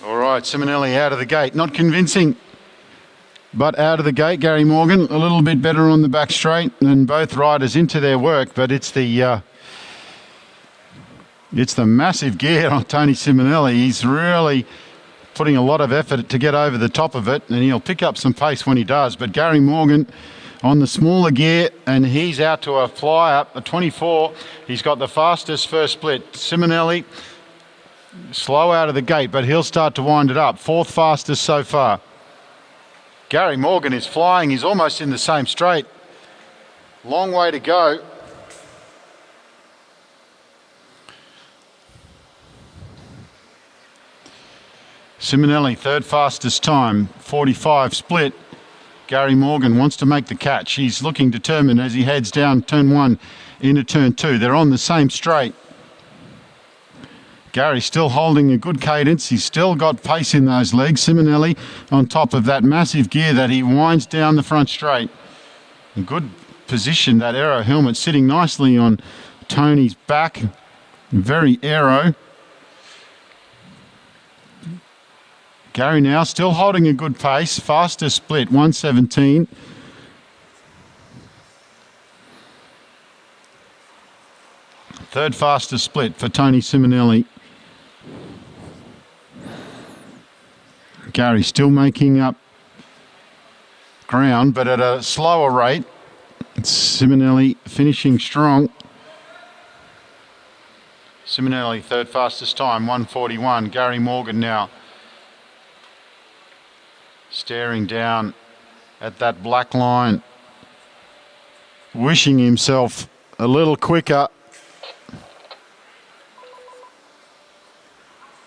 All right, Simonelli out of the gate. Not convincing, but out of the gate. Gary Morgan a little bit better on the back straight, and both riders into their work, but it's the massive gear on Tony Simonelli. He's really putting a lot of effort to get over the top of it, and he'll pick up some pace when he does. But Gary Morgan on the smaller gear, and he's out to a fly up, a 24. He's got the fastest first split. Simonelli slow out of the gate, but he'll start to wind it up. Fourth fastest so far. Gary Morgan is flying. He's almost in the same straight. Long way to go. Simonelli, third fastest time, 45 split. Gary Morgan wants to make the catch. He's looking determined as he heads down turn 1 into turn 2. They're on the same straight. Gary still holding a good cadence. He's still got pace in those legs. Simonelli on top of that massive gear that he winds down the front straight. A good position, that aero helmet sitting nicely on Tony's back. Very aero. Gary now still holding a good pace. Fastest split, 1:17. Third fastest split for Tony Simonelli. Gary still making up ground, but at a slower rate. Simonelli finishing strong. Simonelli, third fastest time, 1:41. Gary Morgan now staring down at that black line, wishing himself a little quicker.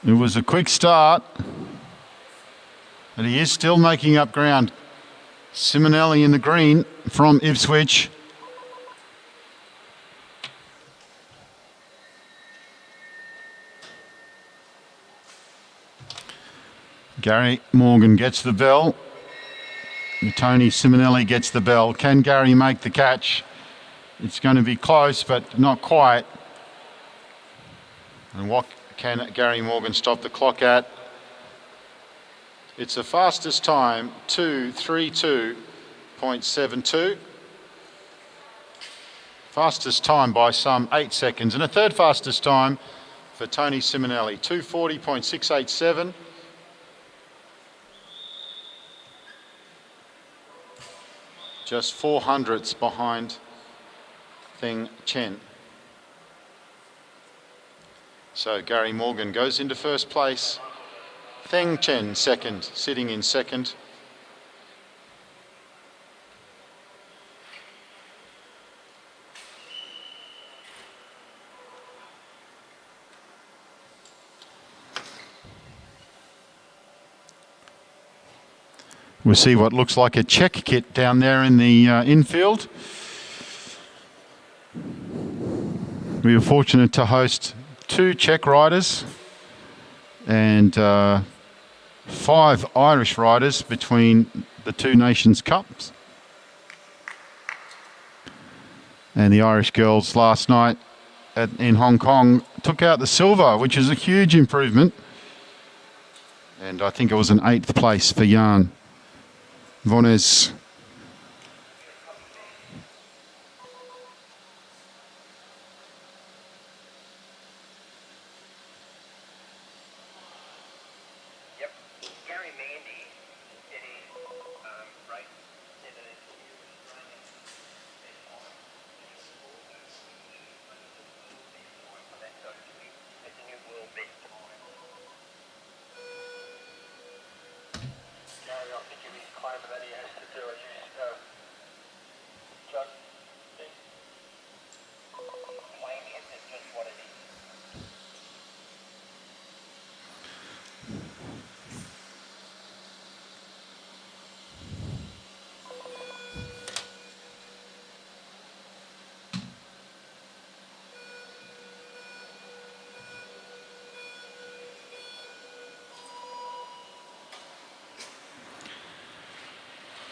It was a quick start, but he is still making up ground. Simonelli in the green from Ipswich. Gary Morgan gets the bell. Tony Simonelli gets the bell. Can Gary make the catch? It's going to be close, but not quite. And what can Gary Morgan stop the clock at? It's the fastest time, 2:32.72. Fastest time by some 8 seconds. And a third fastest time for Tony Simonelli, 2:40.687. Just 4 hundredths behind Theng Chen. So Gary Morgan goes into first place. Theng Chen second, sitting in second. We'll see what looks like a check kit down there in the infield. We were fortunate to host 2 Czech riders and 5 Irish riders between the 2 Nations Cups. And the Irish girls last night in Hong Kong took out the silver, which is a huge improvement. And I think it was an 8th place for Jan Vonez.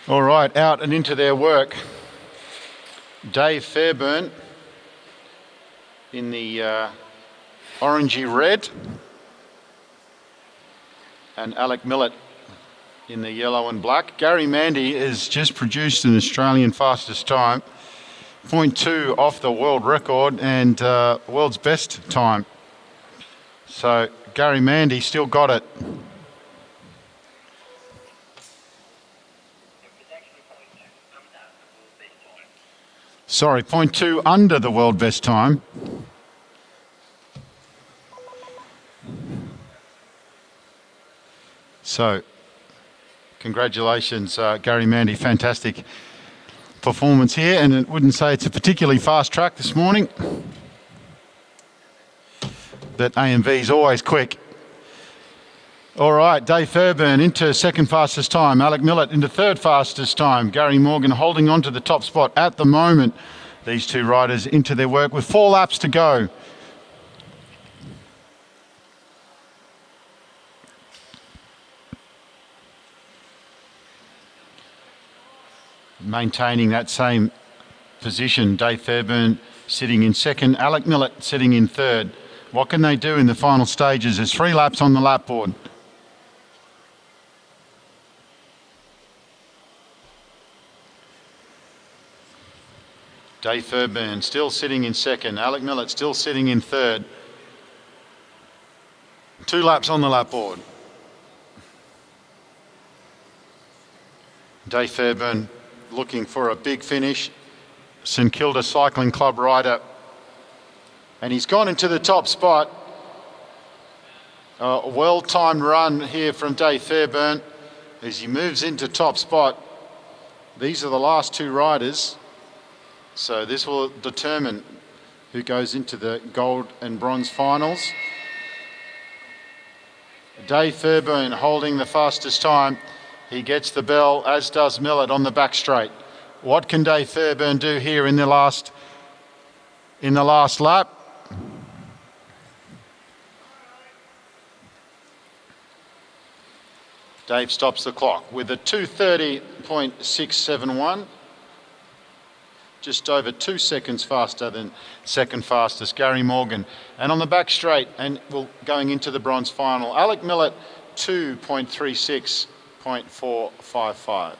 All right, out and into their work. Dave Fairburn in the orangey red, and Alec Millett in the yellow and black. Gary Mandy has just produced an Australian fastest time, 0.2 off the world record and world's best time. So Gary Mandy still got it. Sorry, 0.2 under the world best time. So, congratulations, Gary Mandy. Fantastic performance here, and it wouldn't say it's a particularly fast track this morning, but AMV is always quick. All right, Dave Fairbairn into second fastest time. Alec Millett into third fastest time. Gary Morgan holding on to the top spot at the moment. These two riders into their work with 4 laps to go. Maintaining that same position, Dave Fairbairn sitting in second, Alec Millett sitting in third. What can they do in the final stages? There's 3 laps on the lap board. Dave Fairbairn still sitting in second, Alec Millett still sitting in third. 2 laps on the lap board. Dave Fairbairn looking for a big finish. St Kilda Cycling Club rider. And he's gone into the top spot. A well-timed run here from Dave Fairbairn as he moves into top spot. These are the last 2 riders. So this will determine who goes into the gold and bronze finals. Dave Fairbairn holding the fastest time. He gets the bell, as does Millett on the back straight. What can Dave Fairbairn do here in the last lap? Dave stops the clock with a 2:30.671. Just over 2 seconds faster than second fastest, Gary Morgan. And on the back straight, and going into the bronze final, Alec Millett, 2.36.455.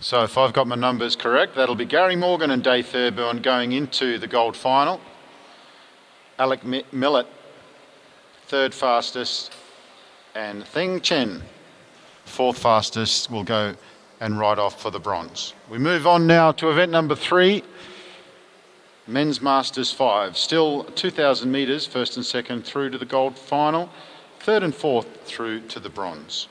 So if I've got my numbers correct, that'll be Gary Morgan and Dave Fairbairn going into the gold final. Alec Millett, third fastest, and Thing Chen, fourth fastest, will go and ride off for the bronze. We move on now to event number 3, Men's Masters 5. Still 2,000 metres, first and second through to the gold final, third and fourth through to the bronze.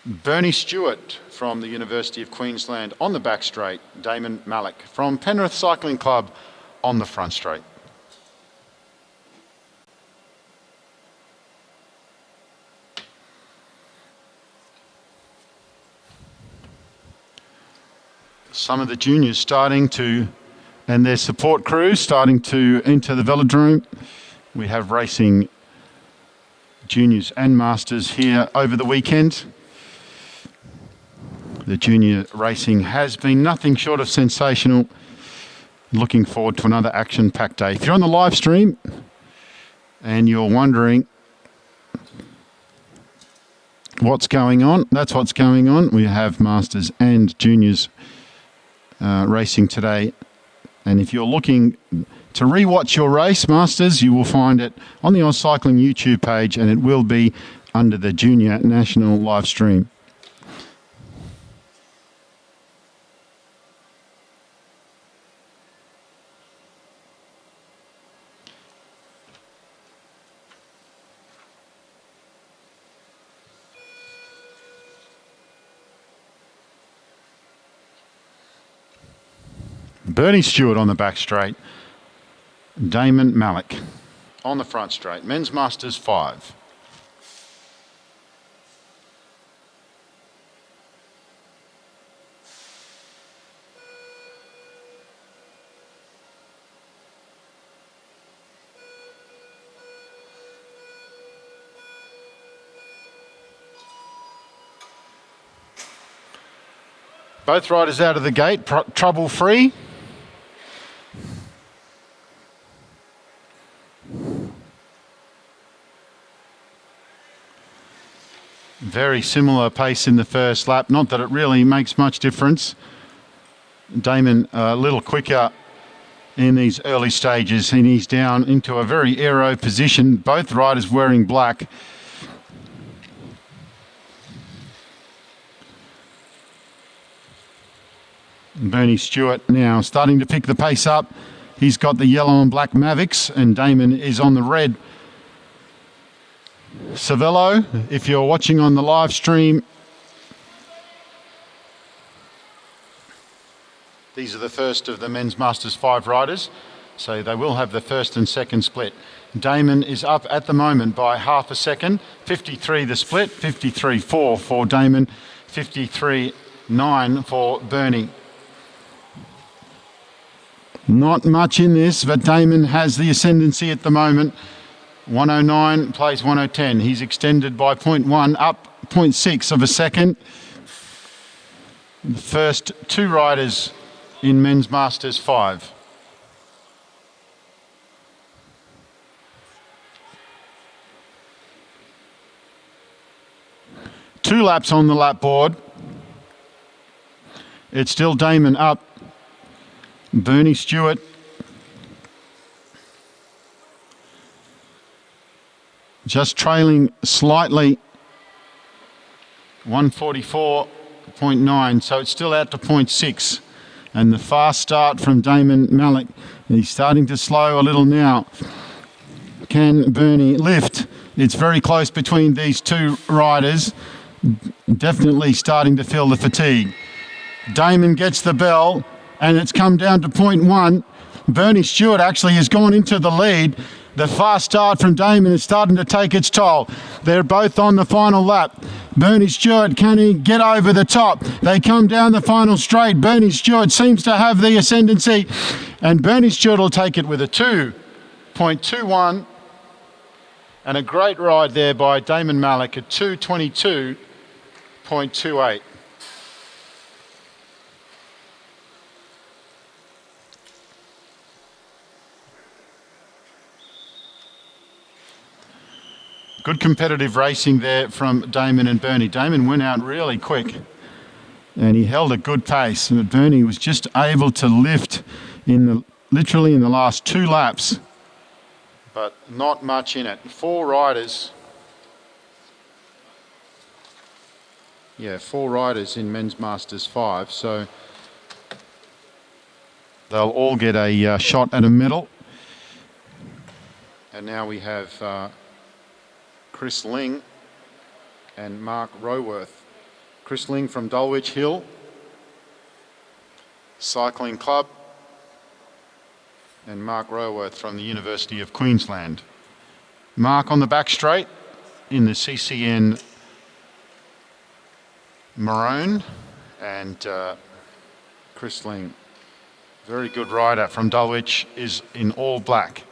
Bernie Stewart from the University of Queensland on the back straight, Damon Malik from Penrith Cycling Club on the front straight. Some of the juniors starting to, and their support crew starting to enter the velodrome. We have racing juniors and masters here over the weekend. The junior racing has been nothing short of sensational. Looking forward to another action-packed day. If you're on the live stream and you're wondering what's going on, that's what's going on. We have masters and juniors racing today. And if you're looking to re-watch your race, masters, you will find it on the AusCycling YouTube page, and it will be under the Junior National live stream. Bernie Stewart on the back straight, Damon Malik on the front straight. Men's Masters 5. Both riders out of the gate, trouble free. Very similar pace in the first lap. Not that it really makes much difference. Damon a little quicker in these early stages, and he's down into a very aero position. Both riders wearing black. Bernie Stewart now starting to pick the pace up. He's got the yellow and black Mavics, and Damon is on the red Cervelo. If you're watching on the live stream, these are the first of the Men's Masters 5 riders, so they will have the first and second split. Damon is up at the moment by half a second. 53 the split, 53.4 for Damon, 53.9 for Bernie. Not much in this, but Damon has the ascendancy at the moment. 109 plays 110. He's extended by 0.1, up 0.6 of a second. The first two riders in Men's Masters 5. Two laps on the lap board. It's still Damon up. Bernie Stewart just trailing slightly, 144.9, so it's still out to 0.6. And the fast start from Damon Malik. He's starting to slow a little now. Can Bernie lift? It's very close between these two riders. Definitely starting to feel the fatigue. Damon gets the bell, and it's come down to 0.1. Bernie Stewart actually has gone into the lead. The fast start from Damon is starting to take its toll. They're both on the final lap. Bernie Stewart, can he get over the top? They come down the final straight. Bernie Stewart seems to have the ascendancy, and Bernie Stewart will take it with a 2.21, and a great ride there by Damon Malik at 2:22.28. Good competitive racing there from Damon and Bernie. Damon went out really quick and he held a good pace. But Bernie was just able to lift literally in the last two laps, but not much in it. Four riders. Yeah, four riders in Men's Masters 5. So they'll all get a shot at a medal. And now we have Chris Ling and Mark Roworth. Chris Ling from Dulwich Hill Cycling Club, and Mark Roworth from the University of Queensland. Mark on the back straight in the CCN maroon, and Chris Ling, very good rider from Dulwich, is in all black.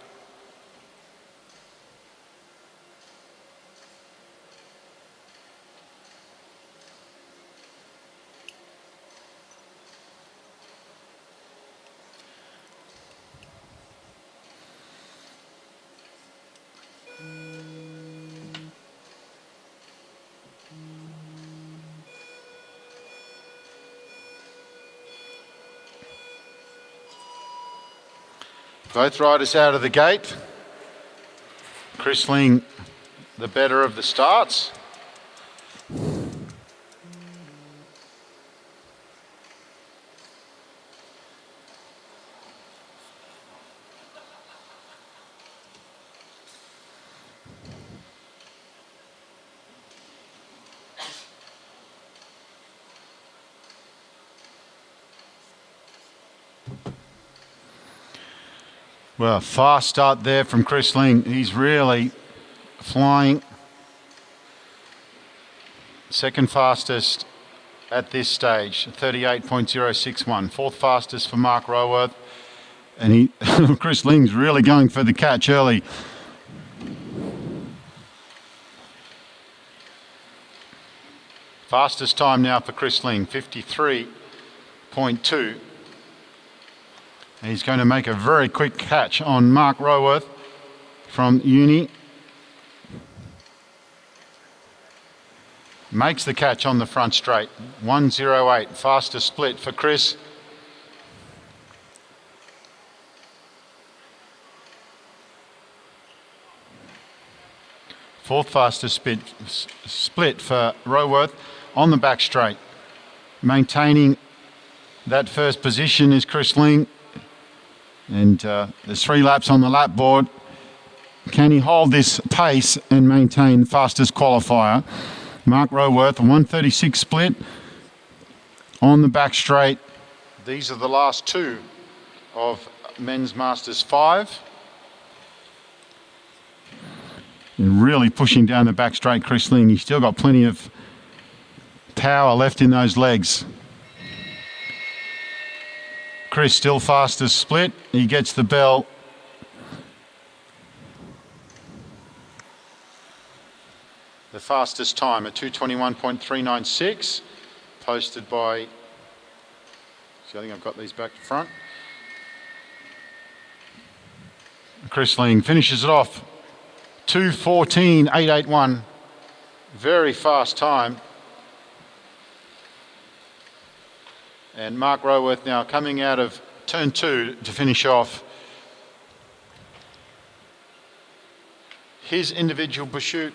Both riders out of the gate. Chris Ling, the better of the starts. Well, fast start there from Chris Ling. He's really flying. Second fastest at this stage, 38.061. Fourth fastest for Mark Roworth. And Chris Ling's really going for the catch early. Fastest time now for Chris Ling, 53 1:38.2. He's going to make a very quick catch on Mark Roworth from Uni. Makes the catch on the front straight. 1:08, fastest split for Chris. Fourth fastest split for Roworth on the back straight. Maintaining that first position is Chris Ling. And there's 3 laps on the lap board. Can he hold this pace and maintain fastest qualifier? Mark Roworth, 1:36 split on the back straight. These are the last 2 of Men's Masters 5. And really pushing down the back straight, Chris Ling. He's still got plenty of power left in those legs. Chris still fastest split. He gets the bell. The fastest time at 2:21.396, posted by, see, I think I've got these back to front. Chris Ling finishes it off, 2:14.881, very fast time. And Mark Roworth now coming out of turn 2 to finish off his individual pursuit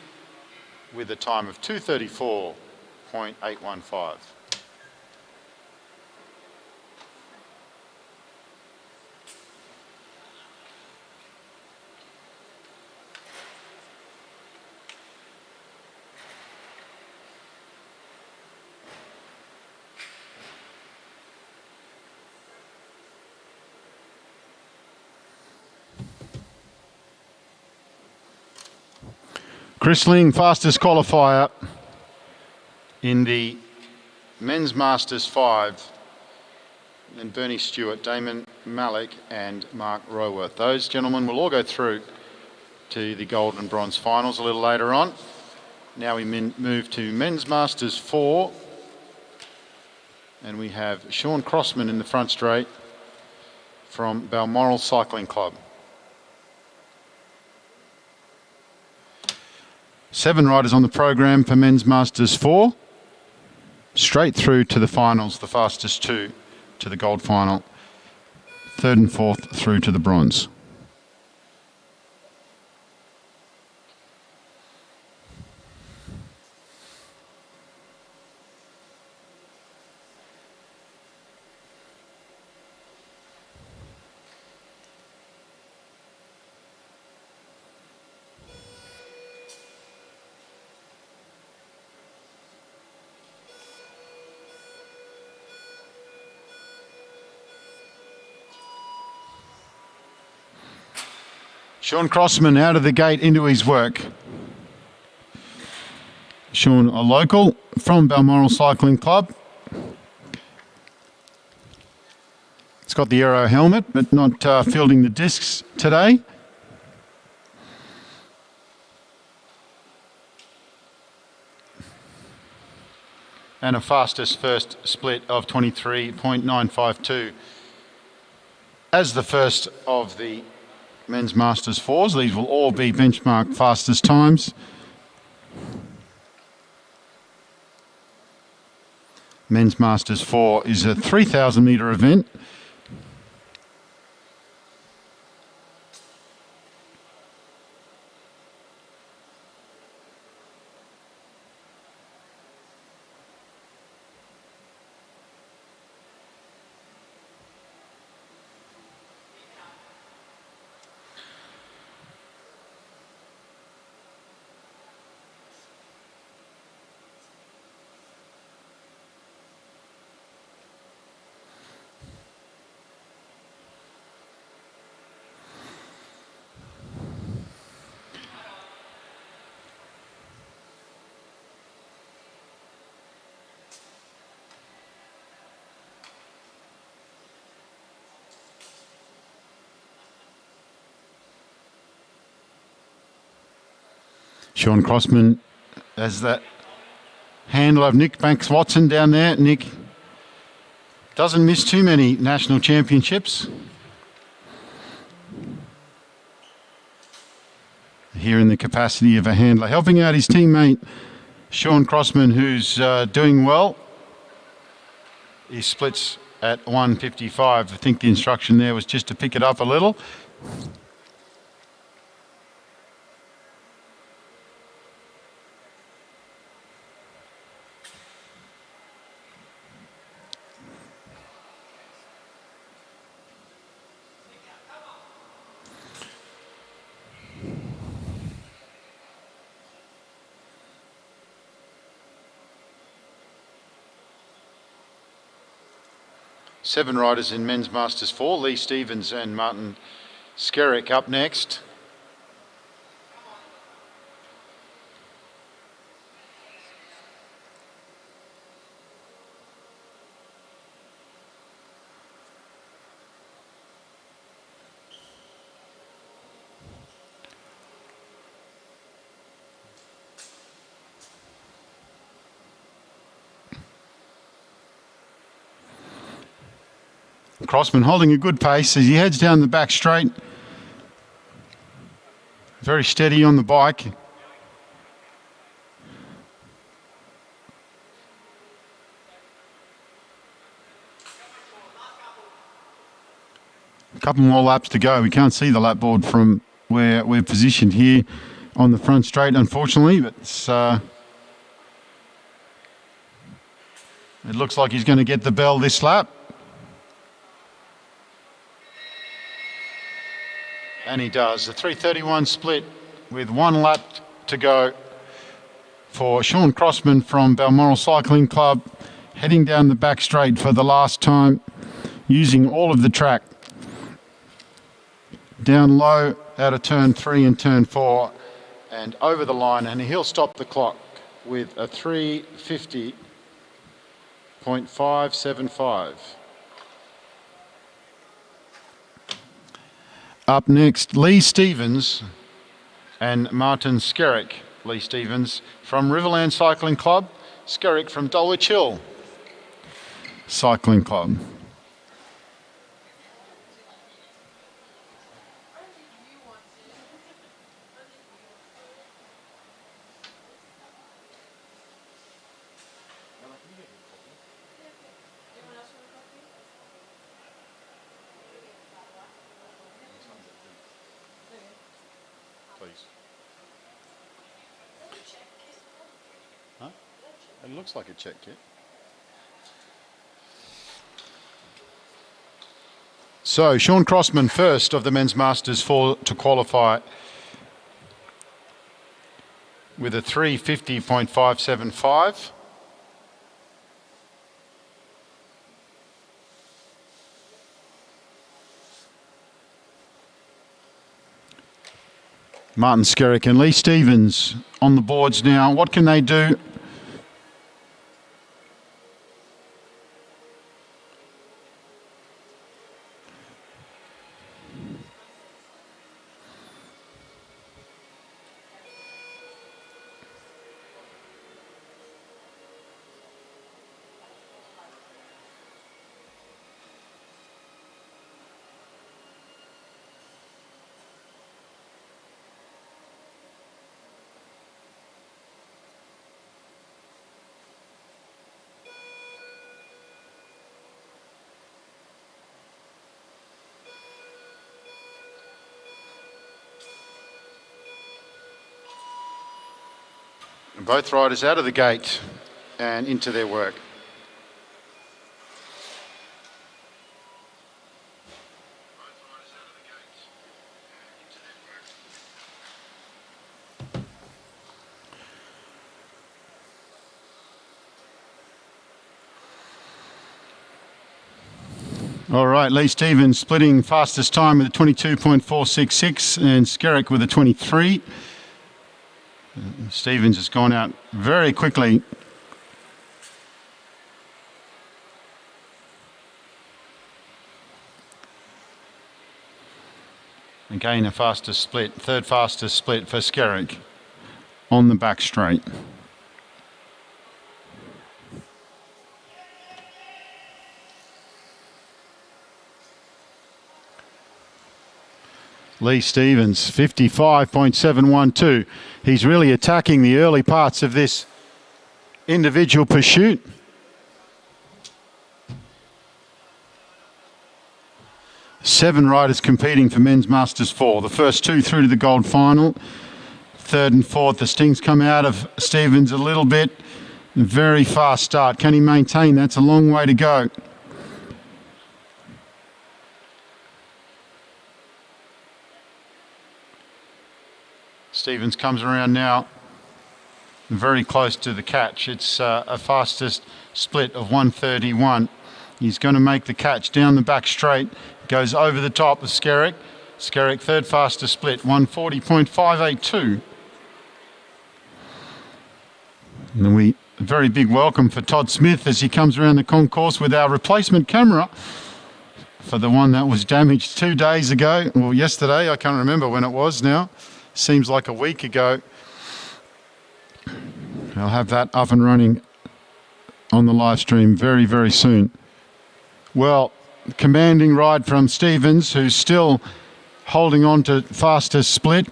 with a time of 2:34.815. Chris Ling, fastest qualifier in the Men's Masters 5. Then Bernie Stewart, Damon Malik and Mark Roworth. Those gentlemen will all go through to the gold and bronze finals a little later on. Now we move to Men's Masters 4. And we have Sean Crossman in the front straight from Balmoral Cycling Club. 7 riders on the program for Men's Masters 4. Straight through to the finals, the fastest 2 to the gold final. 3rd and 4th through to the bronze. Sean Crossman out of the gate into his work. Sean, a local from Balmoral Cycling Club. It's got the aero helmet, but not fielding the discs today. And a fastest first split of 23.952. As the first of the Men's Masters 4s, these will all be benchmark fastest times. Men's Masters 4 is a 3,000 metre event. Sean Crossman as that handle of Nick Banks-Watson down there. Nick Doesn't miss too many national championships. Here in the capacity of a handler, helping out his teammate Sean Crossman, who's doing well. He splits at 1:55. I think the instruction there was just to pick it up a little. Seven riders in Men's Masters 4, Lee Stevens and Martin Skerrick up next. Crossman holding a good pace as he heads down the back straight. Very steady on the bike. A couple more laps to go. We can't see the lap board from where we're positioned here on the front straight, unfortunately, but it looks like he's going to get the bell this lap. And he does. The 3:31 split with 1 lap to go for Sean Crossman from Balmoral Cycling Club, heading down the back straight for the last time, using all of the track. Down low out of turn 3 and turn 4 and over the line, and he'll stop the clock with a 3:50.575. Up next, Lee Stevens and Martin Skerrick. Lee Stevens from Riverland Cycling Club, Skerrick from Dulwich Hill Cycling Club. It looks like a check kit. So Sean Crossman, first of the Men's Masters 4 to qualify with a 3:50.575. Martin Skerrick and Lee Stevens on the boards now. What can they do? Both riders out of the gate and into their work. All right, Lee Stevens splitting fastest time with a 22.466 and Skerrick with a 23. Stevens has gone out very quickly. Again, a fastest split, third fastest split for Skerrick on the back straight. Lee Stevens, 55.712. He's really attacking the early parts of this individual pursuit. Seven riders competing for Men's Masters 4. The first two through to the gold final. Third and fourth, the stings come out of Stevens a little bit. Very fast start. Can he maintain? That's a long way to go. Stevens comes around now, very close to the catch. It's a fastest split of 1:31. He's going to make the catch down the back straight. Goes over the top of Skerrick. Skerrick, third fastest split, 1:40.582. And a very big welcome for Todd Smith as he comes around the concourse with our replacement camera for the one that was damaged 2 days ago. Well, yesterday, I can't remember when it was now. Seems like a week ago. I'll have that up and running on the live stream very, very soon. Well, commanding ride from Stevens, who's still holding on to fastest split.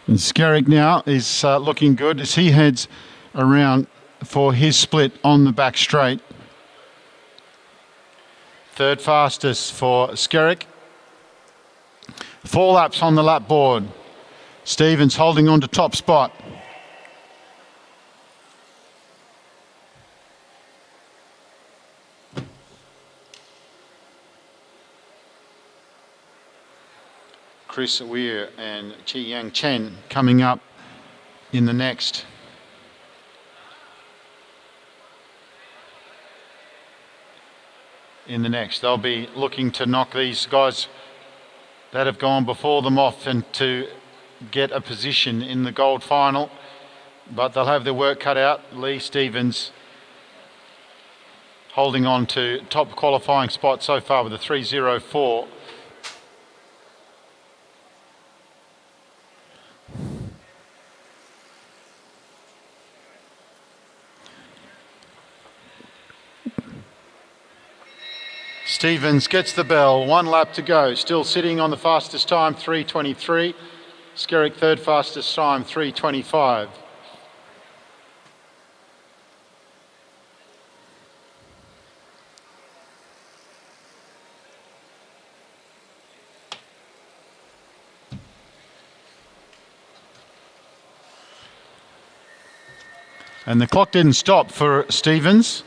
And Skerrick now is looking good as he heads around for his split on the back straight. Third fastest for Skerrick. 4 laps on the lap board. Stevens holding on to top spot. Chris Weir and Chi Yang Chen coming up in the next. They'll be looking to knock these guys that have gone before them off and to get a position in the gold final, but they'll have their work cut out. Lee Stevens holding on to top qualifying spot so far with a 3:04. Stevens gets the bell, 1 lap to go, still sitting on the fastest time, 3:23. Skerrick third fastest time, 3:25. And the clock didn't stop for Stevens.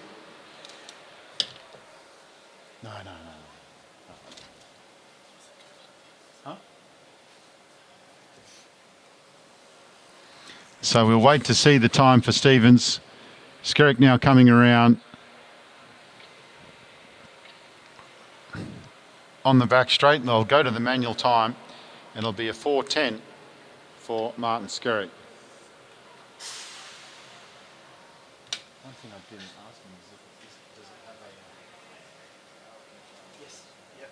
So we'll wait to see the time for Stevens. Skerrick now coming around on the back straight, and they'll go to the manual time, and it'll be a 4:10 for Martin Skerrick. One thing I didn't ask him is does it have a... Yes, yes.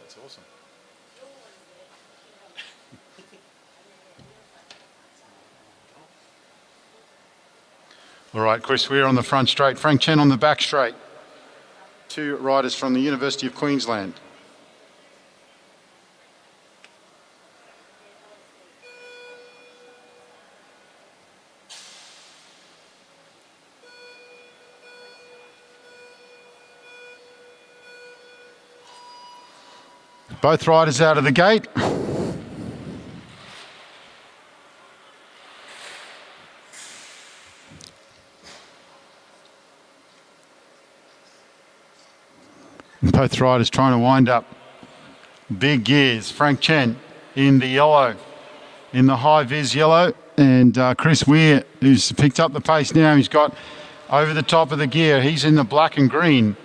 That's awesome. All right, Chris Weir on the front straight, Frank Chen on the back straight. 2 riders from the University of Queensland. Both riders out of the gate. Both riders trying to wind up Big gears. Frank Chen in the yellow, in the high-vis yellow. And Chris Weir, who's picked up the pace now, he's got over the top of the gear. He's in the black and green.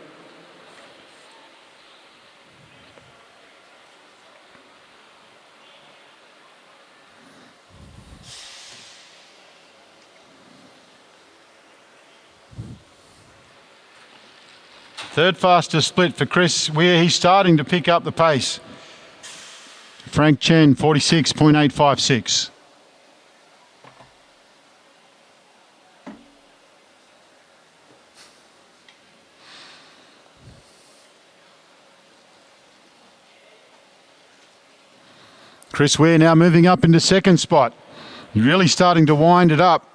Third fastest split for Chris Weir. He's starting to pick up the pace. Frank Chen, 46.856. Chris Weir now moving up into second spot. Really starting to wind it up.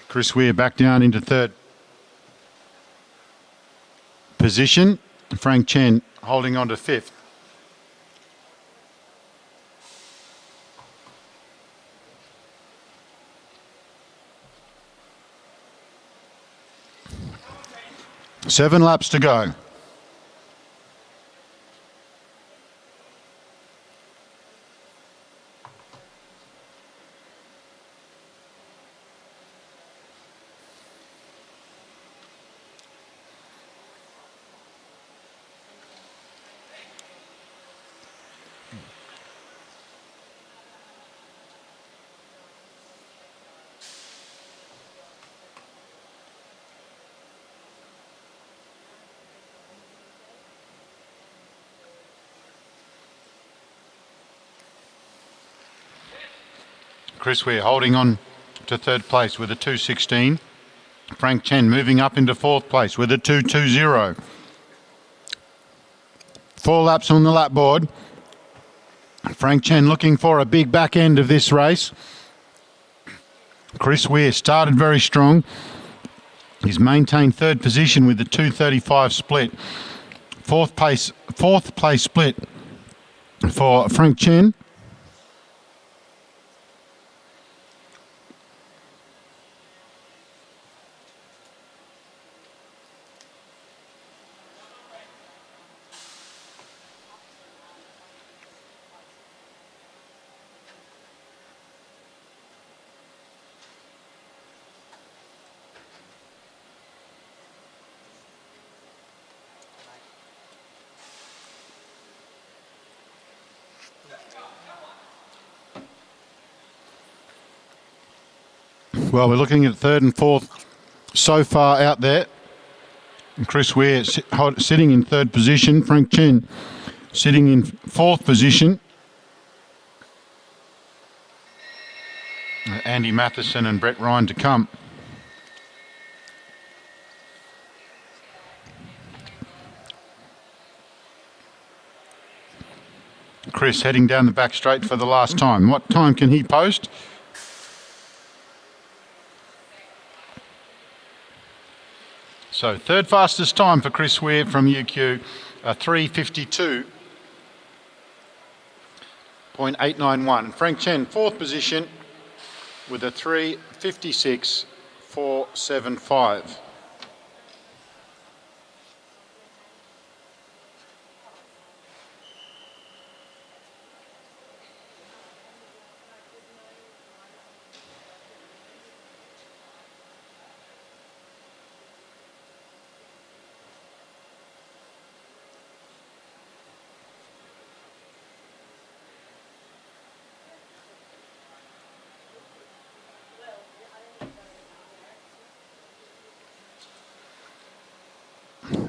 Chris Weir back down into third position. Frank Chen holding on to fifth. Seven laps to go. Chris Weir holding on to third place with a 2:16. Frank Chen moving up into fourth place with a 2:20. 4 laps on the lap board. Frank Chen looking for a big back end of this race. Chris Weir started very strong. He's maintained third position with the 2:35 split. Fourth place split for Frank Chen. Well, we're looking at third and fourth so far out there. Chris Weir sitting in third position. Frank Chen sitting in fourth position. Andy Matheson and Brett Ryan to come. Chris heading down the back straight for the last time. What time can he post? So third fastest time for Chris Weir from UQ, 3:52.891. Frank Chen, fourth position with a 3:56.475.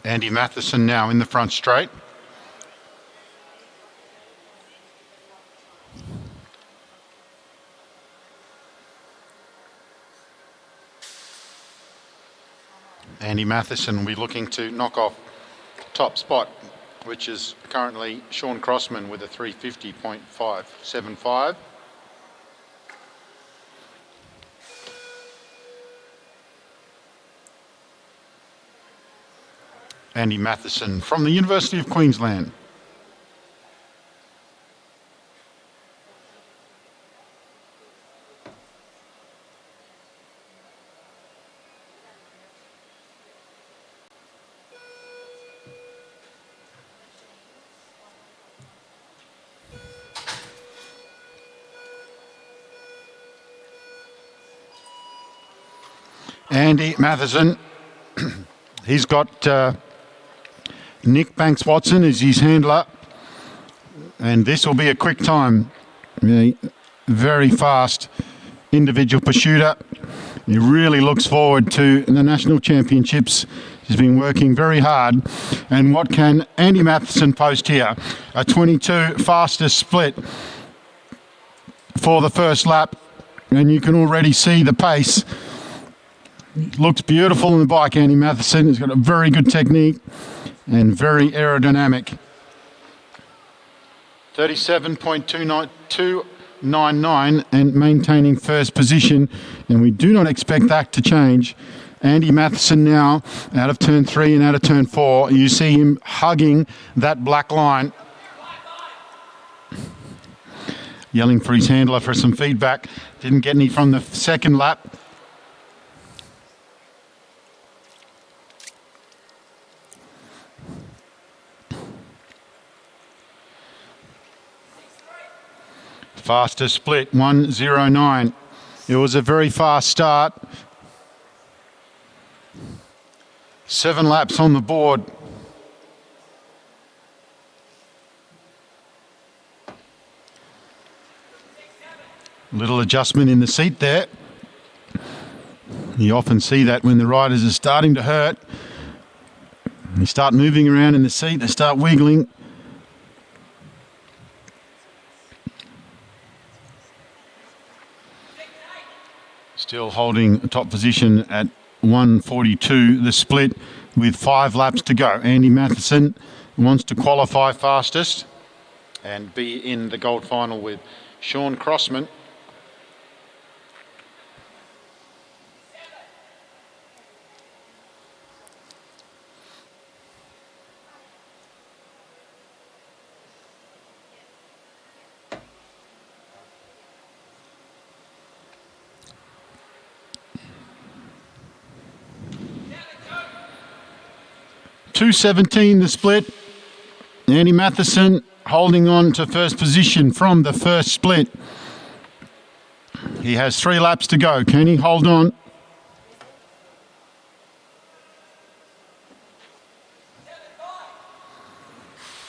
Andy Matheson now in the front straight. Andy Matheson will be looking to knock off top spot, which is currently Sean Crossman with a 3:50.575. Andy Matheson from the University of Queensland. Andy Matheson. He's got Nick Banks-Watson as his handler. And this will be a quick time. Very fast individual pursuiter. He really looks forward to the National Championships. He's been working very hard. And what can Andy Matheson post here? A 22 fastest split for the first lap. And you can already see the pace. Looks beautiful on the bike, Andy Matheson. He's got a very good technique and very aerodynamic. 37.299 and maintaining first position, and we do not expect that to change. Andy Matheson now out of turn 3 and out of turn 4. You see him hugging that black line. Yelling for his handler for some feedback. Didn't get any from the second lap. Fastest split, 1:09. It was a very fast start. 7 laps on the board. Little adjustment in the seat there. You often see that when the riders are starting to hurt. They start moving around in the seat, they start wiggling. Still holding a top position at 1:42, the split with 5 laps to go. Andy Matheson wants to qualify fastest and be in the gold final with Sean Crossman. .217 the split. Andy Matheson holding on to first position from the first split. He has 3 laps to go. Can he hold on?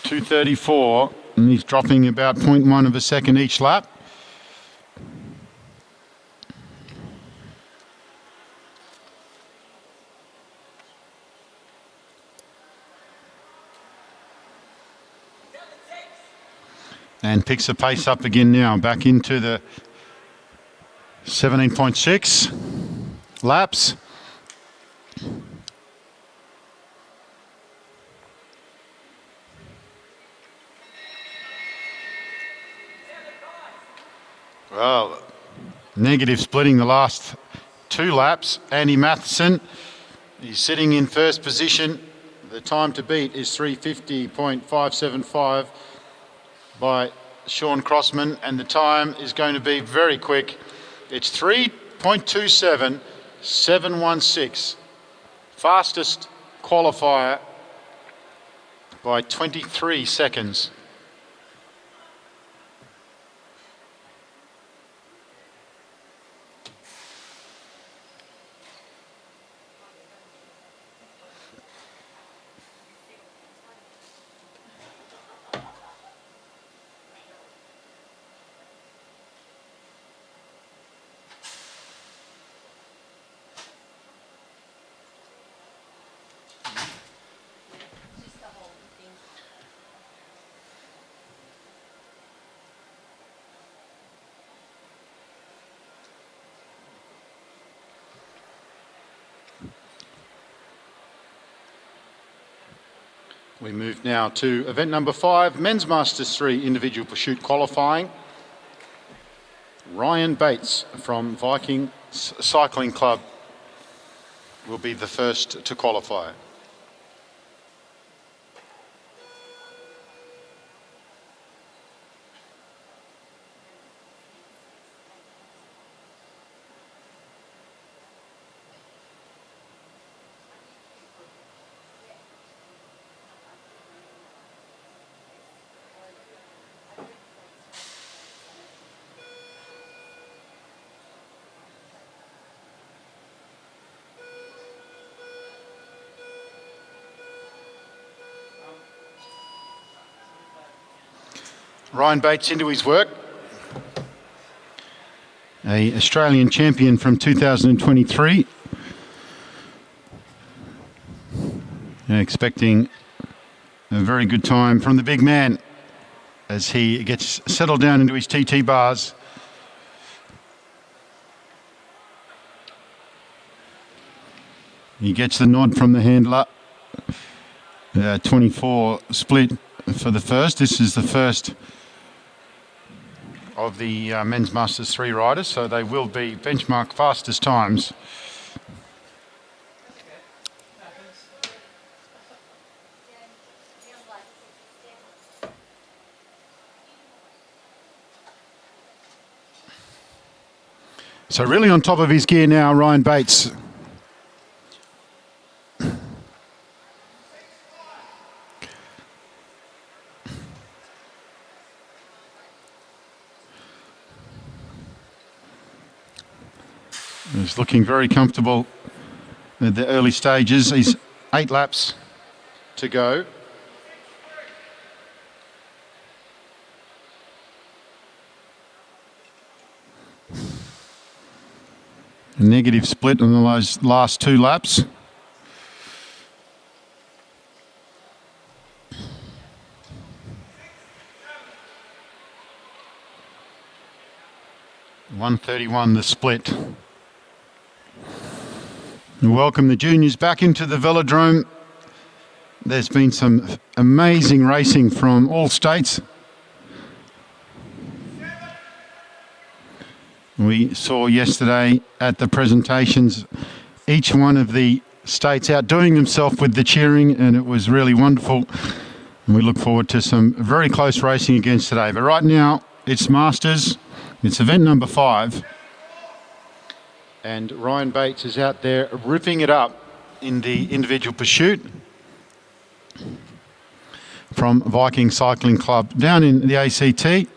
.234, and he's dropping about 0.1 of a second each lap. And picks the pace up again now, back into the 17.6 laps. Well, negative splitting the last 2 laps. Andy Matheson, he's sitting in first position. The time to beat is 3:50.575 by Sean Crossman, and the time is going to be very quick. It's 3.27.716. Fastest qualifier by 23 seconds. We move now to event number 5, Men's Masters 3 Individual Pursuit Qualifying. Ryan Bates from Viking Cycling Club will be the first to qualify. Ryan Bates into his work. A Australian champion from 2023. Expecting a very good time from the big man as he gets settled down into his TT bars. He gets the nod from the handler. 24 split for the first. This is the first of the Men's Masters 3 riders, so they will be benchmark fastest times. So really on top of his gear now, Ryan Bates. He's looking very comfortable at the early stages. He's 8 laps to go. A negative split on those last 2 laps. $131 the split. Welcome the juniors back into the velodrome. There's been some amazing racing from all states. We saw yesterday at the presentations each one of the states outdoing themselves with the cheering, and it was really wonderful. And we look forward to some very close racing again today. But right now, it's Masters. It's event number 5. And Ryan Bates is out there ripping it up in the individual pursuit from Viking Cycling Club down in the ACT.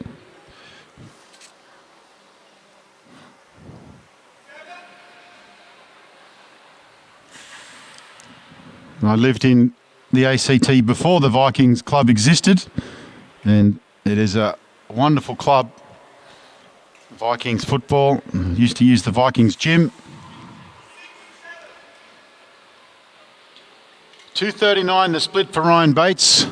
I lived in the ACT before the Vikings Club existed, and it is a wonderful club. Vikings football, used to use the Vikings gym. 2:39 the split for Ryan Bates.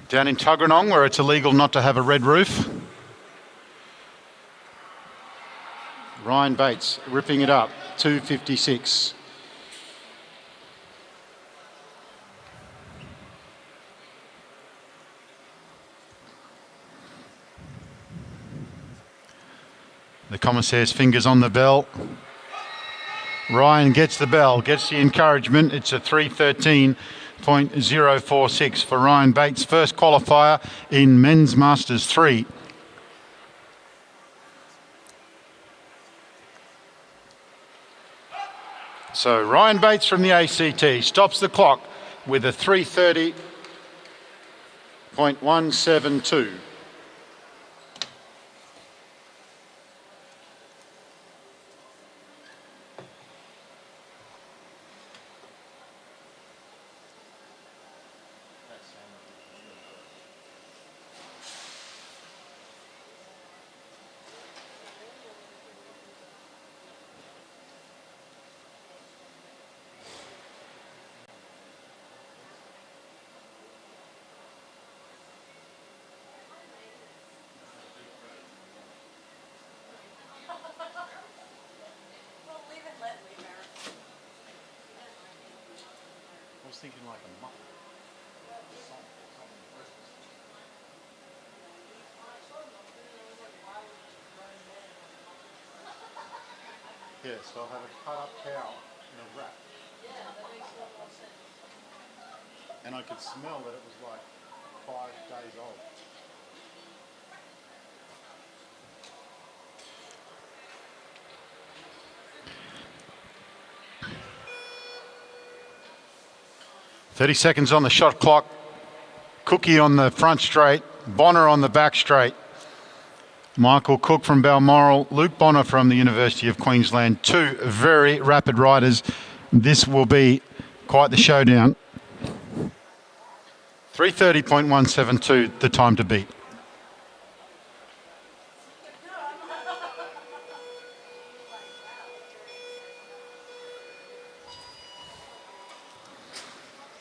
Down in Tuggeranong, where it's illegal not to have a red roof. Ryan Bates ripping it up, 2:56. The commissaire's fingers on the bell. Ryan gets the bell, gets the encouragement. It's a 3:13.046 for Ryan Bates, first qualifier in Men's Masters 3. So Ryan Bates from the ACT stops the clock with a 3:30.172. I was thinking like a muffin. Yes, so I'll have a cut up cow in a wrap. Yeah, that makes a lot more sense. And I could smell that it was like 5 days old. "30 seconds on the shot clock. Cookie on the front straight, Bonner on the back straight. Michael Cook from Balmoral, Luke Bonner from the University of Queensland. 2 very rapid riders. This will be quite the showdown. 3:30.172, the time to beat.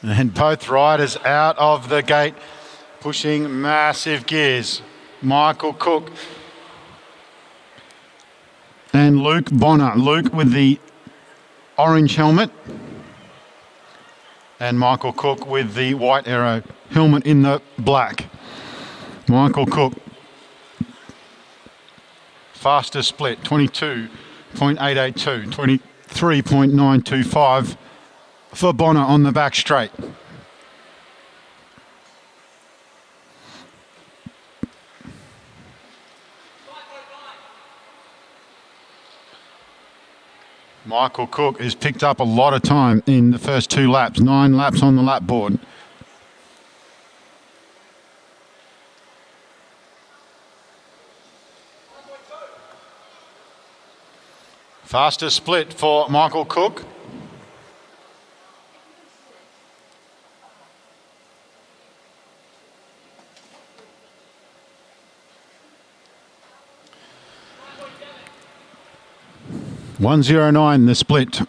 And both riders out of the gate, pushing massive gears. Michael Cook and Luke Bonner. Luke with the orange helmet and Michael Cook with the white arrow helmet in the black. Michael Cook, faster split, 22.882, 23.925 for Bonner on the back straight. Michael Cook has picked up a lot of time in the first 2 laps, 9 laps on the lap board. Faster split for Michael Cook. $1.09 the split.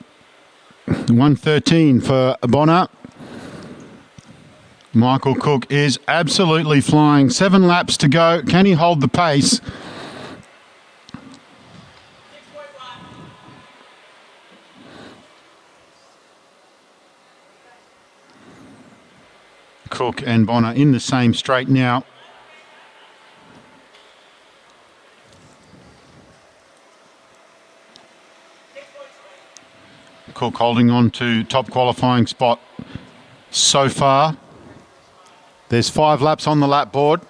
1:13 for Bonner. Michael Cook is absolutely flying. 7 laps to go. Can he hold the pace? Cook and Bonner in the same straight now. Cook holding on to top qualifying spot so far. There's 5 laps on the lap board.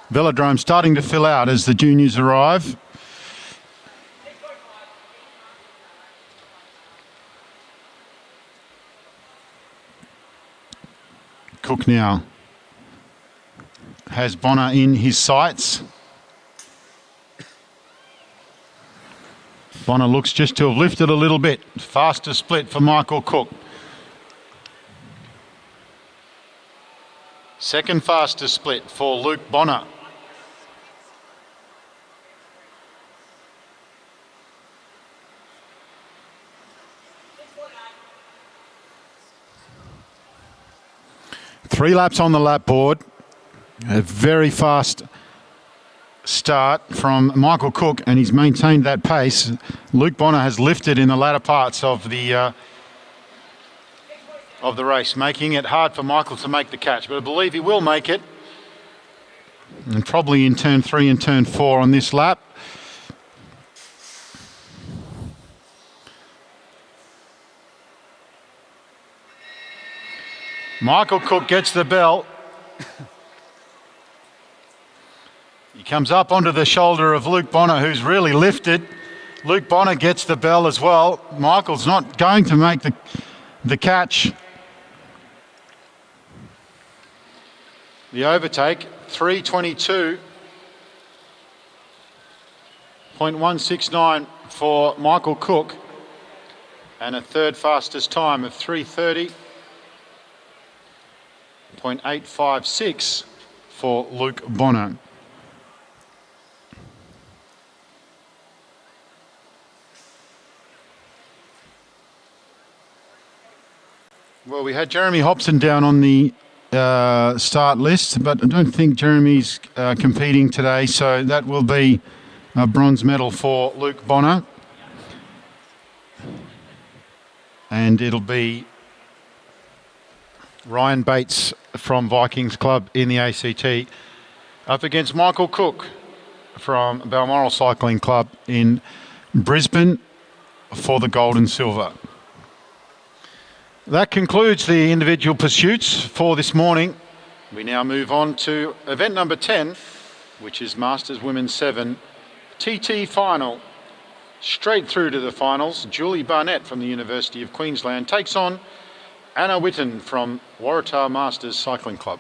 Velodrome starting to fill out as the juniors arrive. Cook now has Bonner in his sights. Bonner looks just to have lifted a little bit. Faster split for Michael Cook. Second fastest split for Luke Bonner. Three laps on the lap board. A very fast start from Michael Cook, and he's maintained that pace. Luke Bonner has lifted in the latter parts of the race, making it hard for Michael to make the catch, but I believe he will make it, and probably in turn 3 and turn 4 on this lap. Michael Cook gets the bell. He comes up onto the shoulder of Luke Bonner, who's really lifted. Luke Bonner gets the bell as well. Michael's not going to make the catch. The overtake, 3:22.169 for Michael Cook, and a third fastest time of 3:30.856 for Luke Bonner. Well, we had Jeremy Hobson down on the start list, but I don't think Jeremy's competing today, so that will be a bronze medal for Luke Bonner. And it'll be Ryan Bates from Vikings Club in the ACT up against Michael Cook from Balmoral Cycling Club in Brisbane for the gold and silver. That concludes the individual pursuits for this morning. We now move on to event number 10, which is Masters Women's 7 TT Final. Straight through to the finals, Julie Barnett from the University of Queensland takes on Anna Witten from Waratah Masters Cycling Club.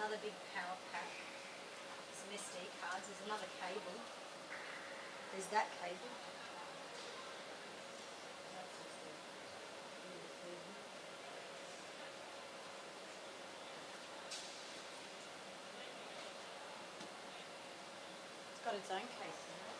another big power pack. Some SD cards. There's another cable. There's that cable. It's got its own case in it.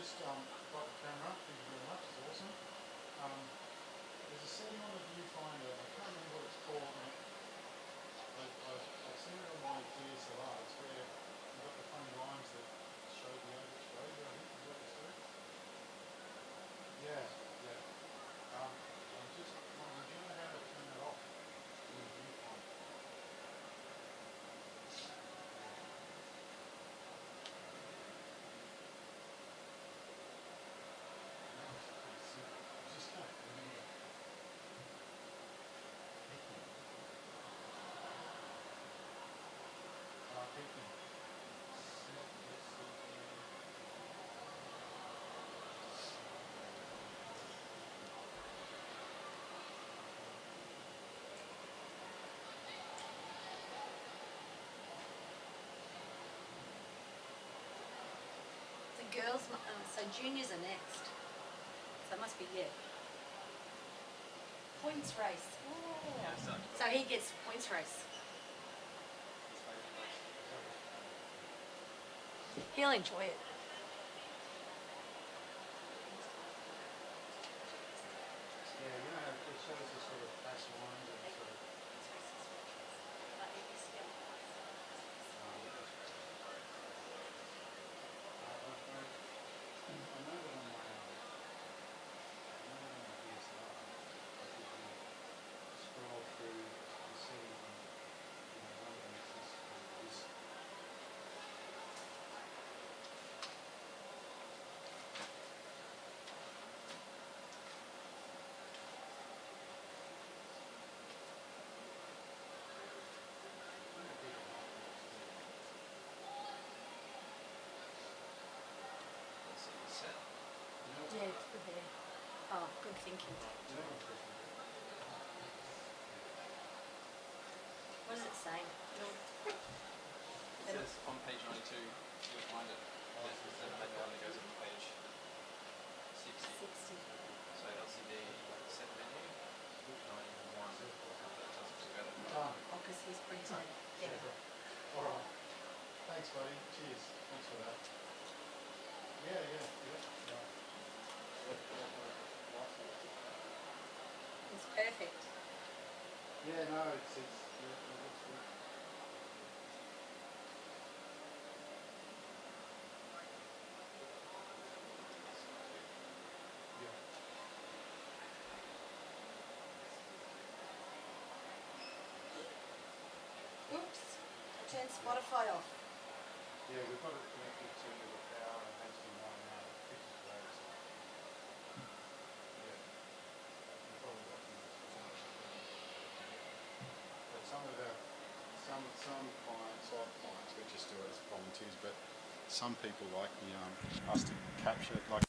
just got the camera. Thank you very much. It's awesome. There's a setting on the viewfinder. I can't remember what it's called. I've seen it on my DSLR. It's where you've got the funny lines that show the overexposure. I think is what it's doing. Yeah, yeah. I'm just wondering, do you know how to turn that off in the viewfinder? The girls, so juniors are next. So it must be you. Points race. Oh. So he gets points race. He'll enjoy it. Yeah, you know, it shows the sort of dash lines and sort of. I know that on my DSLR, I think you scroll through the settings and one of them is this. Yeah, it's good there. Oh, good thinking. What does it say? It says on page 92, you'll find it. There's a manual that goes on page 60. 60. So LCD set menu, 91. That doesn't together. Oh, because he's printed it. Yeah. All right. Thanks, buddy. Cheers. Thanks for that. Yeah. Right. It's perfect. Yeah, no, it's yeah, it looks good. Yeah. Oops. I turned Spotify off. Yeah, we've got it connected to the power and HDMI now, which is great. So. Yeah. We've probably got but some clients, a lot of clients, we just do it as volunteers, but some people like us to capture like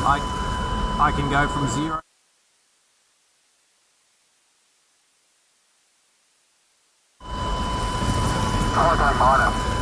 I can go from 0. I don't mind it.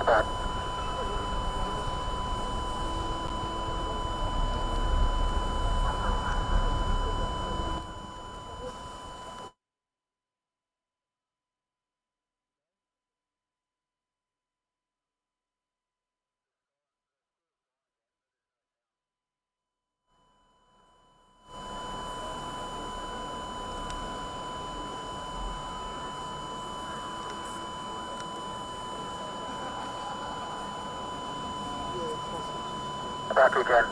Understand. Back again.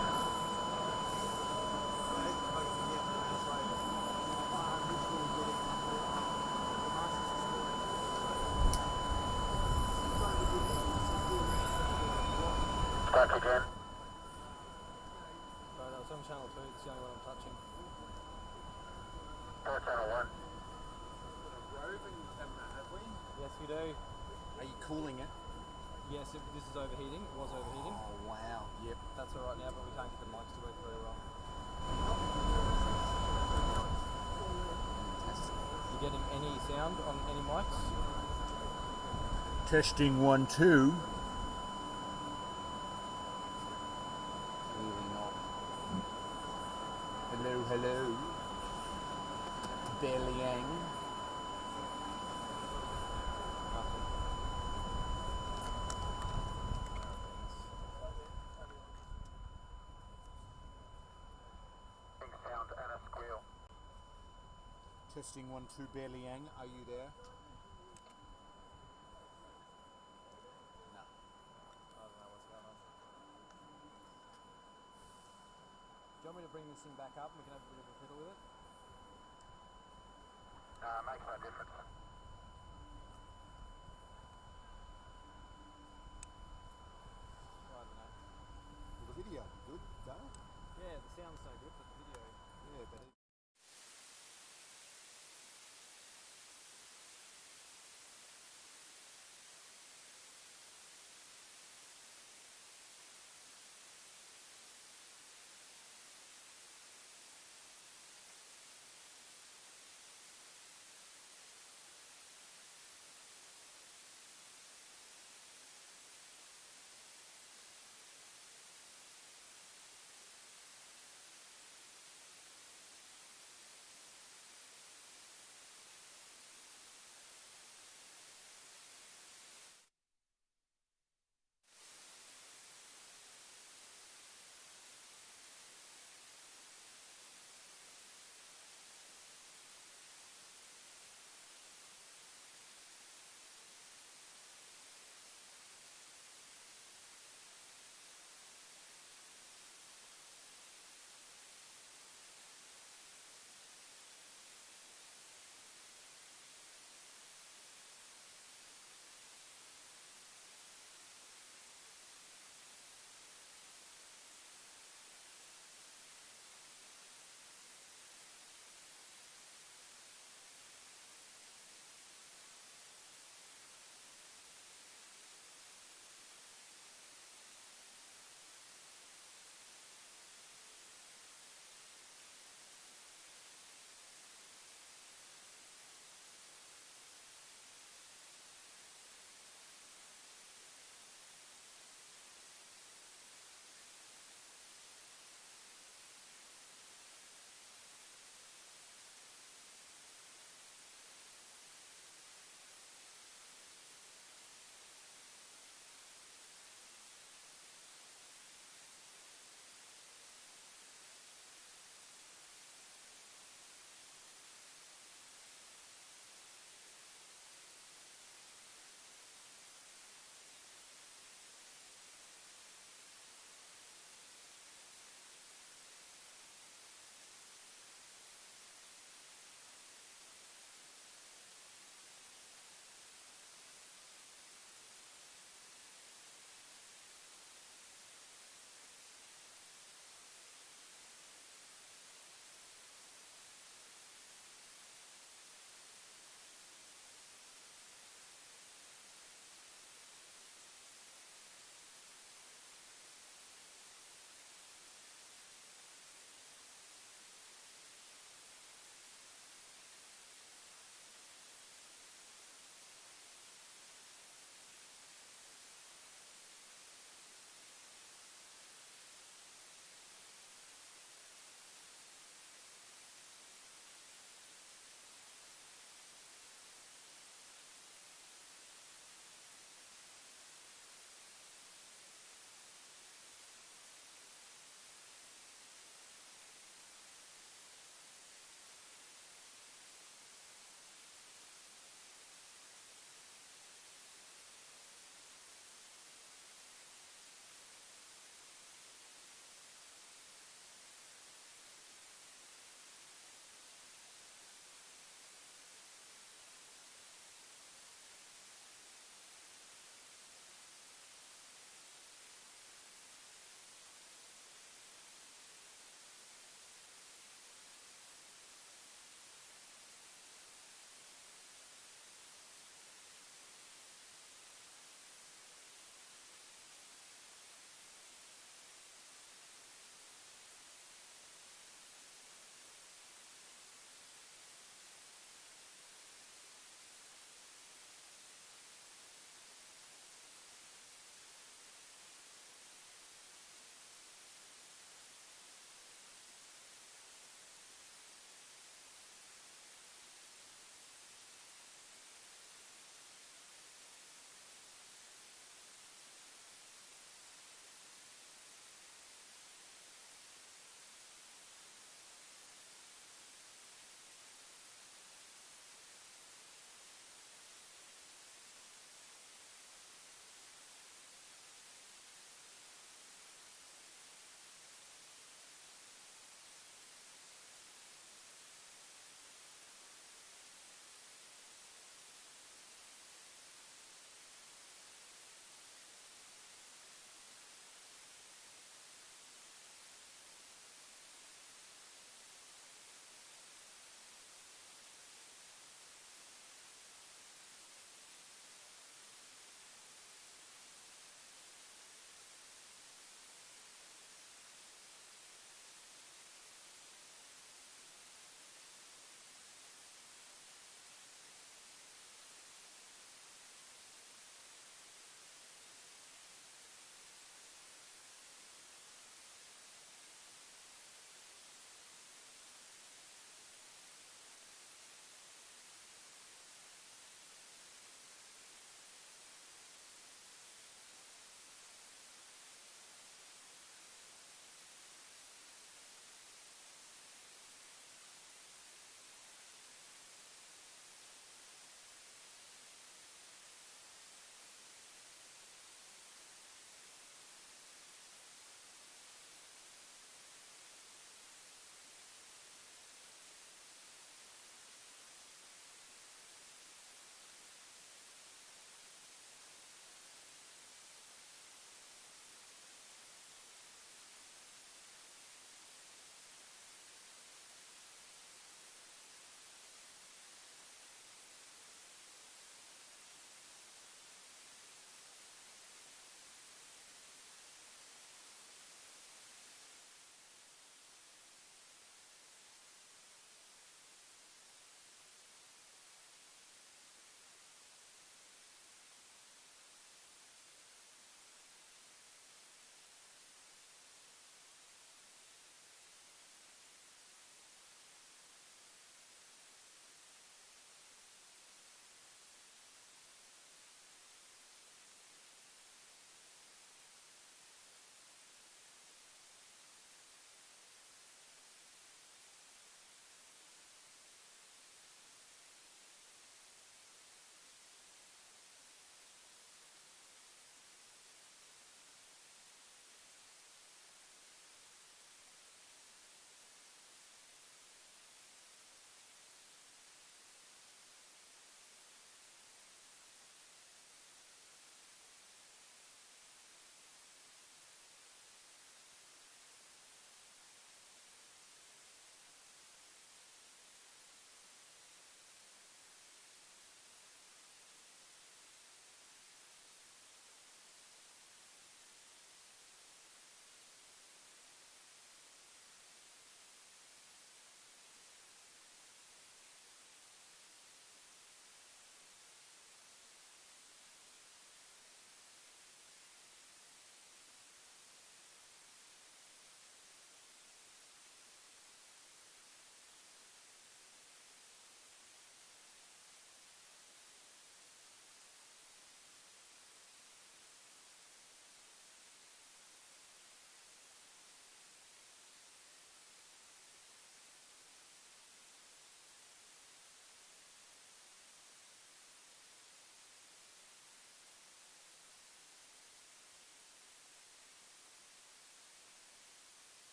Back again. Right, it's on channel 2, it's the only one I'm touching. Four channel 1. Roving camera, have we? Yes, we do. Are you cooling it? Yes, this is overheating. It was overheating. Oh wow. Yep. That's all right now, but we can't get the mics to work very well. Fantastic. You getting any sound on any mics? Testing 1 2. Clearly not. Hello, hello. Bellyang. Nothing. Sound and a squeal. Testing 1 2 Bellyang. Are you there? No. I don't know what's going on. Do you want me to bring this thing back up and we can have a bit of a fiddle with it? Makes no difference. I don't know. Well, the video, good, go? Yeah, the sound's no good, but the video... Yeah, but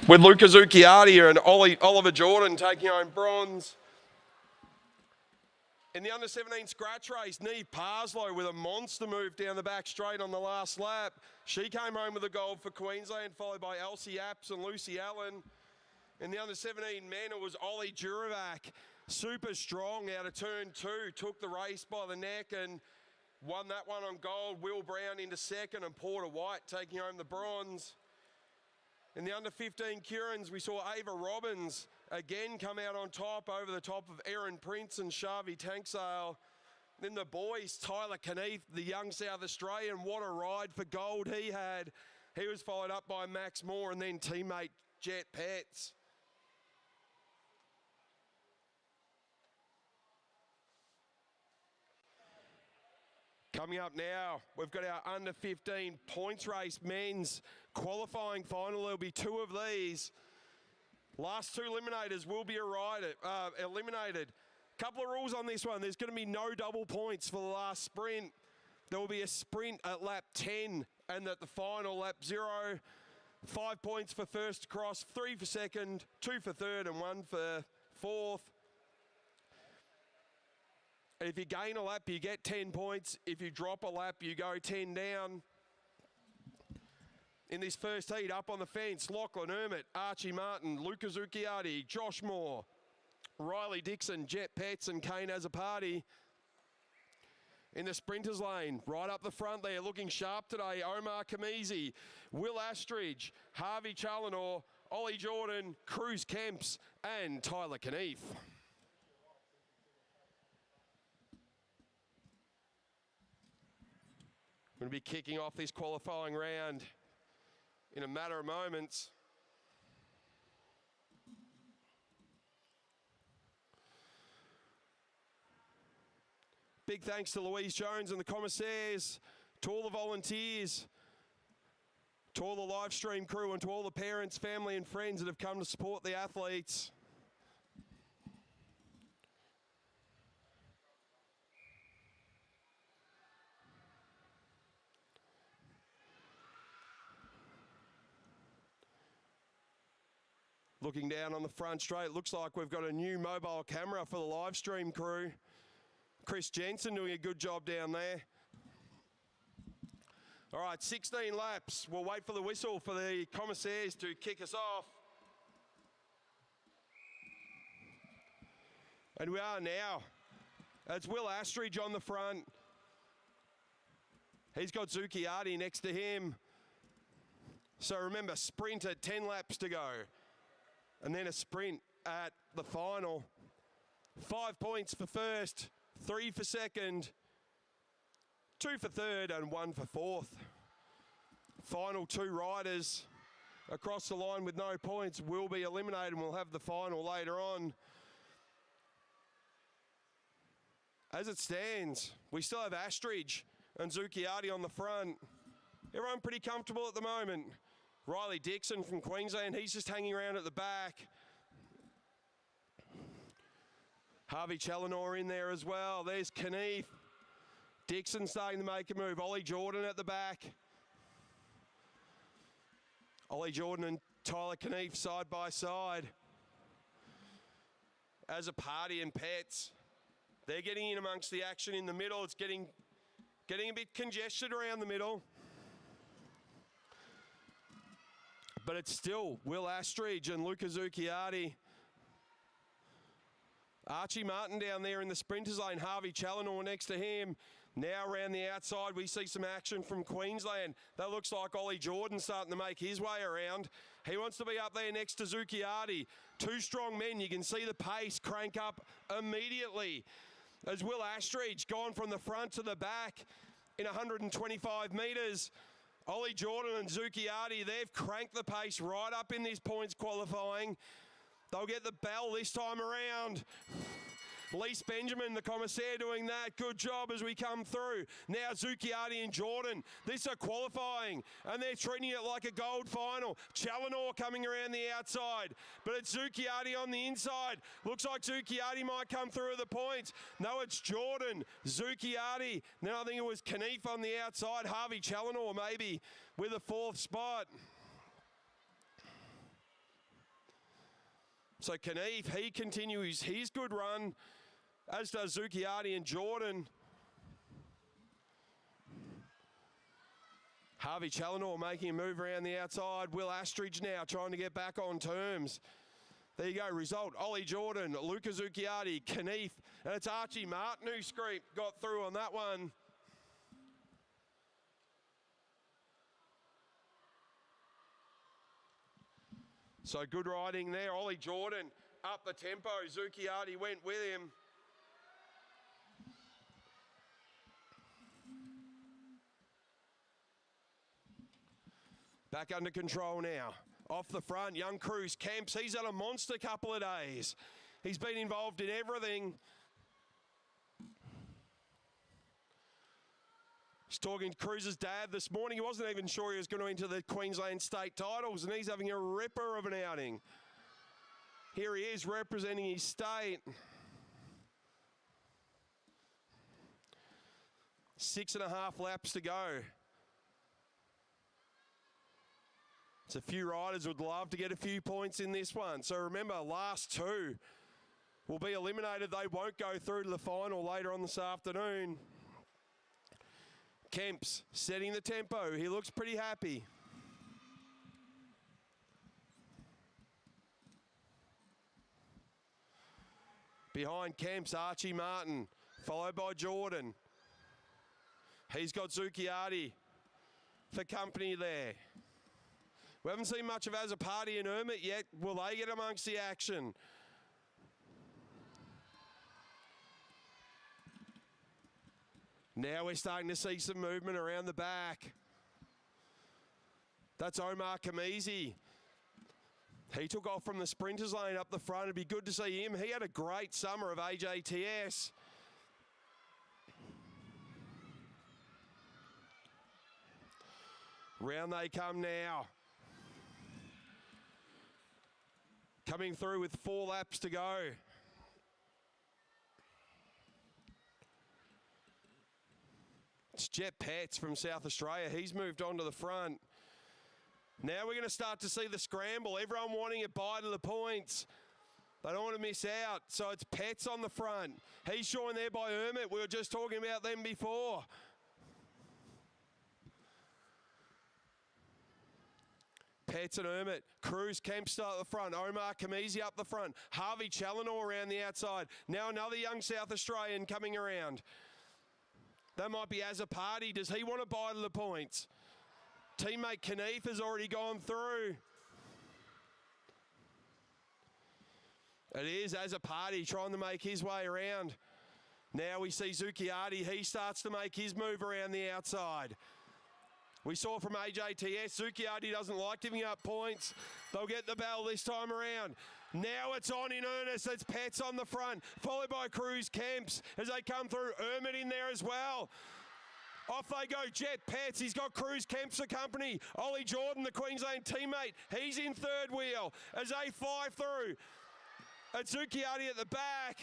with Luca Zucchiardi and Oliver Jordan taking home bronze. In the under-17 scratch race, Neve Parslow with a monster move down the back straight on the last lap. She came home with a gold for Queensland, followed by Elsie Apps and Lucy Allen. In the under-17 men, it was Ollie Juravac, super strong out of turn 2, took the race by the neck and won that one on gold. Will Brown into second and Porter White taking home the bronze. In the under-15 Curans, we saw Ava Robbins again come out on top over the top of Erin Prince and Shavi Tanksale. Then the boys, Tyler Kneath, the young South Australian, what a ride for gold he had. He was followed up by Max Moore and then teammate Jet Petts. Coming up now, we've got our under-15 points race men's qualifying final. There'll be 2 of these. Last 2 eliminators will be eliminated. Couple of rules on this one. There's going to be no double points for the last sprint. There will be a sprint at lap 10 and at the final lap 0. 5 points for first cross, 3 for second, 2 for third and 1 for fourth. If you gain a lap, you get 10 points. If you drop a lap, you go 10 down. In this first heat, up on the fence, Lachlan Ermit, Archie Martin, Luca Zucchiardi, Josh Moore, Riley Dixon, Jet Petts and Kane Azzopardi. In the sprinters lane, right up the front there, looking sharp today, Omar Kamizi, Will Astridge, Harvey Challenor, Ollie Jordan, Cruz Kemps and Tyler Kneath. Going to be kicking off this qualifying round in a matter of moments. Big thanks to Louise Jones and the commissaires, to all the volunteers, to all the live stream crew and to all the parents, family and friends that have come to support the athletes. Looking down on the front straight, looks like we've got a new mobile camera for the live stream crew. Chris Jensen doing a good job down there. All right, 16 laps. We'll wait for the whistle for the commissaires to kick us off. And we are now. It's Will Astridge on the front. He's got Zucchiardi next to him. So remember, sprint at 10 laps to go. And then a sprint at the final. 5 points for first, 3 for second, 2 for third and 1 for fourth. Final 2 riders across the line with no points will be eliminated and we'll have the final later on. As it stands, we still have Astridge and Zucchiardi on the front. Everyone pretty comfortable at the moment. Riley Dixon from Queensland, he's just hanging around at the back. Harvey Challenor in there as well. There's Kneath. Dixon starting to make a move. Ollie Jordan at the back. Ollie Jordan and Tyler Kneath side by side. Azzopardi and Petts, they're getting in amongst the action in the middle. It's getting a bit congested around the middle. But it's still Will Astridge and Luca Zucchiardi. Archie Martin down there in the sprinters lane. Harvey Challenor next to him. Now around the outside, we see some action from Queensland. That looks like Ollie Jordan starting to make his way around. He wants to be up there next to Zucchiardi. 2 strong men. You can see the pace crank up immediately. As Will Astridge gone from the front to the back in 125 metres. Ollie Jordan and Zucchiardi, they've cranked the pace right up in this points qualifying. They'll get the bell this time around. Lise Benjamin, the commissaire, doing that. Good job as we come through. Now Zucchiardi and Jordan. This are qualifying, and they're treating it like a gold final. Challenor coming around the outside, but it's Zucchiardi on the inside. Looks like Zucchiardi might come through at the points. No, it's Jordan, Zucchiardi. Then I think it was Kneath on the outside. Harvey Challenor maybe with a 4th spot. So Knief, he continues his good run, as does Zucchiardi and Jordan. Harvey Challenor making a move around the outside. Will Astridge now trying to get back on terms. There you go, result, Ollie Jordan, Luca Zucchiardi, Knief, and it's Archie Martin who got through on that one. So good riding there, Ollie Jordan up the tempo, Zucchiardi went with him. Back under control now. Off the front, young Cruz Kemps. He's had a monster couple of days. He's been involved in everything. He's talking to Cruz's dad this morning. He wasn't even sure he was going to enter the Queensland state titles, and he's having a ripper of an outing. Here he is representing his state. 6.5 laps to go. It's a few riders would love to get a few points in this one. So remember, last two will be eliminated. They won't go through to the final later on this afternoon. Kemps setting the tempo. He looks pretty happy. Behind Kemps, Archie Martin, followed by Jordan. He's got Zucchiardi for company there. We haven't seen much of Azzopardi and Ermit yet. Will they get amongst the action? Now we're starting to see some movement around the back. That's Omar Kamizi. He took off from the sprinters lane up the front. It'd be good to see him. He had a great summer of AJTS. Round they come now. Coming through with 4 laps to go. It's Jet Pets from South Australia. He's moved on to the front. Now we're going to start to see the scramble. Everyone wanting a bite of the points. They don't want to miss out. So it's Pets on the front. He's joined there by Ermit. We were just talking about them before. Pets and Ermit. Cruz Kempster at the front. Omar Kamizi up the front. Harvey Challenor around the outside. Now another young South Australian coming around. That might be Azzopardi. Does he want to bite of the points? Teammate Knief has already gone through. It is Azzopardi trying to make his way around. Now we see Zucchiardi. He starts to make his move around the outside. We saw from AJTS, Zucchiardi doesn't like giving up points. They'll get the bell this time around. Now it's on in earnest. It's Pets on the front, followed by Cruz Kemps as they come through. Ermit in there as well. Off they go, Jet Pets. He's got Cruz Kemps for company. Ollie Jordan, the Queensland teammate, he's in third wheel as they fly through. It's Zucchiardi at the back.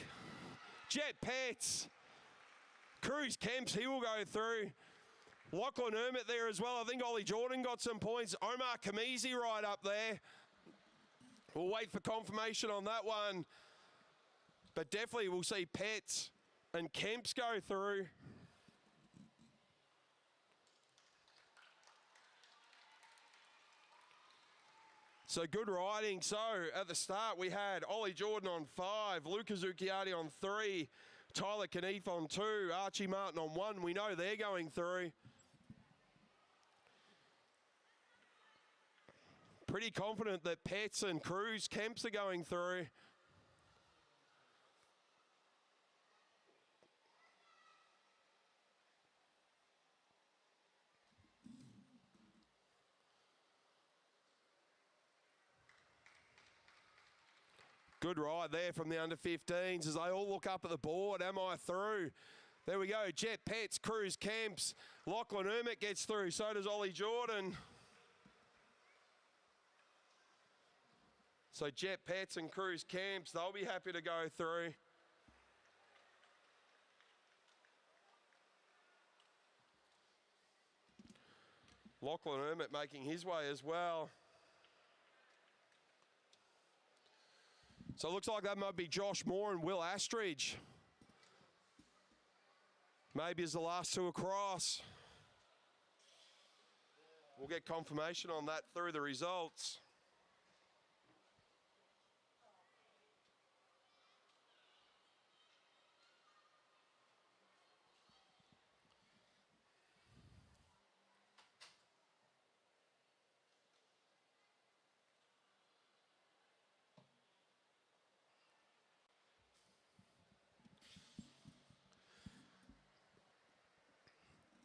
Jet Pets. Cruz Kemps, he will go through. Lachlan Ermit there as well. I think Ollie Jordan got some points. Omar Kamizi right up there. We'll wait for confirmation on that one. But definitely we'll see Pets and Kemps go through. So good riding. So at the start we had Ollie Jordan on 5, Luca Zucchiardi on 3, Tyler Knief on 2, Archie Martin on 1. We know they're going through. Pretty confident that Pets and Cruz Kemps are going through. Good ride there from the under-15s as they all look up at the board. Am I through? There we go. Jet Pets, Cruz Kemps. Lachlan Ermit gets through. So does Ollie Jordan. So Jet Pets and Cruz Kemps, they'll be happy to go through. Lachlan Ermit making his way as well. So it looks like that might be Josh Moore and Will Astridge. Maybe as the last two across. We'll get confirmation on that through the results.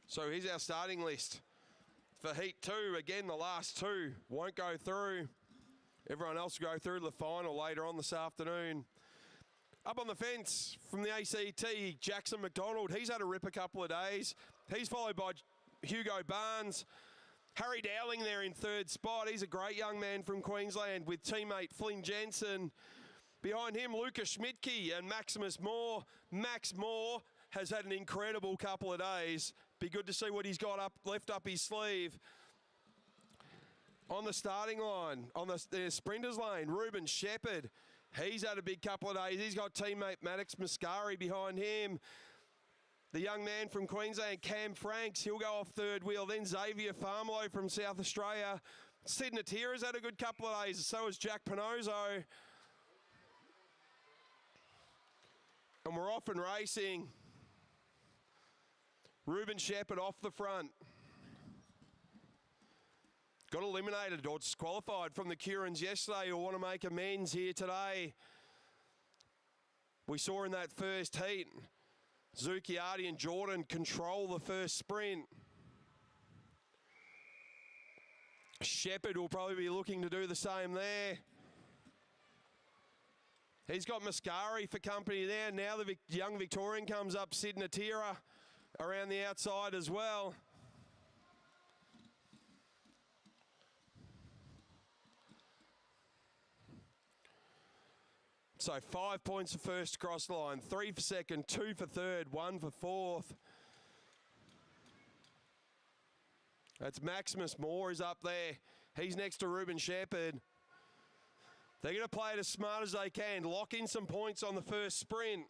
So here's our starting list for Heat 2. Again, the last two won't go through. Everyone else will go through the final later on this afternoon. Up on the fence from the ACT, Jackson McDonald. He's had a rip a couple of days. He's followed by Hugo Barnes. Harry Dowling there in third spot. He's a great young man from Queensland with teammate Flynn Jensen. Behind him, Lucas Schmidtke and Maximus Moore. Max Moore has had an incredible couple of days. Be good to see what he's got left up his sleeve. On the starting line, on the sprinters lane, Ruben Shepherd. He's had a big couple of days. He's got teammate Maddox Mascari behind him. The young man from Queensland, Cam Franks, he'll go off third wheel. Then Xavier Farmelo from South Australia. Sid Natira's had a good couple of days. So has Jack Panozzo. And we're off and racing. Ruben Shepherd off the front. Got eliminated or disqualified from the Curans yesterday who want to make amends here today. We saw in that first heat, Zucchiardi and Jordan control the first sprint. Shepherd will probably be looking to do the same there. He's got Mascari for company there. Now the young Victorian comes up, Sid Natira around the outside as well. So 5 points for first across the line, 3 for second, 2 for third, 1 for fourth. That's Maximus Moore is up there. He's next to Ruben Shepherd. They're going to play it as smart as they can. Lock in some points on the first sprint.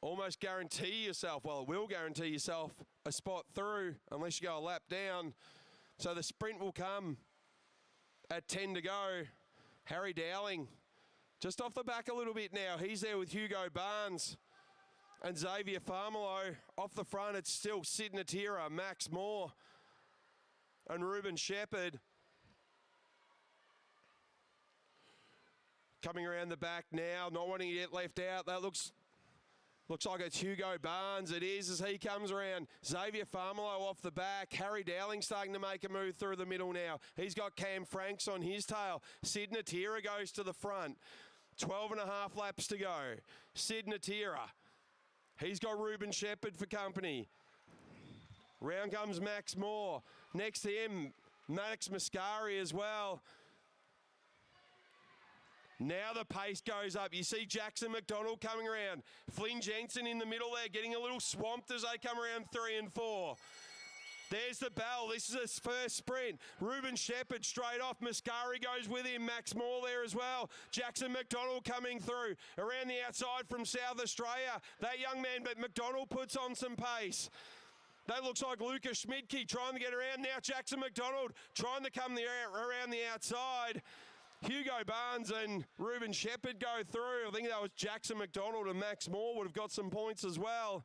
Almost guarantee yourself, well, it will guarantee yourself a spot through unless you go a lap down. So the sprint will come at 10 to go. Harry Dowling just off the back a little bit now. He's there with Hugo Barnes and Xavier Farmelo. Off the front, it's still Sid Natira, Max Moore and Ruben Shepherd. Coming around the back now, not wanting to get left out. That looks like it's Hugo Barnes. It is as he comes around. Xavier Farmelo off the back. Harry Dowling starting to make a move through the middle now. He's got Cam Franks on his tail. Sid Natira goes to the front. 12 and a half laps to go. Sid Natira. He's got Ruben Shepherd for company. Round comes Max Moore. Next to him, Maddox Mascari as well. Now the pace goes up. You see Jackson McDonald coming around. Flynn Jensen in the middle there, getting a little swamped as they come around 3 and 4. There's the bell. This is his first sprint. Ruben Shepherd straight off. Mascari goes with him. Max Moore there as well. Jackson McDonald coming through. Around the outside from South Australia. That young man, but McDonald puts on some pace. That looks like Lucas Schmidtke trying to get around. Now Jackson McDonald trying to come around the outside. Hugo Barnes and Ruben Shepherd go through. I think that was Jackson McDonald and Max Moore would have got some points as well.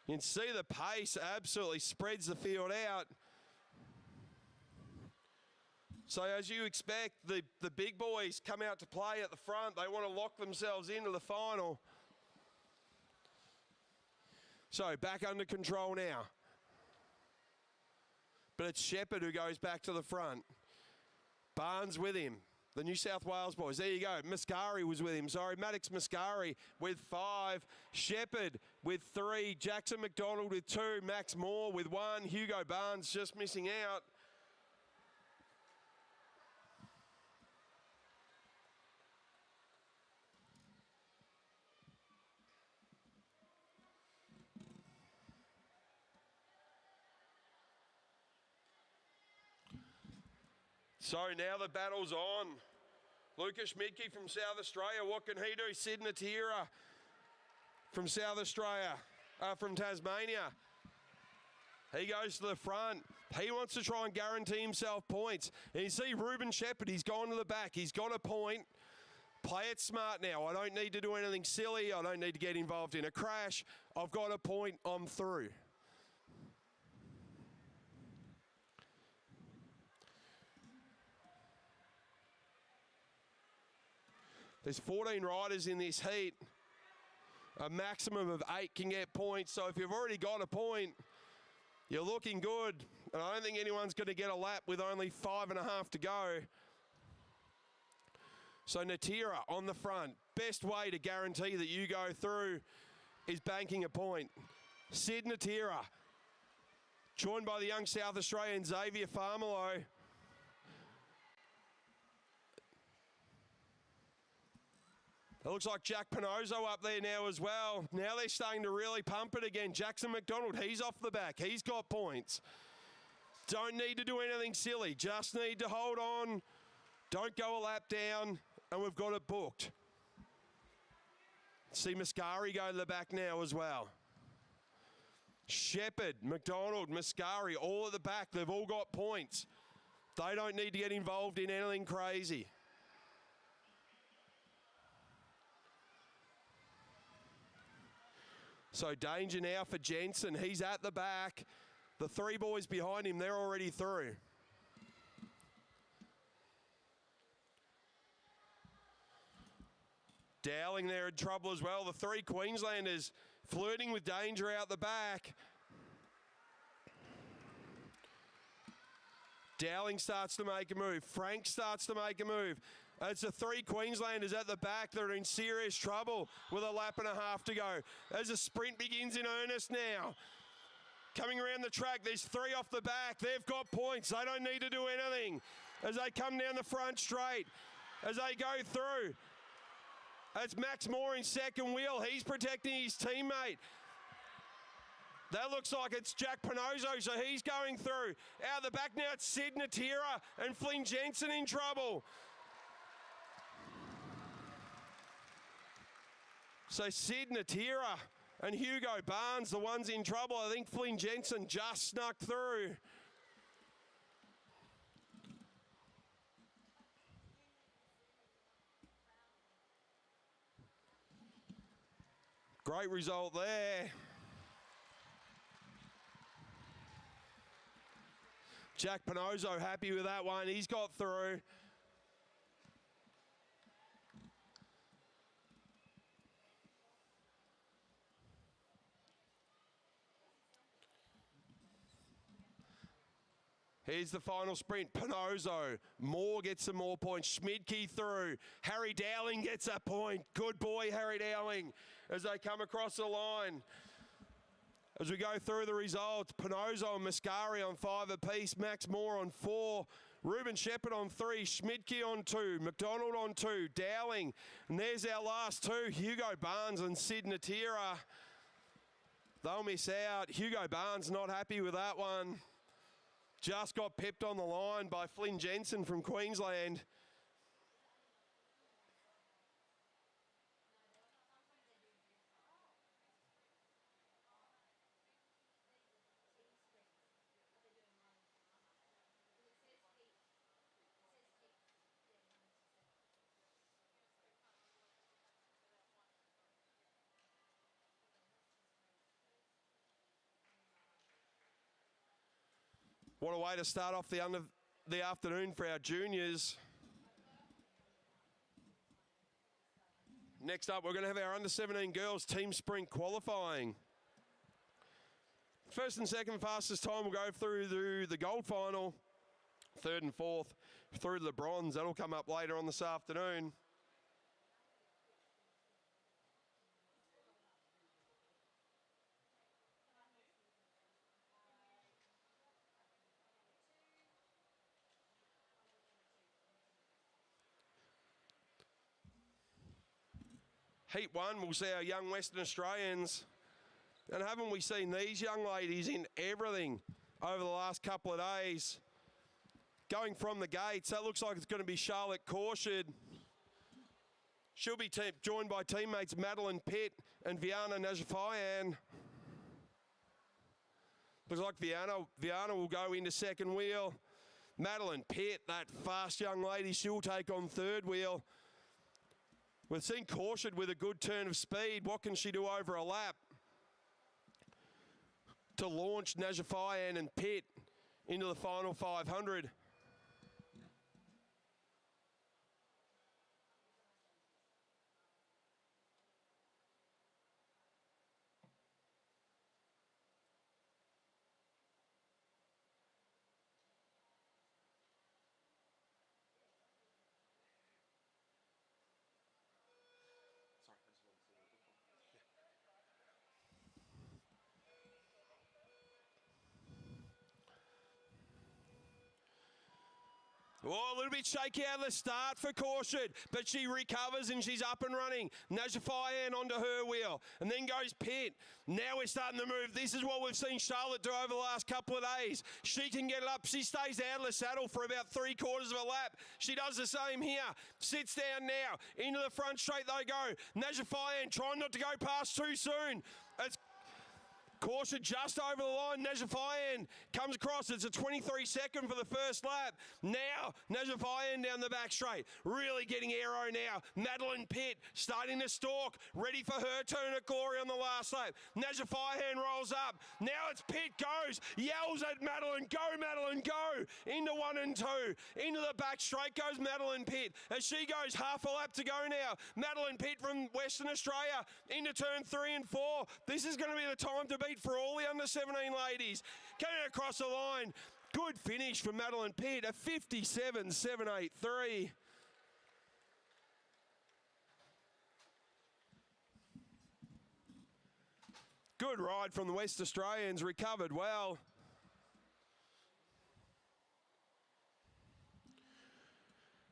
You can see the pace absolutely spreads the field out. So as you expect, the big boys come out to play at the front. They want to lock themselves into the final. So back under control now. But it's Shepherd who goes back to the front. Barnes with him. The New South Wales boys. There you go. Mascari was with him. Sorry, Maddox Mascari with 5. Shepherd with 3. Jackson McDonald with 2. Max Moore with 1. Hugo Barnes just missing out. So now the battle's on. Lucas Schmidtke from South Australia. What can he do? Sid Natira from South Australia, from Tasmania. He goes to the front. He wants to try and guarantee himself points. And you see Ruben Shepherd, he's gone to the back. He's got a point. Play it smart now. I don't need to do anything silly. I don't need to get involved in a crash. I've got a point. I'm through. There's 14 riders in this heat. A maximum of 8 can get points. So if you've already got a point, you're looking good. And I don't think anyone's going to get a lap with only 5.5 to go. So Natira on the front. Best way to guarantee that you go through is banking a point. Sid Natira, joined by the young South Australian Xavier Farmelo. It looks like Jack Pinozzo up there now as well. Now they're starting to really pump it again. Jackson McDonald, he's off the back. He's got points. Don't need to do anything silly. Just need to hold on. Don't go a lap down, and we've got it booked. See Mascari go to the back now as well. Shepherd, McDonald, Mascari, all at the back. They've all got points. They don't need to get involved in anything crazy. So danger now for Jensen. He's at the back. The 3 boys behind him, they're already through. Dowling there in trouble as well. The 3 Queenslanders flirting with danger out the back. Dowling starts to make a move. Frank starts to make a move. It's the 3 Queenslanders at the back that are in serious trouble with a lap and a half to go. As the sprint begins in earnest now. Coming around the track, there's 3 off the back. They've got points. They don't need to do anything. As they come down the front straight, as they go through. That's Max Moore in second wheel. He's protecting his teammate. That looks like it's Jack Pinozzo, so he's going through. Out the back now, it's Sid Natira and Flynn Jensen in trouble. So Sid Natira and Hugo Barnes, the ones in trouble. I think Flynn Jensen just snuck through. Great result there. Jack Pinozzo happy with that one. He's got through. Here's the final sprint. Pinozzo. Moore gets some more points. Schmidtke through. Harry Dowling gets a point. Good boy, Harry Dowling, as they come across the line. As we go through the results, Pinozzo and Mascari on 5 apiece. Max Moore on 4. Ruben Shepherd on 3. Schmidtke on 2. McDonald on 2. Dowling. And there's our last 2. Hugo Barnes and Sid Natira. They'll miss out. Hugo Barnes not happy with that one. Just got pipped on the line by Flynn Jensen from Queensland. What a way to start off the afternoon for our juniors. Next up, we're going to have our under-17 girls team sprint qualifying. First and second fastest time will go through the gold final. Third and fourth through to the bronze. That'll come up later on this afternoon. Heat 1, we'll see our young Western Australians. And haven't we seen these young ladies in everything over the last couple of days? going from the gates. That looks like it's going to be Charlotte Corshard. She'll be joined by teammates Madeline Pitt and Viana Najafayan. Looks like Viana will go into second wheel. Madeline Pitt, that fast young lady, she'll take on third wheel. We've seen Corshard with a good turn of speed. What can she do over a lap to launch Najafayan and Pitt into the final 500? Oh, a little bit shaky out of the start for Corshard, but she recovers and she's up and running. Najafayan onto her wheel, and then goes Pitt. Now we're starting to move. This is what we've seen Charlotte do over the last couple of days. She can get it up. She stays out of the saddle for about 3/4 of a lap. She does the same here. Sits down now. Into the front straight they go. Najafayan trying not to go past too soon. It's Corshard just over the line. Najafayan comes across. It's a 23-second for the first lap. Now, Najafayan down the back straight. Really getting aero now. Madeline Pitt starting to stalk. Ready for her turn of glory on the last lap. Najafayan rolls up. Now it's Pitt goes. Yells at Madeline. Go, Madeline, go. Into 1 and 2. Into the back straight goes Madeline Pitt. As she goes half a lap to go now. Madeline Pitt from Western Australia into turn 3 and 4. This is going to be the time to beat for all the under-17 ladies. Coming across the line. Good finish for Madeline Pitt, a 57.783. Good ride from the West Australians, recovered well.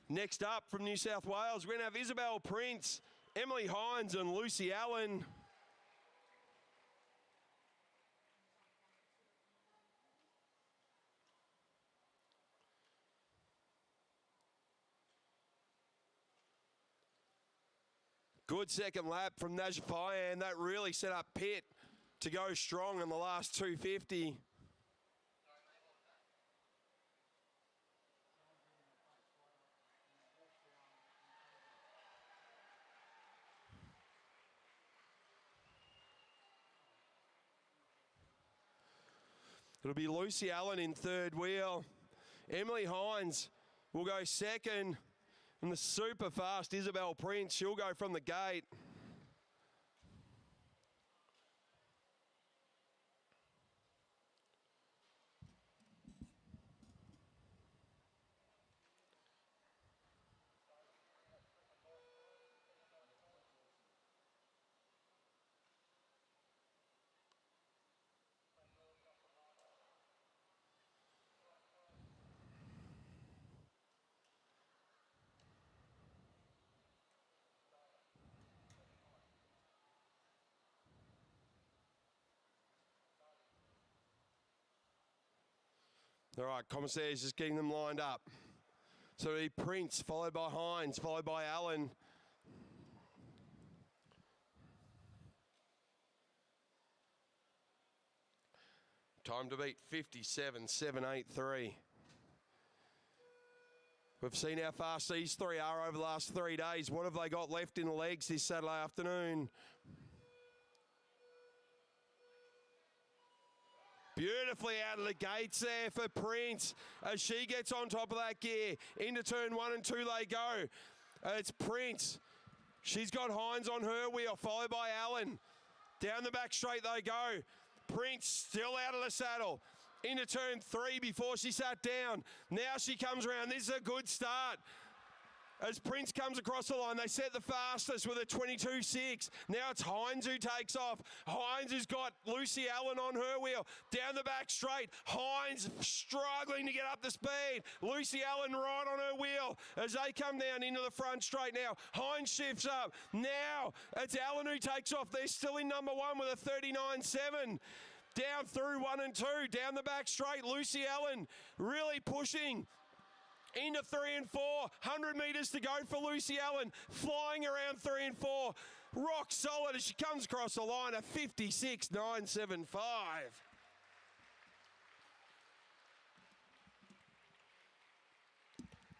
Next up from New South Wales, we're going to have Isabel Prince, Emily Hines and Lucy Allen. Good second lap from Najafayan. That really set up Pitt to go strong in the last 250. It'll be Lucy Allen in third wheel. Emily Hines will go second. And the super fast Isabel Prince, she'll go from the gate. All right, Commissaire's just getting them lined up. So it'll be Prince, followed by Hines, followed by Allen. Time to beat 57.783. We've seen how fast these three are over the last 3 days. What have they got left in the legs this Saturday afternoon? Beautifully out of the gates there for Prince as she gets on top of that gear. Into turn 1 and 2 they go. It's Prince. She's got Hines on her wheel, followed by Allen. Down the back straight they go. Prince still out of the saddle. Into turn 3 before she sat down. Now she comes around. This is a good start. As Prince comes across the line, they set the fastest with a 22.6. Now it's Hines who takes off. Hines has got Lucy Allen on her wheel. Down the back straight, Hines struggling to get up to speed. Lucy Allen right on her wheel as they come down into the front straight now. Hines shifts up. Now it's Allen who takes off. They're still in number 1 with a 39.7. Down through 1 and 2, down the back straight, Lucy Allen really pushing. into 3 and 4. 100 metres to go for Lucy Allen. Flying around 3 and 4. Rock solid as she comes across the line at 56.975.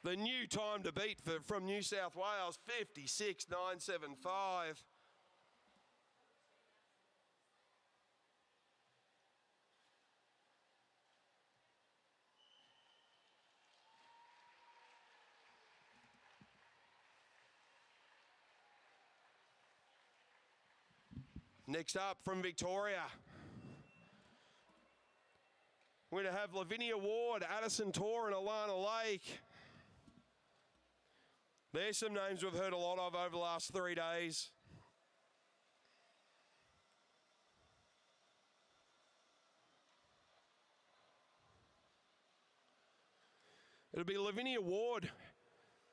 The new time to beat from New South Wales, 56.975. Next up from Victoria, we're going to have Lavinia Ward, Addison Torr and Alana Lake. There's some names we've heard a lot of over the last 3 days. It'll be Lavinia Ward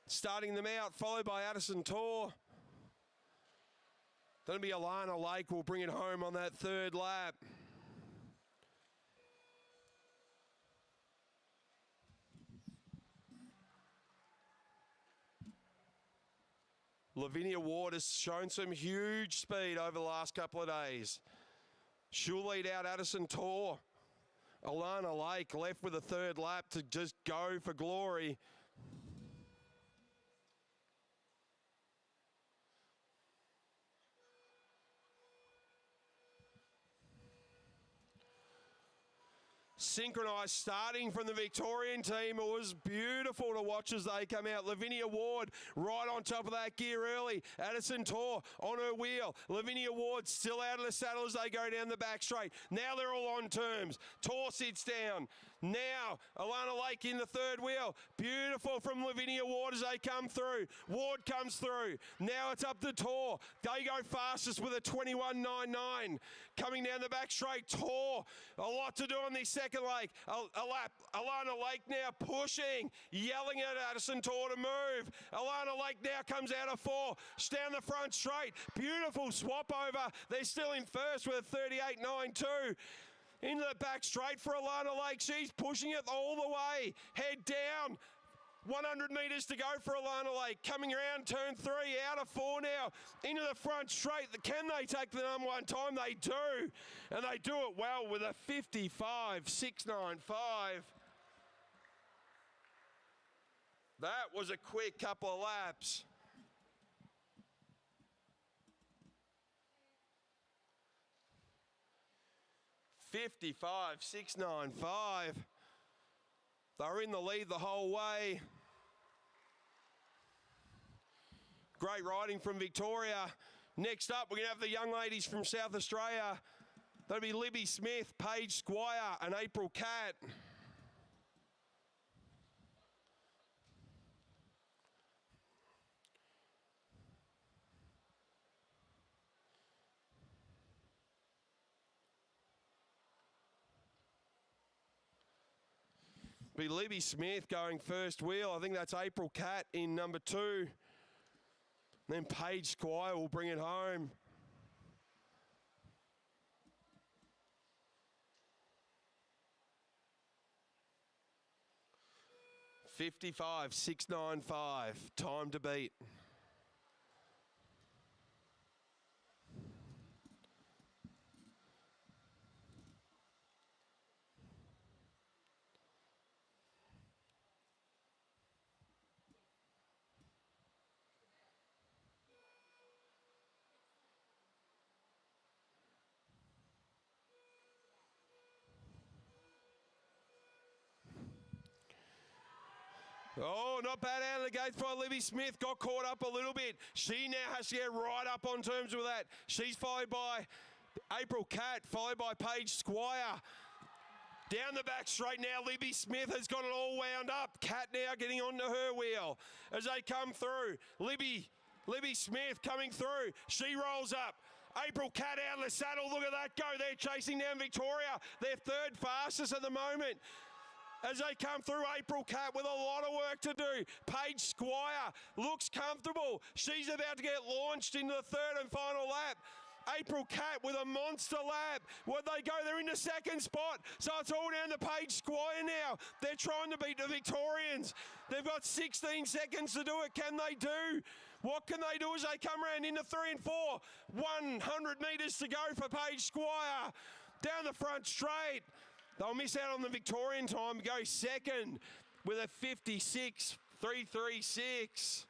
starting them out, followed by Addison Torr. Then it'll be Alana Lake will bring it home on that third lap. Lavinia Ward has shown some huge speed over the last couple of days. She'll lead out Addison Torr. Alana Lake left with a third lap to just go for glory. Synchronised starting from the Victorian team. It was beautiful to watch as they come out. Lavinia Ward right on top of that gear early. Addison Torr on her wheel. Lavinia Ward still out of the saddle as they go down the back straight. Now they're all on terms. Torr sits down. Now Alana Lake in the third wheel. Beautiful from Lavinia Ward as they come through. Ward comes through. Now it's up to Torr. They go fastest with a 21.99. Coming down the back straight. Torr, a lot to do on this second leg. A lap. Alana Lake now pushing, yelling at Addison Torr to move. Alana Lake now comes out of 4. Down the front straight. Beautiful swap over. They're still in first with a 38.92. Into the back straight for Alana Lake. She's pushing it all the way. Head down. 100 metres to go for Alana Lake. Coming around turn 3, out of 4 now. Into the front straight. Can they take the number one time? They do. And they do it well with a 55.695. That was a quick couple of laps. $55.695. They're in the lead the whole way. Great riding from Victoria. Next up, we're going to have the young ladies from South Australia. That'll be Libby Smith, Paige Squire, and April Catt. Be Libby Smith going first wheel. I think that's April Catt in number 2. Then Paige Squire will bring it home. $55.695. Time to beat. Oh, not bad out of the gates by Libby Smith. Got caught up a little bit. She now has to get right up on terms with that. She's followed by April Catt, followed by Paige Squire. Down the back straight now, Libby Smith has got it all wound up. Catt now getting onto her wheel as they come through. Libby Smith coming through. She rolls up. April Catt out of the saddle. Look at that go. They're chasing down Victoria. They're third fastest at the moment. As they come through, April Catt with a lot of work to do. Paige Squire looks comfortable. She's about to get launched into the third and final lap. April Cat with a monster lap. Where'd they go? They're in the second spot. So it's all down to Paige Squire now. They're trying to beat the Victorians. They've got 16 seconds to do it. Can they do? What can they do as they come around into 3 and 4? 100 metres to go for Paige Squire. Down the front straight. They'll miss out on the Victorian time. Go second with a 56.336.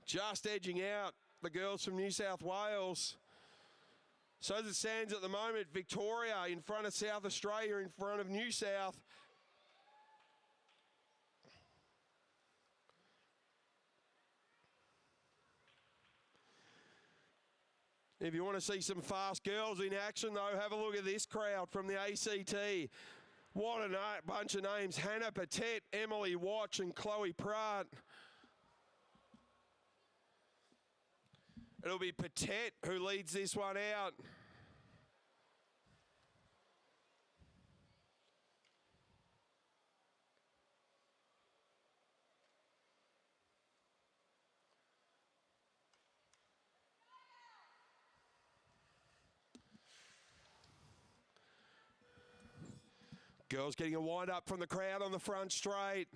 Just edging out the girls from New South Wales. So as it stands at the moment, Victoria in front of South Australia, in front of New South. If you want to see some fast girls in action, though, have a look at this crowd from the ACT. What a bunch of names. Hannah Patet, Emily Watch and Chloe Pratt. It'll be Patet who leads this one out. Girls getting a wind up from the crowd on the front straight.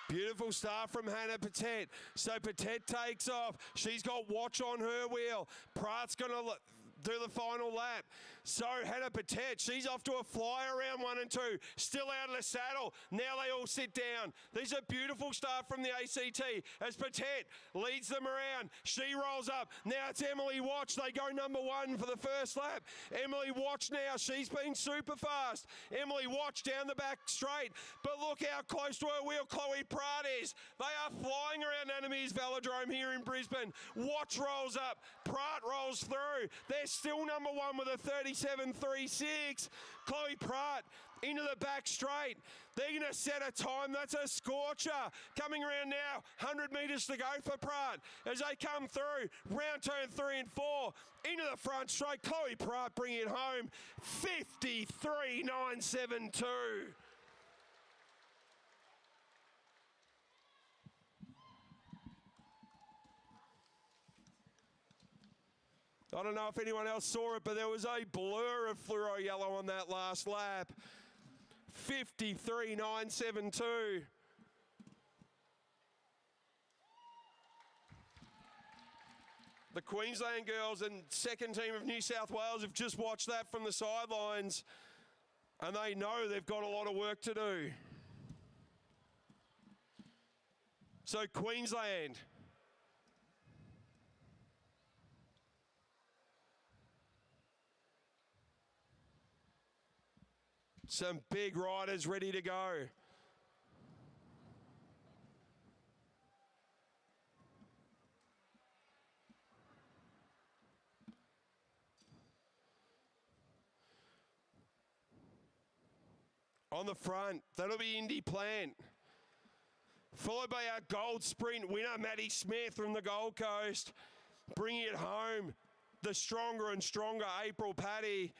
Beautiful start from Hannah Patet. So Patet takes off. She's got Watch on her wheel. Pratt's going to do the final lap. So Hannah Patet, she's off to a fly around 1 and 2. Still out of the saddle. Now they all sit down. This is a beautiful start from the ACT as Patet leads them around. She rolls up. Now it's Emily Watch. They go number 1 for the first lap. Emily Watch now. She's been super fast. Emily Watch down the back straight. But look how close to her wheel Chloe Pratt is. They are flying around Anna Meares Velodrome here in Brisbane. Watch rolls up. Pratt rolls through. They're still number 1 with a 37.36. Chloe Pratt into the back straight. They're going to set a time. That's a scorcher. Coming around now, 100 metres to go for Pratt. As they come through, round turn 3 and 4, into the front straight. Chloe Pratt bringing it home, 53.972. I don't know if anyone else saw it, but there was a blur of fluoro yellow on that last lap. 53.972. The Queensland girls and second team of New South Wales have just watched that from the sidelines, and they know they've got a lot of work to do. So Queensland. Some big riders ready to go. On the front, that'll be Indy Plant. Followed by our gold sprint winner, Maddie Smith from the Gold Coast. Bringing it home, the stronger and stronger April Paddy.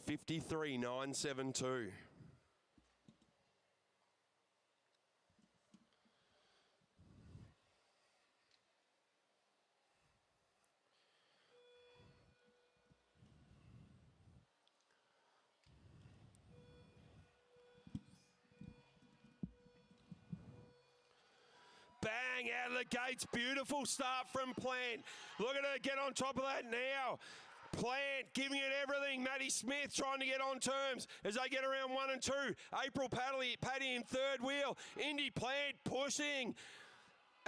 $53.972. Bang, out of the gates. Beautiful start from Plant. Look at her get on top of that now. Plant giving it everything. Maddie Smith trying to get on terms as they get around 1 and 2. April Paddy in third wheel. Indy Plant pushing.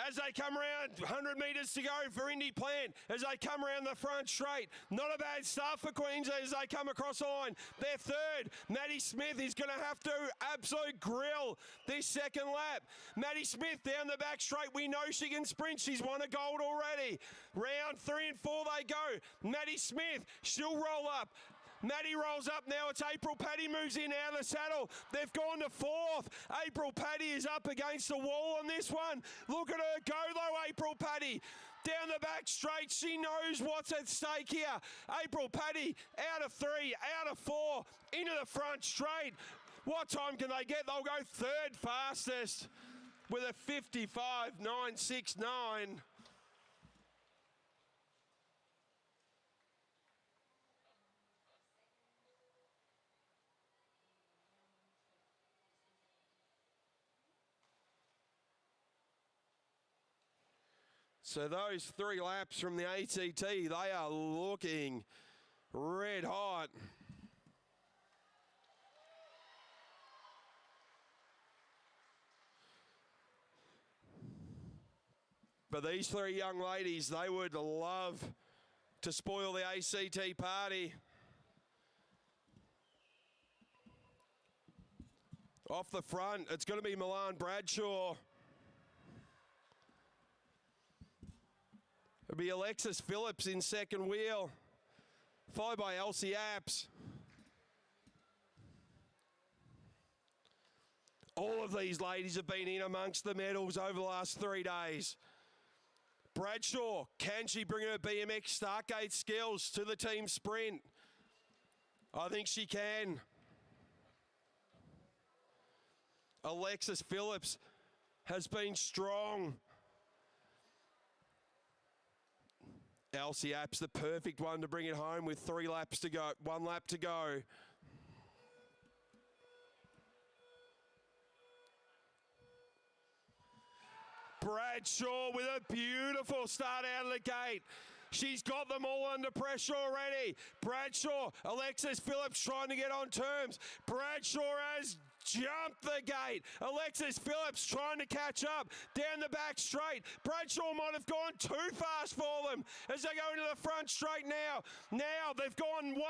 As they come around, 100 metres to go for Indy Plant. As they come around the front straight. Not a bad start for Queensland as they come across the line. They're third. Maddie Smith is going to have to absolute grill this second lap. Maddie Smith down the back straight. We know she can sprint. She's won a gold already. Round 3 and 4 they go. Maddie Smith, she'll roll up. Maddie rolls up now. It's April Paddy moves in out of the saddle. They've gone to fourth. April Paddy is up against the wall on this one. Look at her go though, April Paddy. Down the back straight. She knows what's at stake here. April Paddy out of 3, out of 4, into the front straight. What time can they get? They'll go third fastest with a 55.969. So those 3 laps from the ACT, they are looking red hot. But these 3 young ladies, they would love to spoil the ACT party. Off the front, it's going to be Milan Bradshaw. It'll be Alexis Phillips in second wheel, followed by Elsie Apps. All of these ladies have been in amongst the medals over the last 3 days. Bradshaw, can she bring her BMX Startgate skills to the team sprint? I think she can. Alexis Phillips has been strong. Elsie Apps, the perfect one to bring it home with 3 laps to go, 1 lap to go. Bradshaw with a beautiful start out of the gate. She's got them all under pressure already. Bradshaw, Alexis Phillips trying to get on terms. Bradshaw has jumped the gate. Alexis Phillips trying to catch up down the back straight. Bradshaw might have gone too fast for them as they go into the front straight now. Now they've gone 1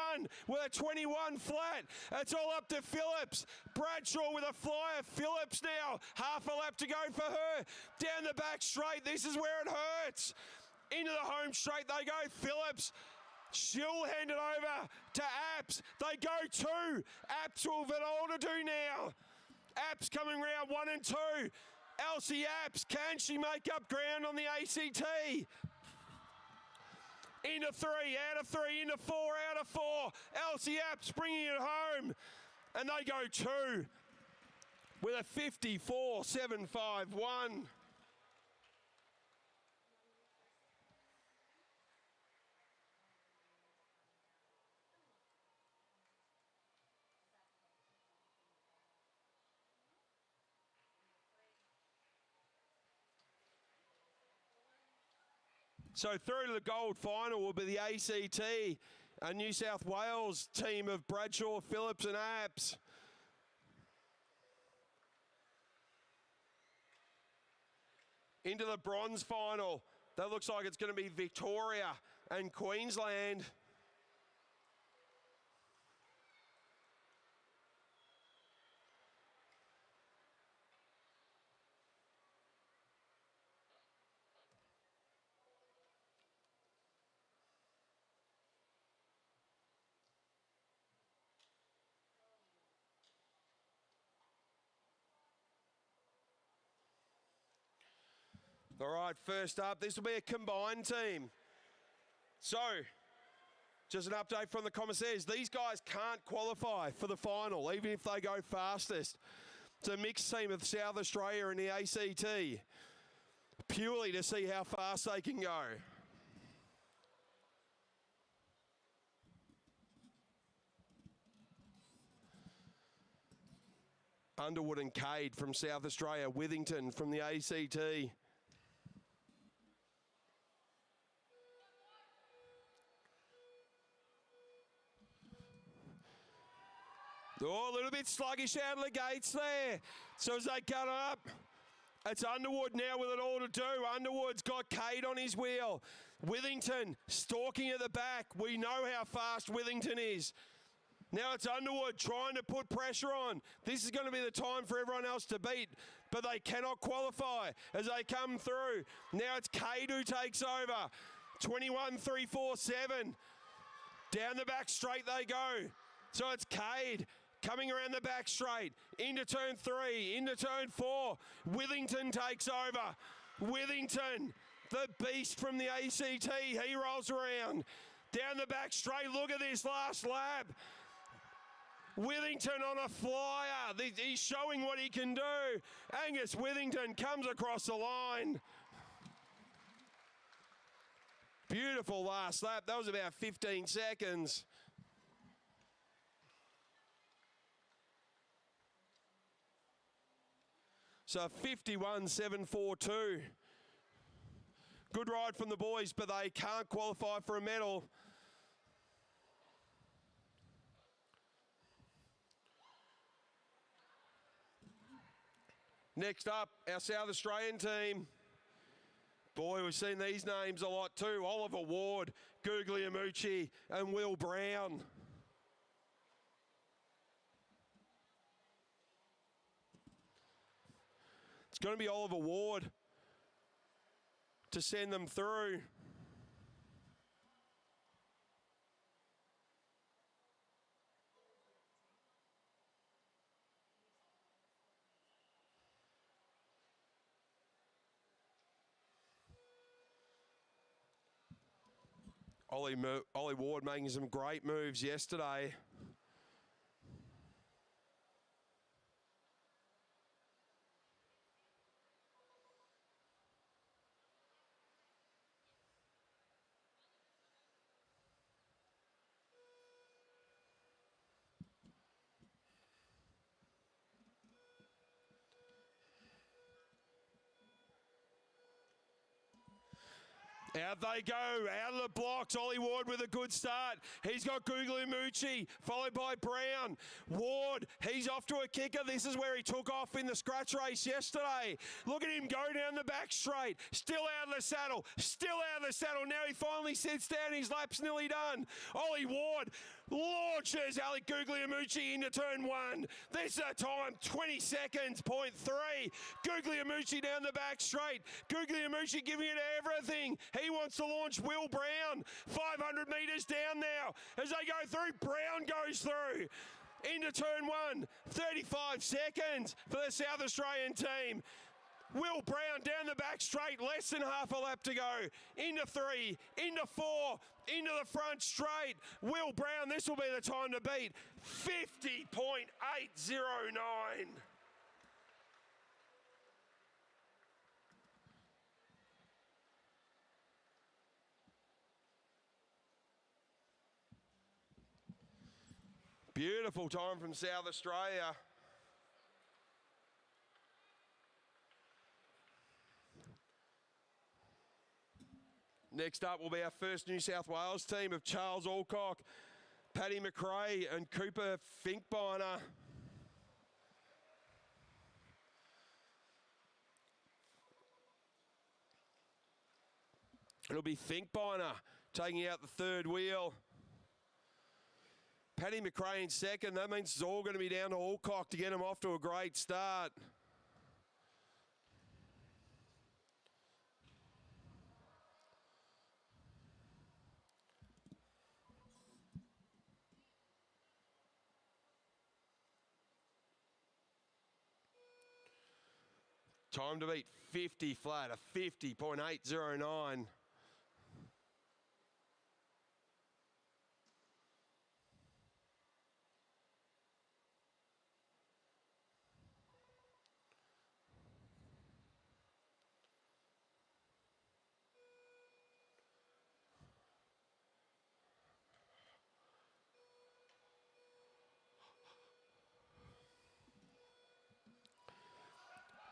with a 21 flat. It's all up to Phillips. Bradshaw with a flyer. Phillips now. Half a lap to go for her. Down the back straight. This is where it hurts. Into the home straight they go. Phillips. She'll hand it over to Apps. They go 2. Apps will have it all to do now. Apps coming round 1 and 2. Elsie Apps, can she make up ground on the ACT? Into 3, out of 3, into 4, out of 4. Elsie Apps bringing it home. And they go 2 with a 54.751. So through to the gold final will be the ACT, a New South Wales team of Bradshaw, Phillips and Apps. Into the bronze final. That looks like it's going to be Victoria and Queensland. All right, first up, this will be a combined team. So, just an update from the commissaires. These guys can't qualify for the final, even if they go fastest. It's a mixed team of South Australia and the ACT, purely to see how fast they can go. Underwood and Cade from South Australia, Withington from the ACT. Oh, a little bit sluggish out of the gates there. So as they cut up, It's Underwood now with it all to do. Underwood's got Cade on his wheel. Withington stalking at the back. We know how fast Withington is. Now it's Underwood trying to put pressure on. This is going to be the time for everyone else to beat, but they cannot qualify as they come through. Now it's Cade who takes over. 21.347. Down the back straight they go. So it's Cade coming around the back straight. Into turn 3, into turn 4. Withington takes over. Withington, the beast from the ACT. He rolls around. Down the back straight. Look at this last lap. Withington on a flyer. He's showing what he can do. Angus Withington comes across the line. Beautiful last lap. That was about 15 seconds. So 51.742. Good ride from the boys, but they can't qualify for a medal. Next up, our South Australian team. Boy, we've seen these names a lot too. Oliver Ward, Guglielmucci, and Will Brown. It's going to be Oliver Ward to send them through. Ollie Ward making some great moves yesterday. Out they go, out of the blocks. Ollie Ward with a good start. He's got Guglielmucci, followed by Brown. Ward, he's off to a kicker. This is where he took off in the scratch race yesterday. Look at him go down the back straight. Still out of the saddle. Still out of the saddle. Now he finally sits down. His lap's nearly done. Ollie Ward launches Alec Guglielmucci into turn 1. This is a time, 20 seconds, 0.3. Guglielmucci down the back straight. Guglielmucci giving it everything. He wants to launch Will Brown. 500 metres down now. As they go through, Brown goes through. Into turn 1. 35 seconds for the South Australian team. Will Brown down the back straight, less than half a lap to go. Into 3, into 4, into the front straight. Will Brown, this will be the time to beat. 50.809. Beautiful time from South Australia. Next up will be our first New South Wales team of Charles Alcock, Paddy McRae and Cooper Finkbeiner. It'll be Finkbeiner taking out the third wheel. Paddy McRae in second. That means it's all going to be down to Alcock to get him off to a great start. Time to beat 50 flat, a 50.809.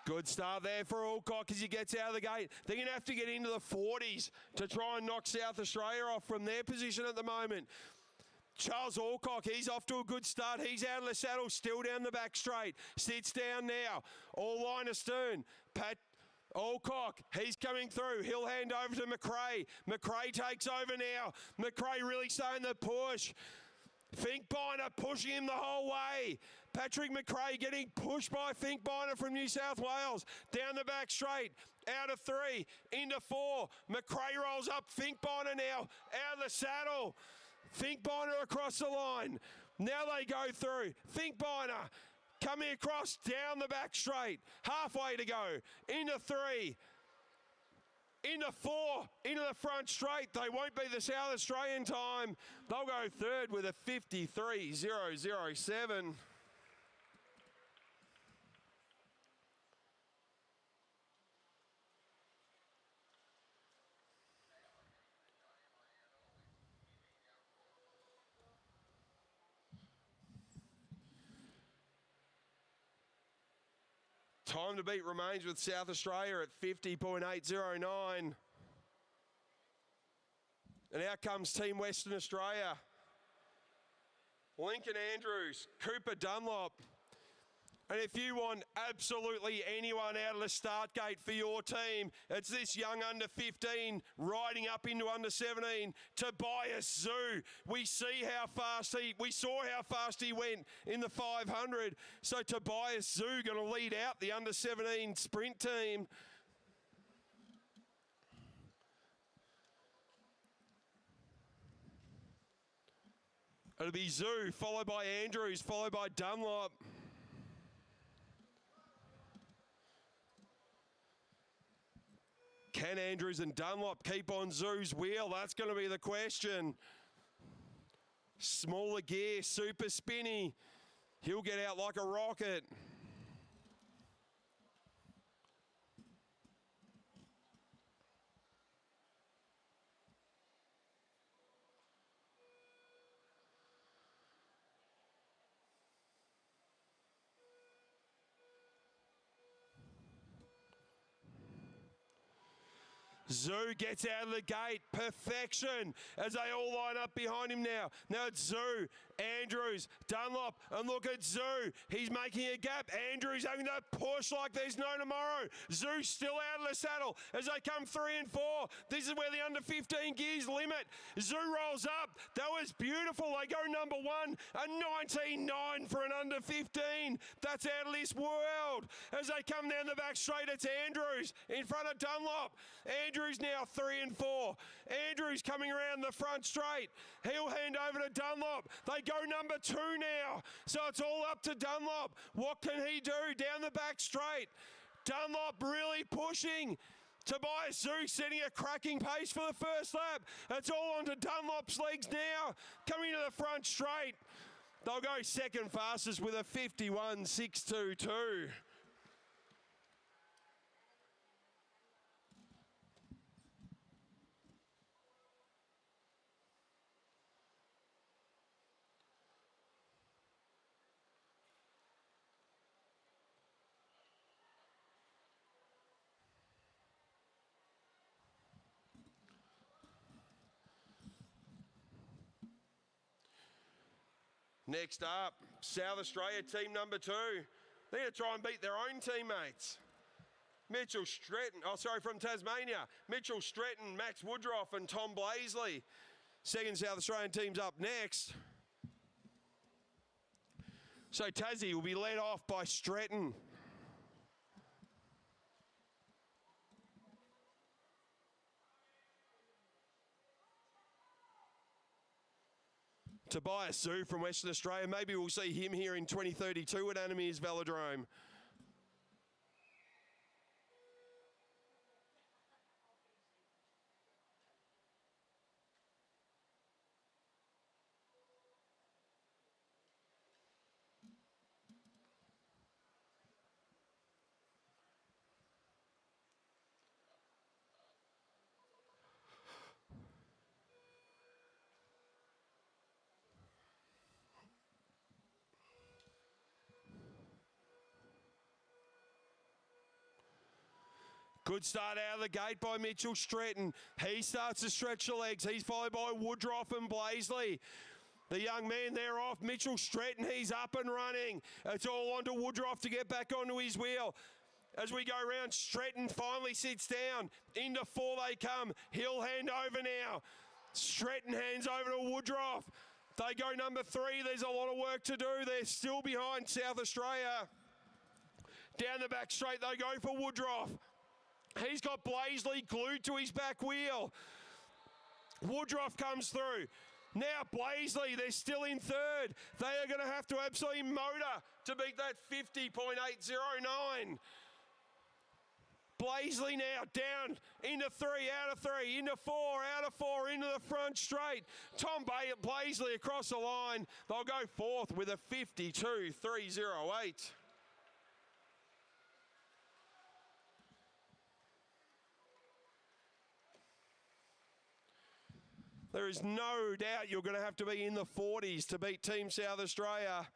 Good start there for Alcock as he gets out of the gate. They're going to have to get into the 40s to try and knock South Australia off from their position at the moment. Charles Alcock, he's off to a good start. He's out of the saddle, still down the back straight. Sits down now. All line astern. Pat Alcock, he's coming through. He'll hand over to McRae. McRae takes over now. McRae really starting to push. Finkbeiner pushing him the whole way. Patrick McRae getting pushed by Finkbeiner from New South Wales. Down the back straight. Out of 3. Into 4. McRae rolls up. Finkbeiner now out of the saddle. Finkbeiner across the line. Now they go through. Finkbeiner coming across down the back straight. Halfway to go. Into 3. Into 4. Into the front straight. They won't be the South Australian time. They'll go third with a 53.007. Time to beat remains with South Australia at 50.809. And out comes Team Western Australia. Lincoln Andrews, Cooper Dunlop. And if you want absolutely anyone out of the start gate for your team, it's this young under 15 riding up into under 17, Tobias Zoo. We saw how fast he went in the 500. So Tobias Zoo going to lead out the under 17 sprint team. It'll be Zoo, followed by Andrews, followed by Dunlop. Can Andrews and Dunlop keep on Zoo's wheel? That's going to be the question. Smaller gear, super spinny. He'll get out like a rocket. Zoo gets out of the gate. Perfection as they all line up behind him now. Now it's Zoo, Andrews, Dunlop, and look at Zoo. He's making a gap. Andrews having to push like there's no tomorrow. Zoo still out of the saddle as they come 3 and 4. This is where the under 15 gears limit. Zoo rolls up. That was beautiful. They go number 1, a 19.9 for an under 15. That's out of this world. As they come down the back straight, it's Andrews in front of Dunlop. Andrews now 3 and 4. Andrews coming around the front straight. He'll hand over to Dunlop. They go number 2 now. So it's all up to Dunlop. What can he do down the back straight? Dunlop really pushing. Tobias Zoo setting a cracking pace for the first lap. It's all onto Dunlop's legs now. Coming to the front straight. They'll go second fastest with a 51.622. Next up, South Australia team number 2. They're going to try and beat their own teammates. Mitchell Stretton, from Tasmania. Mitchell Stretton, Max Woodruff and Tom Blaisley. Second South Australian team's up next. So Tassie will be led off by Stretton. Tobias Zoo from Western Australia. Maybe we'll see him here in 2032 at Anna Meares Velodrome. Good start out of the gate by Mitchell Stretton. He starts to stretch the legs. He's followed by Woodruff and Blaisley. The young man there off, Mitchell Stretton, he's up and running. It's all onto Woodruff to get back onto his wheel. As we go round, Stretton finally sits down. Into 4 they come. He'll hand over now. Stretton hands over to Woodruff. They go number 3. There's a lot of work to do. They're still behind South Australia. Down the back straight they go for Woodruff. He's got Blaisley glued to his back wheel. Woodruff comes through. Now Blaisley, they're still in 3rd. They are going to have to absolutely motor to beat that 50.809. Blaisley now down into 3, out of 3, into 4, out of 4, into the front straight. Tom Blaisley across the line. They'll go 4th with a 52.308. There is no doubt you're going to have to be in the 40s to beat Team South Australia.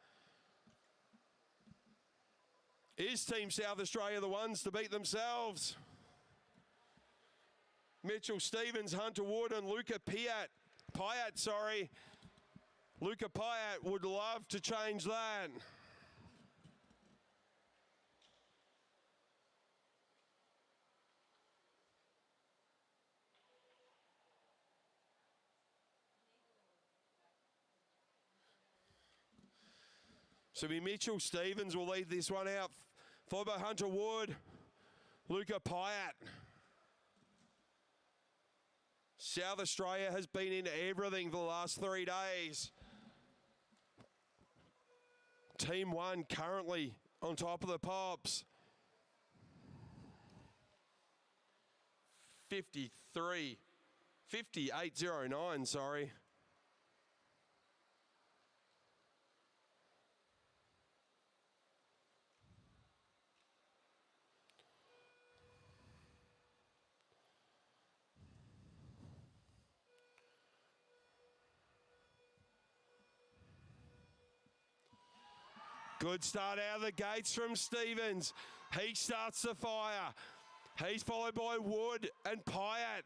Is Team South Australia the ones to beat themselves? Mitchell Stevens, Hunter Wood and Luca Pyatt. Luca Pyatt would love to change that. So Mitchell Stevens will lead this one out, followed by Hunter Wood, Luca Pyatt. South Australia has been in everything for the last 3 days. Team 1 currently on top of the pops. 58.09, sorry. Good start out of the gates from Stevens. He starts the fire. He's followed by Wood and Pyatt.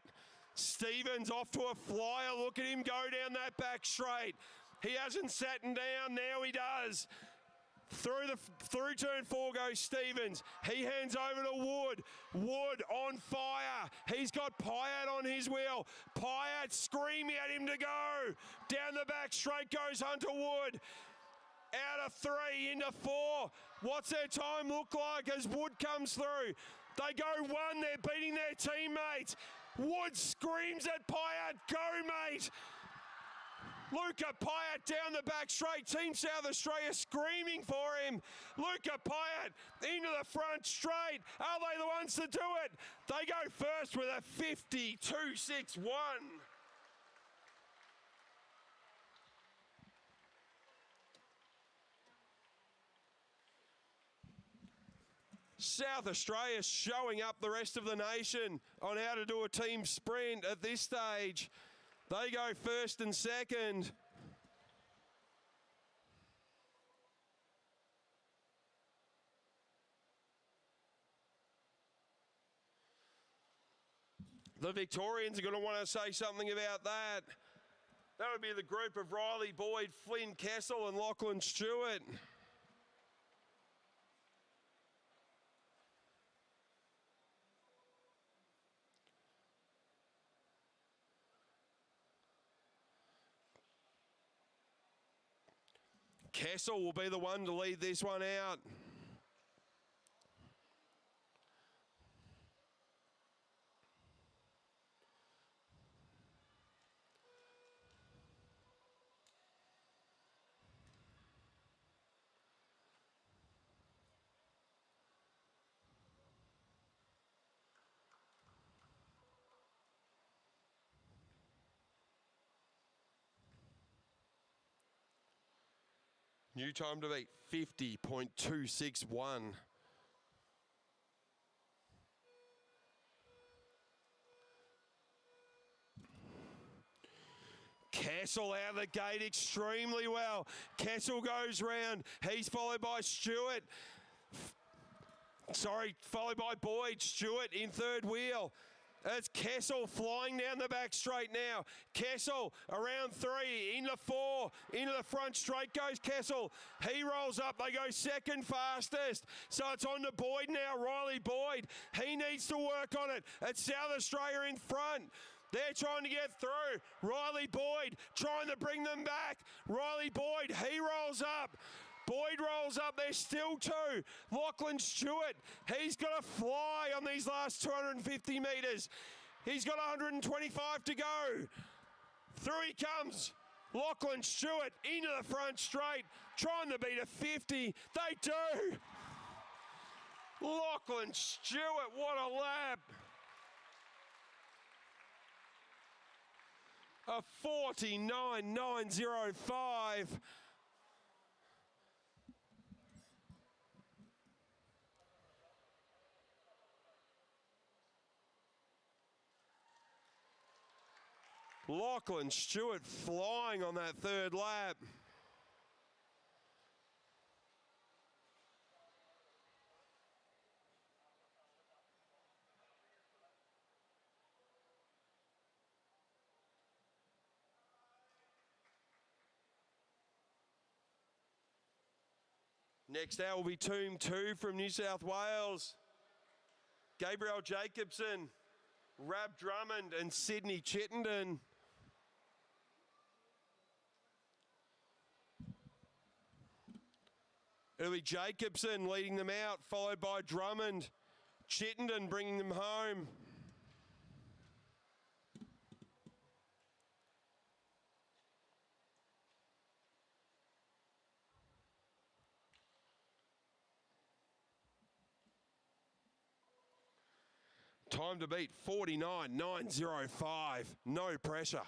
Stevens off to a flyer. Look at him go down that back straight. He hasn't sat down. Now he does. Through turn 4 goes Stevens. He hands over to Wood. Wood on fire. He's got Pyatt on his wheel. Pyatt screaming at him to go. Down the back straight goes Hunter Wood. Out of 3 into 4. What's their time look like as Wood comes through? They go 1. They're beating their teammates. Wood screams at Pyatt, go mate. Luca Pyatt down the back straight. Team South Australia screaming for him. Luca Pyatt into the front straight. Are they the ones to do it? They go first with a 52.61. South Australia showing up the rest of the nation on how to do a team sprint at this stage. They go first and second. The Victorians are going to want to say something about that. That would be the group of Riley Boyd, Flynn Kessel and Lachlan Stewart. Kessel will be the one to lead this one out. New time to beat 50.261. Kessel out of the gate extremely well. Kessel goes round. He's followed by Stewart. Followed by Boyd. Stewart in third wheel. It's Kessel flying down the back straight now. Kessel around 3, into 4, into the front straight goes Kessel. He rolls up, they go second fastest. So it's on to Boyd now, Riley Boyd. He needs to work on it. It's South Australia in front. They're trying to get through. Riley Boyd trying to bring them back. Riley Boyd, he rolls up. Boyd rolls up, there's still 2. Lachlan Stewart, he's got to fly on these last 250 metres. He's got 125 to go. Through he comes. Lachlan Stewart into the front straight, trying to beat a 50. They do. Lachlan Stewart, what a lap. A 49.905. Lachlan Stewart flying on that third lap. Next out will be Tomb 2 from New South Wales. Gabriel Jacobson, Rab Drummond and Sydney Chittenden. It'll be Jacobson leading them out, followed by Drummond. Chittenden bringing them home. Time to beat 49.905. No pressure.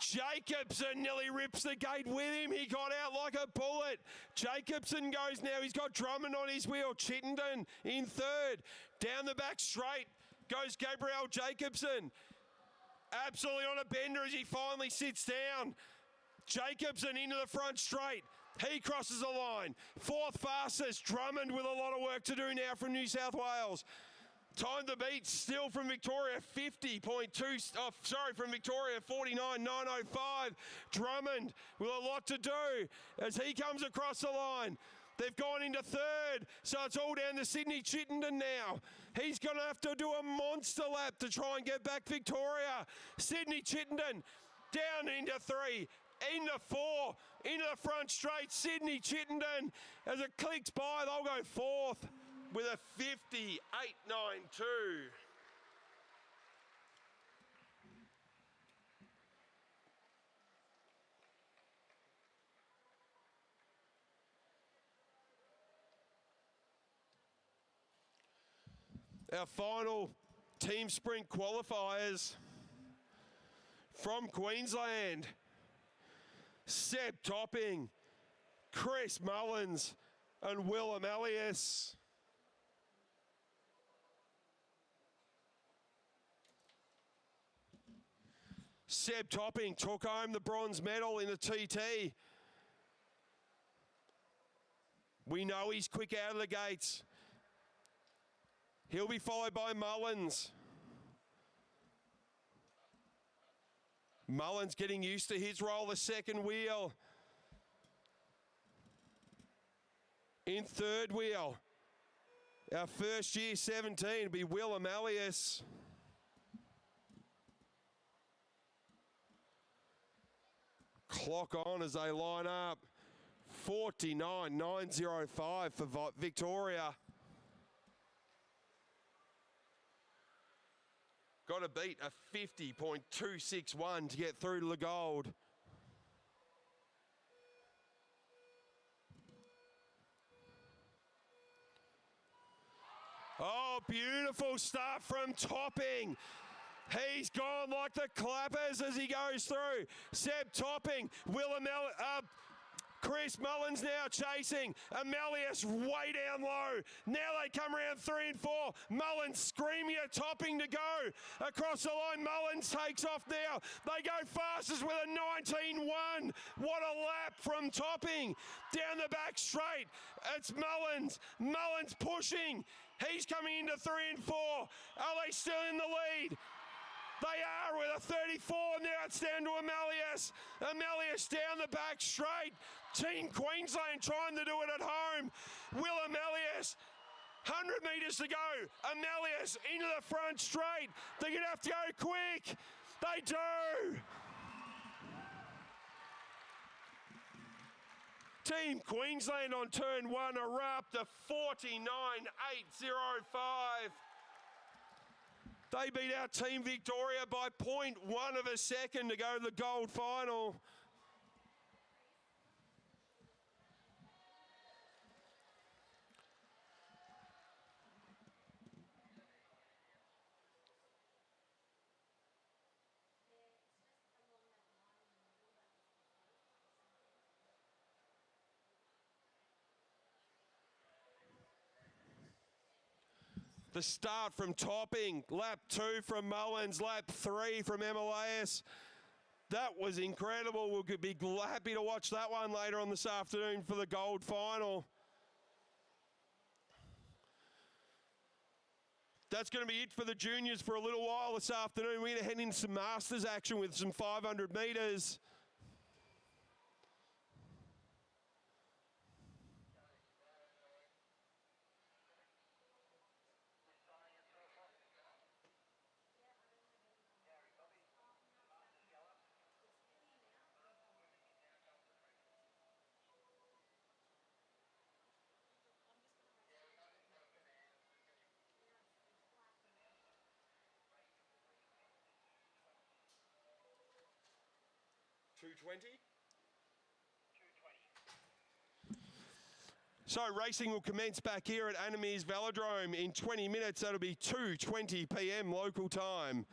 Jacobson nearly rips the gate with him. He got out like a bullet. Jacobson goes now. He's got Drummond on his wheel. Chittenden in third. Down the back straight goes Gabriel Jacobson. Absolutely on a bender as he finally sits down. Jacobson into the front straight. He crosses the line. Fourth fastest. Drummond with a lot of work to do now from New South Wales. Time to beat still from Victoria, 50.2, from Victoria, 49.905. Drummond with a lot to do as he comes across the line. They've gone into third, so it's all down to Sydney Chittenden now. He's going to have to do a monster lap to try and get back Victoria. Sydney Chittenden down into 3, into 4, into the front straight. Sydney Chittenden, as it clicks by, they'll go fourth with a 58.92. Our final team sprint qualifiers from Queensland. Seb Topping, Chris Mullins and Willem Elias. Seb Topping took home the bronze medal in the TT. We know he's quick out of the gates. He'll be followed by Mullins. Mullins getting used to his role, the second wheel. In third wheel, our first year 17 will be Willem Elias. Clock on as they line up. 49.905 for Victoria. Got to beat a 50.261 to get through to the gold. beautiful start from Topping. He's gone like the clappers as he goes through. Seb Topping, Chris Mullins now chasing. Amelius way down low. Now they come around 3 and 4. Mullins screaming at Topping to go. Across the line, Mullins takes off now. They go fastest with a 19.1. What a lap from Topping. Down the back straight. It's Mullins. Mullins pushing. He's coming into 3 and 4. Are they still in the lead? They are with a 34. Now it's down to Amelius. Amelius down the back straight. Team Queensland trying to do it at home. Will Amelius. 100 metres to go. Amelius into the front straight. They're going to have to go quick. They do. Team Queensland on turn 1 are up to 49.805. They beat our Team Victoria by 0.1 of a second to go to the gold final. The start from Topping, lap 2 from Mullins, lap 3 from Emilius. That was incredible. We'll be happy to watch that one later on this afternoon for the gold final. That's going to be it for the juniors for a little while this afternoon. We're going to head into some Masters action with some 500 metres. $220? So racing will commence back here at Anna Meares Velodrome in 20 minutes. That'll be 2:20 p.m. local time.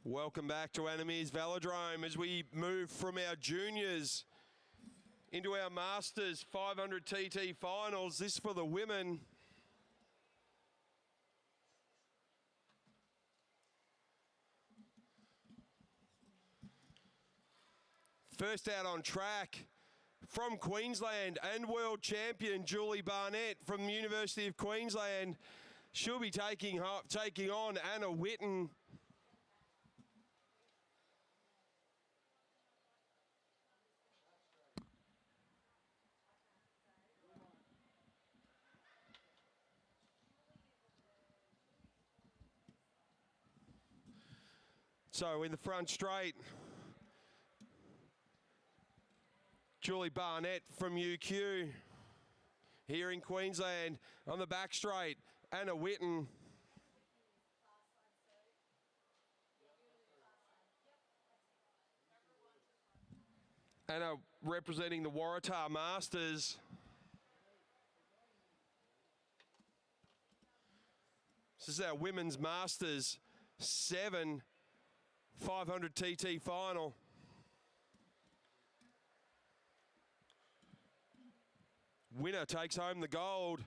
Welcome back to Anna Meares Velodrome as we move from our juniors into our Masters 500 TT finals. This for the women. First out on track from Queensland and world champion Julie Barnett from the University of Queensland. She'll be taking on Anna Witten. So in the front straight, Julie Barnett from UQ. Here in Queensland, on the back straight, Anna Witten. Anna representing the Waratah Masters. This is our Women's Masters 7 500 TT final. Winner takes home the gold.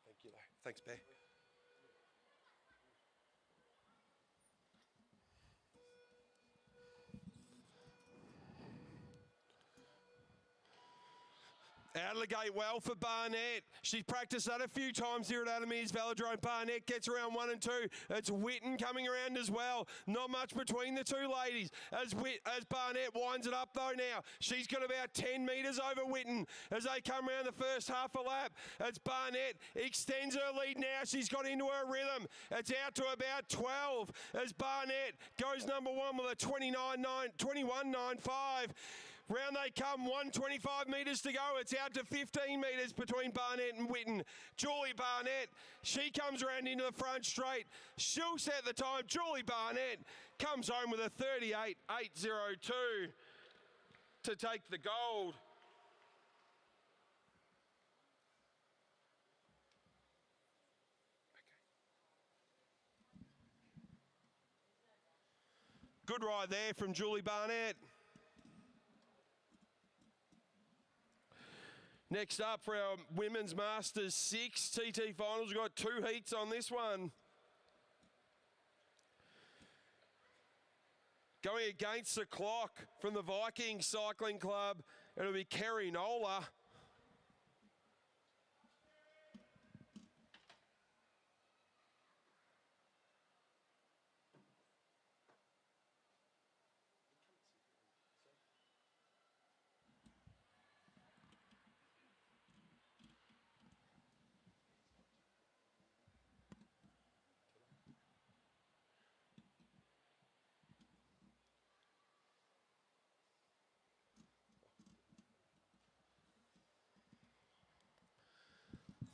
Thank you, though. Thanks, Bear. Out of the gate well for Barnett. She's practiced that a few times here at Anna Meares Velodrome. Barnett gets around 1 and 2. It's Witten coming around as well. Not much between the two ladies. As Barnett winds it up though now. She's got about 10 metres over Witten as they come around the first half a lap. It's Barnett extends her lead now. She's got into her rhythm. It's out to about 12 as Barnett goes number 1 with a 21.95. Round they come, 125 metres to go. It's out to 15 metres between Barnett and Witten. Julie Barnett, she comes around into the front straight. She'll set the time. Julie Barnett comes home with a 38.802 to take the gold. Good ride there from Julie Barnett. Next up for our Women's Masters 6 TT finals, we've got 2 heats on this one. Going against the clock from the Viking Cycling Club, it'll be Kerry Nola.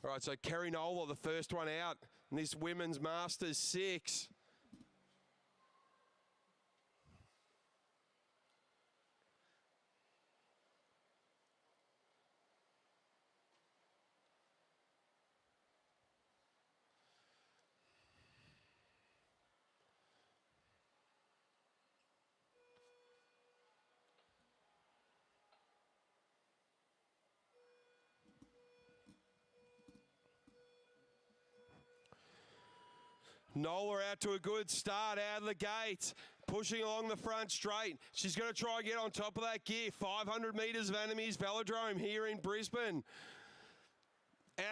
All right, so Kerry Nola, the first one out in this Women's Masters 6. Nola out to a good start out of the gate, pushing along the front straight. She's going to try and get on top of that gear. 500 metres of Anna Meares Velodrome here in Brisbane.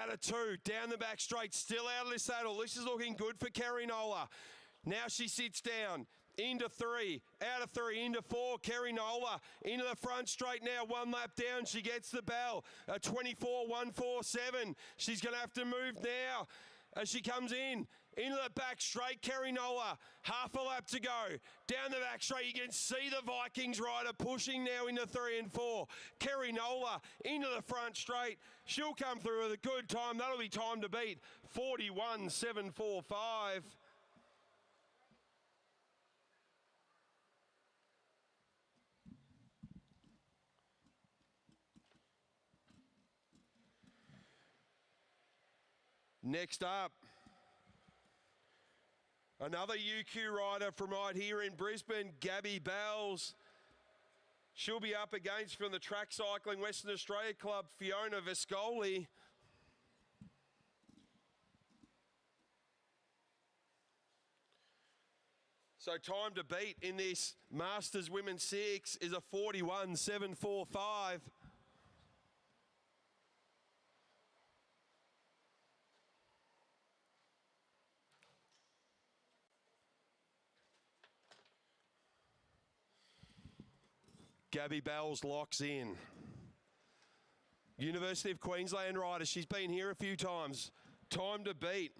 Out of 2, down the back straight, still out of the saddle. This is looking good for Kerry Nola. Now she sits down. Into 3, out of 3, into 4, Kerry Nola, into the front straight now, 1 lap down, she gets the bell, a 24.147, she's going to have to move now as she comes in into the back straight, Kerry Nola, half a lap to go. Down the back straight, you can see the Vikings rider pushing now into 3 and 4. Kerry Nola into the front straight. She'll come through with a good time. That'll be time to beat, 41.745. Next up, another UQ rider from right here in Brisbane, Gabby Bells. She'll be up against from the Track Cycling Western Australia Club, Fiona Viscoli. So time to beat in this Masters Women's 6 is a 41.745. Gabby Bells locks in. University of Queensland rider. She's been here a few times. Time to beat.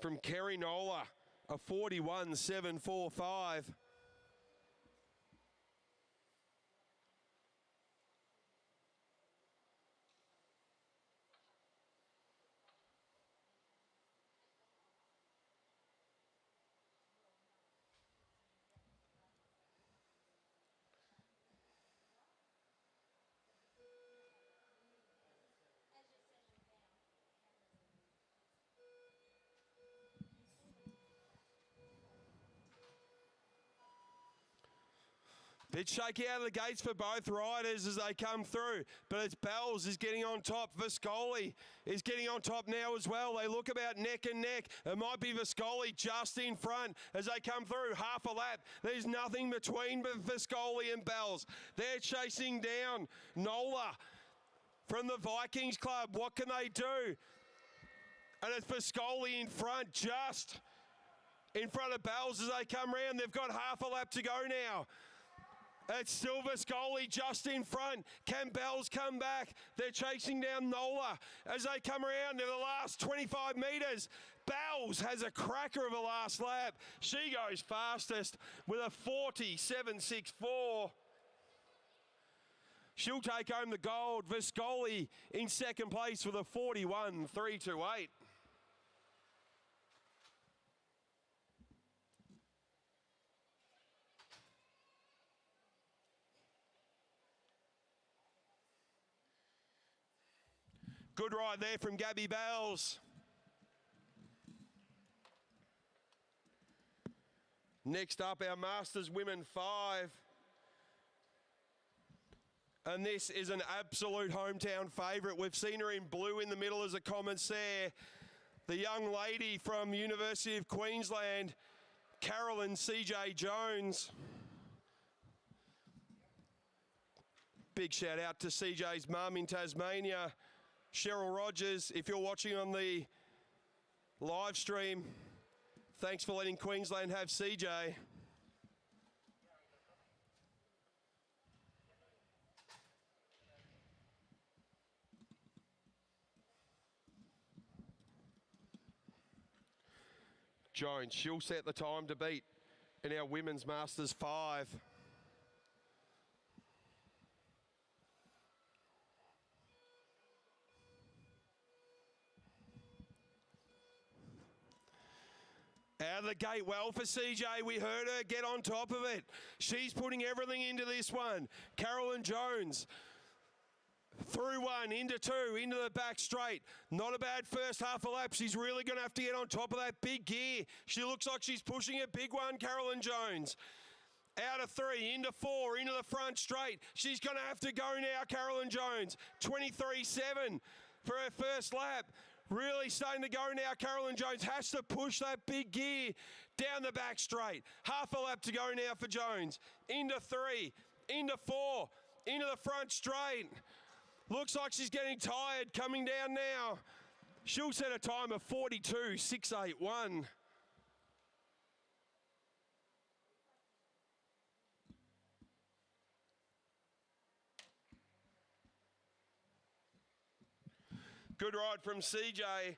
From Kerry Nola, a 41.745. Bit shaky out of the gates for both riders as they come through, but it's Bells is getting on top. Viscoli is getting on top now as well. They look about neck and neck. It might be Viscoli just in front as they come through half a lap. There's nothing between Viscoli and Bells. They're chasing down Nola from the Vikings Club. What can they do? And it's Viscoli in front, just in front of Bells as they come round. They've got half a lap to go now. It's still Viscoli just in front. Can Bells come back? They're chasing down Nola as they come around to the last 25 metres. Bells has a cracker of a last lap. She goes fastest with a 47.64. She'll take home the gold. Viscoli in second place with a 41.328. Good ride there from Gabby Bells. Next up, our Masters Women 5. And this is an absolute hometown favourite. We've seen her in blue in the middle as a commissaire. The young lady from University of Queensland, Carolyn CJ Jones. Big shout out to CJ's mum in Tasmania. Cheryl Rogers, if you're watching on the live stream, thanks for letting Queensland have CJ. Jones, she'll set the time to beat in our Women's Masters 5. Out of the gate well for CJ. We heard her get on top of it. She's putting everything into this one. Carolyn Jones. Through one, into two, into the back straight. Not a bad first half a lap. She's really going to have to get on top of that big gear. She looks like she's pushing a big one, Carolyn Jones. Out of three, into four, into the front straight. She's going to have to go now, Carolyn Jones. 23.7 for her first lap. Really starting to go now. Carolyn Jones has to push that big gear down the back straight. Half a lap to go now for Jones. Into three, into four, into the front straight. Looks like she's getting tired coming down now. She'll set a time of 42.681. Good ride from CJ.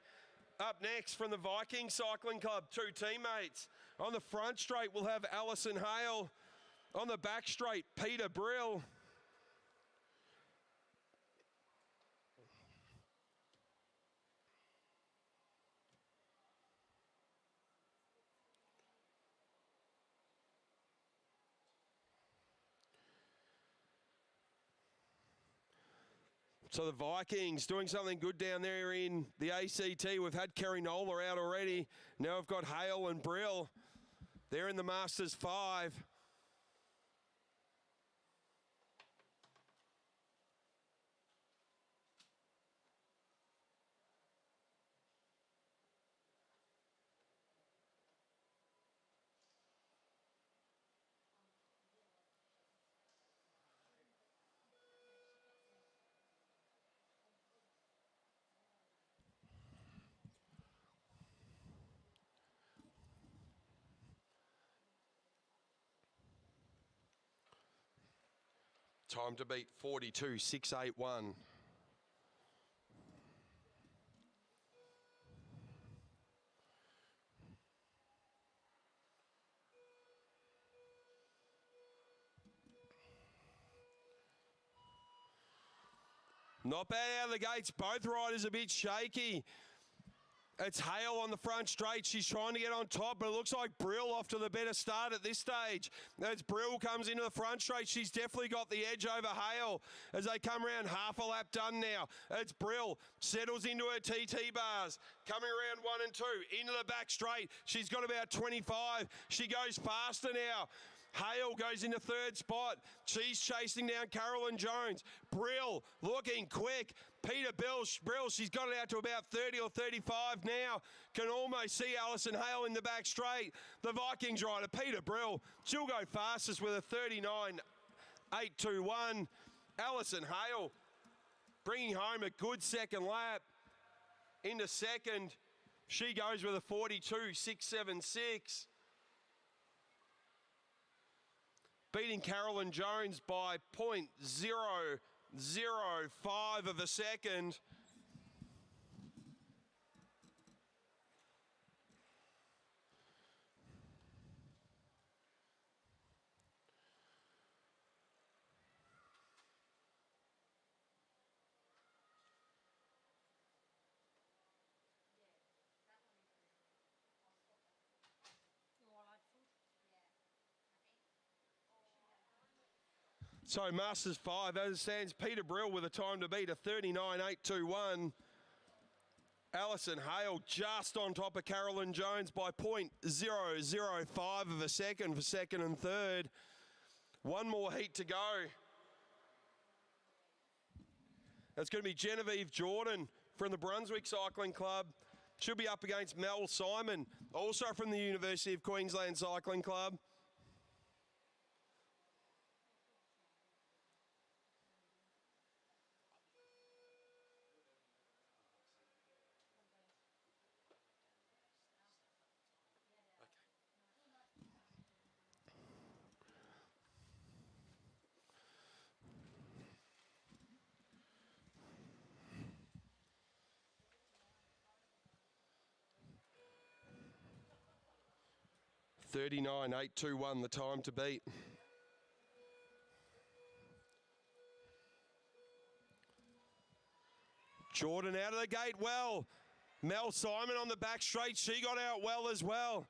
Up next from the Viking Cycling Club, two teammates. On the front straight, we'll have Alison Hale. On the back straight, Peter Brill. So the Vikings doing something good down there in the ACT. We've had Kerry Nola out already. Now we've got Hale and Brill. They're in the Masters 5. Time to beat 42.681. Not bad out of the gates. Both riders a bit shaky. It's Hale on the front straight. She's trying to get on top, but it looks like Brill off to the better start at this stage. As Brill comes into the front straight, she's definitely got the edge over Hale as they come around. Half a lap done now. It's Brill, settles into her TT bars. Coming around 1 and 2, into the back straight. She's got about 25. She goes faster now. Hale goes into third spot. She's chasing down Carolyn Jones. Brill looking quick. Peter Brill, she's got it out to about 30 or 35 now. Can almost see Alison Hale in the back straight. The Vikings rider, Peter Brill, she'll go fastest with a 39.821. Alison Hale bringing home a good second lap. Into second, she goes with a 42.676. Beating Carolyn Jones by 0.005 of a second. So Masters 5, as it stands, Peter Brill with a time to beat, a 39.821. Alison Hale just on top of Carolyn Jones by 0.005 of a second for second and third. One more heat to go. That's going to be Genevieve Jordan from the Brunswick Cycling Club. She'll be up against Mel Simon, also from the University of Queensland Cycling Club. $39.821, the time to beat. Jordan out of the gate well. Mel Simon on the back straight. She got out well as well.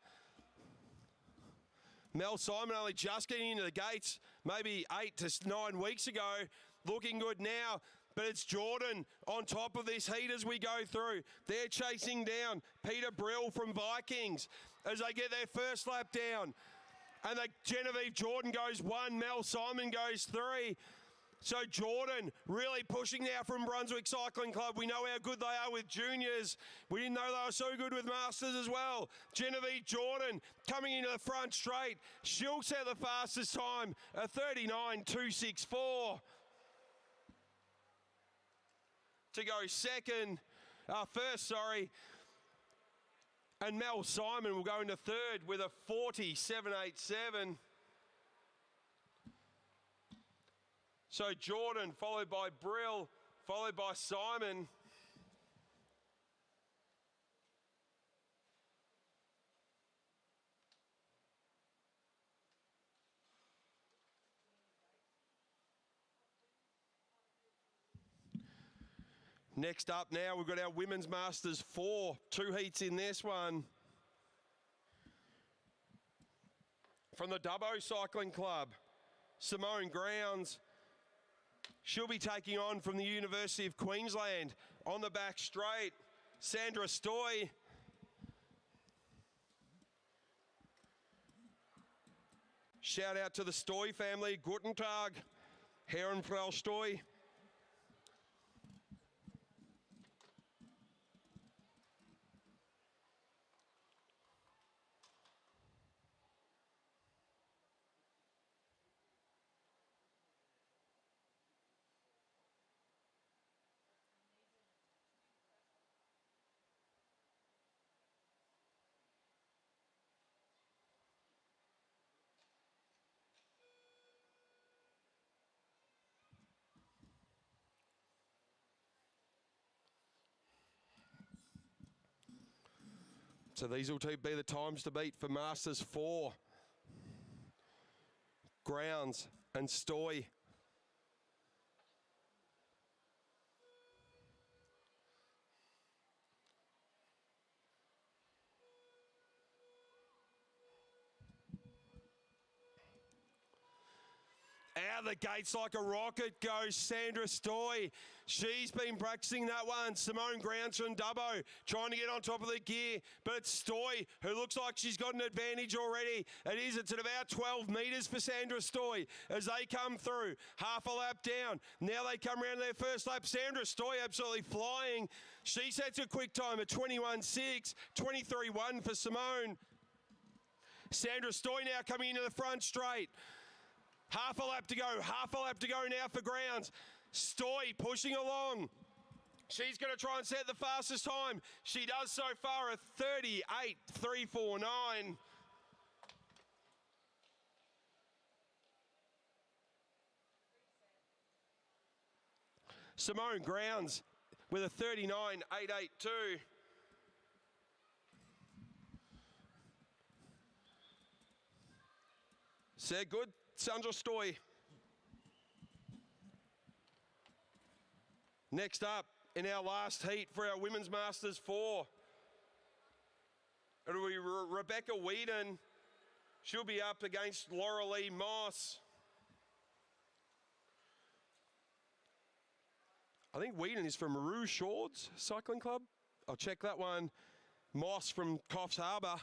Mel Simon only just getting into the gates maybe 8 to 9 weeks ago. Looking good now. But it's Jordan on top of this heat as we go through. They're chasing down Peter Brill from Vikings as they get their first lap down. And Genevieve Jordan goes 1, Mel Simon goes 3. So Jordan really pushing now from Brunswick Cycling Club. We know how good they are with juniors. We didn't know they were so good with masters as well. Genevieve Jordan coming into the front straight. She'll set the fastest time, a 39.264. To go first, and Mel Simon will go into third with a 40.787. So Jordan followed by Brill, followed by Simon. Next up now, we've got our Women's Masters 4. 2 heats in this one. From the Dubbo Cycling Club, Simone Grounds. She'll be taking on from the University of Queensland on the back straight, Sandra Stoy. Shout out to the Stoy family. Guten Tag, Herren Frau Stoy. So these will be the times to beat for Masters 4. Grounds and Stoy. Out of the gates like a rocket goes Sandra Stoy. She's been practicing that one. Simone Grounds from Dubbo trying to get on top of the gear, but it's Stoy who looks like she's got an advantage already. It's at about 12 metres for Sandra Stoy as they come through. Half a lap down. Now they come around their first lap. Sandra Stoy absolutely flying. She sets a quick time at 21.6, 23.1 for Simone. Sandra Stoy now coming into the front straight. Half a lap to go now for Grounds. Stoy pushing along. She's going to try and set the fastest time. She does so far at 38.349. Simone Grounds with a 39.882. So good. Sandra Stoy. Next up in our last heat for our Women's Masters 4. It'll be Rebecca Whedon. She'll be up against Laurelie Moss. I think Whedon is from Maru Shores Cycling Club. I'll check that one. Moss from Coffs Harbour.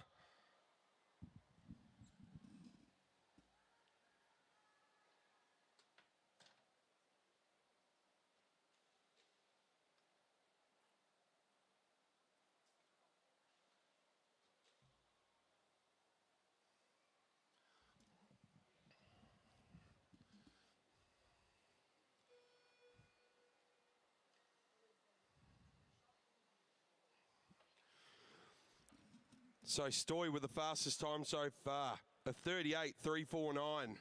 So Stoy with the fastest time so far, a 38.349.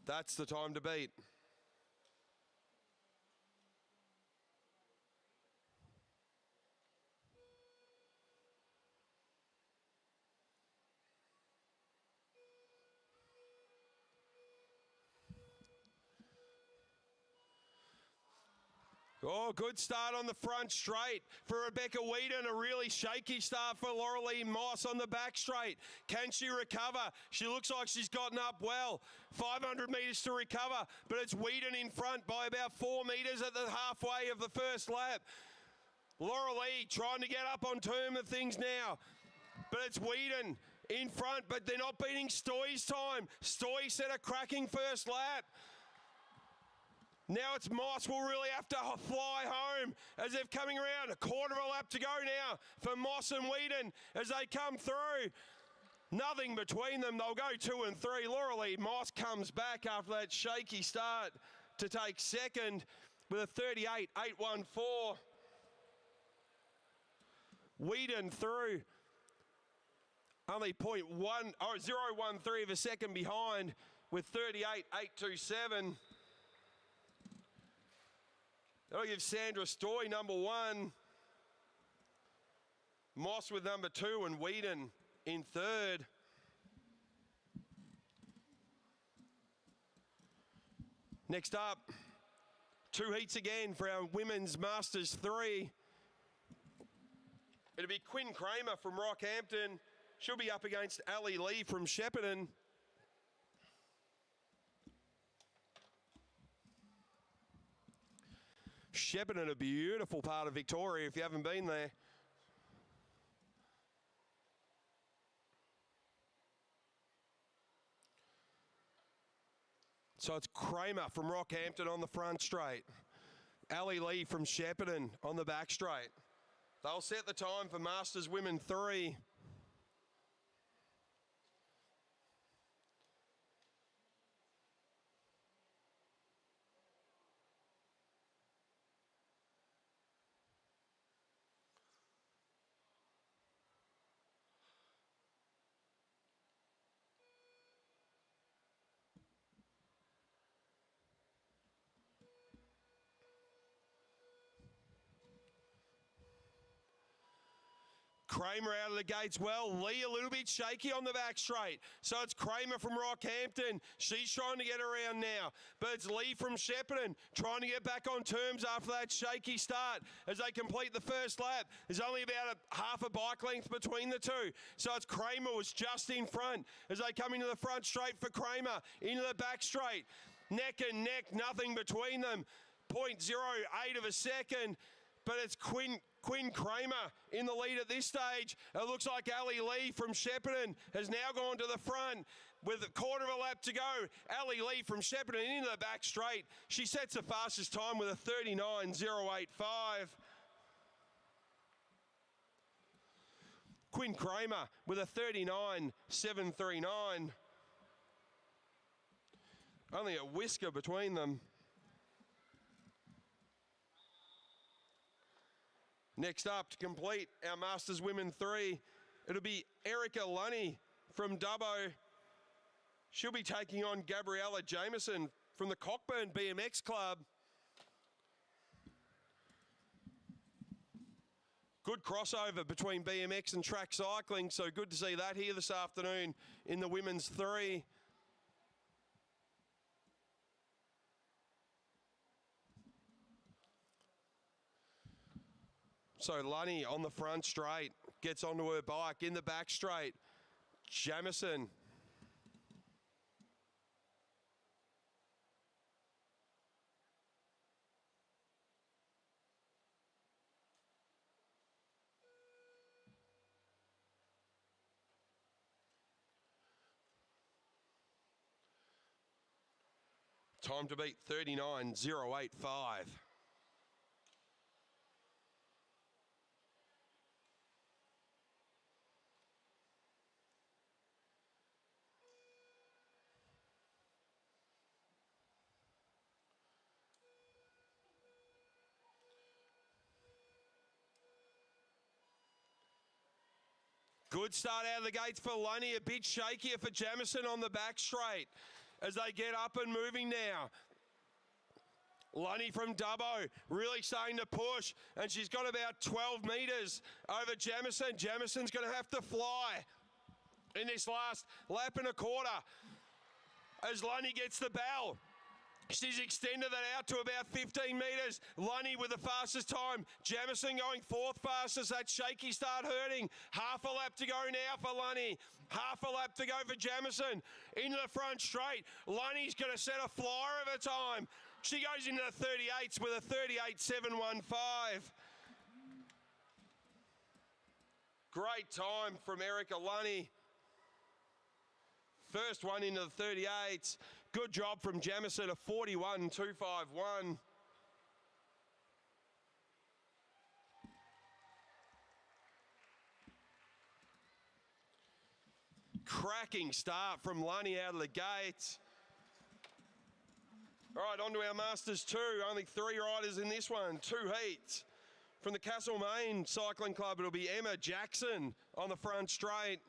That's the time to beat. Oh, good start on the front straight for Rebecca Whedon. A really shaky start for Laurelie Moss on the back straight. Can she recover? She looks like she's gotten up well. 500 metres to recover, but it's Whedon in front by about 4 metres at the halfway of the first lap. Laurelie trying to get up on term of things now, but it's Whedon in front, but they're not beating Stoy's time. Stoy set a cracking first lap. Now it's Moss will really have to fly home as they're coming around. A quarter of a lap to go now for Moss and Whedon as they come through. Nothing between them. They'll go 2 and 3. Laurelie Moss comes back after that shaky start to take second with a 38.814. Whedon through. Only 0.13 of a second behind with 38.827. That'll give Sandra Stoy number 1. Moss with number 2 and Whedon in third. Next up, 2 heats again for our women's Masters 3. It'll be Quinn Kramer from Rockhampton. She'll be up against Ali Lee from Shepparton. Shepparton, a beautiful part of Victoria if you haven't been there. So it's Kramer from Rockhampton on the front straight. Ali Lee from Shepparton on the back straight. They'll set the time for Masters Women 3. Kramer out of the gates well. Lee a little bit shaky on the back straight. So it's Kramer from Rockhampton. She's trying to get around now. But it's Lee from Shepparton trying to get back on terms after that shaky start as they complete the first lap. There's only about half a bike length between the two. So it's Kramer was just in front as they come into the front straight for Kramer. Into the back straight. Neck and neck, nothing between them. 0.08 of a second. But it's Quinn Kramer in the lead at this stage. It looks like Ali Lee from Shepparton has now gone to the front with a quarter of a lap to go. Ali Lee from Shepparton into the back straight. She sets the fastest time with a 39.085. Quinn Kramer with a 39.739. Only a whisker between them. Next up to complete our Masters Women 3, it'll be Erica Lunny from Dubbo. She'll be taking on Gabriella Jameson from the Cockburn BMX Club. Good crossover between BMX and track cycling, so good to see that here this afternoon in the Women's 3. So Lunny on the front straight, gets onto her bike in the back straight. Jamison. Time to beat 39.085. Good start out of the gates for Lunny, a bit shakier for Jamison on the back straight as they get up and moving now. Lunny from Dubbo really starting to push, and she's got about 12 metres over Jamison. Jamison's going to have to fly in this last lap and a quarter as Lunny gets the bell. She's extended that out to about 15 metres. Lunny with the fastest time. Jamison going fourth fastest. That shaky start hurting. Half a lap to go now for Lunny. Half a lap to go for Jamison. Into the front straight. Lunny's going to set a flyer of a time. She goes into the 38s with a 38.715. Great time from Erica Lunny. First one into the 38s. Good job from Jamison, a 41.251. Cracking start from Lunny out of the gates. All right, on to our Masters 2. Only 3 riders in this one, 2 heats. From the Castlemaine Cycling Club, it'll be Emma Jackson on the front straight.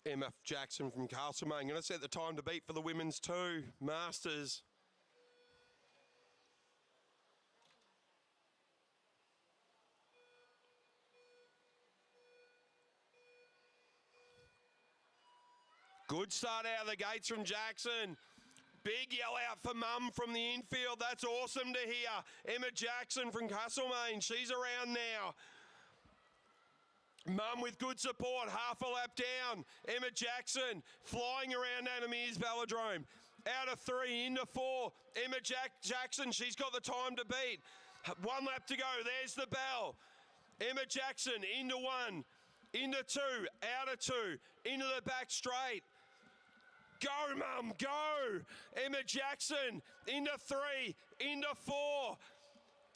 Emma Jackson from Castlemaine. Going to set the time to beat for the women's 2 Masters. Good start out of the gates from Jackson. Big yell out for Mum from the infield. That's awesome to hear. Emma Jackson from Castlemaine. She's around now. Mum with good support. Half a lap down. Emma Jackson flying around Anna Meares Velodrome. Out of 3, into 4. Emma Jackson, she's got the time to beat. 1 lap to go. There's the bell. Emma Jackson into 1. Into 2. Out of 2. Into the back straight. Go, Mum, go! Emma Jackson into 3, into 4.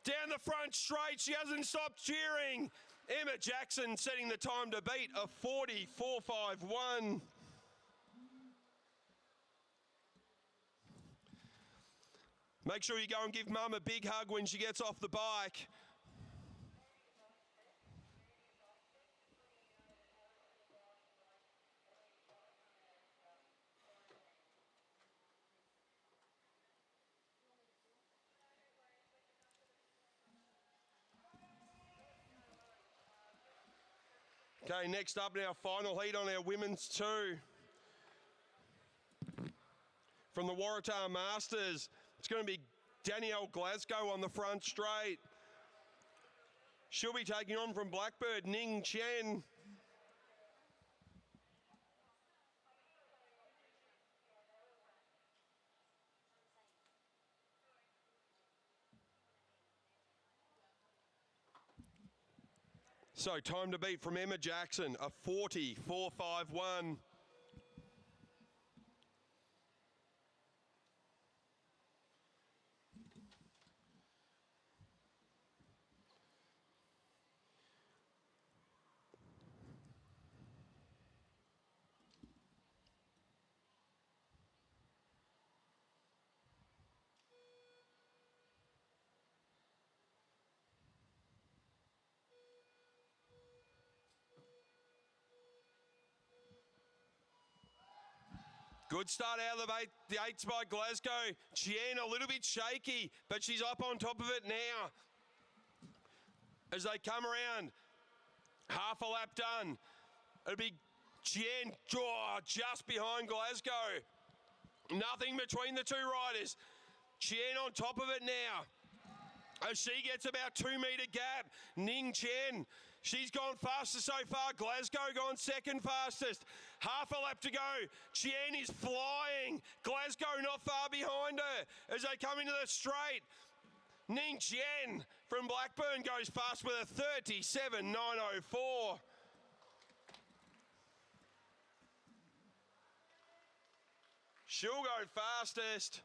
Down the front straight, she hasn't stopped cheering. Emma Jackson setting the time to beat of 40.451. Make sure you go and give Mum a big hug when she gets off the bike. Okay, next up in our final heat on our women's 2. From the Waratah Masters, it's going to be Danielle Glasgow on the front straight. She'll be taking on from Blackbird, Ning Chen. So time to beat from Emma Jackson, a 40.451. Good start out of the 8s by Glasgow. Chien a little bit shaky, but she's up on top of it now. As they come around, half a lap done. It'll be Chien just behind Glasgow. Nothing between the 2 riders. Chien on top of it now. As she gets about 2 metre gap. Ning Chen, she's gone fastest so far. Glasgow gone second fastest. Half a lap to go. Chien is flying. Glasgow not far behind her as they come into the straight. Ning Chen from Blackburn goes fast with a 37.904. She'll go fastest.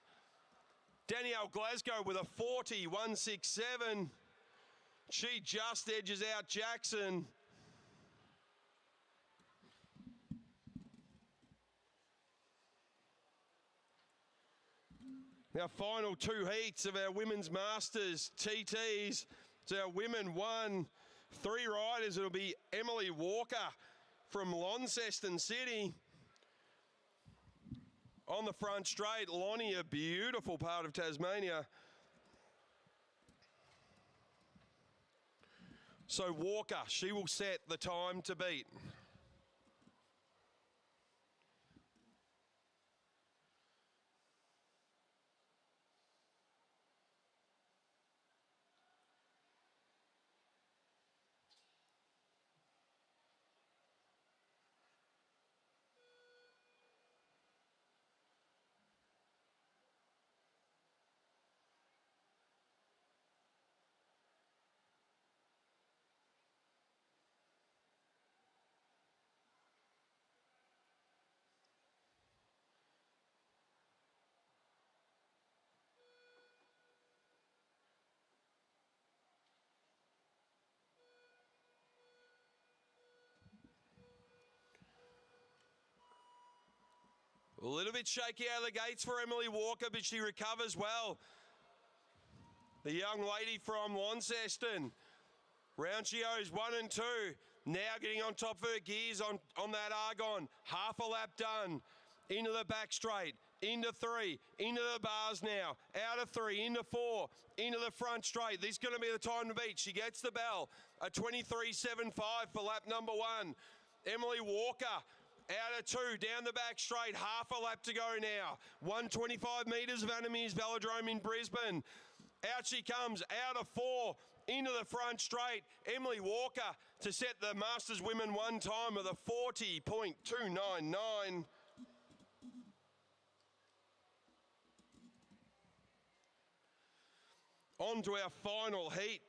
Danielle Glasgow with a 40.167. She just edges out Jackson. Our final 2 heats of our Women's Masters TTs. It's our women 1. 3 riders. It'll be Emily Walker from Launceston City. On the front straight, Lonnie, a beautiful part of Tasmania. So Walker, she will set the time to beat. A little bit shaky out of the gates for Emily Walker, but she recovers well. The young lady from Launceston. Round she goes 1 and 2. Now getting on top of her gears on that Argon. Half a lap done. Into the back straight. Into 3. Into the bars now. Out of 3. Into 4. Into the front straight. This is going to be the time to beat. She gets the bell. A 23.75 for lap number 1. Emily Walker. Out of 2, down the back straight, half a lap to go now. 125 metres of Anna Meares Velodrome in Brisbane. Out she comes, out of 4, into the front straight. Emily Walker to set the Masters Women 1 time with a 40.299. On to our final heat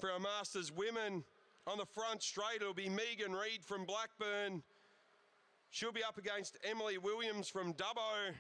for our Masters Women. On the front straight, it'll be Megan Reid from Blackburn. She'll be up against Emily Williams from Dubbo.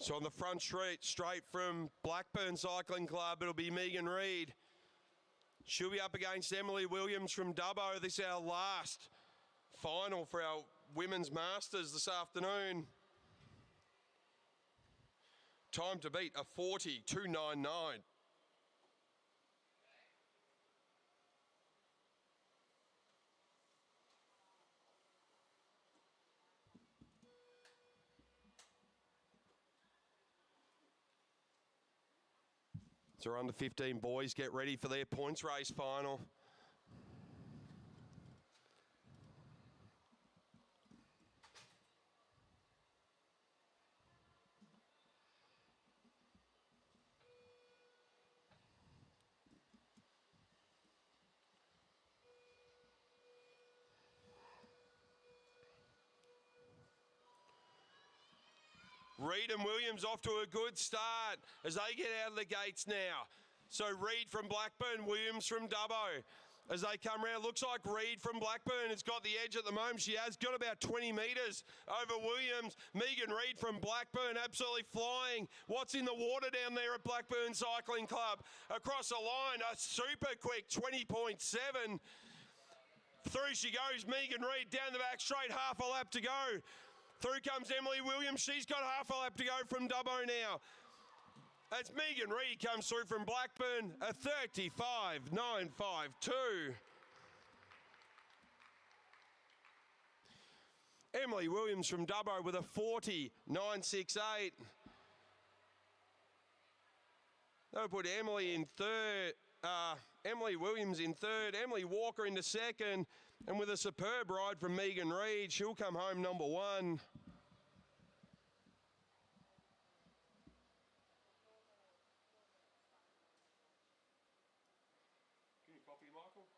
So on the front straight from Blackburn Cycling Club, it'll be Megan Reid. She'll be up against Emily Williams from Dubbo. This is our last final for our Women's Masters this afternoon. Time to beat a 40.299. So under 15 boys get ready for their points race final. Reid and Williams off to a good start as they get out of the gates now. So Reid from Blackburn, Williams from Dubbo. As they come round, looks like Reid from Blackburn has got the edge at the moment. She has got about 20 metres over Williams. Megan Reid from Blackburn absolutely flying. What's in the water down there at Blackburn Cycling Club? Across the line, a super quick 20.7. Through she goes, Megan Reid down the back straight, half a lap to go. Through comes Emily Williams. She's got half a lap to go from Dubbo now. As Megan Reid comes through from Blackburn, a 35.952. Emily Williams from Dubbo with a 40.968. That'll put Emily in third. Emily Williams in third. Emily Walker into second. And with a superb ride from Megan Reid, she'll come home number 1. Can you copy, Michael?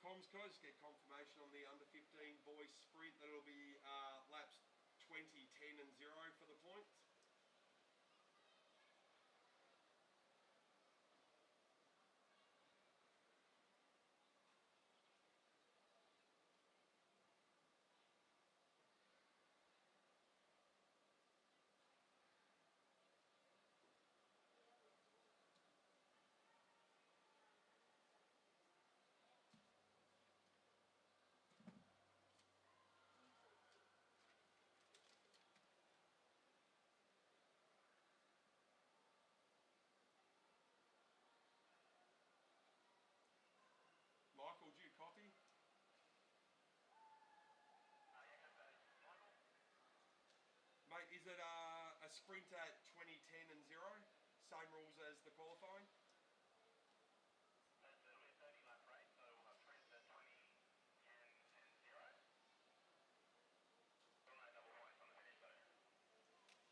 Comms guys, get confirmation on the under 15 boys sprint that it'll be laps 20, 10 and 0 for the points. sprint at 20, 10 and 0. Same rules as the qualifying. That's we're 30 lap race, so sprint at 20, 10 and 0. Still no double points on the finish though.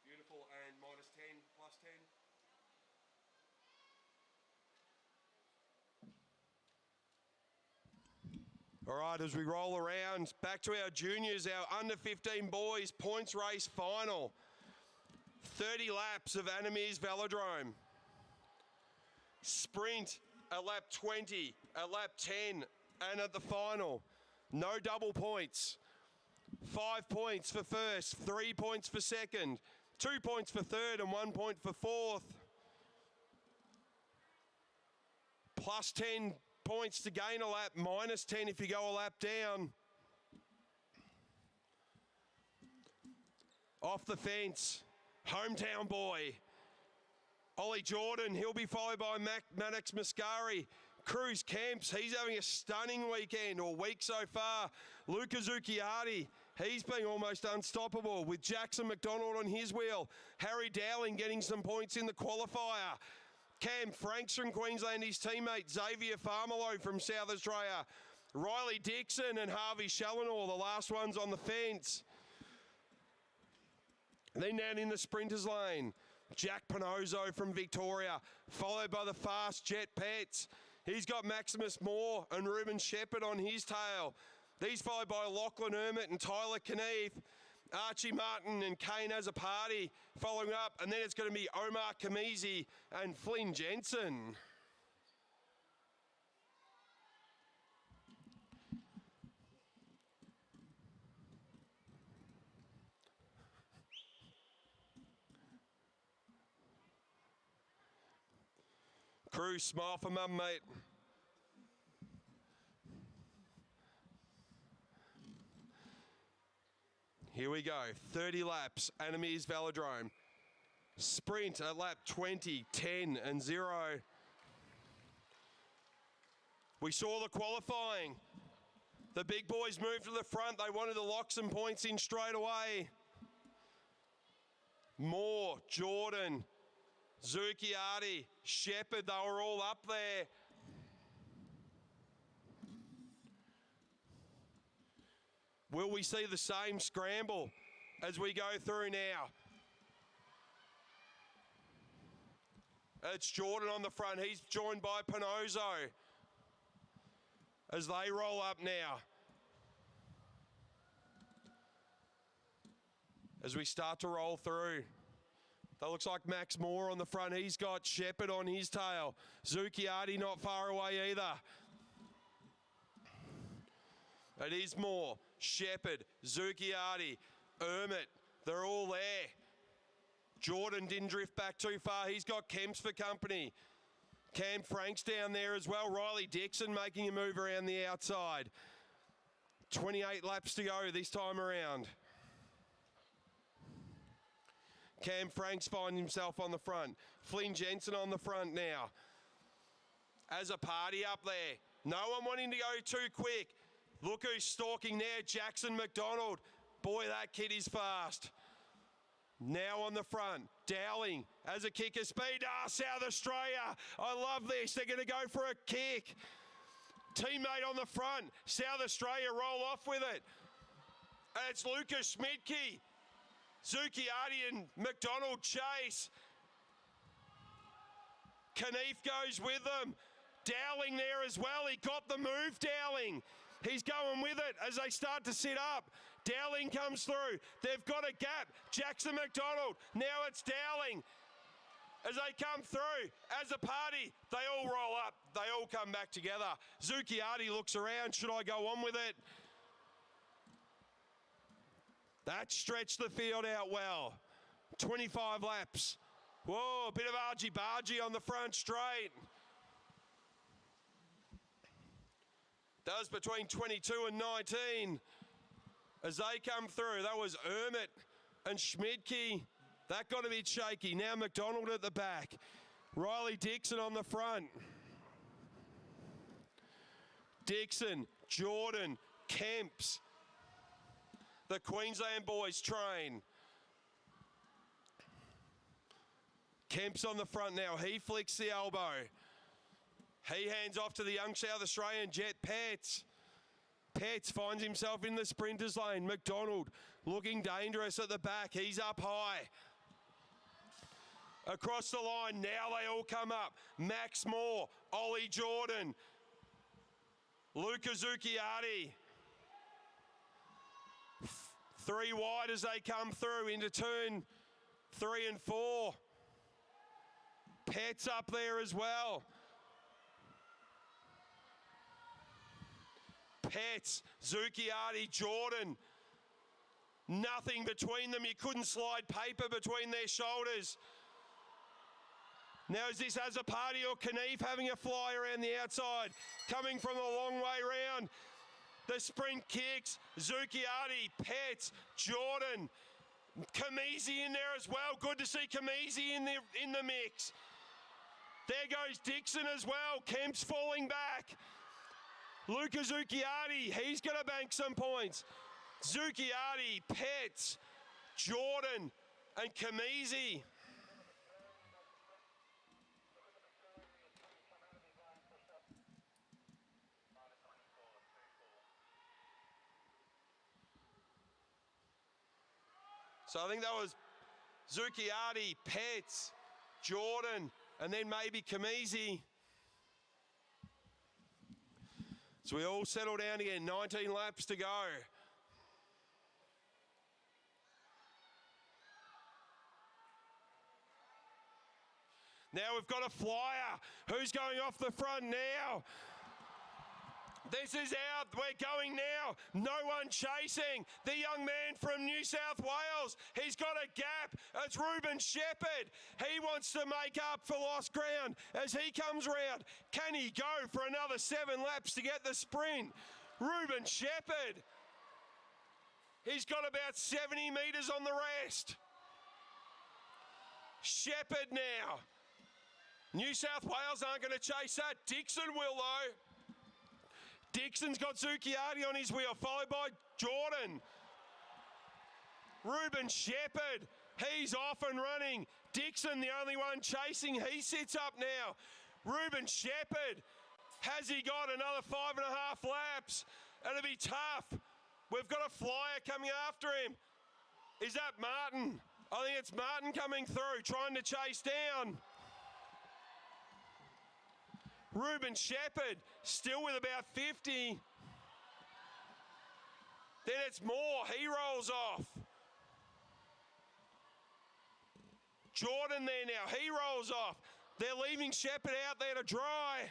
Beautiful, and minus 10, plus 10. All right, as we roll around, back to our juniors, our under 15 boys, points race final. 30 laps of Anna Meares Velodrome. Sprint at lap 20, at lap 10, and at the final. No double points. 5 points for first, 3 points for second, 2 points for third, and 1 point for fourth. Plus 10 points to gain a lap, minus 10 if you go a lap down. Off the fence, hometown boy, Ollie Jordan. He'll be followed by Maddox Mascari. Cruz Kemps, he's having a stunning weekend, or week so far. Luca Zucchiardi, he's been almost unstoppable with Jackson McDonald on his wheel. Harry Dowling getting some points in the qualifier. Cam Franks from Queensland, his teammate Xavier Farmelo from South Australia. Riley Dixon and Harvey Challenor, the last ones on the fence. Then down in the sprinters lane, Jack Panozzo from Victoria, followed by the fast Jet Pets. He's got Maximus Moore and Ruben Shepherd on his tail. These followed by Lachlan Ermit and Tyler Kneef. Archie Martin and Kane as a party following up, and then it's going to be Omar Kamizi and Flynn Jensen. Cruz, smile for mum, mate. Here we go, 30 laps, Anna Meares Velodrome. Sprint at lap 20, 10 and 0. We saw the qualifying. The big boys moved to the front. They wanted to lock some points in straight away. Moore, Jordan, Zucchiardi, Shepherd, they were all up there. Will we see the same scramble as we go through now? It's Jordan on the front. He's joined by Panozzo as they roll up now. As we start to roll through. That looks like Max Moore on the front. He's got Shepherd on his tail. Zucchiardi not far away either. It is Moore, Shepherd, Zucchiardi, Ermit. They're all there. Jordan didn't drift back too far. He's got Kemps for company. Cam Franks down there as well. Riley Dixon making a move around the outside. 28 laps to go this time around. Cam Franks finds himself on the front. Flynn Jensen on the front now. As a party up there. No one wanting to go too quick. Look who's stalking there, Jackson McDonald. Boy, that kid is fast. Now on the front, Dowling as a kick of speed. South Australia, I love this. They're going to go for a kick. Teammate on the front, South Australia roll off with it. And it's Lucas Schmidtke. Zucchiardi and McDonald chase. Kneef goes with them. Dowling there as well. He got the move, Dowling. He's going with it as they start to sit up. Dowling comes through. They've got a gap. Jackson McDonald. Now it's Dowling. As they come through, as a party, they all roll up. They all come back together. Zucchiardi looks around. Should I go on with it? That stretched the field out well. 25 laps. Whoa, a bit of argy-bargy on the front straight. That was between 22 and 19. As they come through, that was Ermit and Schmidtke. That got a bit shaky. Now McDonald at the back. Riley Dixon on the front. Dixon, Jordan, Kemps. The Queensland boys train. Kemp's on the front now. He flicks the elbow. He hands off to the young South Australian Jet Pets. Pets finds himself in the sprinters lane. McDonald looking dangerous at the back. He's up high. Across the line, now they all come up. Max Moore, Ollie Jordan, Luca Zucchiardi. Three wide as they come through into turn 3 and 4. Pets up there as well. Pets, Zucchiardi, Jordan. Nothing between them. You couldn't slide paper between their shoulders. Now is this Azzopardi or Knief having a fly around the outside? Coming from a long way round. The sprint kicks. Zucchiardi, Pets, Jordan. Kamisi in there as well. Good to see Kamisi in the mix. There goes Dixon as well. Kemp's falling back. Luca Zucchiardi, he's going to bank some points. Zucchiardi, Pets, Jordan, and Kamisi. So I think that was Zucchiardi, Pets, Jordan, and then maybe Kamisi. So we all settle down again, 19 laps to go. Now we've got a flyer. Who's going off the front now? This is out. We're going now. No one chasing. The young man from New South Wales. He's got a gap. It's Ruben Shepherd. He wants to make up for lost ground as he comes round. Can he go for another 7 laps to get the sprint? Ruben Shepherd. He's got about 70 metres on the rest. Shepherd now. New South Wales aren't going to chase that. Dixon will though. Dixon's got Zucchiardi on his wheel, followed by Jordan. Ruben Shepherd, he's off and running. Dixon, the only one chasing, he sits up now. Ruben Shepherd, has he got another 5.5 laps? It'll be tough. We've got a flyer coming after him. Is that Martin? I think it's Martin coming through, trying to chase down. Ruben Shepherd, still with about 50. Then it's Moore, he rolls off. Jordan there now, he rolls off. They're leaving Shepherd out there to dry.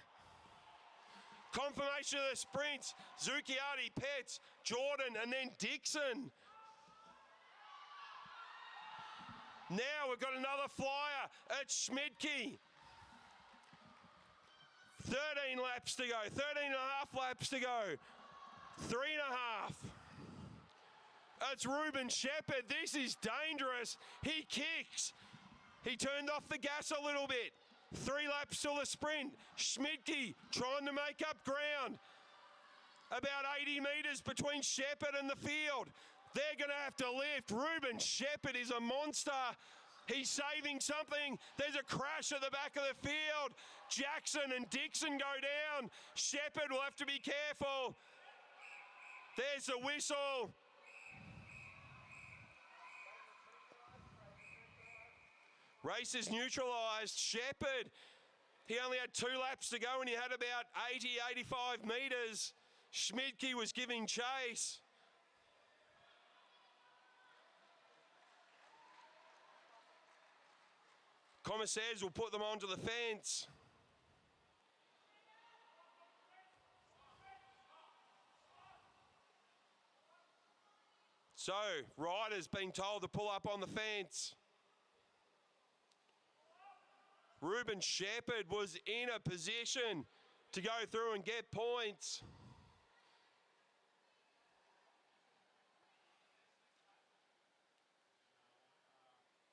Confirmation of the sprints, Zucchiardi, Pets, Jordan, and then Dixon. Now we've got another flyer at Schmidtke. 13 laps to go, 13.5 laps to go, 3.5. It's Ruben Shepherd. This is dangerous. He kicks. He turned off the gas a little bit. 3 laps till the sprint. Schmidtke trying to make up ground. About 80 metres between Shepherd and the field. They're going to have to lift. Ruben Shepherd is a monster. He's saving something. There's a crash at the back of the field. Jackson and Dixon go down. Shepherd will have to be careful. There's the whistle. Race is neutralised. Shepherd, he only had 2 laps to go and he had about 80, 85 metres. Schmidtke was giving chase. Commissaires will put them onto the fence. So, riders being told to pull up on the fence. Ruben Shepherd was in a position to go through and get points.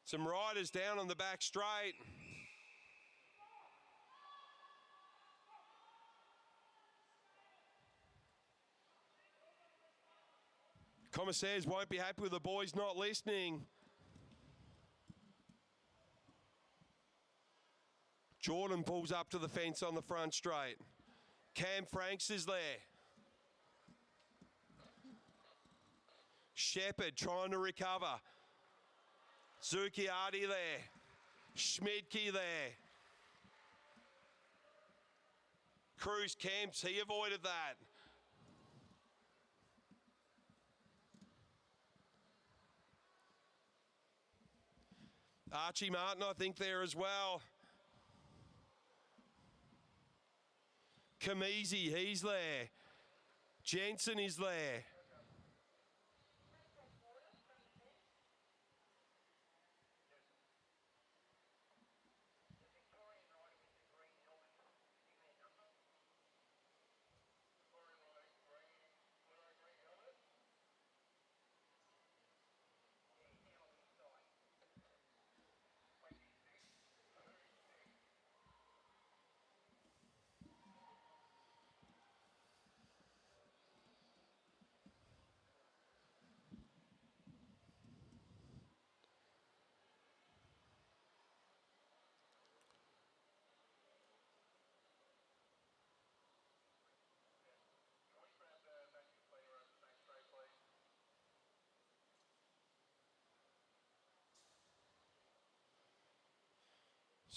Some riders down on the back straight. Commissaires won't be happy with the boys not listening. Jordan pulls up to the fence on the front straight. Cam Franks is there. Shepherd trying to recover. Zucchiardi there. Schmidtke there. Cruz Kemps, he avoided that. Archie Martin, I think, there as well. Kamisi, he's there. Jensen is there.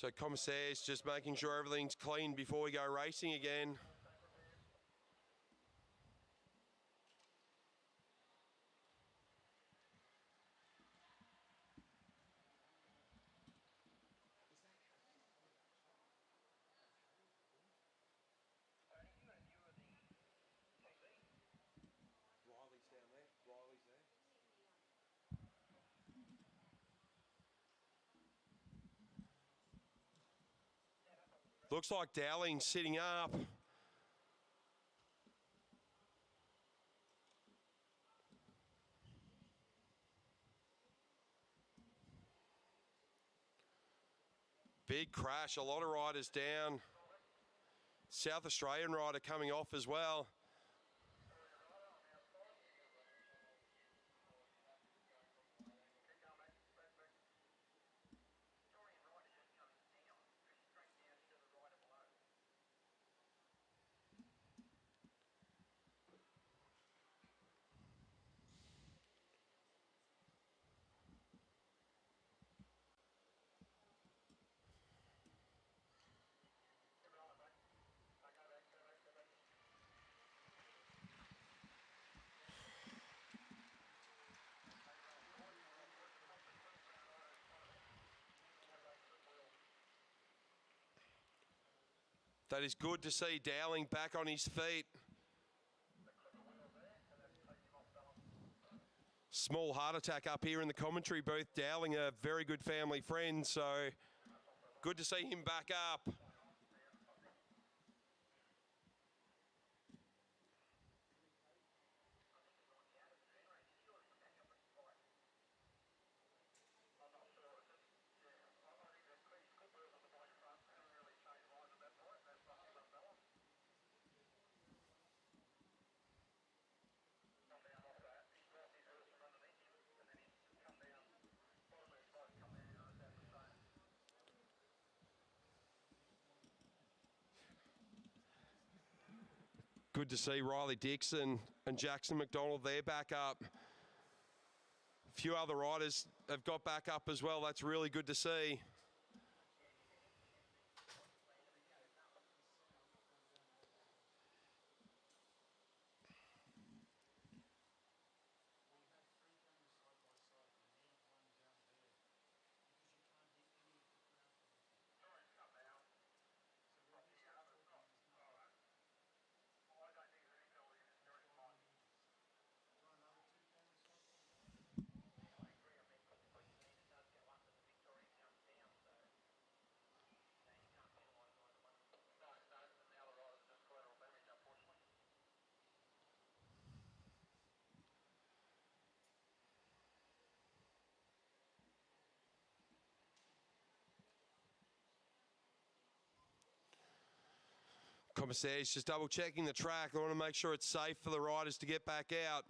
So Commissaire's just making sure everything's clean before we go racing again. Riley's down there. Riley's there. Looks like Dowling's sitting up. Big crash, a lot of riders down. South Australian rider coming off as well. That is good to see Dowling back on his feet. Small heart attack up here in the commentary booth. Dowling, a very good family friend, so good to see him back up. Good to see Riley Dixon and Jackson McDonald there back up. A few other riders have got back up as well. That's really good to see. Commissaire's just double checking the track. They want to make sure it's safe for the riders to get back out.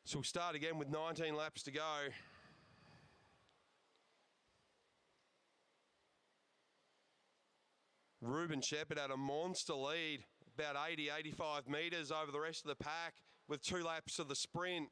So we'll start again with 19 laps to go. Ruben Shepherd had a monster lead, about 80, 85 metres over the rest of the pack with 2 laps of the sprint.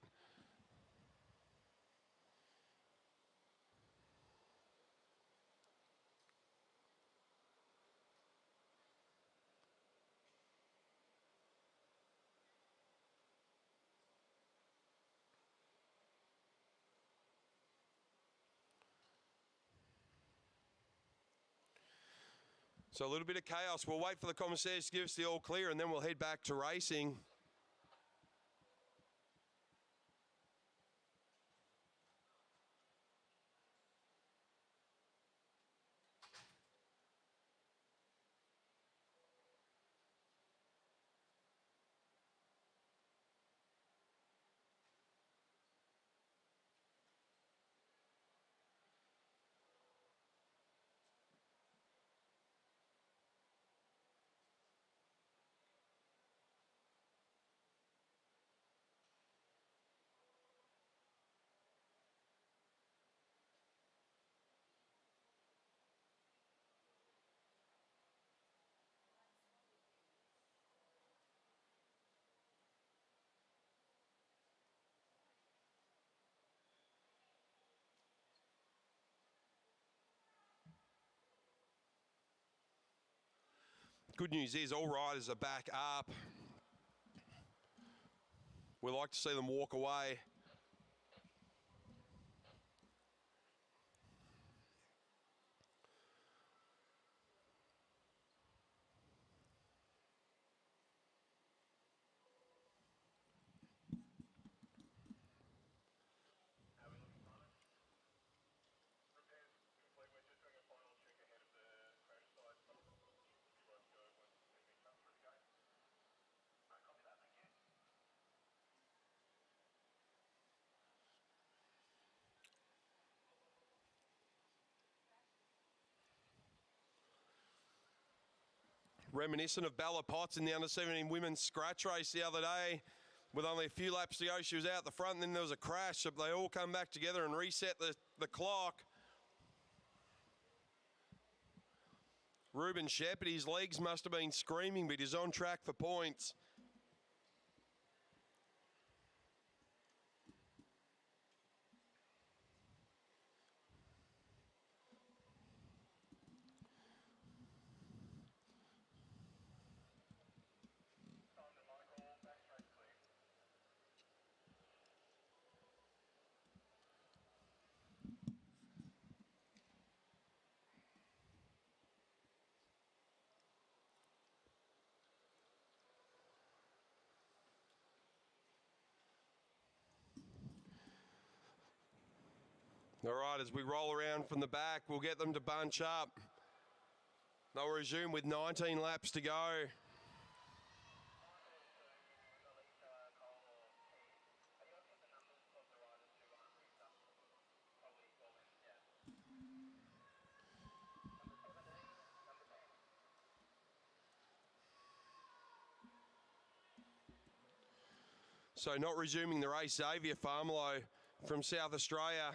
So a little bit of chaos. We'll wait for the commissaires to give us the all clear and then we'll head back to racing. Good news is all riders are back up. We like to see them walk away. Reminiscent of Bella Potts in the under-17 women's scratch race the other day. With only a few laps to go, she was out the front and then there was a crash. So they all come back together and reset the clock. Ruben Shepherd, his legs must have been screaming, but he's on track for points. All right, as we roll around from the back, we'll get them to bunch up. They'll resume with 19 laps to go. So not resuming the race, Xavier Farmelo from South Australia.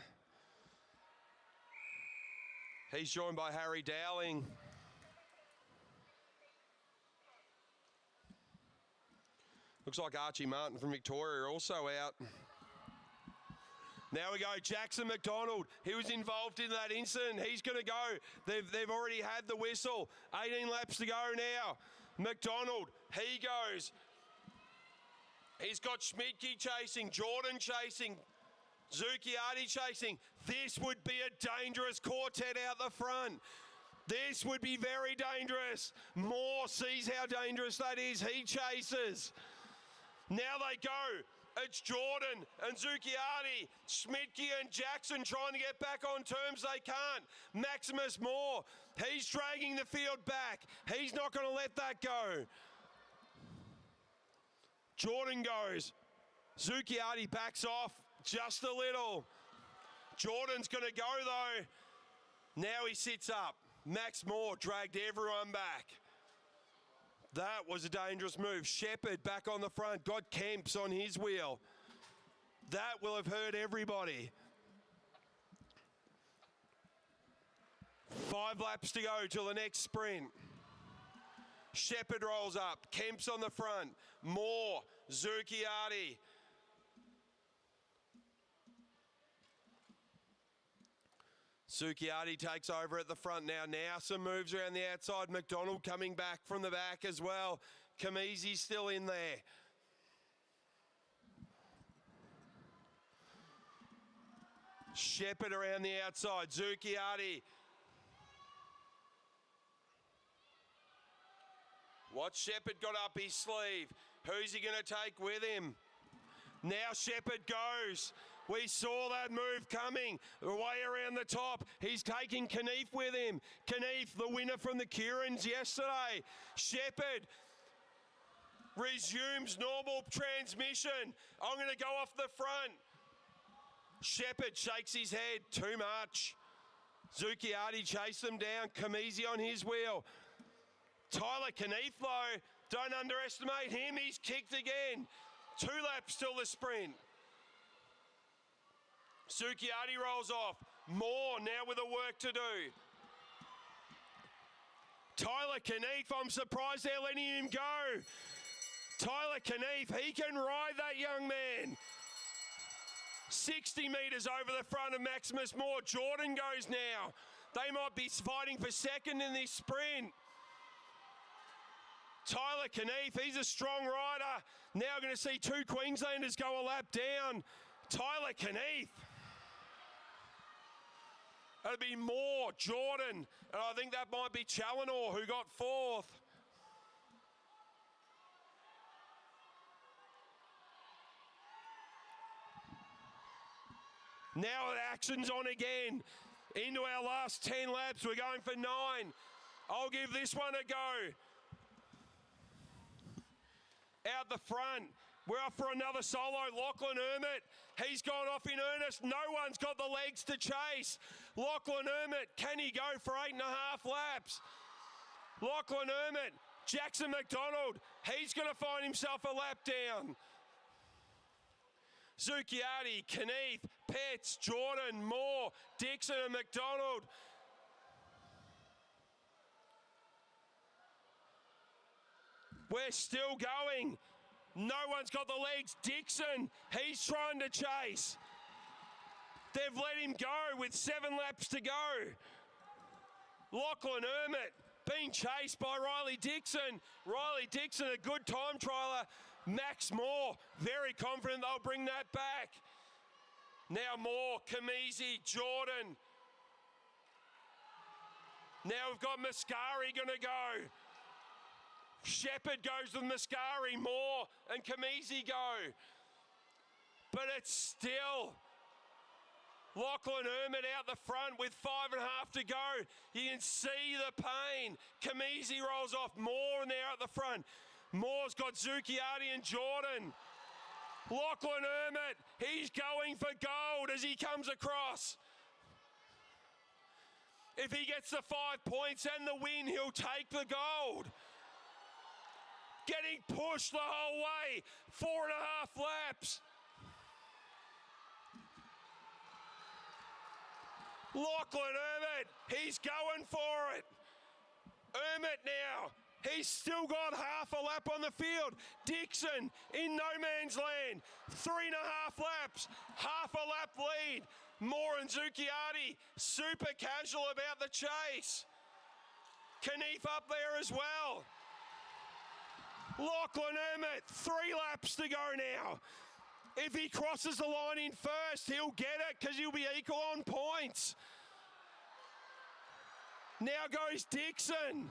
He's joined by Harry Dowling. Looks like Archie Martin from Victoria also out. Now we go, Jackson McDonald. He was involved in that incident. He's going to go. They've already had the whistle. 18 laps to go now. McDonald, he goes. He's got Schmidtke chasing, Jordan chasing, Zucchiardi chasing. This would be a dangerous quartet out the front. This would be very dangerous. Moore sees how dangerous that is. He chases. Now they go. It's Jordan and Zucchiardi, Schmidtke and Jackson trying to get back on terms. They can't. Maximus Moore, he's dragging the field back. He's not going to let that go. Jordan goes. Zucchiardi backs off just a little. Jordan's going to go though. Now he sits up. Max Moore dragged everyone back. That was a dangerous move. Shepherd back on the front. Got Kemps on his wheel. That will have hurt everybody. 5 laps to go till the next sprint. Shepherd rolls up. Kemp's on the front. Moore. Zucchiardi. Zucchiardi takes over at the front now. Now some moves around the outside. McDonald coming back from the back as well. Kamizi's still in there. Shepherd around the outside. Zucchiardi. What's Shepherd got up his sleeve? Who's he going to take with him? Now Shepherd goes. We saw that move coming way around the top. He's taking Knief with him. Knief, the winner from the Curans yesterday. Shepherd resumes normal transmission. I'm going to go off the front. Shepherd shakes his head. Too much. Zucchiardi chased them down. Kamizi on his wheel. Tyler Knief, though, don't underestimate him. He's kicked again. 2 laps till the sprint. Zucchiardi rolls off. Moore now with the work to do. Tyler Knief, I'm surprised they're letting him go. Tyler Knief, he can ride that young man. 60 metres over the front of Maximus Moore. Jordan goes now. They might be fighting for second in this sprint. Tyler Knief, he's a strong rider. Now going to see 2 Queenslanders go a lap down. Tyler Knief. It'll be Moore, Jordan, and I think that might be Challenor who got 4th. Now the action's on again. Into our last 10 laps, we're going for 9. I'll give this one a go. Out the front, we're off for another solo. Lachlan Hermit, he's gone off in earnest. No one's got the legs to chase. Lachlan Hermit, can he go for 8.5 laps? Lachlan Hermit, Jackson McDonald, he's going to find himself a lap down. Zucchiardi, Knief, Petts, Jordan, Moore, Dixon and McDonald. We're still going. No one's got the legs. Dixon, he's trying to chase. They've let him go with 7 laps to go. Lachlan Hermit being chased by Riley Dixon. Riley Dixon, a good time trialer. Max Moore, very confident they'll bring that back. Now Moore, Kamizi, Jordan. Now we've got Mascari going to go. Shepherd goes with Mascari, Moore and Kamizi go. But it's still Lachlan Hermit out the front with 5.5 to go. You can see the pain. Kamizi rolls off. Moore in there at the front. Moore's got Zucchiardi and Jordan. Lachlan Hermit, he's going for gold as he comes across. If he gets the 5 points and the win, he'll take the gold. Getting pushed the whole way. 4.5 laps. Lachlan Hermit, he's going for it. Hermit now. He's still got half a lap on the field. Dixon in no man's land. 3.5 laps. Half a lap lead. Moore and Zucchiardi super casual about the chase. Knief up there as well. Lachlan Hermit, 3 laps to go now. If he crosses the line in first, he'll get it because he'll be equal on points. Now goes Dixon.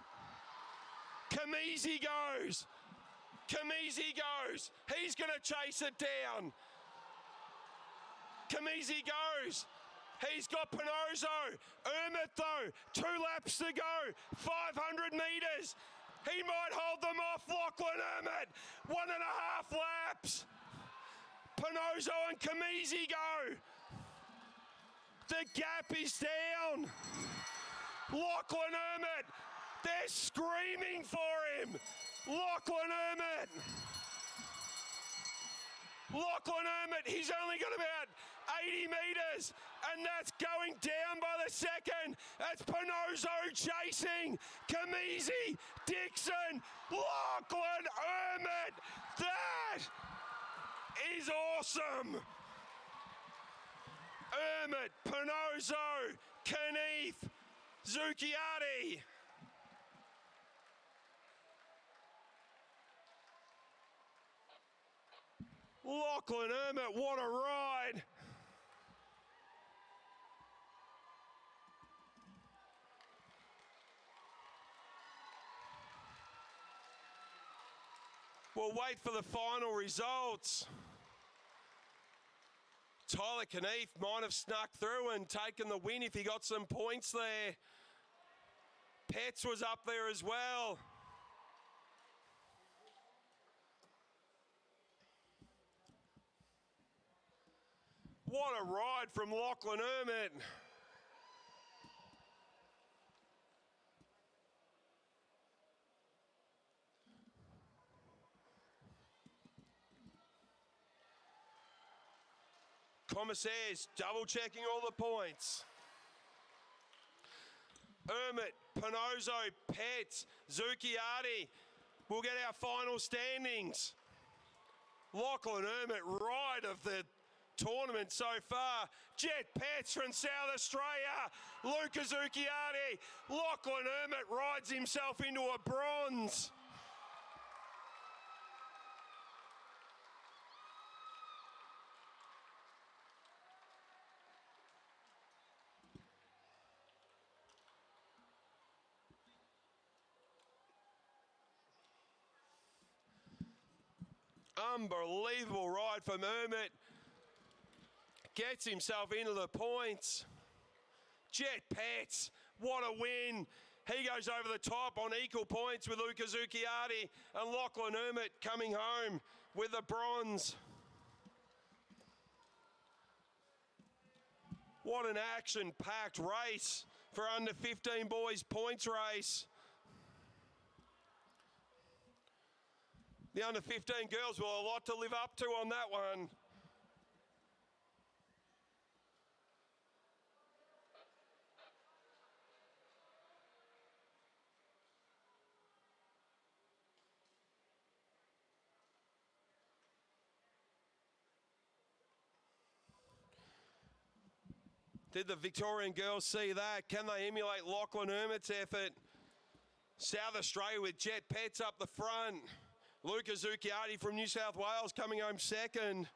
Kamizi goes. Kamizi goes. He's going to chase it down. Kamizi goes. He's got Pinozo. Hermit, though, 2 laps to go. 500 metres. He might hold them off. Lachlan Hermit, 1.5 laps. Pinozo and Kamizi go. The gap is down. Lachlan Hermit, they're screaming for him. Lachlan Hermit. Lachlan Emmett, he's only got about 80 metres, and that's going down by the second. That's Pinozzo chasing. Kamisi, Dixon, Lachlan Emmett. That is awesome. Emmett, Pinozzo, Knief, Zucchiati. Lachlan Emmett, what a ride. We'll wait for the final results. Tyler Knief might have snuck through and taken the win if he got some points there. Petts was up there as well. What a ride from Lachlan Emmett. Commissaires double checking all the points. Emmett, Pinozzo, Petts, Zucchiati. We'll get our final standings. Lachlan Emmett, ride of the tournament so far. Jet Petts from South Australia. Luca Zucchiati. Lachlan Emmett rides himself into a bronze. Unbelievable ride from Emmett. Gets himself into the points. Jet Petts, what a win. He goes over the top on equal points with Luca Zucchiati, and Lachlan Emmett coming home with the bronze. What an action-packed race for under 15 boys points race. The under 15 girls will have a lot to live up to on that one. Did the Victorian girls see that? Can they emulate Lachlan Emmett's effort? South Australia with Jet Petts up the front. Luca Zucchiati from New South Wales coming home second.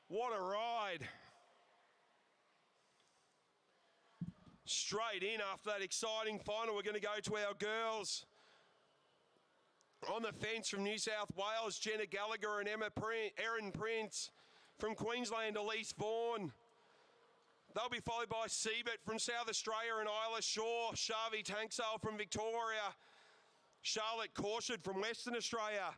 What a ride. Straight in after that exciting final, we're going to go to our girls. On the fence from New South Wales, Jenna Gallagher and Erin Prince. From Queensland, Elise Vaughan. They'll be followed by Siebert from South Australia and Isla Shaw. Shavi Tanksale from Victoria. Charlotte Corshad from Western Australia.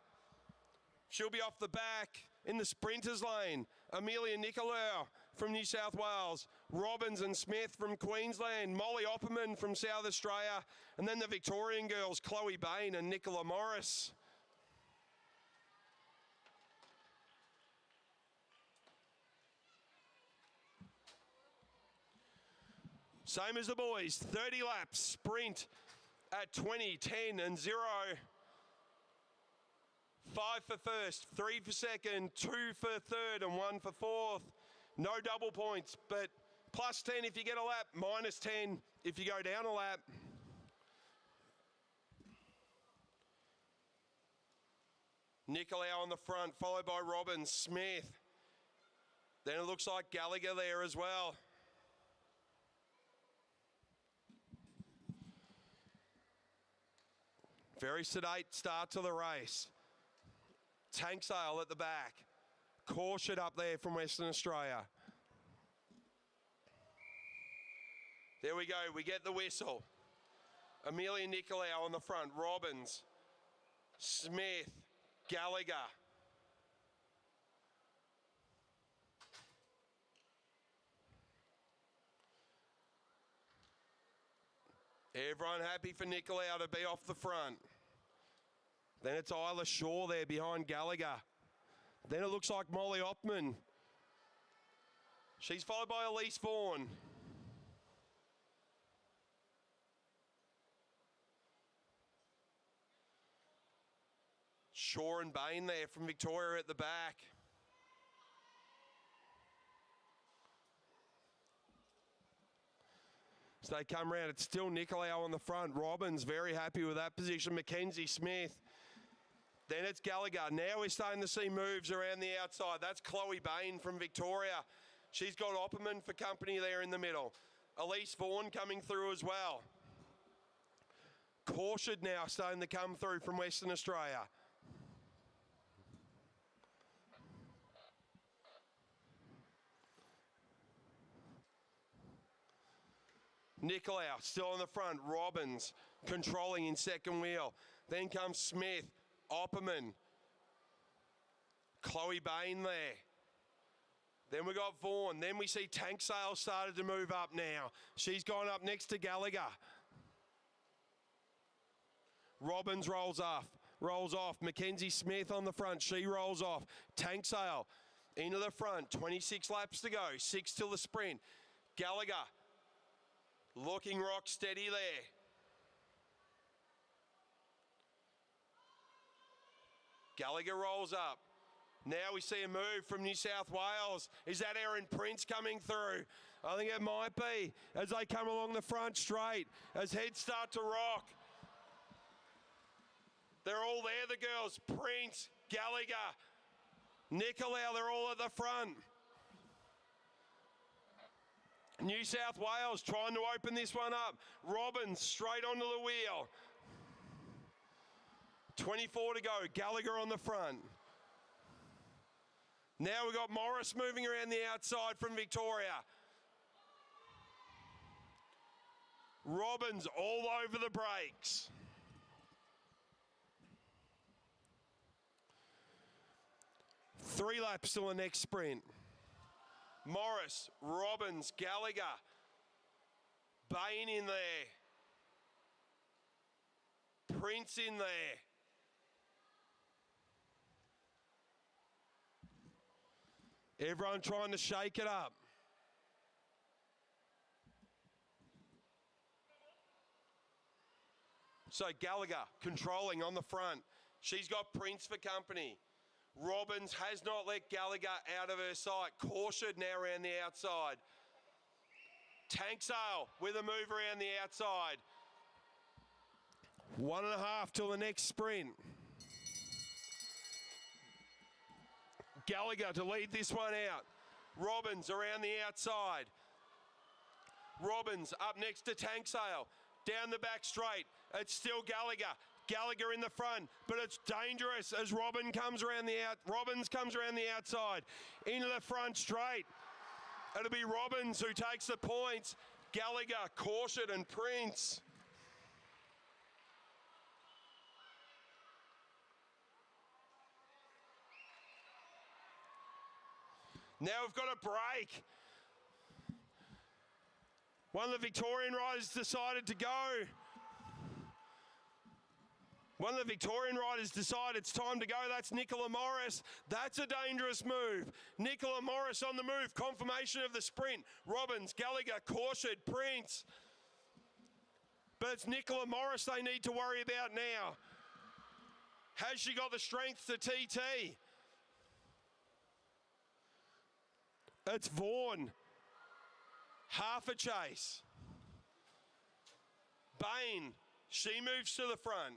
She'll be off the back in the sprinters lane. Amelia Nicolau from New South Wales. Robbins and Smith from Queensland. Molly Opperman from South Australia. And then the Victorian girls, Chloe Bain and Nicola Morris. Same as the boys, 30 laps, sprint at 20, 10 and 0. 5 for first, 3 for second, 2 for third and 1 for fourth. No double points, but plus 10 if you get a lap, minus 10 if you go down a lap. Nicolau on the front, followed by Robbins, Smith. Then it looks like Gallagher there as well. Very sedate start to the race. Tanksale at the back. Corshad up there from Western Australia. There we go, we get the whistle. Amelia Nicolau on the front, Robbins, Smith, Gallagher. Everyone happy for Nicolau to be off the front. Then it's Isla Shaw there behind Gallagher. Then it looks like Molly Oppmann. She's followed by Elise Vaughan. Shaw and Bain there from Victoria at the back. So they come round. It's still Nicolau on the front. Robbins very happy with that position. Mackenzie Smith. Then it's Gallagher. Now we're starting to see moves around the outside. That's Chloe Bain from Victoria. She's got Opperman for company there in the middle. Elise Vaughan coming through as well. Caution now starting to come through from Western Australia. Nicolau still on the front. Robbins controlling in second wheel. Then comes Smith, Opperman, Chloe Bain there. Then we got Vaughan. Then we see Tank Sale started to move up now. She's gone up next to Gallagher. Robbins rolls off. Mackenzie Smith on the front. She rolls off. Tank Sale into the front. 26 laps to go. 6 till the sprint. Gallagher looking rock steady there. Gallagher rolls up. Now we see a move from New South Wales. Is that Erin Prince coming through? I think it might be as they come along the front straight, as heads start to rock. They're all there, the girls. Prince, Gallagher, Nicolau, they're all at the front. New South Wales trying to open this one up. Robbins straight onto the wheel. 24 to go. Gallagher on the front. Now we've got Morris moving around the outside from Victoria. Robbins all over the brakes. Three laps till the next sprint. Morris, Robbins, Gallagher, Bain in there, Prince in there. Everyone trying to shake it up. So Gallagher controlling on the front. She's got Prince for company. Robbins has not let Gallagher out of her sight. Cautioned now around the outside. Tank Sale with a move around the outside. 1.5 till the next sprint. Gallagher to lead this one out. Robbins around the outside. Robbins up next to Tank Sale. Down the back straight. It's still Gallagher. Gallagher in the front, but it's dangerous as Robbins comes around the outside. Into the front straight. It'll be Robbins who takes the points. Gallagher, Caution and Prince. Now we've got a break. One of the Victorian riders decided to go. One of the Victorian riders decided it's time to go. That's Nicola Morris. That's a dangerous move. Nicola Morris on the move. Confirmation of the sprint. Robbins, Gallagher, Caution, Prince. But it's Nicola Morris they need to worry about now. Has she got the strength to TT? It's Vaughan. Half a chase. Bain. She moves to the front.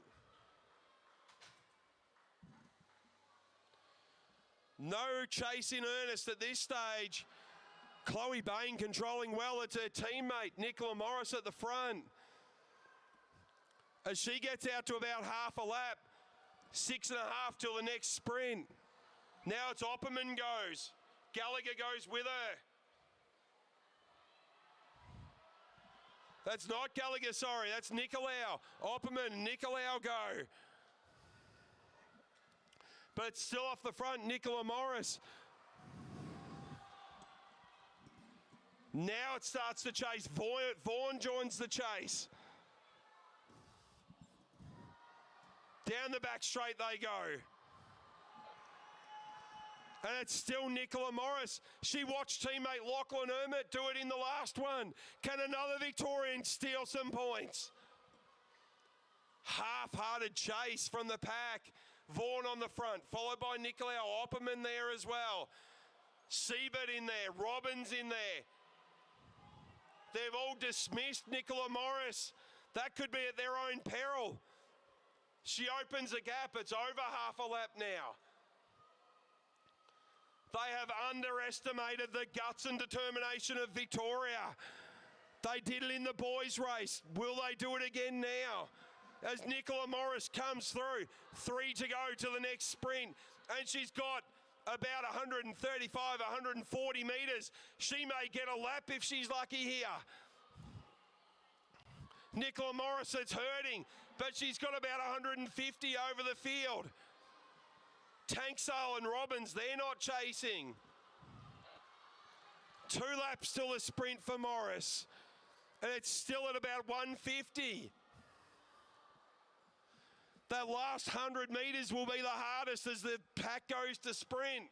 No chase in earnest at this stage. Chloe Bain controlling well. It's her teammate, Nicola Morris, at the front. As she gets out to about half a lap, 6.5 till the next sprint. Now it's Opperman goes. Gallagher goes with her. That's not Gallagher, sorry. That's Nicolau. Opperman and Nicolau go. But it's still off the front, Nicola Morris. Now it starts to chase. Vaughan joins the chase. Down the back straight they go. And it's still Nicola Morris. She watched teammate Lachlan Emmett do it in the last one. Can another Victorian steal some points? Half-hearted chase from the pack. Vaughan on the front, followed by Nicolau Opperman there as well. Siebert in there, Robbins in there. They've all dismissed Nicola Morris. That could be at their own peril. She opens a gap. It's over half a lap now. They have underestimated the guts and determination of Victoria. They did it in the boys' race. Will they do it again now? As Nicola Morris comes through, 3 to go to the next sprint, and she's got about 135, 140 metres. She may get a lap if she's lucky here. Nicola Morris, it's hurting, but she's got about 150 over the field. Tanksale and Robbins, they're not chasing. 2 laps till the sprint for Morris, and it's still at about 150. That last 100 metres will be the hardest as the pack goes to sprint.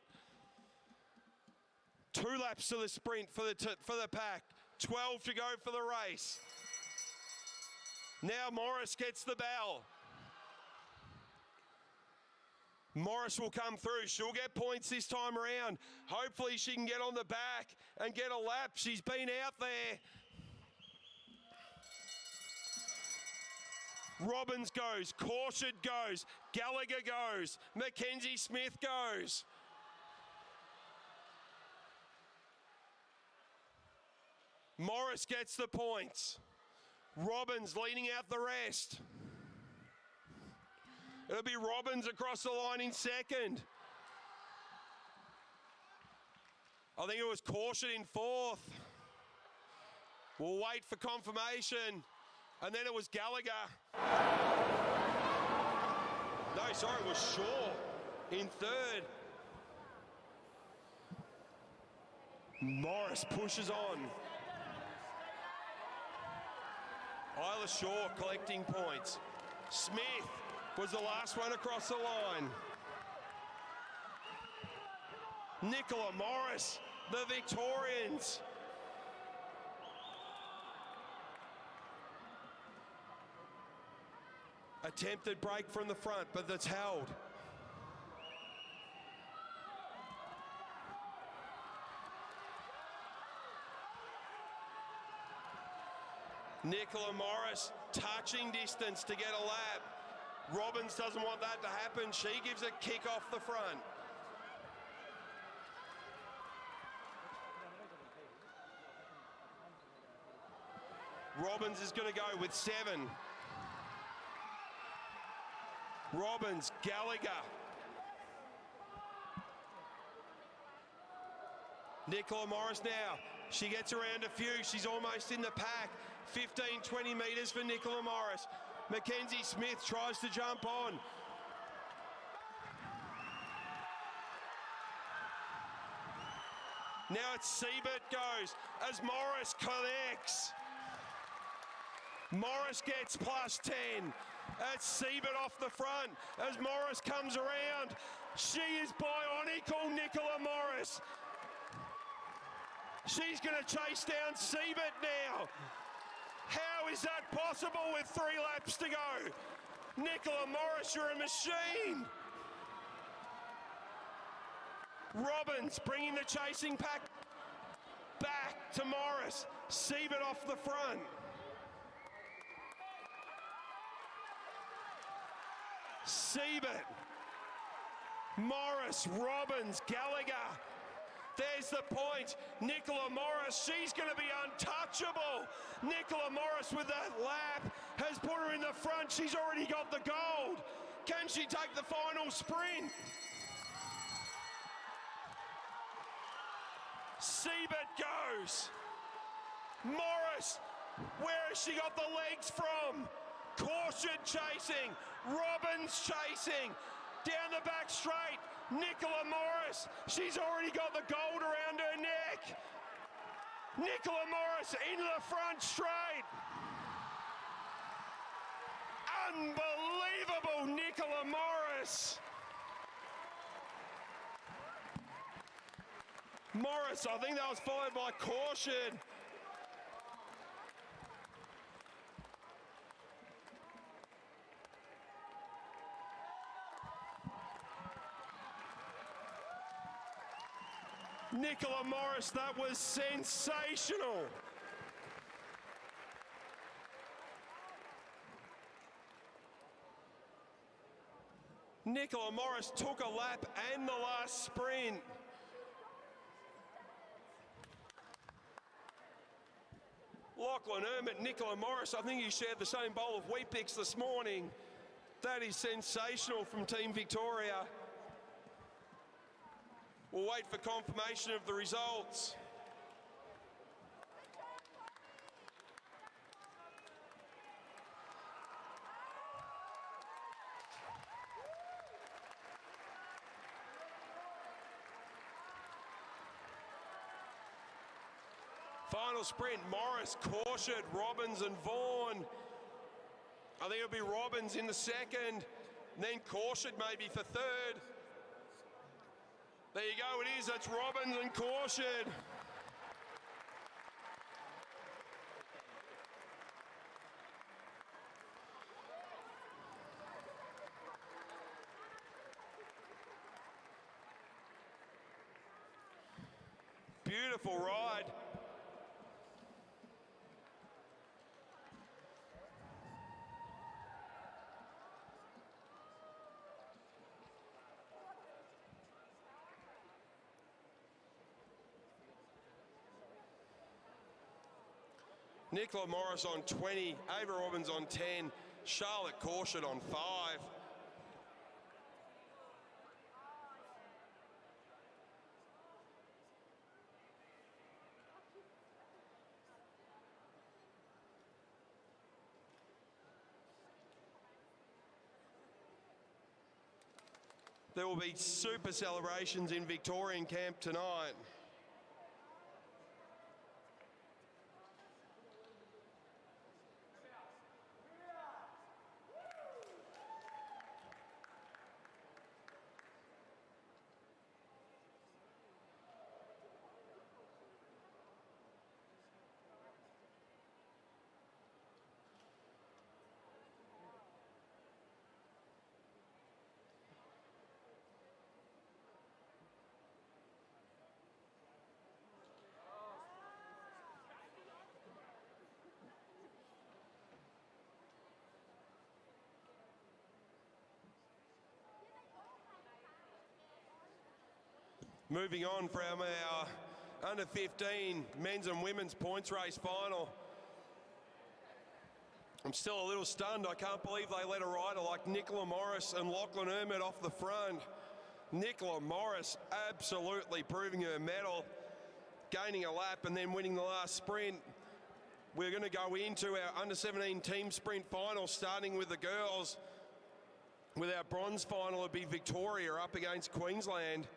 2 laps to the sprint for the pack. 12 to go for the race. Now Morris gets the bell. Morris will come through. She'll get points this time around. Hopefully she can get on the back and get a lap. She's been out there. Robbins goes, Caution goes, Gallagher goes, Mackenzie Smith goes. Morris gets the points. Robbins leading out the rest. It'll be Robbins across the line in second. I think it was Caution in fourth. We'll wait for confirmation. And then it was Gallagher. No, sorry, it was Shaw in third. Morris pushes on. Isla Shaw collecting points. Smith was the last one across the line. Nicola Morris, the Victorians. Attempted break from the front, but that's held. Nicola Morris touching distance to get a lap. Robbins doesn't want that to happen. She gives a kick off the front. Robbins is going to go with 7. Robbins, Gallagher. Nicola Morris now. She gets around a few. She's almost in the pack. 15, 20 metres for Nicola Morris. Mackenzie Smith tries to jump on. Now it's Siebert goes as Morris connects. Morris gets plus 10. That's Siebert off the front as Morris comes around. She is bionical, Nicola Morris. She's going to chase down Siebert now. How is that possible with 3 laps to go? Nicola Morris, you're a machine. Robbins bringing the chasing pack back to Morris. Siebert off the front. Siebert, Morris, Robbins, Gallagher. There's the point. Nicola Morris, she's going to be untouchable. Nicola Morris with that lap has put her in the front. She's already got the gold. Can she take the final sprint? Siebert goes. Morris, where has she got the legs from? Caution chasing. Robbins chasing. Down the back straight. Nicola Morris, she's already got the gold around her neck. Nicola Morris into the front straight. Unbelievable, Nicola Morris. Morris, I think that was followed by caution. Nicola Morris, that was sensational. Nicola Morris took a lap and the last sprint. Lachlan Ermit, Nicola Morris, I think he shared the same bowl of Wheat Bix this morning. That is sensational from Team Victoria. We'll wait for confirmation of the results. Final sprint, Morris, Caution, Robbins and Vaughan. I think it'll be Robbins in the second, then Caution maybe for third. There you go, it is, that's Robbins and Caution. Beautiful ride. Nicola Morris on 20, Ava Robbins on 10, Charlotte Caution on 5. There will be super celebrations in Victorian camp tonight. Moving on from our under 15 men's and women's points race final. I'm still a little stunned. I can't believe they let a rider like Nicola Morris and Lachlan Ermit off the front. Nicola Morris absolutely proving her mettle, gaining a lap and then winning the last sprint. We're going to go into our under 17 team sprint final, starting with the girls. With our bronze final, it'll be Victoria up against Queensland.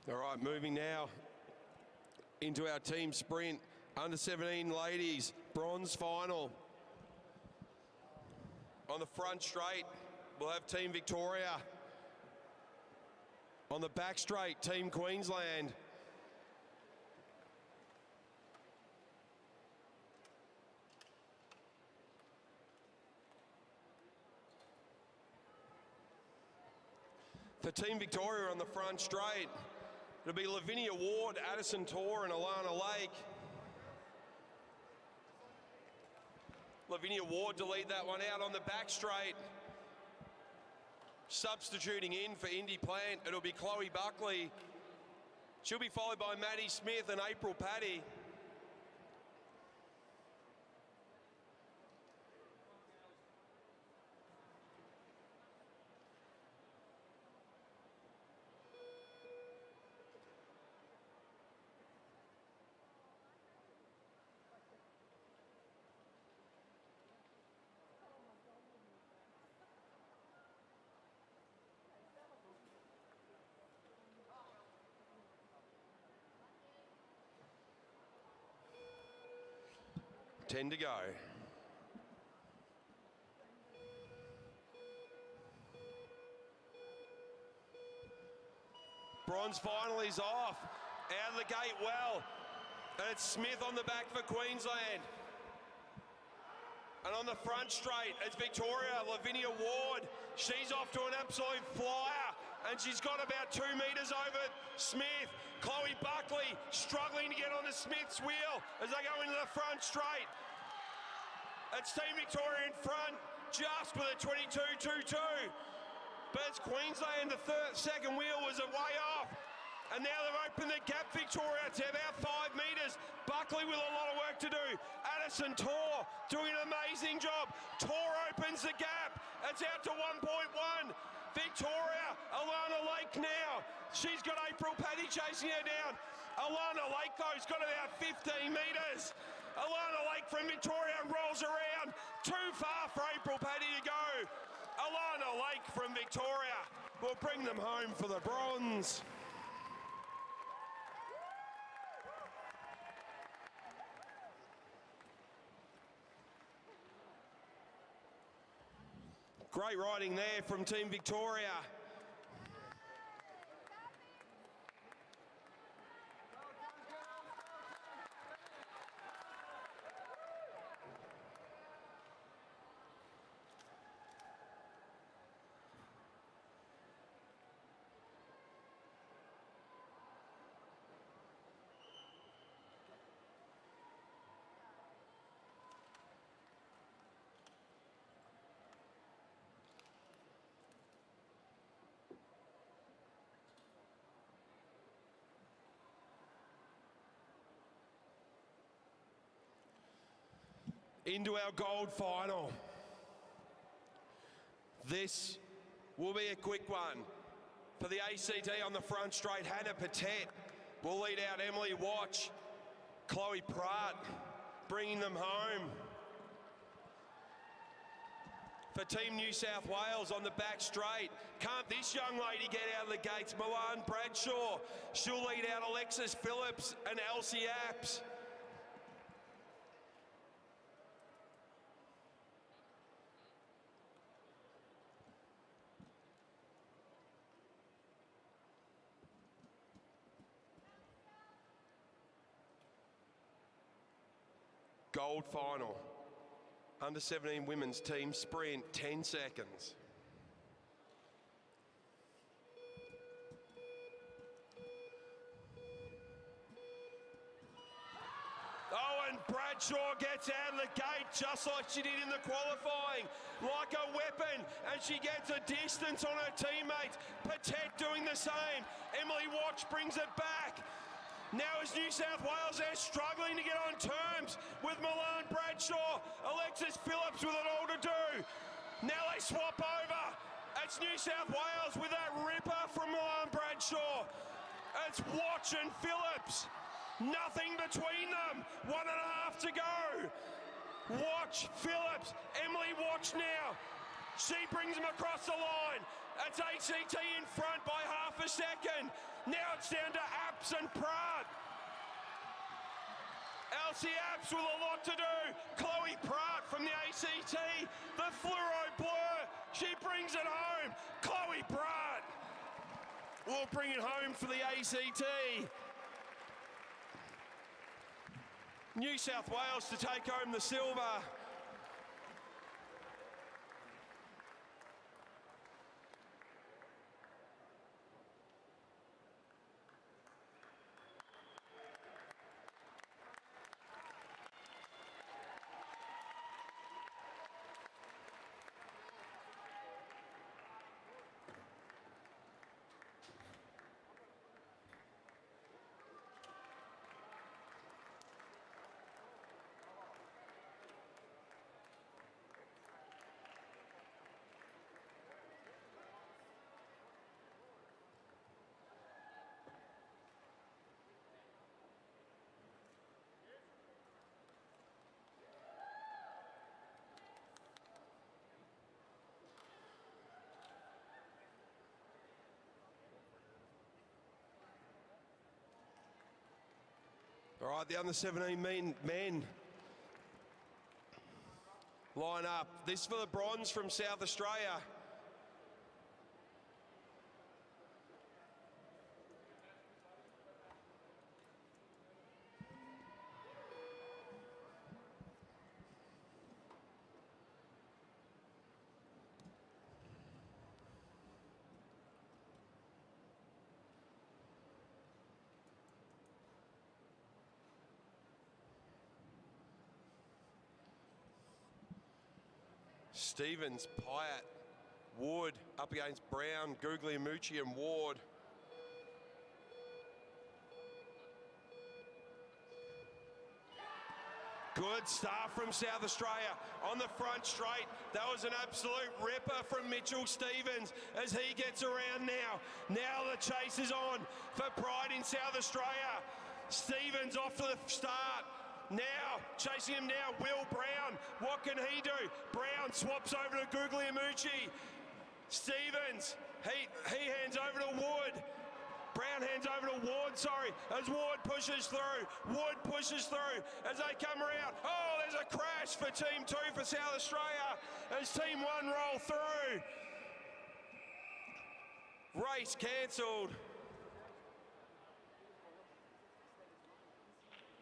All right, moving now into our team sprint. Under 17 ladies, bronze final. On the front straight, we'll have Team Victoria. On the back straight, Team Queensland. For Team Victoria on the front straight, it'll be Lavinia Ward, Addison Torr and Alana Lake. Lavinia Ward to lead that one out on the back straight. Substituting in for Indy Plant, it'll be Chloe Buckley. She'll be followed by Maddie Smith and April Paddy. Ten to go. Bronze final is off. Out of the gate well. And it's Smith on the back for Queensland. And on the front straight, it's Victoria, Lavinia Ward. She's off to an absolute flyer. And she's got about 2 metres over Smith. Chloe Buckley struggling to get onto Smith's wheel as they go into the front straight. It's Team Victoria in front, just with a 22.22. But it's Queensland, the second wheel was a way off. And now they've opened the gap, Victoria, to about 5 metres. Buckley with a lot of work to do. Addison Torr doing an amazing job. Torr opens the gap. It's out to 1.1. Victoria, Alana Lake now. She's got April Paddy chasing her down. Alana Lake, though, has got about 15 metres. Alana Lake from Victoria rolls around. Too far for April Paddy to go. Alana Lake from Victoria will bring them home for the bronze. Great riding there from Team Victoria. Into our gold final. This will be a quick one. For the ACT on the front straight, Hannah Patet will lead out Emily Watch. Chloe Pratt bringing them home. For Team New South Wales on the back straight, can't this young lady get out of the gates? Milan Bradshaw, she'll lead out Alexis Phillips and Elsie Apps. Gold final. Under 17 women's team sprint, 10 seconds. Oh, and Bradshaw gets out of the gate just like she did in the qualifying. Like a weapon, and she gets a distance on her teammates. Patet doing the same. Emily Watch brings it back. Now as New South Wales, they're struggling to get on terms with Milan Bradshaw. Alexis Phillips with it all to do. Now they swap over. It's New South Wales with that ripper from Milan Bradshaw. It's Watch and Phillips. Nothing between them. 1.5 to go. Watch, Phillips, Emily Watch now. She brings him across the line. It's ACT in front by half a second. Now it's down to Apps and Pratt. Elsie Apps with a lot to do. Chloe Pratt from the ACT, the fluoro blur. She brings it home. Chloe Pratt will bring it home for the ACT. New South Wales to take home the silver. All right, the under 17 men line up. This for the bronze from South Australia. Stevens, Pyatt, Wood up against Brown, Guglielmucci and Ward. Good start from South Australia on the front straight. That was an absolute ripper from Mitchell Stevens as he gets around now. Now the chase is on for pride in South Australia. Stevens off to the start. Now, chasing him now, Will Brown. What can he do? Brown swaps over to Guglielmucci. Stevens, he hands over to Wood. Brown hands over to Ward, sorry, as Ward pushes through. Wood pushes through as they come around. Oh, there's a crash for Team 2 for South Australia as Team 1 roll through. Race cancelled.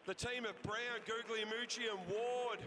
The team of Brown, Guglielmucci and Ward.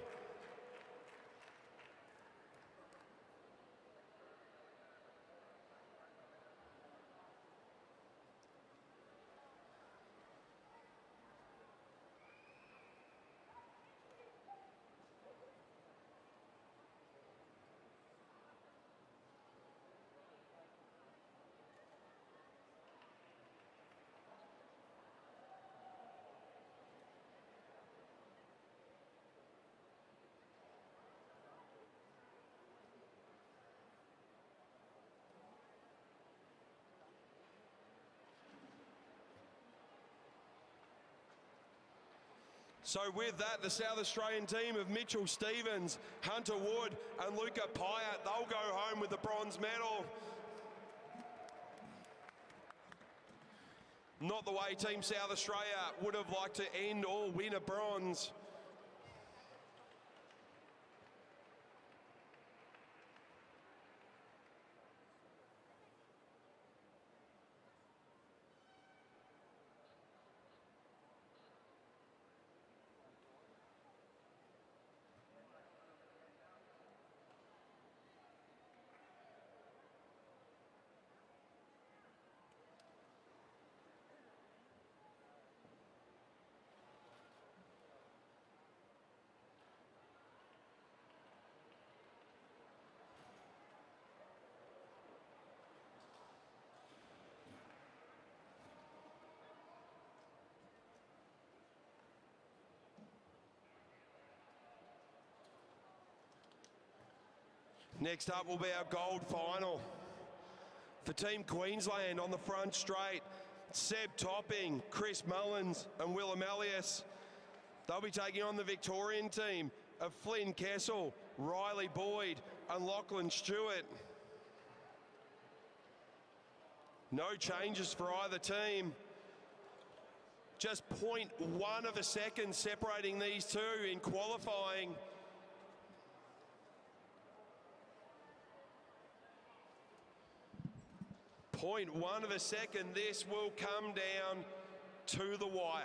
So with that, the South Australian team of Mitchell Stevens, Hunter Wood and Luca Pyatt, they'll go home with the bronze medal. Not the way Team South Australia would have liked to end or win a bronze. Next up will be our gold final. For Team Queensland on the front straight, Seb Topping, Chris Mullins and Willem Elias. They'll be taking on the Victorian team, of Flynn Kessel, Riley Boyd and Lachlan Stewart. No changes for either team. Just 0.1 of a second separating these two in qualifying. Point 0.1 of a second, this will come down to the wire.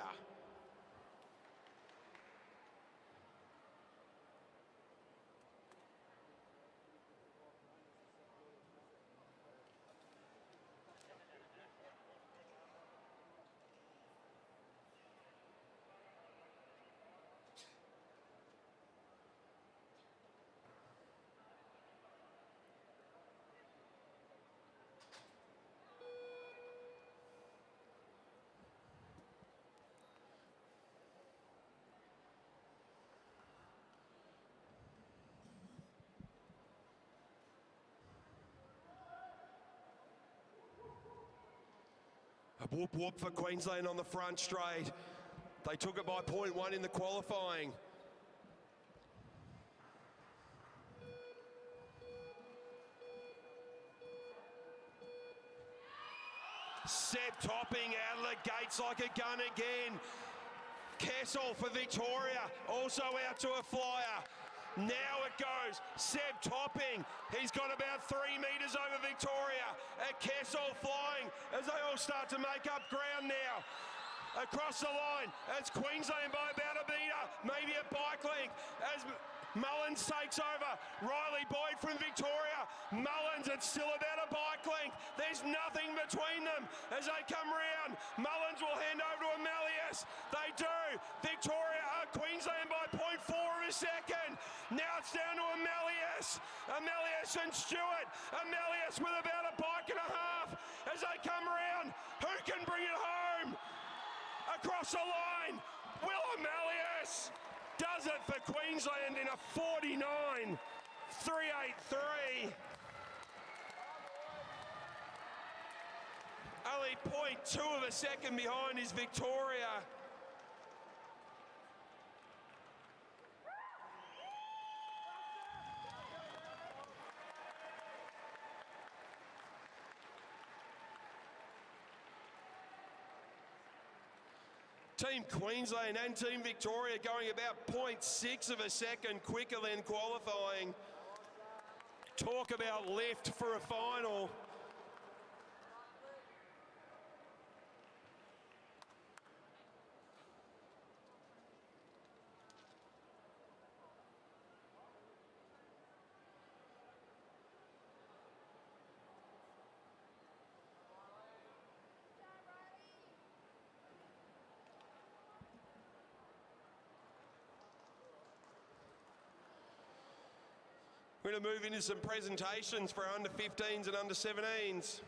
A whoop whoop for Queensland on the front straight. They took it by 0.1 in the qualifying. Seb topping out of the gates like a gun again. Kessel for Victoria, also out to a flyer. Now it goes, Seb topping. He's got about 3 metres over Victoria. Kessel flying as they all start to make up ground now. Across the line, it's Queensland by about a metre, maybe a bike length, as Mullins takes over. Riley Boyd from Victoria. Mullins, it's still about a bike length. There's nothing between them as they come round. Mullins will hand over to Amelius. They do. Victoria, Queensland by 0.4 of a second. Now it's down to Amelius. Amelius and Stewart. Amelius with about a bike and a half as they come round. Who can bring it home? Across the line, Will Amelius does it for Queensland in a 49.383. Only 0.2 of a second behind is Victoria. Team Queensland and Team Victoria going about 0.6 of a second quicker than qualifying. Talk about lift for a final. We're going to move into some presentations for under 15s and under 17s.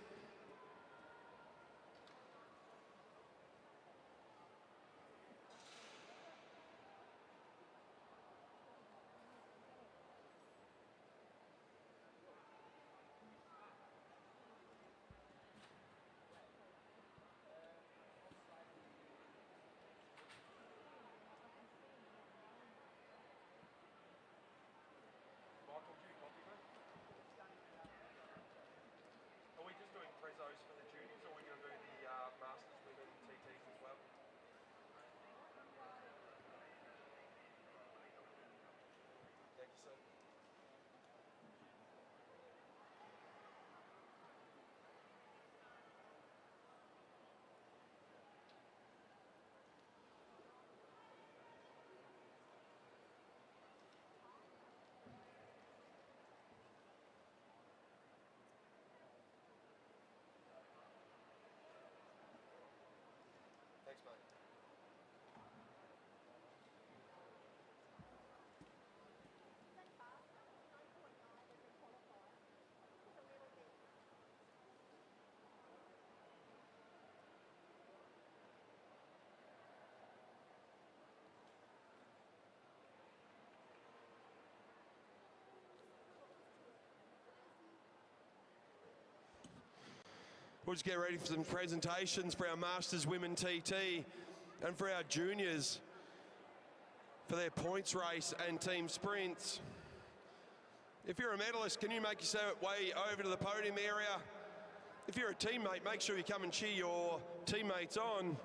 Are we just doing prezos for the juniors, or are we going to do the Masters women TTs as well? Thank you, sir. Thanks, mate. We'll just get ready for some presentations for our Masters Women TT and for our juniors. for their points race and team sprints. If you're a medalist, can you make your way over to the podium area? If you're a teammate, make sure you come and cheer your teammates on.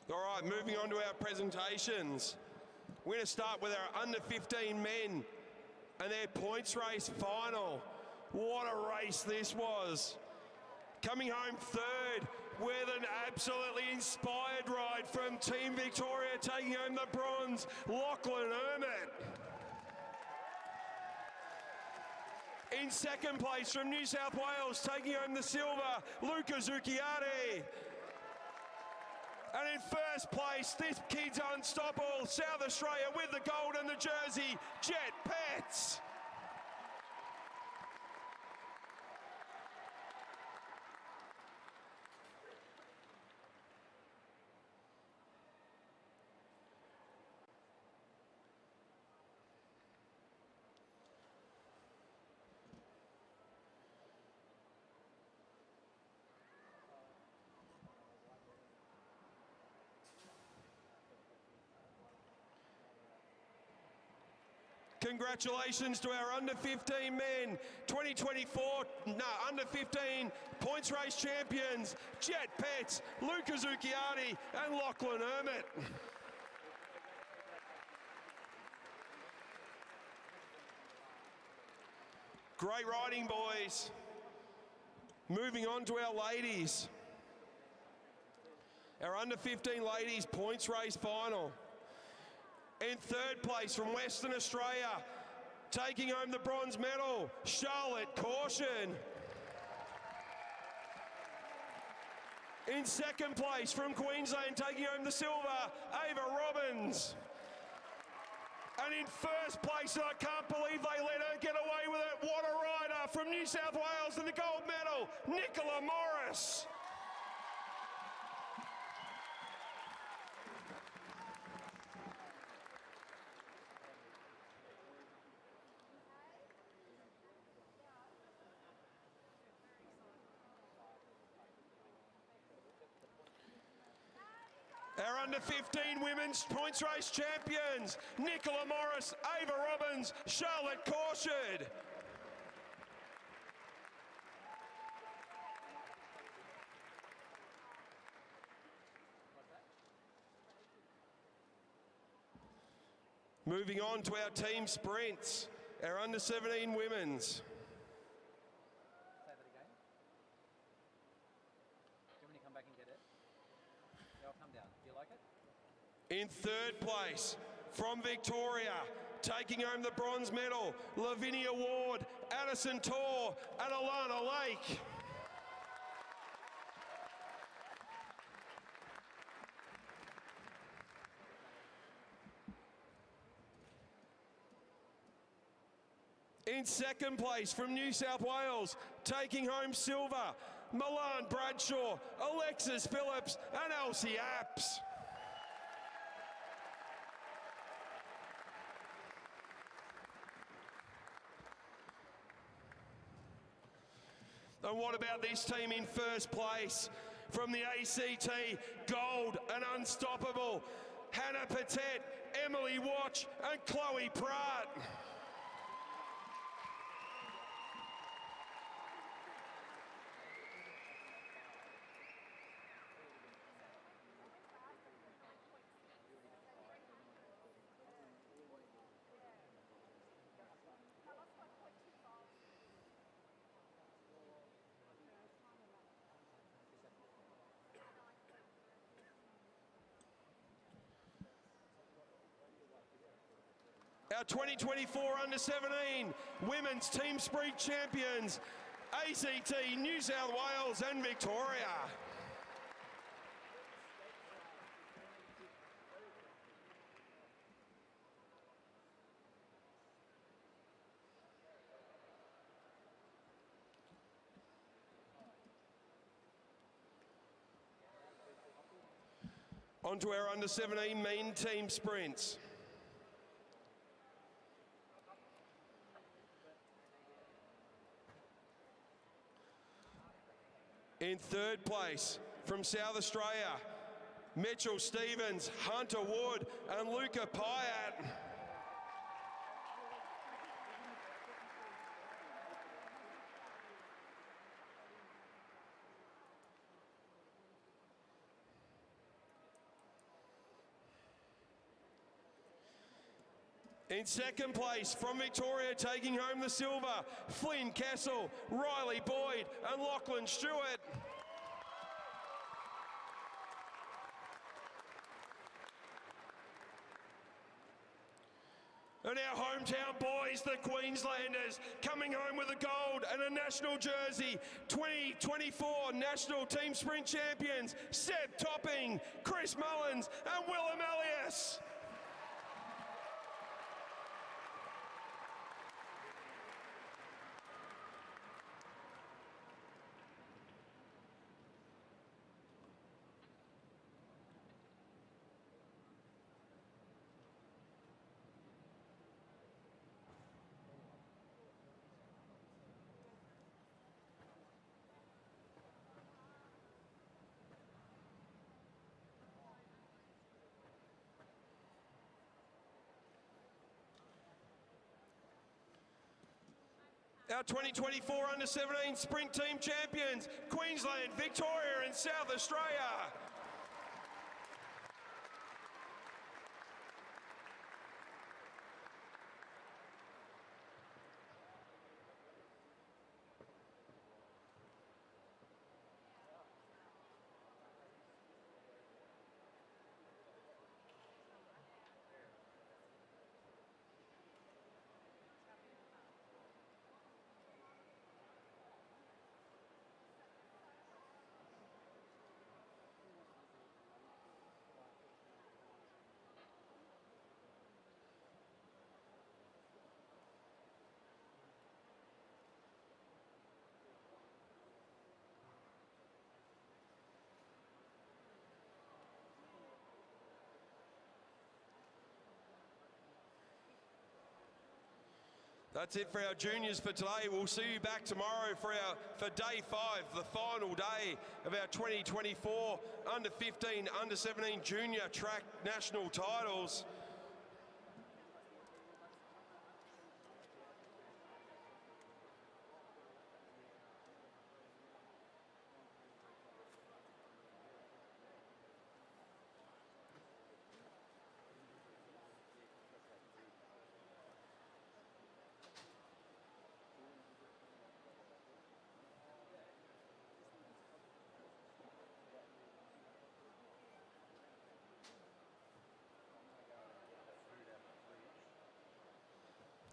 All right, moving on to our presentations. We're going to start with our under 15 men and their points race final. What a race this was. Coming home third with an absolutely inspired ride from Team Victoria, taking home the bronze, Lachlan Ermit. In second place from New South Wales, taking home the silver, Luca Zucchiati. And in first place, this kid's unstoppable, South Australia with the gold and the jersey, Jet Pets. Congratulations to our under 15 men, 2024 under 15 points race champions, Jet Pets, Luca Zucchiardi and Lachlan Ermit. Great riding, boys. Moving on to our ladies. Our under 15 ladies points race final. In third place from Western Australia, taking home the bronze medal, Charlotte Caution. In second place from Queensland, taking home the silver, Ava Robbins. And in first place, and I can't believe they let her get away with it, what a rider from New South Wales to the gold medal, Nicola Morris. Our under 15 women's points race champions, Nicola Morris, Ava Robbins, Charlotte Caution. Moving on to our team sprints, our under 17 women's. Say that again. Do you want me to come back and get it? Yeah, I'll come down. Do you like it? In third place from Victoria, taking home the bronze medal, Lavinia Ward, Addison Torr and Alana Lake. In second place from New South Wales, taking home silver, Milan Bradshaw, Alexis Phillips and Elsie Apps. And what about this team in first place? From the ACT, gold and unstoppable, Hannah Patet, Emily Watch and Chloe Pratt. Our 2024 under 17 women's team sprint champions, ACT, New South Wales and Victoria. On to our under 17 main team sprints. In third place from South Australia, Mitchell Stevens, Hunter Wood and Luca Pyatt. In second place from Victoria, taking home the silver, Flynn Kessel, Riley Boyd and Lachlan Stewart. And our hometown boys, the Queenslanders, coming home with a gold and a national jersey. 2024 National Team Sprint Champions, Seb Topping, Chris Mullins and Willem Elias. Our 2024 Under-17 Sprint Team champions, Queensland, Victoria and South Australia. That's it for our juniors for today. We'll see you back tomorrow for day 5, the final day of our 2024 Under-15, Under-17 Junior Track National Titles.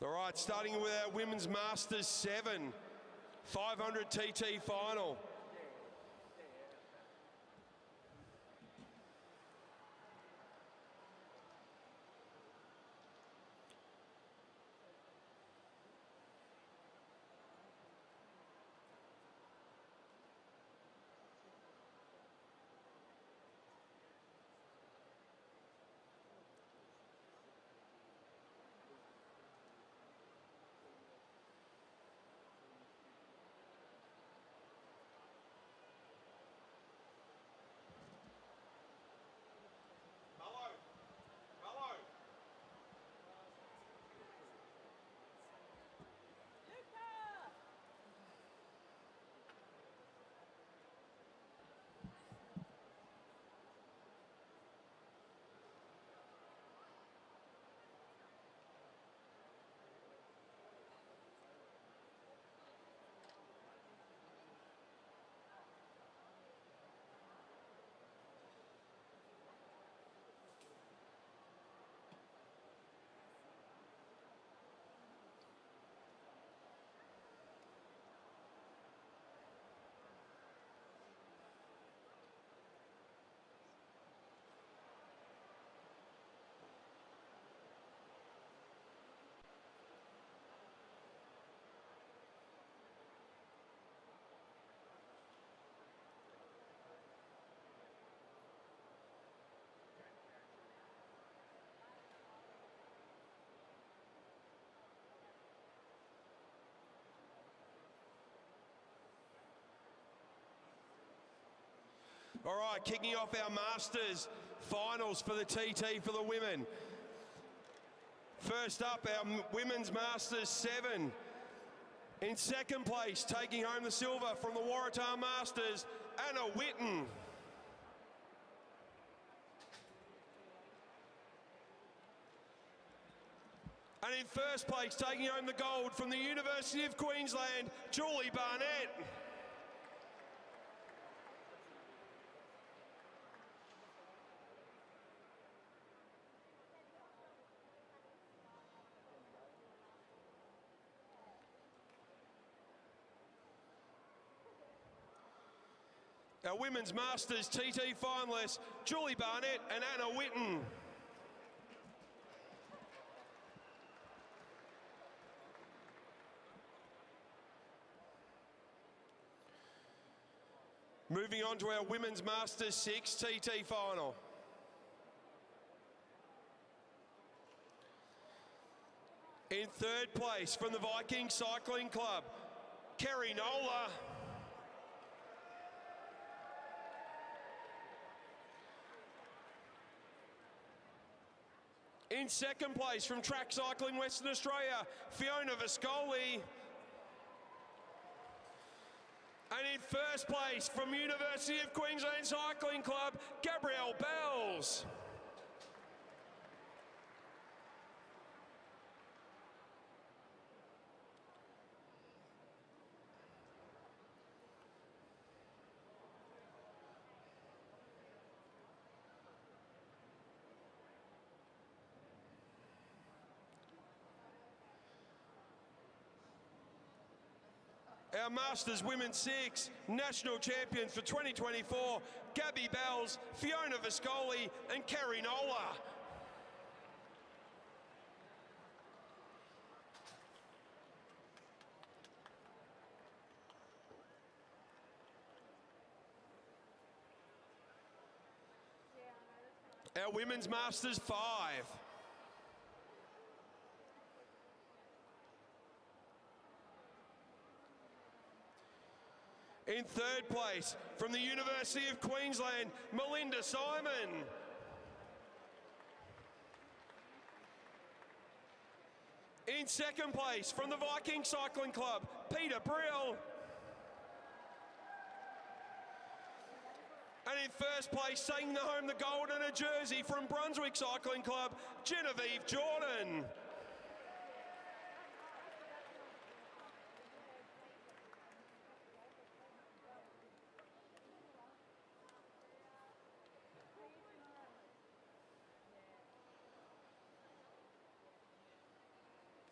All right, starting with our Women's Masters 7, 500 TT final. All right, kicking off our Masters finals for the TT for the women. First up, our Women's Masters 7. In second place, taking home the silver from the Waratah Masters, Anna Whitten. And in first place, taking home the gold from the University of Queensland, Julie Barnett. Our Women's Masters TT finalists, Julie Barnett and Anna Whitten. Moving on to our Women's Masters 6 TT final. In third place from the Viking Cycling Club, Kerry Nola. In second place from Track Cycling Western Australia, Fiona Viscoli. And in first place from University of Queensland Cycling Club, Gabrielle Bells. Our Masters Women's 6 National Champions for 2024, Gabby Bells, Fiona Viscoli and Kerry Nola. Our Women's Masters 5. In third place, from the University of Queensland, Melinda Simon. In second place, from the Viking Cycling Club, Peter Brill. And in first place, taking home the gold and a jersey from Brunswick Cycling Club, Genevieve Jordan.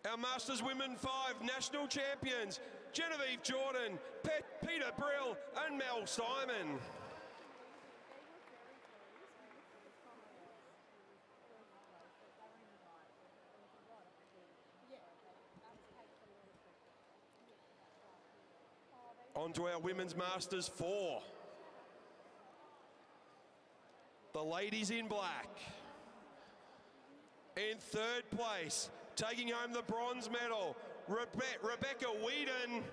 Our Masters Women 5 National Champions, Genevieve Jordan, Peter Brill and Mel Simon. On to our Women's Masters 4. The ladies in black. In third place, taking home the bronze medal, Rebecca Whedon.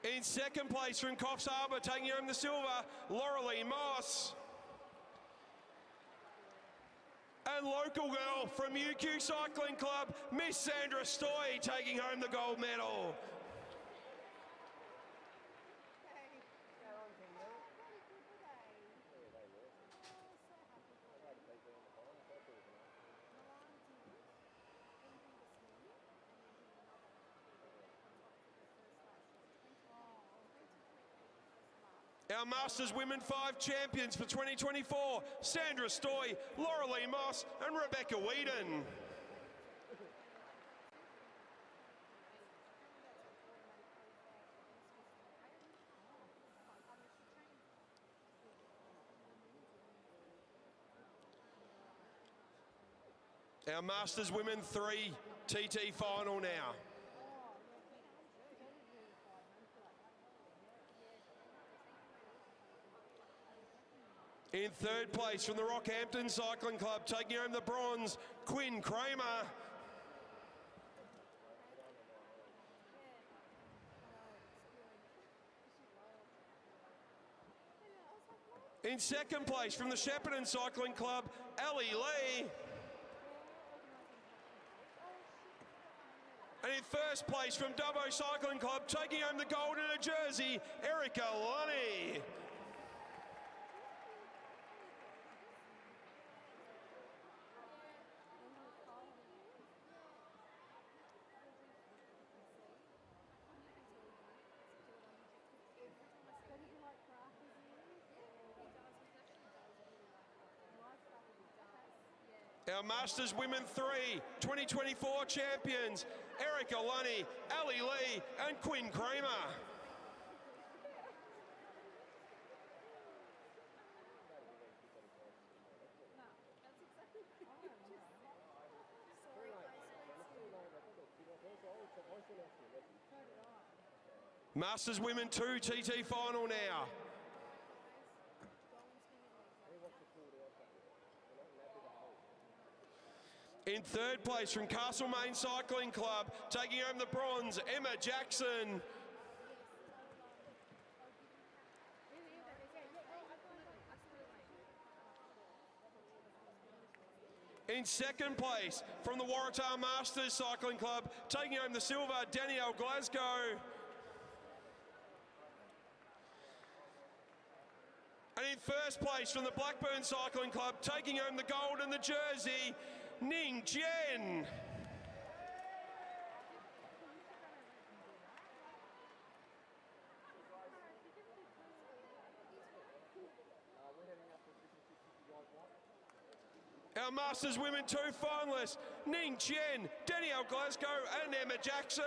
In second place from Coffs Harbour, taking home the silver, Laurelie Moss. And local girl from UQ Cycling Club, Miss Sandra Stoy, taking home the gold medal. Our Masters Women 5 champions for 2024, Sandra Stoy, Laurelie Moss and Rebecca Whedon. Our Masters Women 3 TT final now. In third place from the Rockhampton Cycling Club, taking home the bronze, Quinn Kramer. In second place from the Shepparton Cycling Club, Ali Lee. And in first place from Dubbo Cycling Club, taking home the gold in a jersey, Erica Lunny. Our Masters Women 3 2024 champions, Erica Lunny, Ali Lee and Quinn Kramer. Masters Women 2 TT final now. In third place from Castlemaine Cycling Club, taking home the bronze, Emma Jackson. In In second place from the Waratah Masters Cycling Club, taking home the silver, Danielle Glasgow. And in first place from the Blackburn Cycling Club, taking home the gold and the jersey, Ning Jen. Our Masters Women 2 finalists, Ning Chen, Danielle Glasgow and Emma Jackson.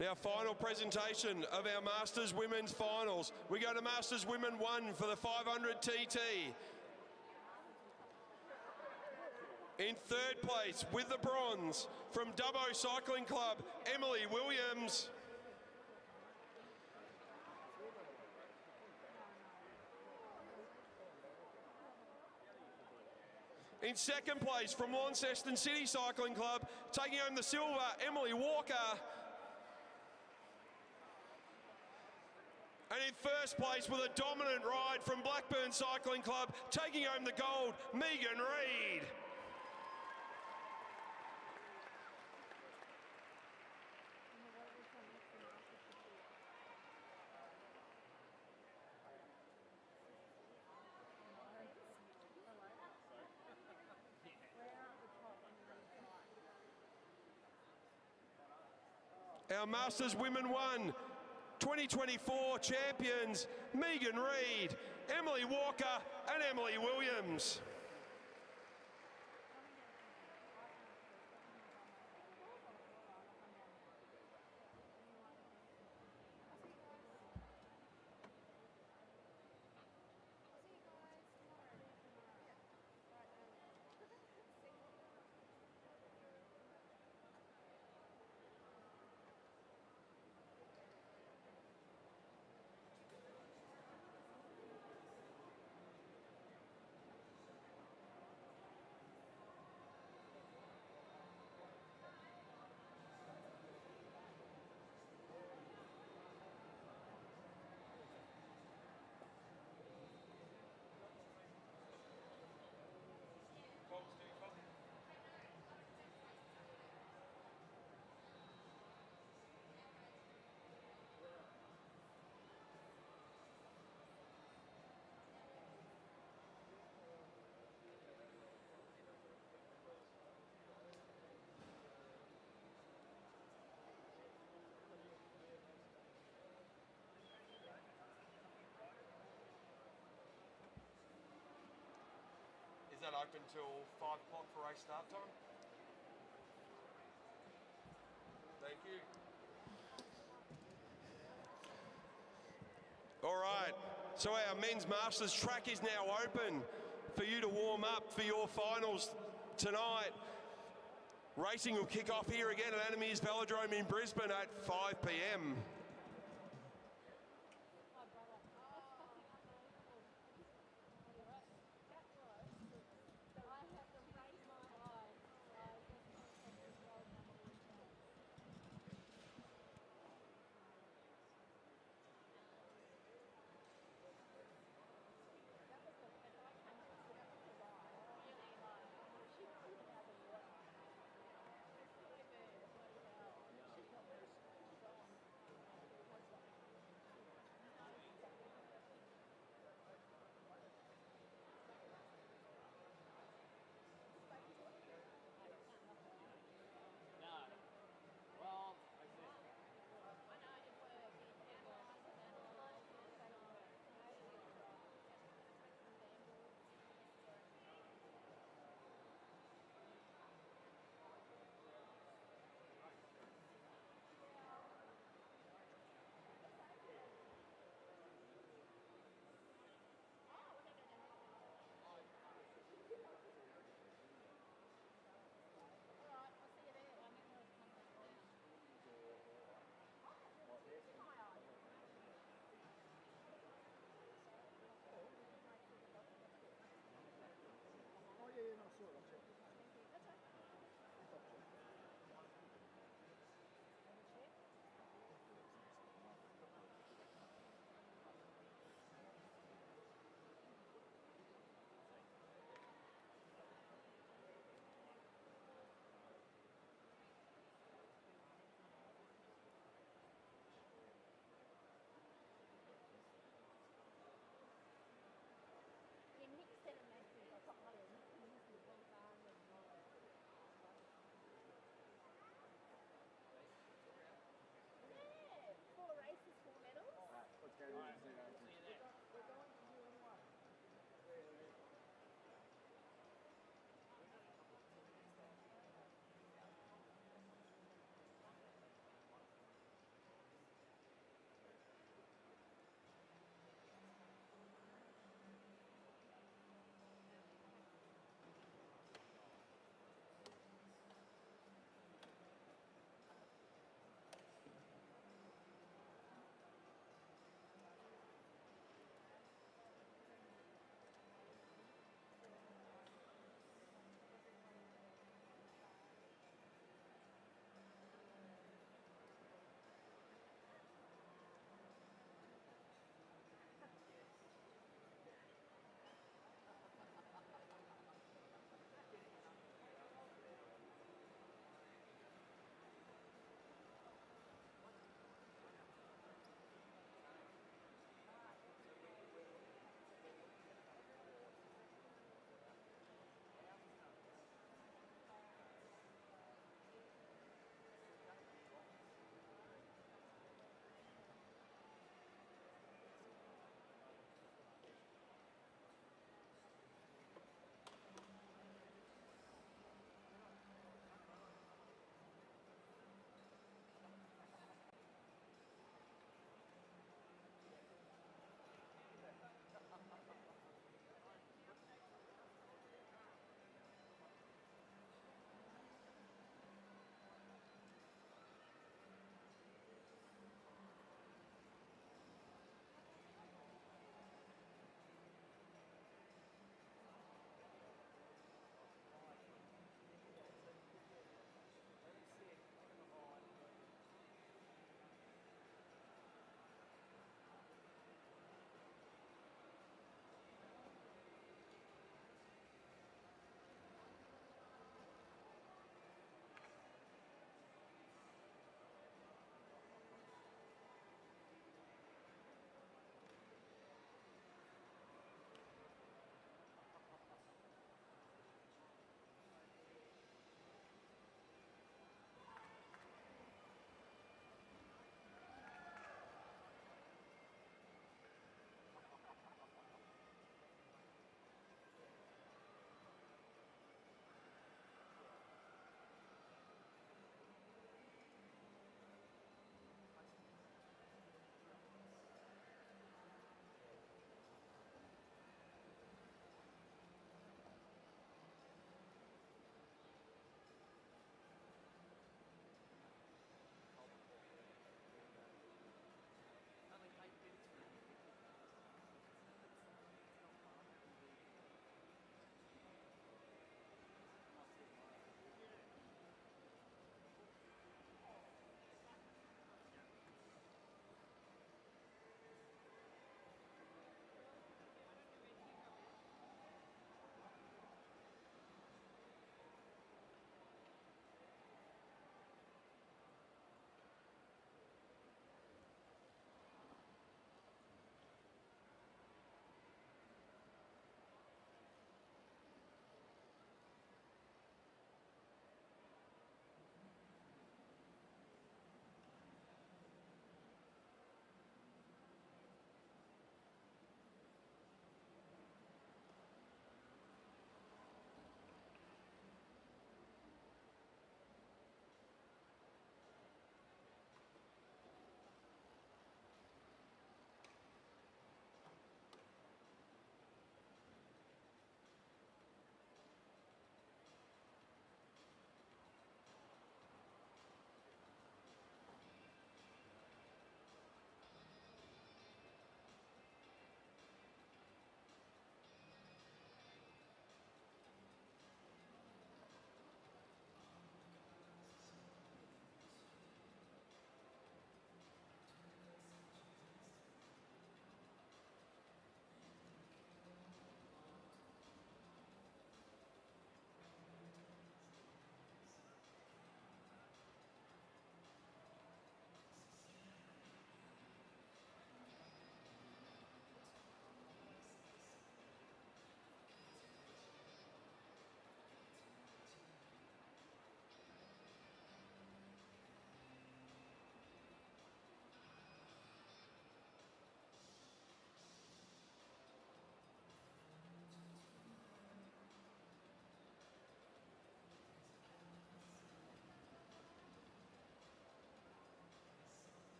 Now, final presentation of our Masters Women's Finals. We go to Masters Women 1 for the 500 TT. In third place with the bronze from Dubbo Cycling Club, Emily Williams. In second place from Launceston City Cycling Club, taking home the silver, Emily Walker. And in first place with a dominant ride from Blackburn Cycling Club, taking home the gold, Megan Reid. Our Masters Women 1 2024 champions, Megan Reid, Emily Walker and Emily Williams. Is that open till 5 o'clock for race start time? Thank you. All right, so our men's masters track is now open for you to warm up for your finals tonight. Racing will kick off here again at Anna Meares Velodrome in Brisbane at 5 p.m.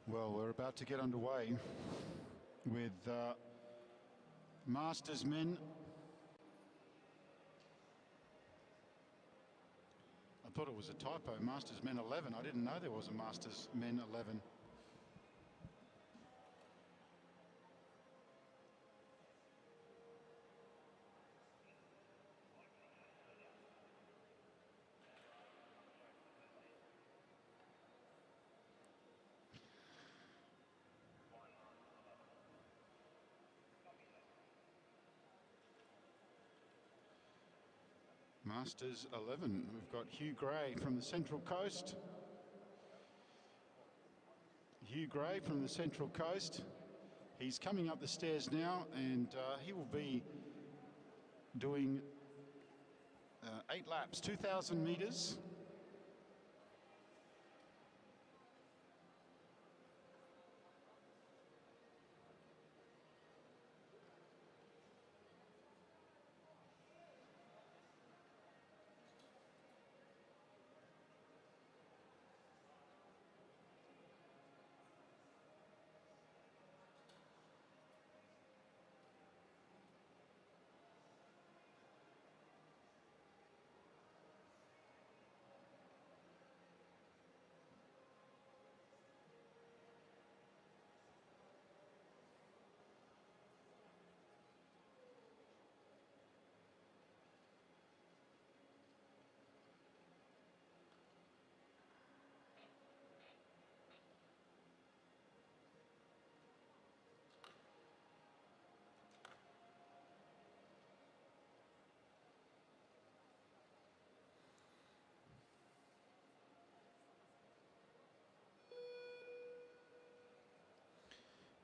Well, we're about to get underway with Masters men. I thought it was a typo, Masters men 11. I didn't know there was a Masters men 11. Masters 11. We've got Hugh Gray from the Central Coast. Hugh Gray from the Central Coast. He's coming up the stairs now, and he will be doing 8 laps, 2,000 metres.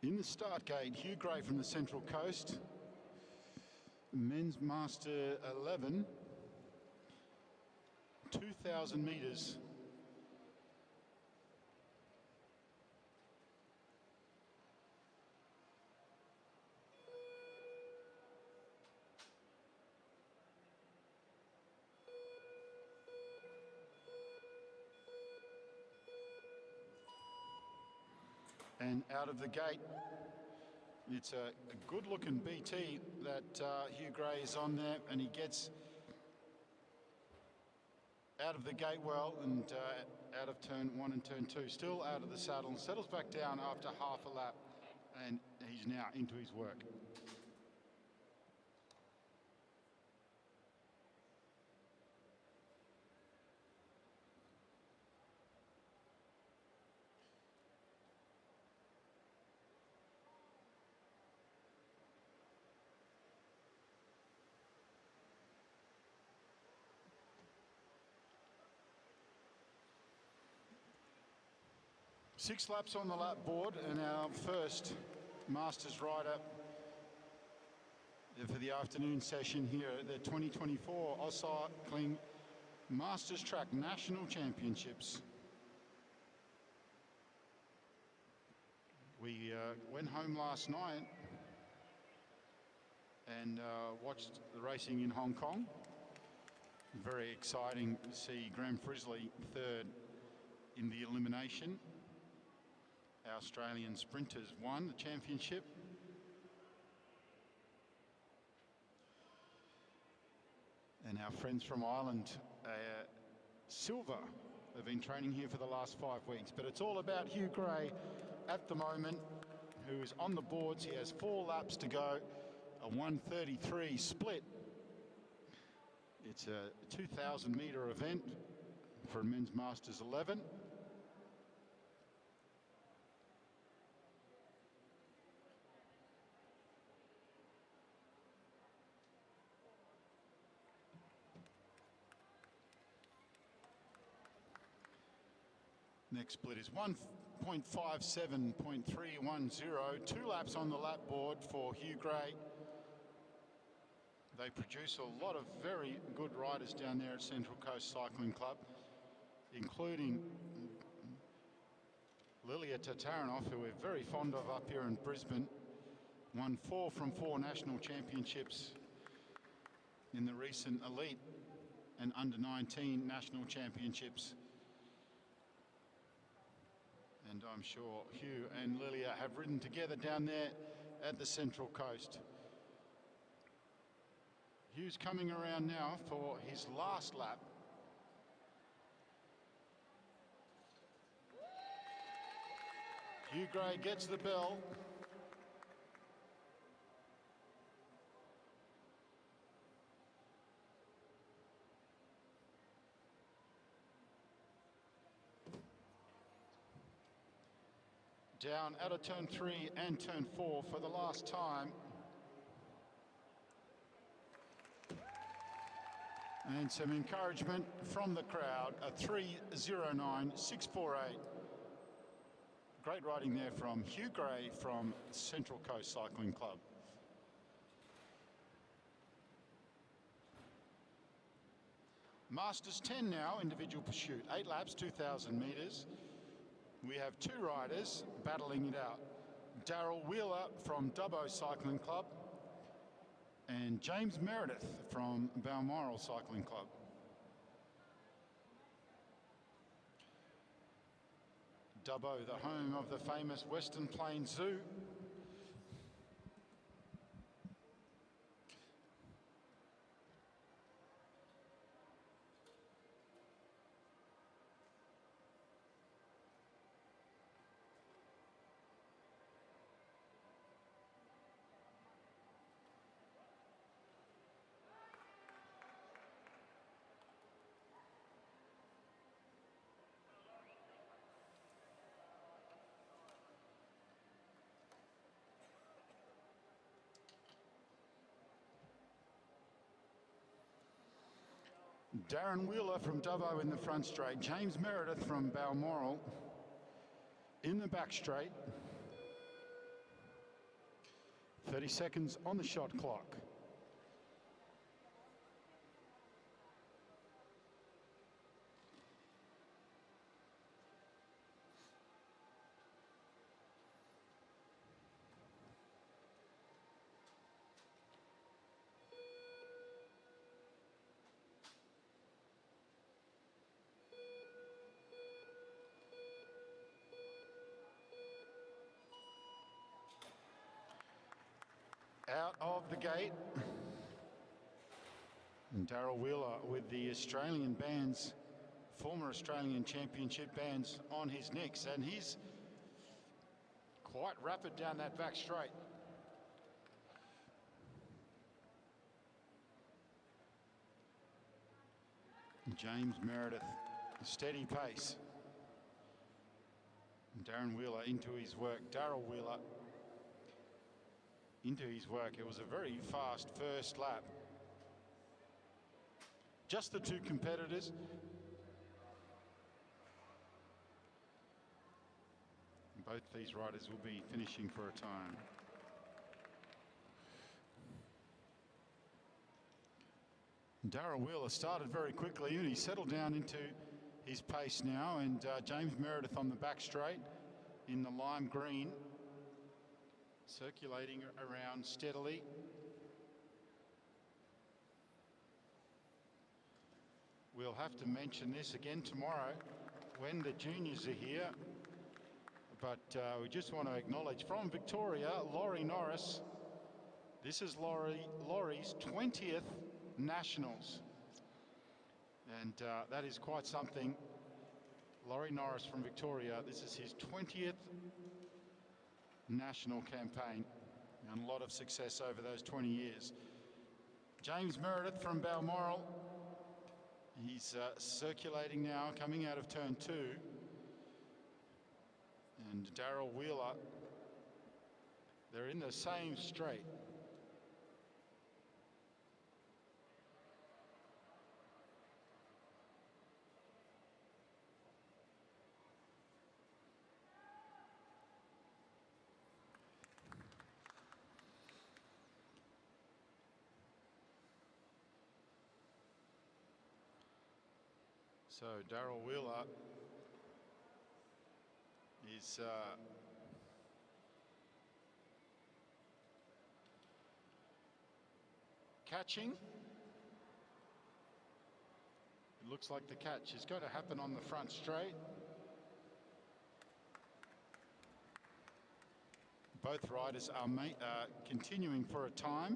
In the start gate, Hugh Gray from the Central Coast, men's master 11, 2,000 metres. And out of the gate, it's a good-looking BT that Hugh Gray is on there, and he gets out of the gate well and out of turn 1 and turn 2. Still out of the saddle and settles back down after half a lap, and he's now into his work. Six laps on the lap board, and our first Masters rider for the afternoon session here at the 2024 AusCycling Masters Track National Championships. We went home last night and watched the racing in Hong Kong. Very exciting to see Graham Frisley third in the elimination. Our Australian sprinters won the championship. And our friends from Ireland, Silver, have been training here for the last 5 weeks. But it's all about Hugh Gray at the moment, who is on the boards. He has 4 laps to go, a 1:33 split. It's a 2,000 metre event for men's Masters 11. Next split is 1.57.310. 2 laps on the lap board for Hugh Gray. They produce a lot of very good riders down there at Central Coast Cycling Club, including Lilia Tatarinov, who we're very fond of up here in Brisbane. Won 4 from 4 national championships in the recent elite and under 19 national championships. And And I'm sure Hugh and Lilia have ridden together down there at the Central Coast. Hugh's coming around now for his last lap. Hugh Gray gets the bell. Down out of turn 3 and turn 4 for the last time. And some encouragement from the crowd, a 3:09.648. Great riding there from Hugh Gray from Central Coast Cycling Club. Masters 10 now, individual pursuit, 8 laps, 2,000 metres. We have 2 riders battling it out. Daryl Wheeler from Dubbo Cycling Club and James Meredith from Balmoral Cycling Club. Dubbo, the home of the famous Western Plains Zoo. Darren Wheeler from Dubbo in the front straight. James Meredith from Balmoral in the back straight. 30 seconds on the shot clock. Out of the gate. And Daryl Wheeler with the Australian bands, former Australian Championship bands on his necks, and he's quite rapid down that back straight. James Meredith, steady pace. And Darren Wheeler into his work. Daryl Wheeler into his work. It was a very fast first lap. Just the 2 competitors. Both these riders will be finishing for a time. Daryl Wheeler started very quickly and he settled down into his pace now, and James Meredith on the back straight in the lime green, circulating around steadily. We'll have to mention this again tomorrow when the juniors are here, but we just want to acknowledge from Victoria, Laurie Norris. This is Laurie's 20th Nationals, and that is quite something. Laurie Norris from Victoria, this is his 20th national campaign, and a lot of success over those 20 years. James Meredith from Balmoral, he's circulating now, coming out of turn 2. And Daryl Wheeler, they're in the same straight. So Daryl Wheeler is catching. It looks like the catch is going to happen on the front straight. Both riders are continuing for a time.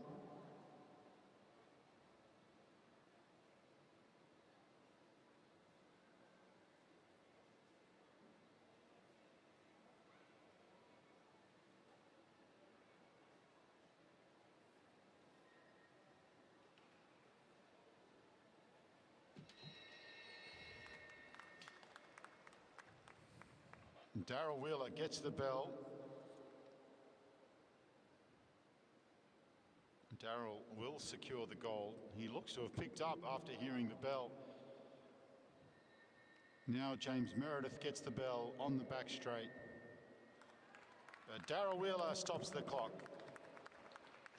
Darryl Wheeler gets the bell. Darryl will secure the gold. He looks to have picked up after hearing the bell. Now James Meredith gets the bell on the back straight. Darryl Wheeler stops the clock.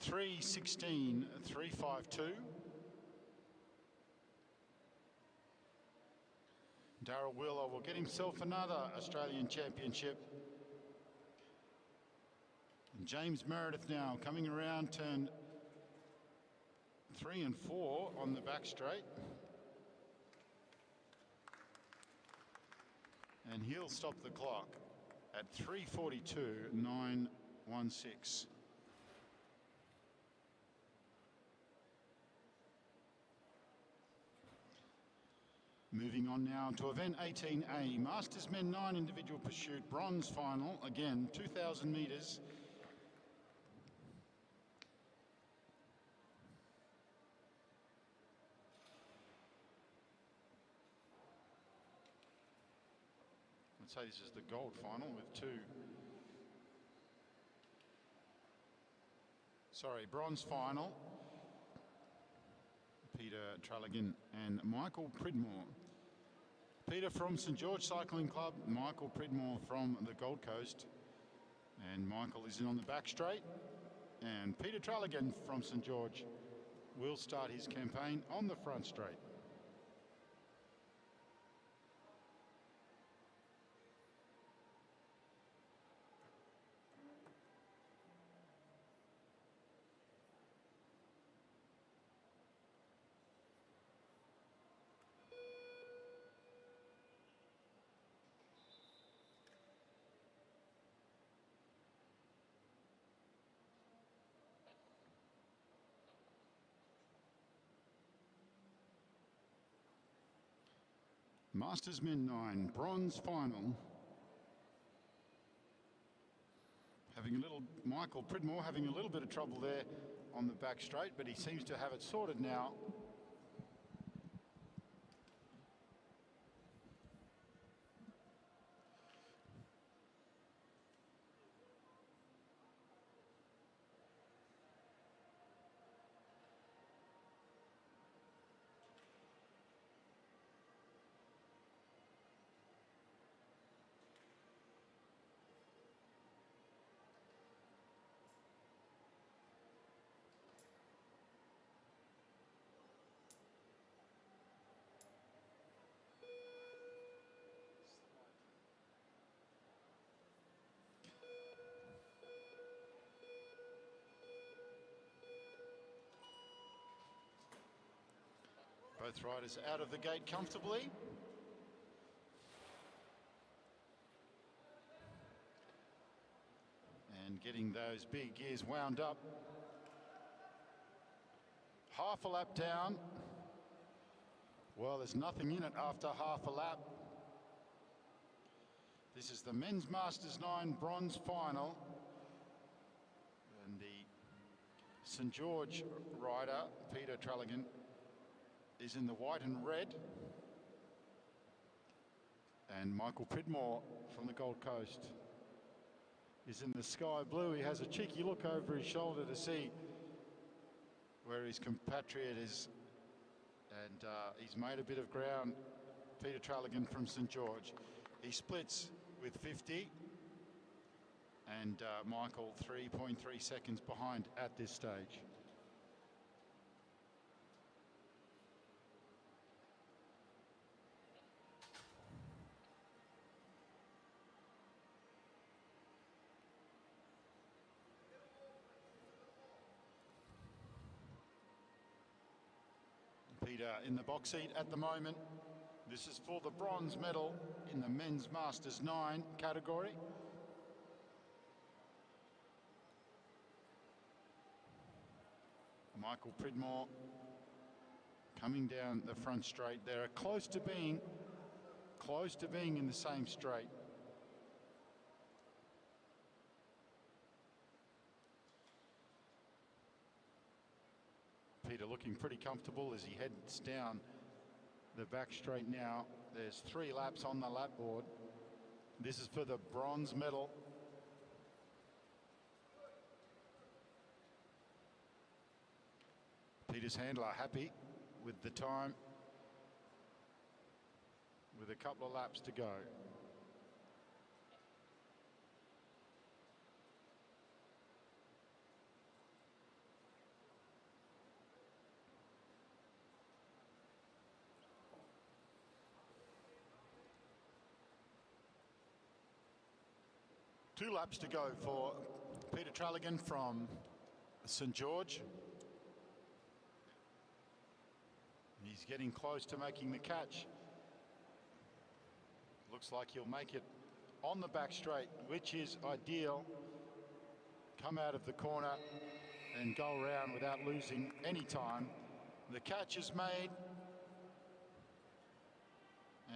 3:16.352. Darryl Wheeler will get himself another Australian Championship. And James Meredith now coming around turn 3 and 4 on the back straight. And he'll stop the clock at 3:42.916. Moving on now to event 18A, Masters Men 9 individual pursuit, bronze final, again 2,000 metres. I'd say this is the gold final with bronze final. Peter Tralligan and Michael Pridmore. Peter from St George Cycling Club, Michael Pridmore from the Gold Coast. And Michael is in on the back straight. And Peter Tralligan from St George will start his campaign on the front straight. Masters Men 9, bronze final. Michael Pridmore having a little bit of trouble there on the back straight, but he seems to have it sorted now. Both riders out of the gate comfortably. And getting those big gears wound up. Half a lap down. Well, there's nothing in it after half a lap. This is the Men's Masters 9 bronze final. And the St George rider, Peter Tralligan, is in the white and red. And Michael Pridmore from the Gold Coast is in the sky blue. He has a cheeky look over his shoulder to see where his compatriot is. And he's made a bit of ground, Peter Tralligan from St George. He splits with 50. And Michael 3.3 seconds behind at this stage. Peter in the box seat at the moment. This is for the bronze medal in the Men's Masters 9 category. Michael Pridmore coming down the front straight. They're close to being in the same straight. Peter looking pretty comfortable as he heads down the back straight now. There's 3 laps on the lap board. This is for the bronze medal. Peter's handler happy with the time, with a couple of laps to go. Two laps to go for Peter Tralligan from St George. He's getting close to making the catch. Looks like he'll make it on the back straight, which is ideal. Come out of the corner and go around without losing any time. The catch is made.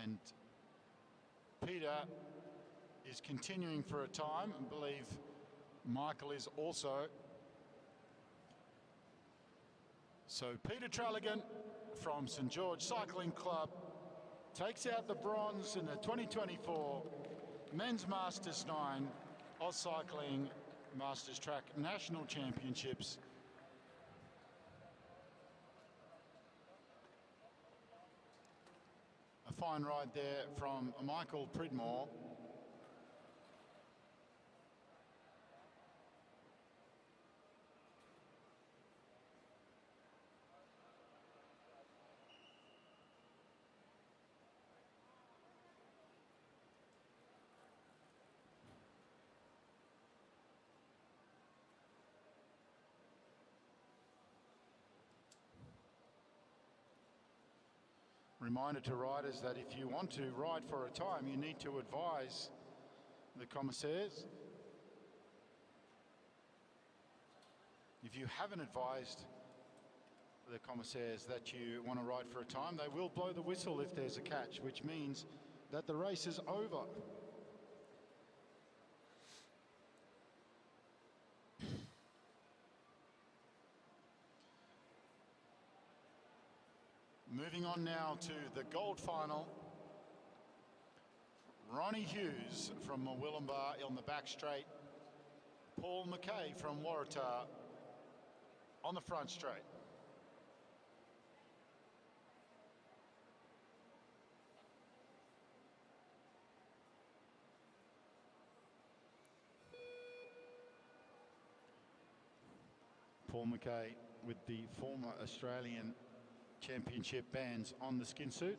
And Peter is continuing for a time. I believe Michael is also. So Peter Tralligan from St George Cycling Club takes out the bronze in the 2024 Men's Masters 9 AusCycling Masters Track National Championships. A fine ride there from Michael Pridmore. Reminder to riders that if you want to ride for a time, you need to advise the commissaires. If you haven't advised the commissaires that you want to ride for a time, they will blow the whistle if there's a catch, which means that the race is over. Moving on now to the gold final. Ronnie Hughes from Murwillumbah on the back straight. Paul McKay from Waratah on the front straight. Paul McKay with the former Australian Championship bands on the skin suit.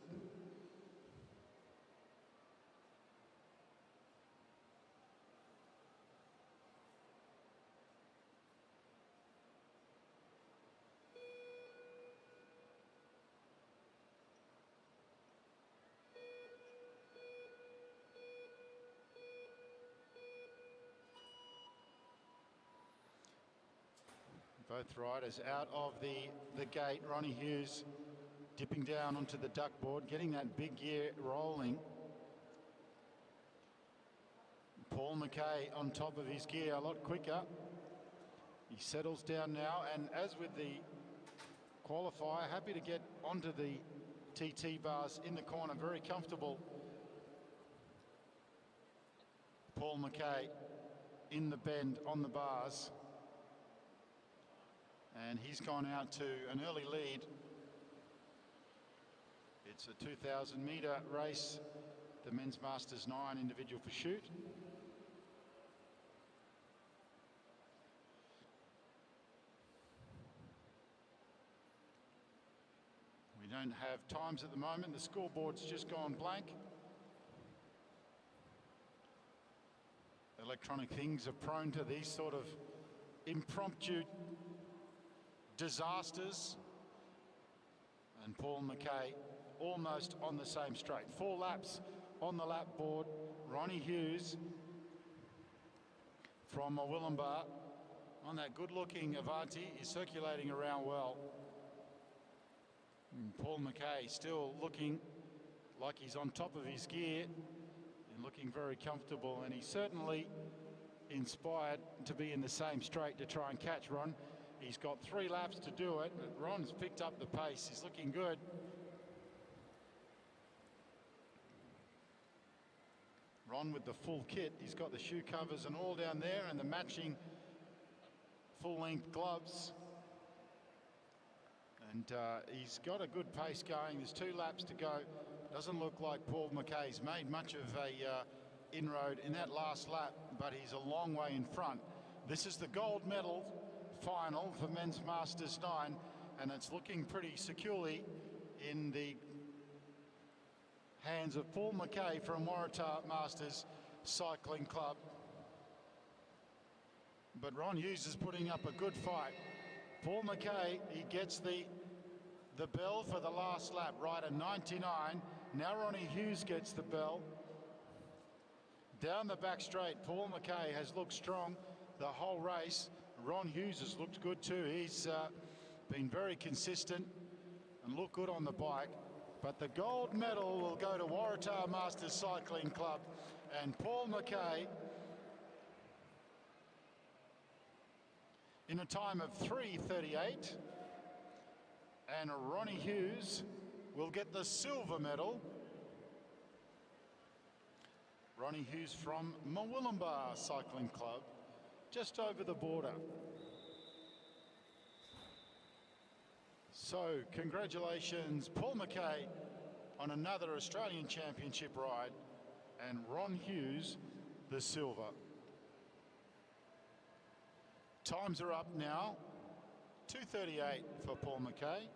Both riders out of the gate. Ronnie Hughes dipping down onto the duck board, getting that big gear rolling. Paul McKay on top of his gear a lot quicker. He settles down now, and as with the qualifier, happy to get onto the TT bars in the corner, very comfortable. Paul McKay in the bend on the bars. And he's gone out to an early lead. It's a 2,000 metre race, the Men's Masters 9 individual pursuit. We don't have times at the moment. The scoreboard's just gone blank. Electronic things are prone to these sort of impromptu disasters. And Paul McKay almost on the same straight. 4 laps on the lap board. Ronnie Hughes from Murwillumbah on that good-looking Avanti is circulating around well. And Paul McKay still looking like he's on top of his gear and looking very comfortable, and he's certainly inspired to be in the same straight to try and catch Ron. He's got 3 laps to do it, but Ron's picked up the pace. He's looking good. Ron with the full kit. He's got the shoe covers and all down there and the matching full-length gloves. And he's got a good pace going. There's 2 laps to go. Doesn't look like Paul McKay's made much of a inroad in that last lap, but he's a long way in front. This is the gold medal final for Men's Masters 9, and it's looking pretty securely in the hands of Paul McKay from Waratah Masters Cycling Club. But Ron Hughes is putting up a good fight. Paul McKay, he gets the bell for the last lap, right at 99. Now Ronnie Hughes gets the bell. Down the back straight, Paul McKay has looked strong the whole race. Ron Hughes has looked good too. He's been very consistent and looked good on the bike. But the gold medal will go to Waratah Masters Cycling Club, and Paul McKay in a time of 3:38, and Ronnie Hughes will get the silver medal. Ronnie Hughes from Murwillumbah Cycling Club, just over the border. So congratulations, Paul McKay, on another Australian Championship ride, and Ron Hughes the silver. Times are up now, 2:38 for Paul McKay.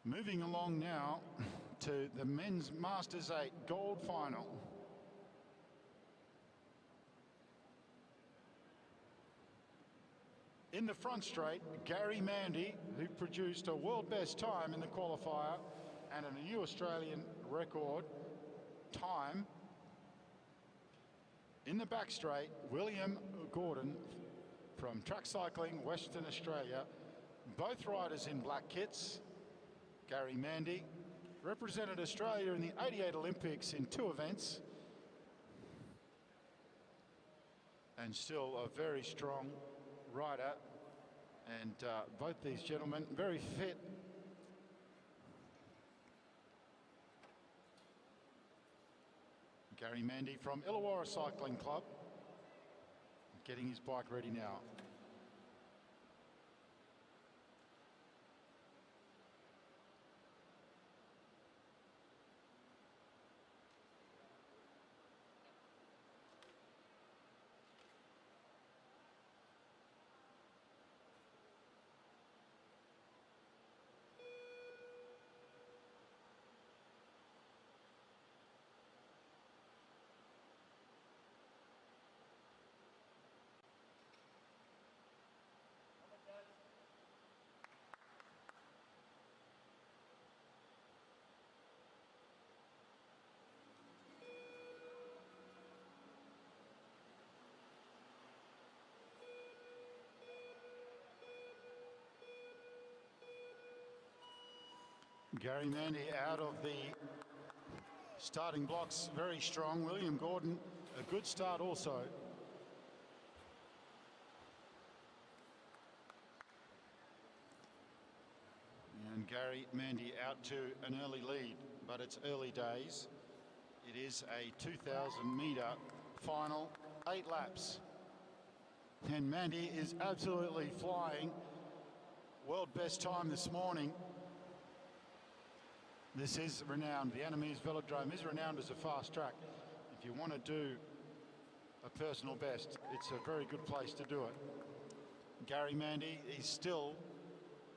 Moving along now to the Men's Masters 8 Gold Final. In the front straight, Gary Mandy, who produced a world best time in the qualifier and a new Australian record time. In the back straight, William Gordon from Track Cycling Western Australia. Both riders in black kits. Gary Mandy represented Australia in the '88 Olympics in 2 events, and still a very strong rider. And both these gentlemen very fit. Gary Mandy from Illawarra Cycling Club, getting his bike ready now. Gary Mandy out of the starting blocks, very strong. William Gordon, a good start also. And Gary Mandy out to an early lead, but it's early days. It is a 2,000 metre final, 8 laps. And Mandy is absolutely flying. World best time this morning. This is renowned. The Anna Meares Velodrome is renowned as a fast track. If you want to do a personal best, it's a very good place to do it. Gary Mandy is still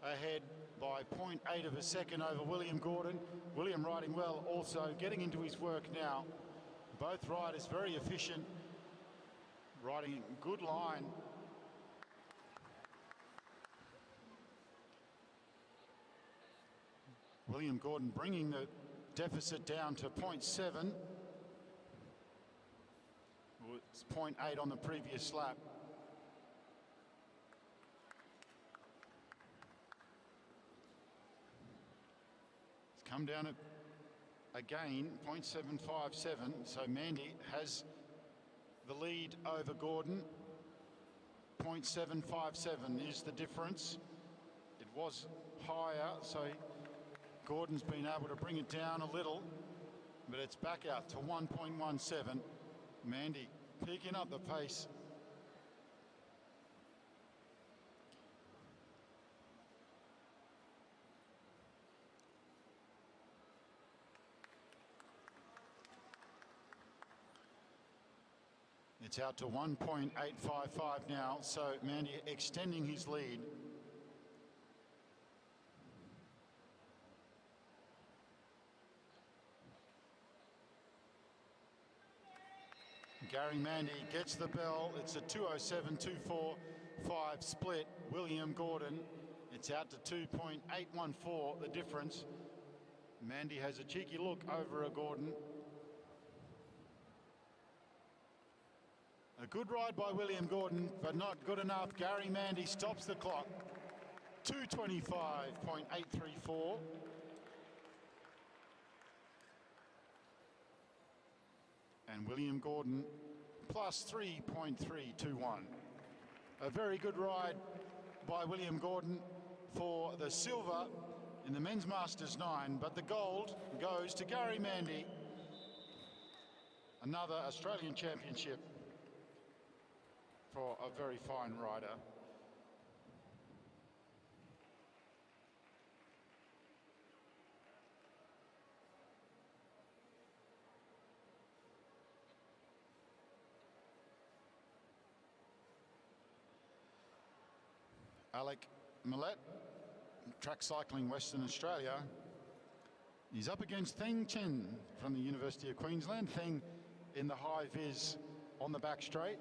ahead by 0.8 of a second over William Gordon. William riding well, also getting into his work now. Both riders very efficient, riding in good line. William Gordon bringing the deficit down to 0.7. It's 0.8 on the previous lap. It's come down to, again, 0.757. So Mandy has the lead over Gordon. 0.757 is the difference. It was higher, so Gordon's been able to bring it down a little, but it's back out to 1.17. Mandy picking up the pace. It's out to 1.855 now, so Mandy extending his lead. Gary Mandy gets the bell. It's a 2:07.245 split. William Gordon, it's out to 2.814, the difference. Mandy has a cheeky look over a Gordon. A good ride by William Gordon, but not good enough. Gary Mandy stops the clock. 2:25.834. And William Gordon plus 3.321. A very good ride by William Gordon for the silver in the Men's Masters 9, but the gold goes to Gary Mandy. Another Australian championship for a very fine rider. Alec Millett, track cycling Western Australia. He's up against Theng Chen from the University of Queensland. Theng in the high vis on the back straight.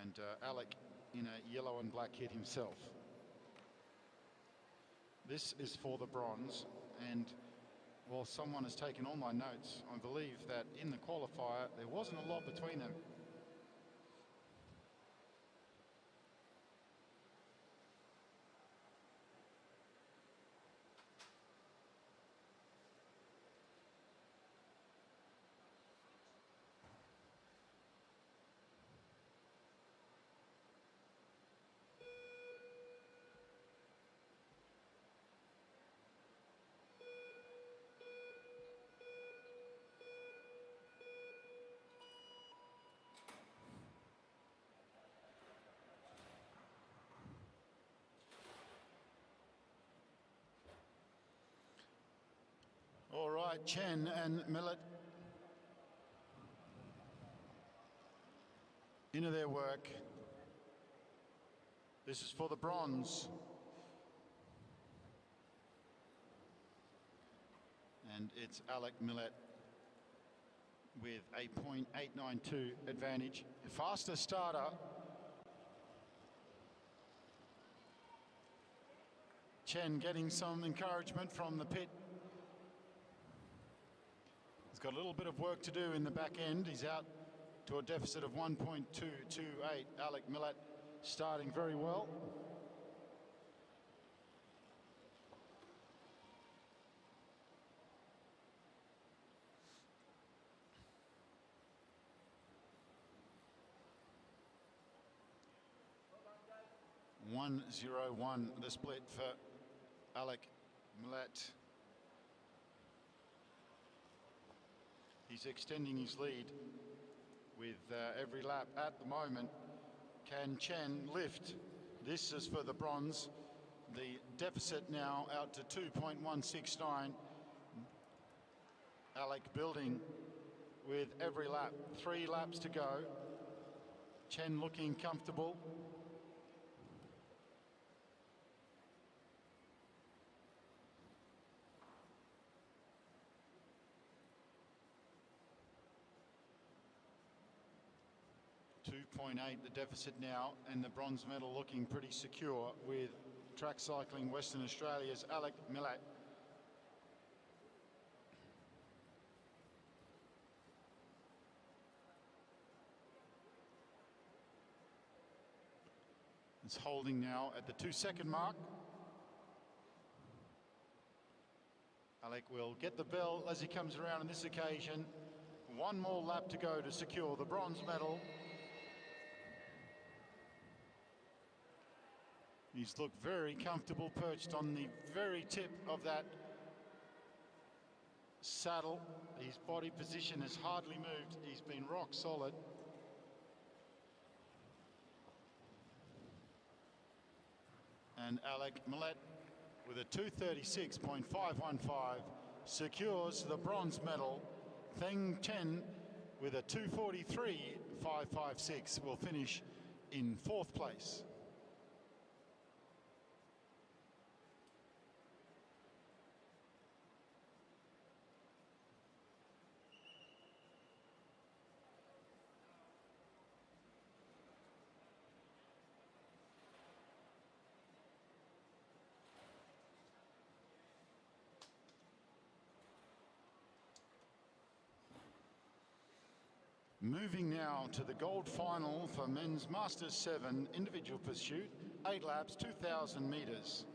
And Alec in a yellow and black kit himself. This is for the bronze, and well, someone has taken all my notes. I believe that in the qualifier there wasn't a lot between them. All right, Chen and Millett into their work. This is for the bronze. And it's Alec Millett with a 0.892 advantage. Faster starter. Chen getting some encouragement from the pit. He's got a little bit of work to do in the back end. He's out to a deficit of 1.228. Alec Millett starting very well. .101 the split for Alec Millett. He's extending his lead with every lap at the moment. Can Chen lift? This is for the bronze. The deficit now out to 2.169. Alec building with every lap. 3 laps to go. Chen looking comfortable. 8.8 the deficit now, and the bronze medal looking pretty secure with Track Cycling Western Australia's Anna Meares. It's holding now at the 2-second mark. Alec will get the bell as he comes around on this occasion. One more lap to go to secure the bronze medal. He's looked very comfortable, perched on the very tip of that saddle. His body position has hardly moved. He's been rock solid. And Anna Meares, with a 2:36.515, secures the bronze medal. Theng Chen with a 2:43.556 will finish in 4th place. Moving now to the gold final for men's Masters 7 individual pursuit, 8 laps, 2,000 metres.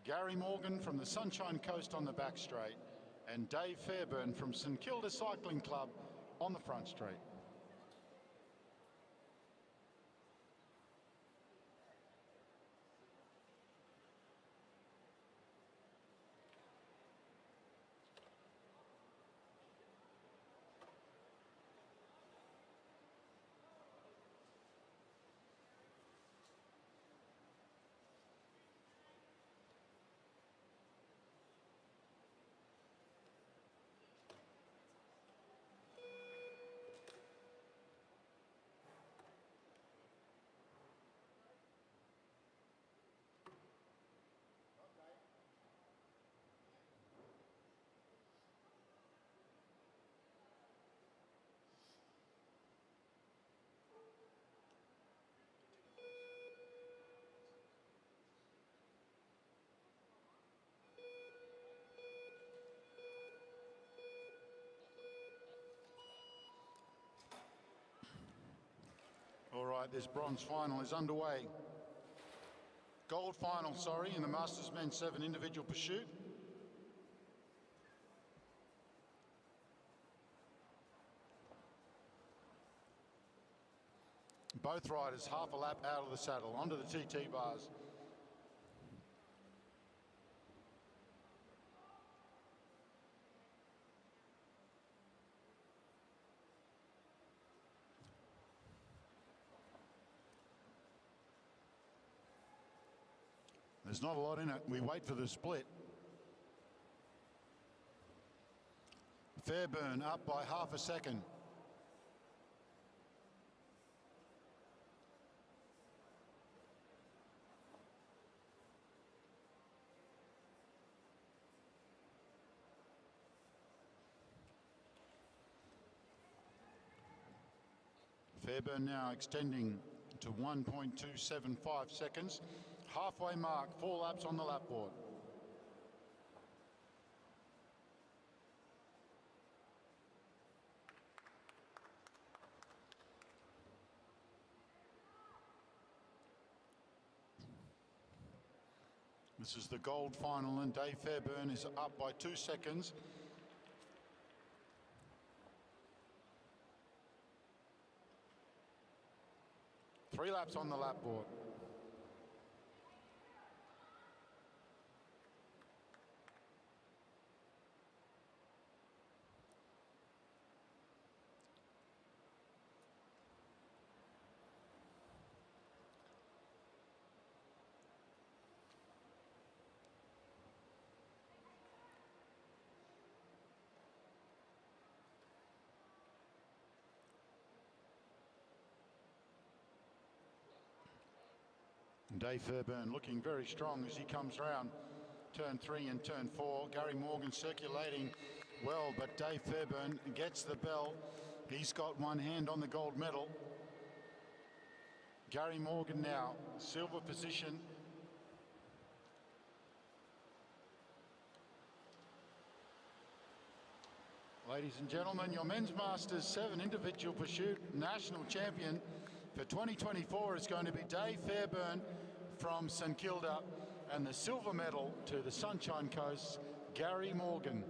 Gary Morgan from the Sunshine Coast on the back straight and Dave Fairburn from St Kilda Cycling Club on the front straight. All right, this bronze final is underway. Gold final, sorry, in the Masters Men's 7 individual pursuit. Both riders half a lap out of the saddle, onto the TT bars. There's not a lot in it. We wait for the split. Fairburn up by half a second. Fairburn now extending to 1.275 seconds. Halfway mark, 4 laps on the lap board. This is the gold final and Dave Fairburn is up by 2 seconds. Three laps on the lap board. Dave Fairburn looking very strong as he comes round turn 3 and turn 4. Gary Morgan circulating well, but Dave Fairburn gets the bell. He's got one hand on the gold medal. Gary Morgan now, silver position. Ladies and gentlemen, your Men's Masters 7 individual pursuit national champion for 2024 is going to be Dave Fairburn from St Kilda, and the silver medal to the Sunshine Coast, Gary Morgan.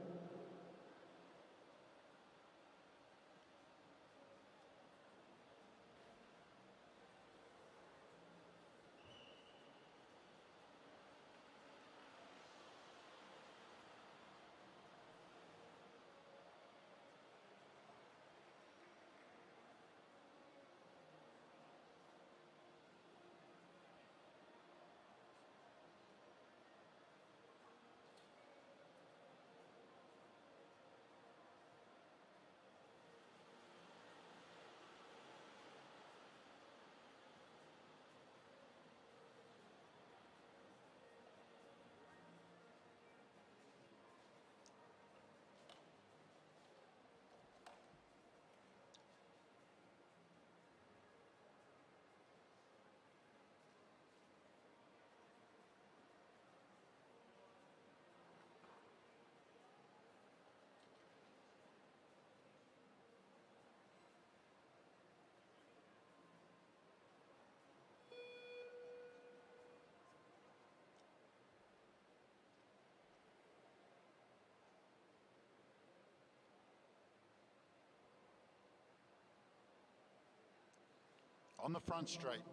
On the front straight,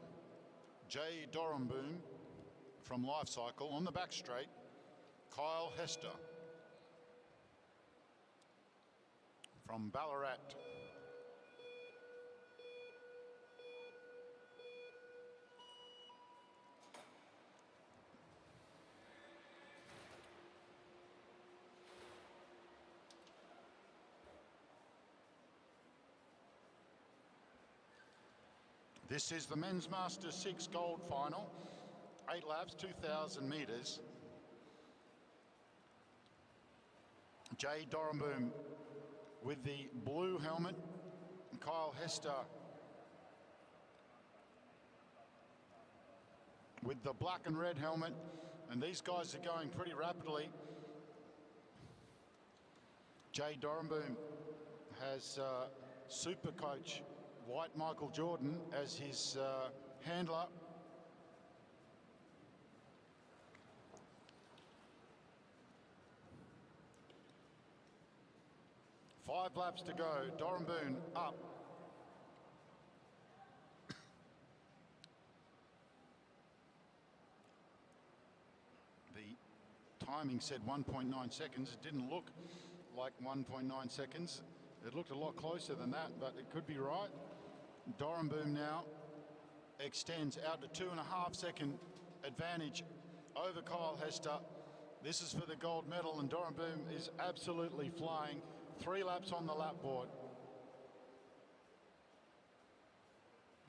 Jay Dorenboom from AusCycling. On the back straight, Kyle Hester from Ballarat. This is the Men's Masters 6 gold final. 8 laps, 2,000 metres. Jay Dorenboom with the blue helmet. Kyle Hester with the black and red helmet. And these guys are going pretty rapidly. Jay Dorenboom has super coach White Michael Jordan as his handler. Five laps to go. Dorenboom up. The timing said 1.9 seconds. It didn't look like 1.9 seconds. It looked a lot closer than that, but it could be right. Dorenboom now extends out to 2.5 second advantage over Kyle Hester. This is for the gold medal, and Dorenboom is absolutely flying. 3 laps on the lap board.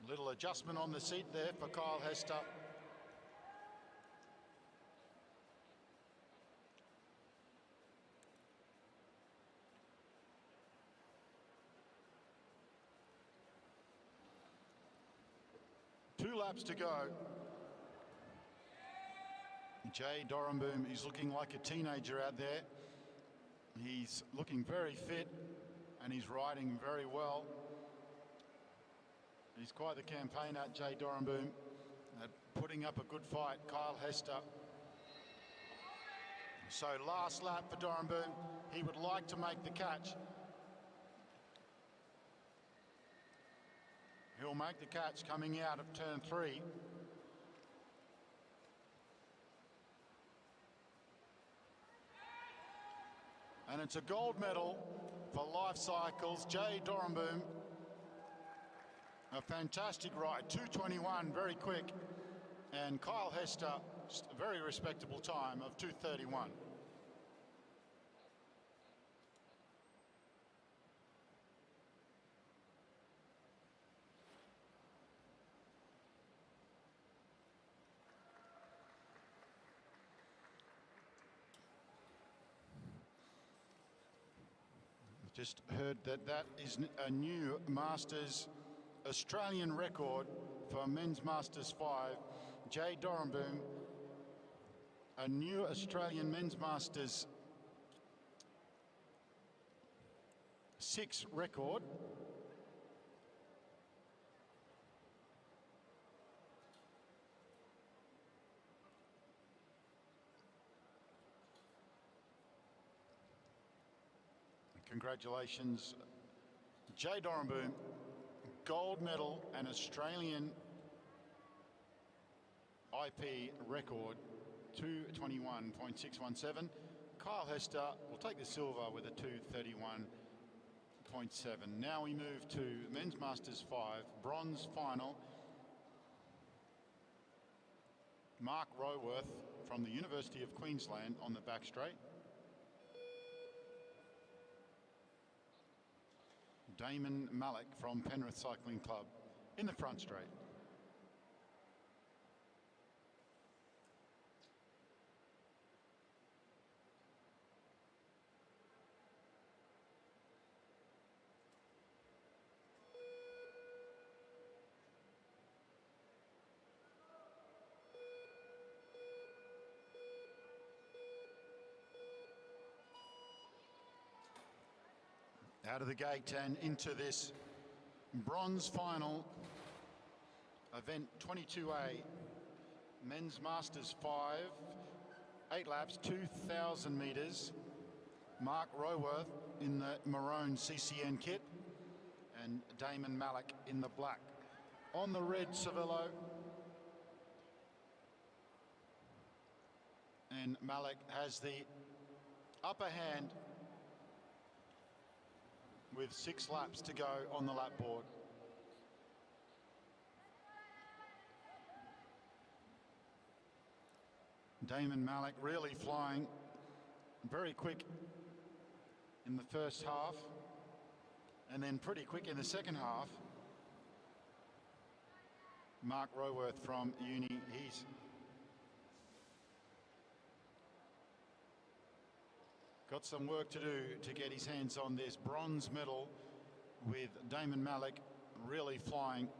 Little adjustment on the seat there for Kyle Hester. Two laps to go. Jay Dorenboom is looking like a teenager out there. He's looking very fit and he's riding very well. He's quite the campaigner, Jay Dorenboom, putting up a good fight. Kyle Hester. So last lap for Dorenboom. He would like to make the catch. He'll make the catch coming out of turn 3. And it's a gold medal for Life Cycles. Jay Dorenboom, a fantastic ride, 2:21, very quick. And Kyle Hester, a very respectable time of 2:31. Just heard that that is a new Masters Australian record for Men's Masters 5, Jay Dorenboom, a new Australian Men's Masters 6 record. Congratulations, Jay Dorenboom, gold medal and Australian IP record, 2:21.617. Kyle Hester will take the silver with a 2:31.7. Now we move to Men's Masters 5, bronze final. Mark Roworth from the University of Queensland on the back straight. Damon Malik from Penrith Cycling Club in the front straight. Out of the gate and into this bronze final, event 22A, Men's Masters 5, 8 laps, 2,000 metres. Mark Roworth in the maroon CCN kit and Damon Malik in the black. On the red Cervelo, and Malik has the upper hand with 6 laps to go on the lap board. Damon Malik really flying, very quick in the first half and then pretty quick in the second half. Mark Roworth from uni, he's got some work to do to get his hands on this bronze medal, with Damon Malik really flying.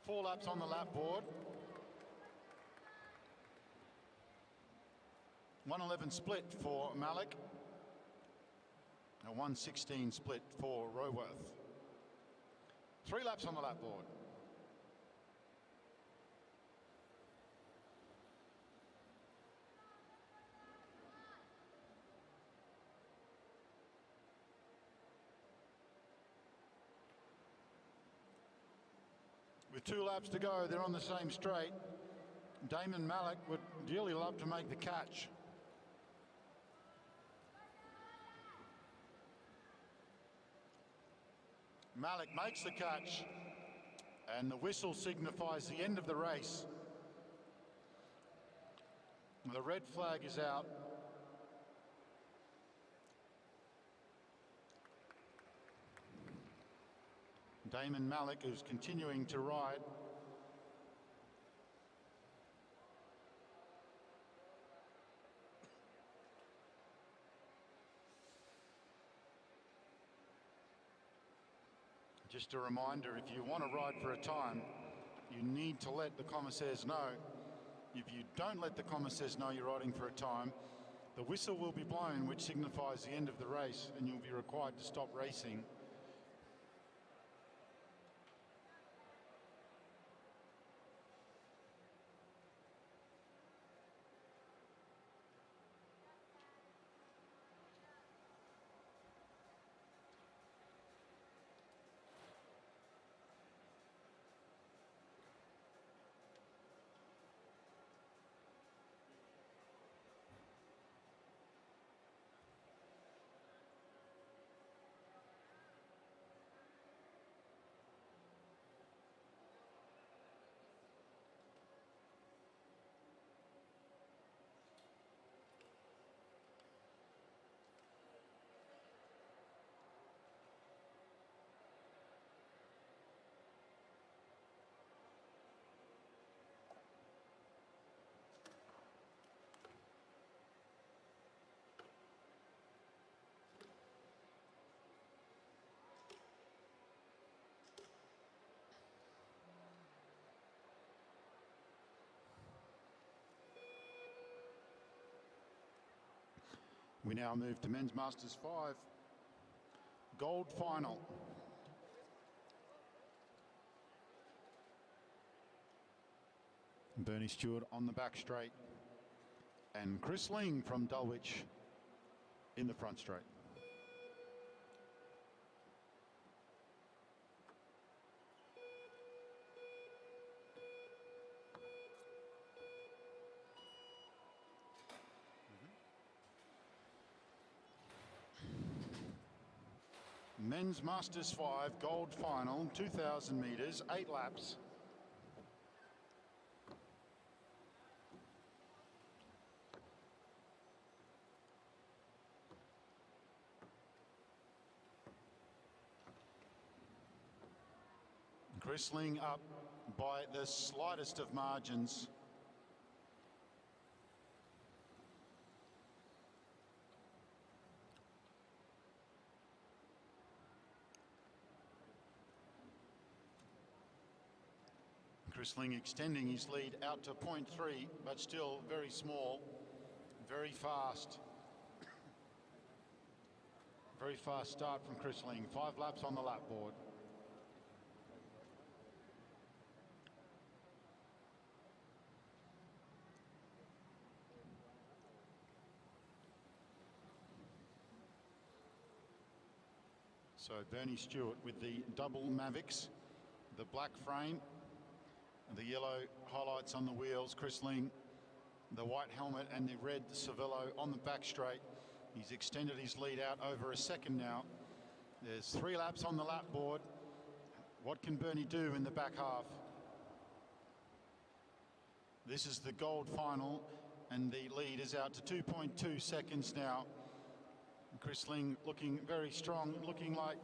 4 laps on the lap board. 1:11 split for Malik. A 1:16 split for Roworth. 3 laps on the lap board. With 2 laps to go, they're on the same straight. Damon Malik would dearly love to make the catch. Malik makes the catch, and the whistle signifies the end of the race. The red flag is out. Damon Malik, who's continuing to ride. Just a reminder, if you want to ride for a time, you need to let the commissaires know. If you don't let the commissaires know you're riding for a time, the whistle will be blown, which signifies the end of the race, and you'll be required to stop racing. We now move to Men's Masters 5 Gold Final. Bernie Stewart on the back straight and Chris Ling from Dulwich in the front straight. Men's Masters 5 Gold Final, 2,000 metres, 8 laps. Chris Ling up by the slightest of margins. Chris Ling extending his lead out to 0.3, but still very small, very fast. Very fast start from Chris Ling. 5 laps on the lap board. So Bernie Stewart with the double Mavics, the black frame, the yellow highlights on the wheels. Chris Ling, the white helmet and the red Cervelo on the back straight. He's extended his lead out over a second now. There's 3 laps on the lap board. What can Bernie do in the back half? This is the gold final and the lead is out to 2.2 seconds now. Chris Ling looking very strong, looking like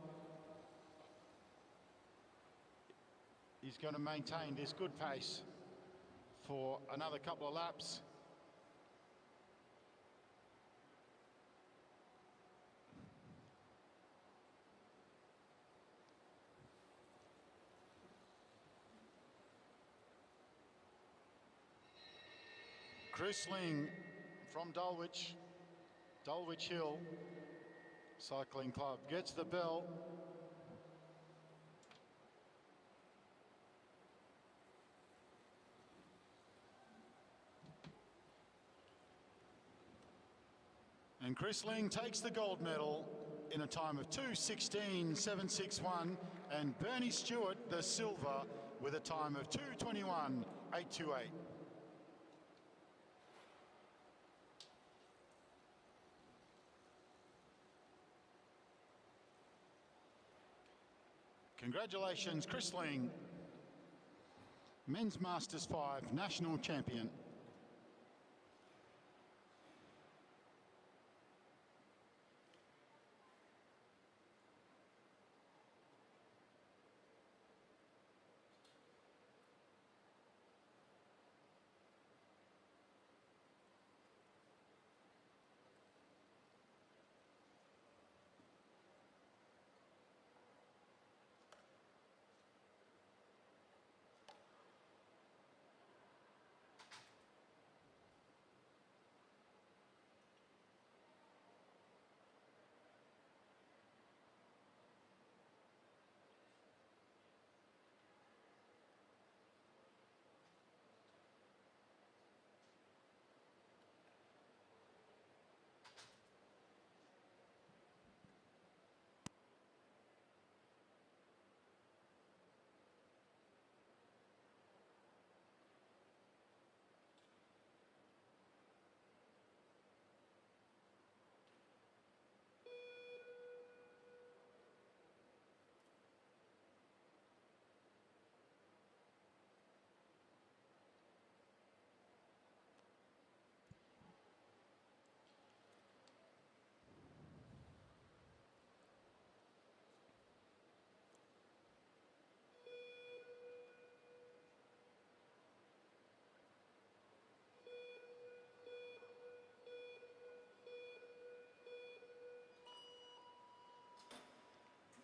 he's going to maintain this good pace for another couple of laps. Chris Ling from Dulwich Hill Cycling Club gets the bell. And Chris Ling takes the gold medal in a time of 2:16.761, and Bernie Stewart the silver with a time of 2:21.828. Congratulations, Chris Ling, Men's Masters 5 National Champion.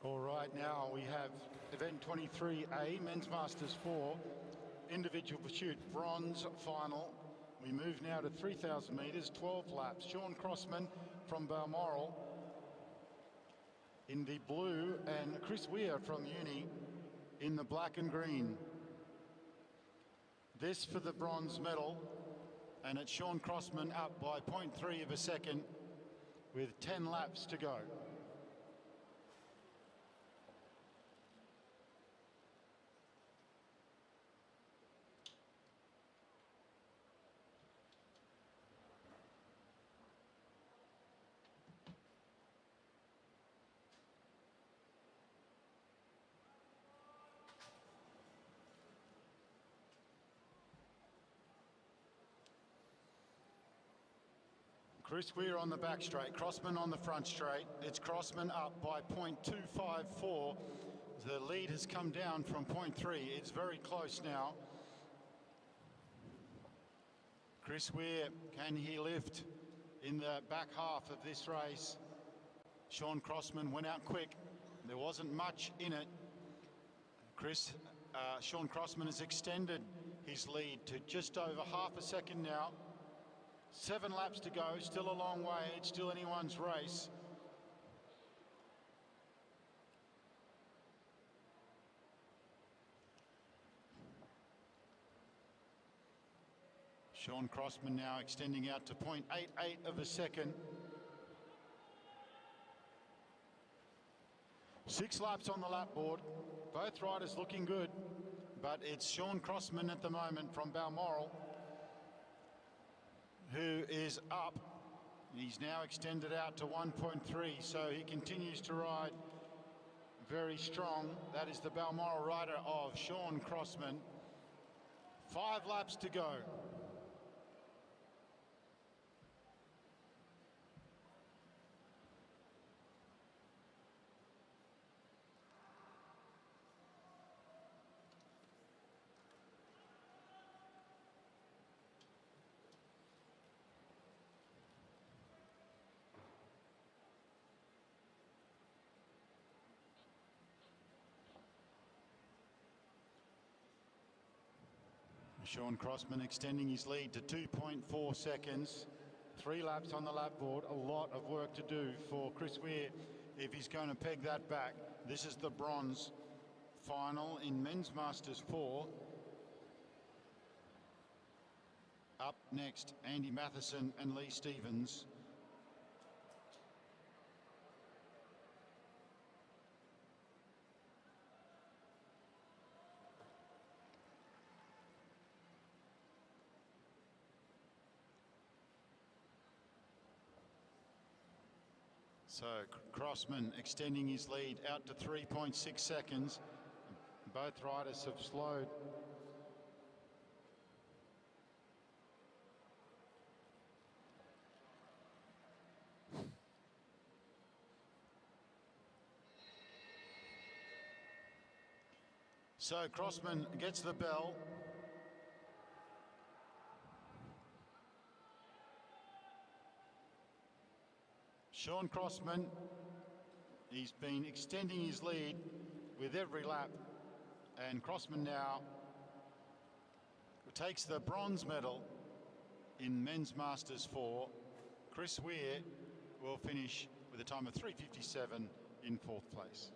All right, now we have event 23A, Men's Masters 4, individual pursuit, bronze final. We move now to 3,000 metres, 12 laps. Sean Crossman from Balmoral in the blue, and Chris Weir from Uni in the black and green. This for the bronze medal, and it's Sean Crossman up by 0.3 of a second with 10 laps to go. Chris Weir on the back straight, Crossman on the front straight. It's Crossman up by 0.254. The lead has come down from 0.3. It's very close now. Chris Weir, can he lift in the back half of this race? Sean Crossman went out quick. There wasn't much in it. Sean Crossman has extended his lead to just over half a second now. 7 laps to go, still a long way, it's still anyone's race. Sean Crossman now extending out to 0.88 of a second. 6 laps on the lap board, both riders looking good, but it's Sean Crossman at the moment from Balmoral who is up. He's now extended out to 1.3, so he continues to ride very strong. That is the Balmoral rider of Sean Crossman. 5 laps to go. Sean Crossman extending his lead to 2.4 seconds. 3 laps on the lap board. A lot of work to do for Chris Weir if he's going to peg that back. This is the bronze final in Men's Masters 4. Up next, Andy Matheson and Lee Stevens. So Crossman extending his lead out to 3.6 seconds. Both riders have slowed. So Crossman gets the bell. Sean Crossman, he's been extending his lead with every lap, and Crossman now takes the bronze medal in Men's Masters 4. Chris Weir will finish with a time of 3:57 in 4th place.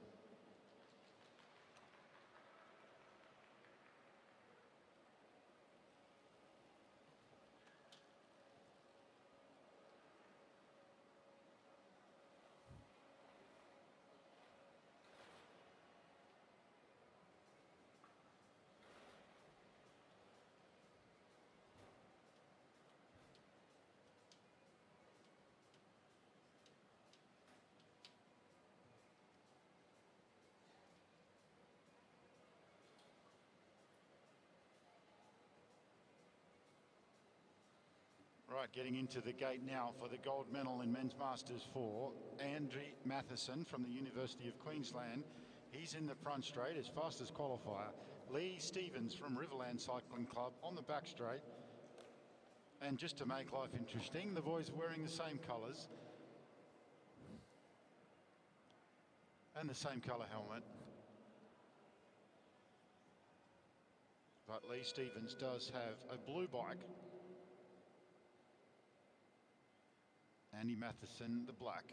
Right, getting into the gate now for the gold medal in Men's Masters 4. Andy Matheson from the University of Queensland. He's in the front straight, his fastest qualifier. Lee Stevens from Riverland Cycling Club on the back straight. And just to make life interesting, the boys are wearing the same colours. And the same colour helmet. But Lee Stevens does have a blue bike. Andy Matheson, the black.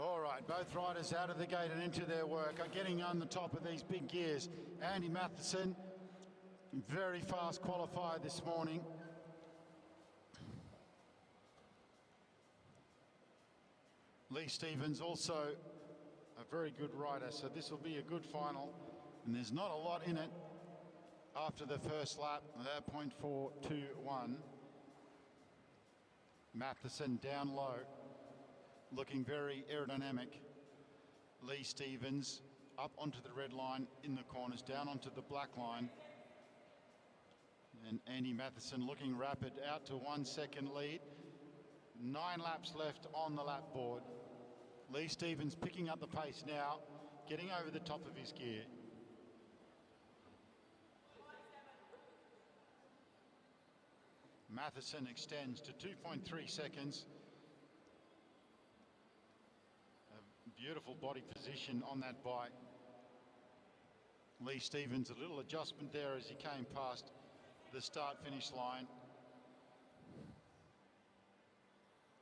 All right, both riders out of the gate and into their work are getting on the top of these big gears. Andy Matheson, very fast qualified this morning. Lee Stevens also a very good rider, so this will be a good final. And there's not a lot in it after the first lap. That 0.421. Matheson down low, looking very aerodynamic. Lee Stevens up onto the red line in the corners, down onto the black line. And Andy Matheson looking rapid, out to 1 second lead. 9 laps left on the lap board. Lee Stevens picking up the pace now, getting over the top of his gear. Matheson extends to 2.3 seconds. A beautiful body position on that bike. Lee Stevens, a little adjustment there as he came past the start-finish line.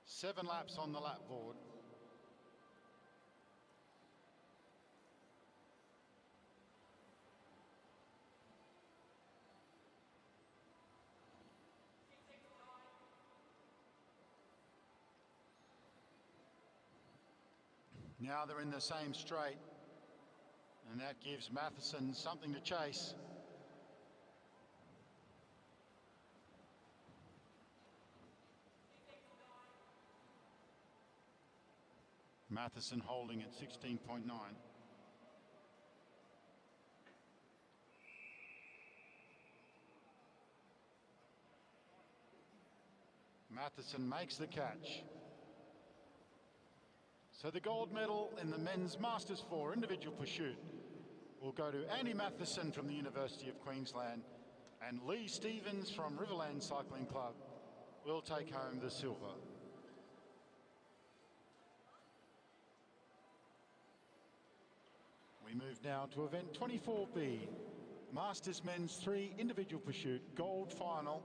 7 laps on the lap board. Now they're in the same straight, and that gives Matheson something to chase. Matheson holding at 16.9. Matheson makes the catch. So the gold medal in the men's Masters 4 individual pursuit will go to Andy Matheson from the University of Queensland, and Lee Stevens from Riverland Cycling Club will take home the silver. We move now to event 24B, Masters Men's 3 individual pursuit gold final.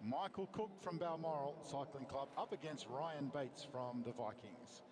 Michael Cook from Balmoral Cycling Club up against Ryan Bates from the Vikings.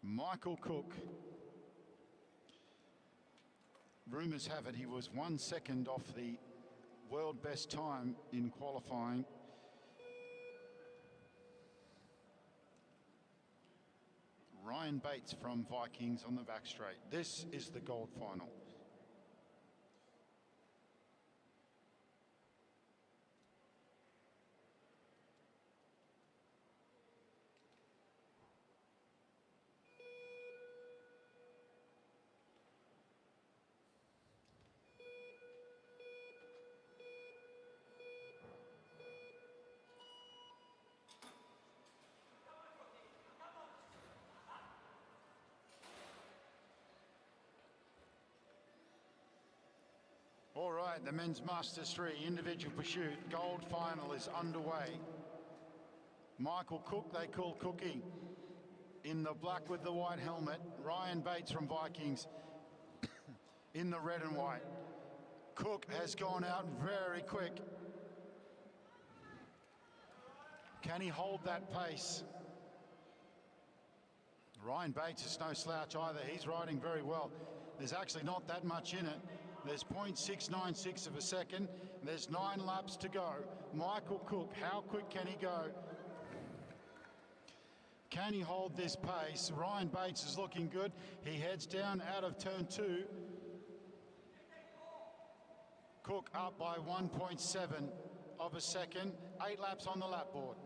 Michael Cook, rumours have it he was 1 second off the world best time in qualifying. Ryan Bates from Vikings on the back straight. This is the gold final. All right, the men's Masters 3 individual pursuit gold final is underway. Michael Cook, they call Cookie, in the black with the white helmet. Ryan Bates from Vikings in the red and white. Cook has gone out very quick. Can he hold that pace? Ryan Bates is no slouch either. He's riding very well. There's actually not that much in it. There's 0.696 of a second. There's 9 laps to go. Michael Cook, how quick can he go? Can he hold this pace? Ryan Bates is looking good. He heads down out of turn 2. Cook up by 1.7 of a second. 8 laps on the lap board.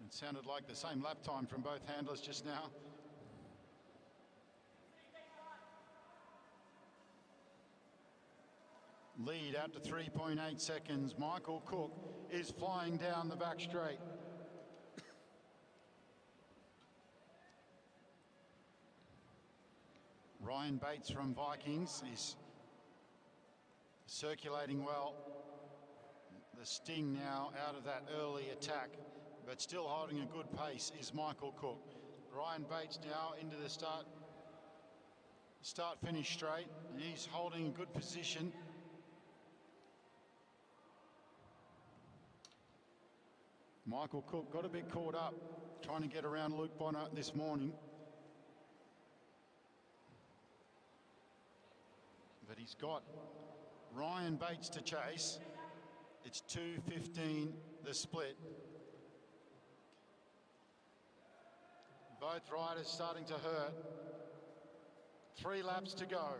It sounded like the same lap time from both handlers just now. Lead out to 3.8 seconds. Michael Cook is flying down the back straight. Ryan Bates from Vikings is circulating well. The sting now out of that early attack, but still holding a good pace is Michael Cook. Ryan Bates now into the start-finish straight. He's holding a good position. Michael Cook got a bit caught up trying to get around Luke Bonner this morning. But he's got Ryan Bates to chase. It's 2:15 the split. Both riders starting to hurt. 3 laps to go.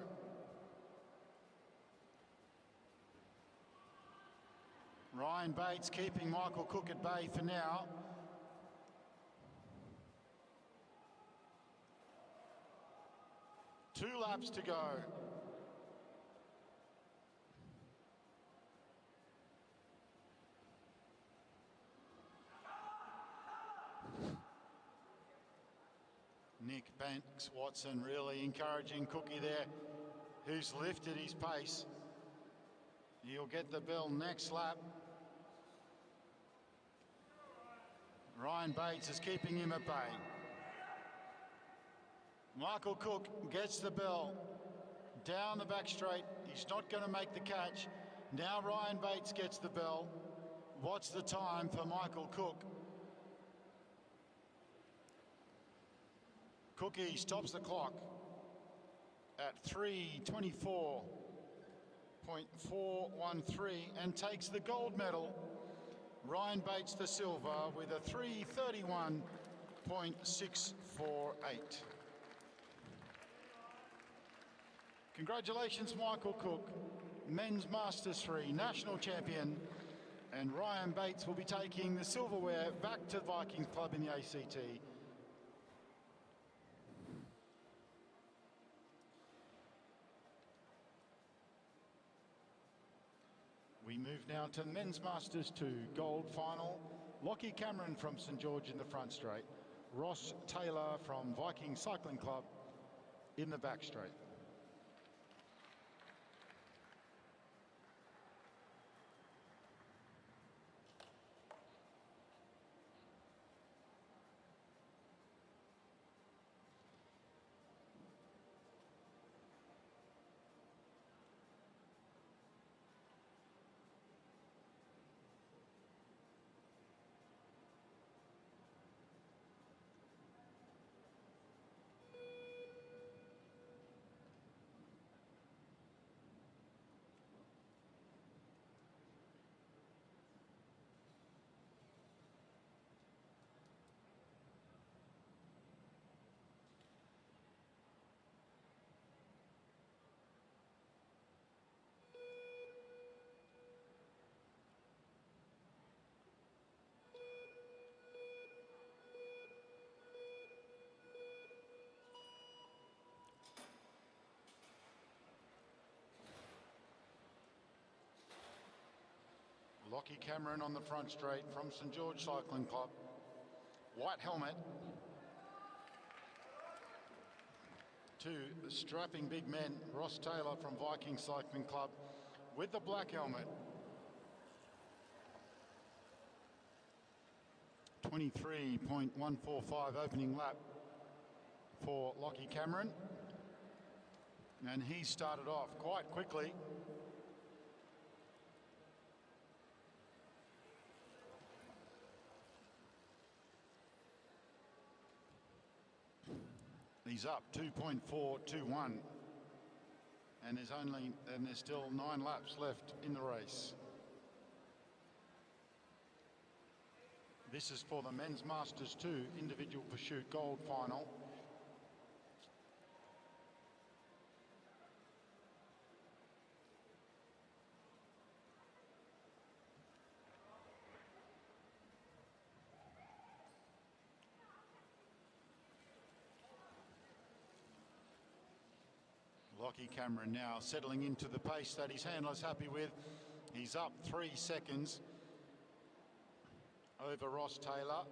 Ryan Bates keeping Michael Cook at bay for now. Two laps to go. Nick Banks Watson really encouraging Cookie there, who's lifted his pace. He'll get the bell next lap. Ryan Bates is keeping him at bay. Michael Cook gets the bell down the back straight. He's not going to make the catch. Now Ryan Bates gets the bell. What's the time for Michael Cook? Cookie stops the clock at 3:24.413 and takes the gold medal. Ryan Bates the silver with a 3:31.648. Congratulations, Michael Cook, Men's Masters 3 national champion, and Ryan Bates will be taking the silverware back to the Vikings Club in the ACT. We move now to Men's Masters 2 gold final. Lockie Cameron from St George in the front straight. Ross Taylor from Viking Cycling Club in the back straight. Lockie Cameron on the front straight from St George Cycling Club. White helmet. Two strapping big men, Ross Taylor from Viking Cycling Club with the black helmet. 23.145 opening lap for Lockie Cameron. And he started off quite quickly. He's up 2.421, and there's still 9 laps left in the race. This is for the Men's Masters 2 Individual Pursuit Gold Final. Lockie Cameron now settling into the pace that his handler's happy with. He's up 3 seconds over Ross Taylor.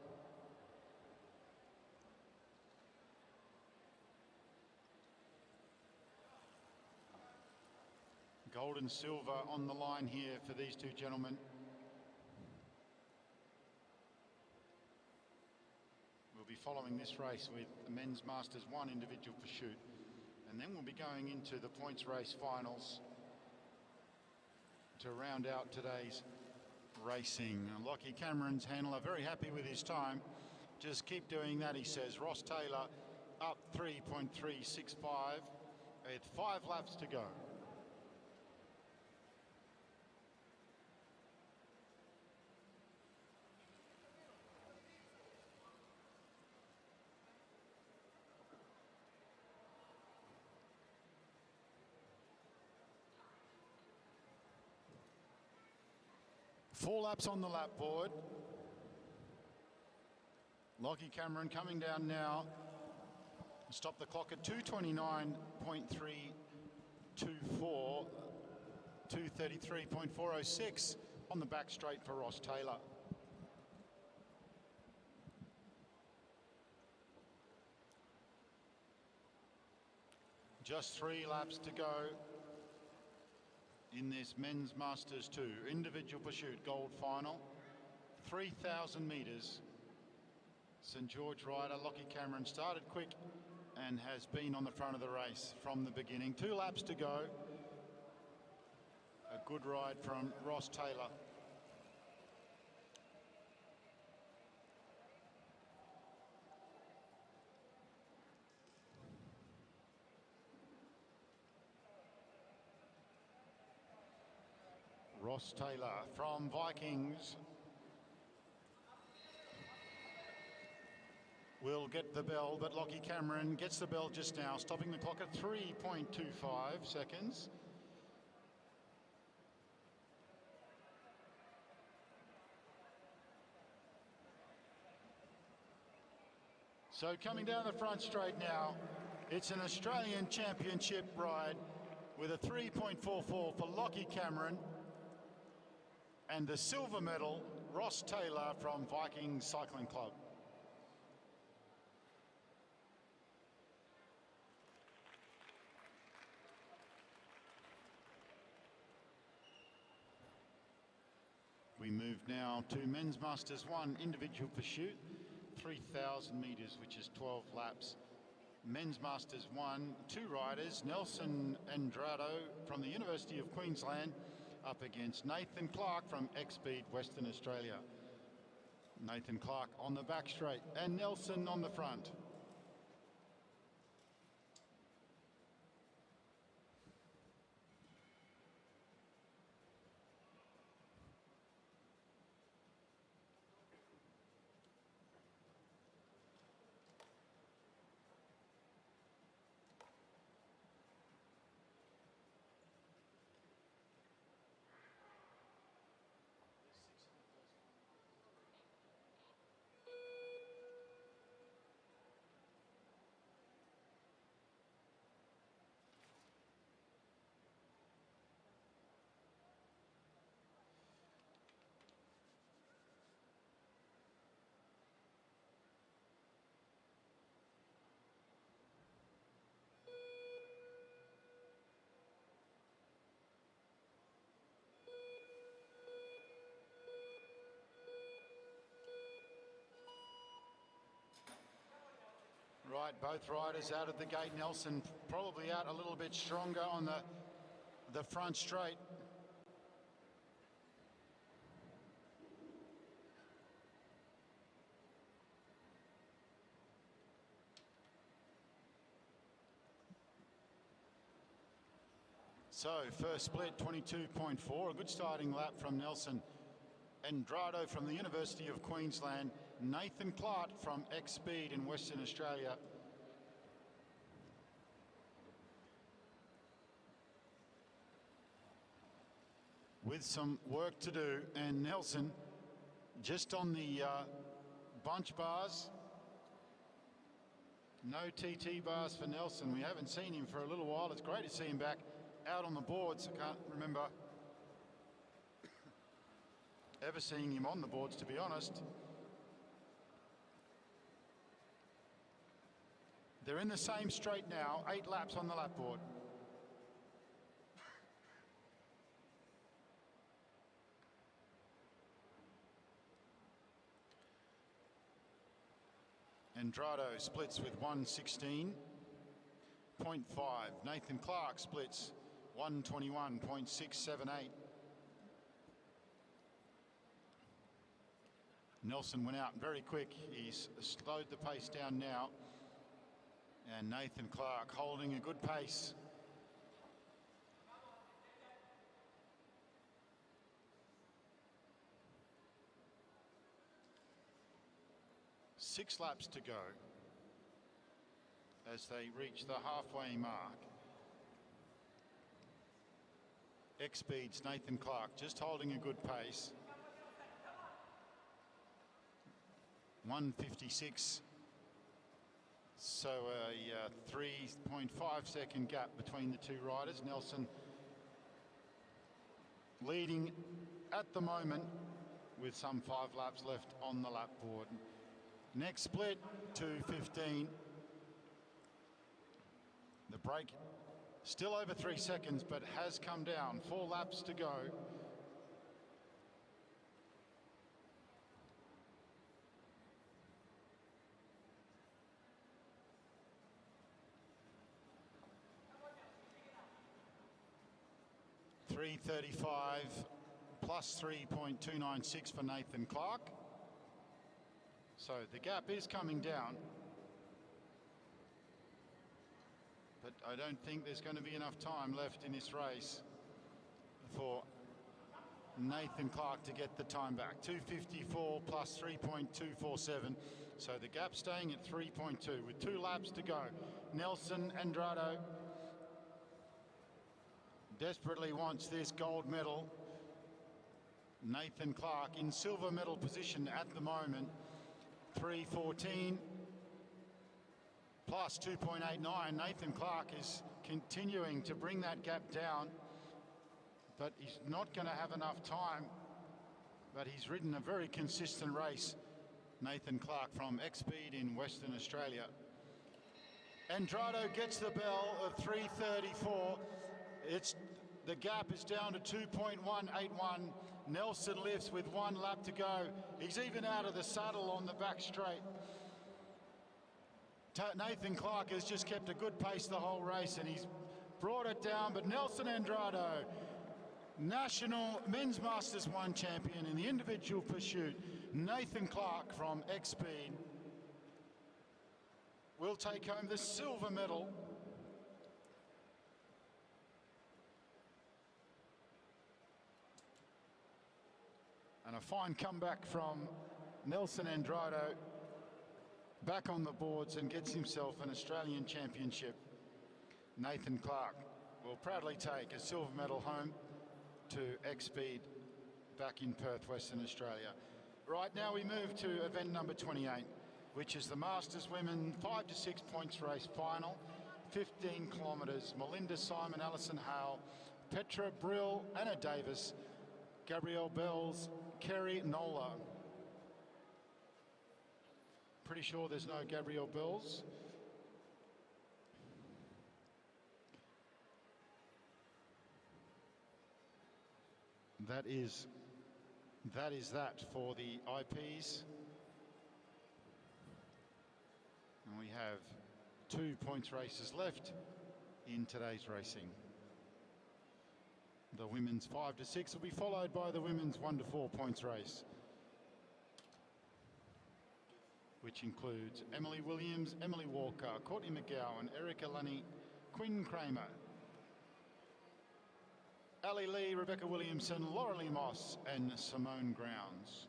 Gold and silver on the line here for these two gentlemen. We'll be following this race with the Men's Masters 1 Individual Pursuit. And then we'll be going into the points race finals to round out today's racing. Lockie Cameron's handler very happy with his time. Just keep doing that, he says. Ross Taylor up 3.365 with 5 laps to go. Four laps on the lap board. Lockie Cameron coming down now. Stop the clock at 2:29.324, 2:33.406 on the back straight for Ross Taylor. Just 3 laps to go in this Men's Masters 2 Individual Pursuit Gold Final. 3,000 metres. St George rider Lockie Cameron started quick and has been on the front of the race from the beginning. 2 laps to go. A good ride from Ross Taylor. Ross Taylor from Vikings will get the bell, but Lockie Cameron gets the bell just now, stopping the clock at 3.25 seconds. So coming down the front straight now, it's an Australian Championship ride with a 3.44 for Lockie Cameron. And the silver medal, Ross Taylor from Viking Cycling Club. We move now to Men's Masters 1 Individual Pursuit, 3,000 metres, which is 12 laps. Men's Masters 1, 2 riders, Nelson Andrado from the University of Queensland, up against Nathan Clark from X-Speed Western Australia. Nathan Clark on the back straight and Nelson on the front. right, both riders out of the gate. Nelson probably out a little bit stronger on the front straight. So first split 22.4, a good starting lap from Nelson. Andrado from the University of Queensland, Nathan Clark from X-Speed in Western Australia. With some work to do, and Nelson just on the bunch bars. No TT bars for Nelson. We haven't seen him for a little while. It's great to see him back out on the boards. I can't remember ever seeing him on the boards, to be honest. They're in the same straight now, 8 laps on the lap board. Andrado splits with 1:16.5. Nathan Clark splits 1:21.678. Nelson went out very quick. He's slowed the pace down now. And Nathan Clark holding a good pace. Six laps to go as they reach the halfway mark. X-Speed's Nathan Clark just holding a good pace. 1:56. So a 3.5 second gap between the two riders. Nelson leading at the moment with some 5 laps left on the lap board. Next split, 2:15. The break still over 3 seconds, but has come down. 4 laps to go. .335 plus 3.296 for Nathan Clark. So the gap is coming down. But I don't think there's going to be enough time left in this race for Nathan Clark to get the time back. 2:54 plus 3.247. So the gap staying at 3.2 with 2 laps to go. Nelson Andrado desperately wants this gold medal. Nathan Clark in silver medal position at the moment. 3:14 plus 2.89. Nathan Clark is continuing to bring that gap down, but he's not going to have enough time. But he's ridden a very consistent race. Nathan Clark from X-Speed in Western Australia. Andrado gets the bell of 3:34. The gap is down to 2.181. Nelson lifts with 1 lap to go. He's even out of the saddle on the back straight. Nathan Clark has just kept a good pace the whole race, and he's brought it down. But Nelson Andrado, National Men's Masters 1 champion in the individual pursuit, Nathan Clark from X-Speed, will take home the silver medal. And a fine comeback from Nelson Andrado, back on the boards and gets himself an Australian championship. Nathan Clark will proudly take a silver medal home to X-Speed back in Perth, Western Australia. Right now we move to event number 28, which is the Masters Women 5 to 6 points race final. 15 kilometres. Melinda Simon, Alison Hale, Petra Brill, Anna Davis, Gabrielle Bells, Kerry Nola. Pretty sure there's no Gabrielle Bells. That is that for the IPs. And we have 2 points races left in today's racing. The women's 5 to 6 will be followed by the women's 1 to 4 points race, which includes Emily Williams, Emily Walker, Courtney McGowan, Erica Lunny, Quinn Kramer, Ali Lee, Rebecca Williamson, Laura Lee Moss and Simone Grounds.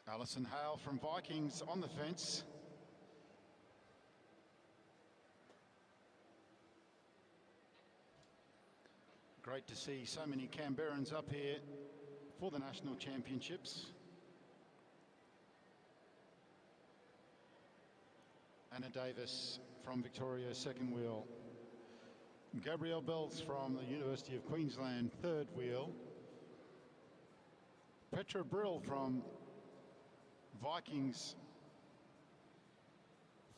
Alison Hale from Vikings on the fence. Great to see so many Canberrans up here for the National Championships. Anna Davis from Victoria, second wheel. Gabrielle Bells from the University of Queensland, third wheel. Petra Brill from Vikings,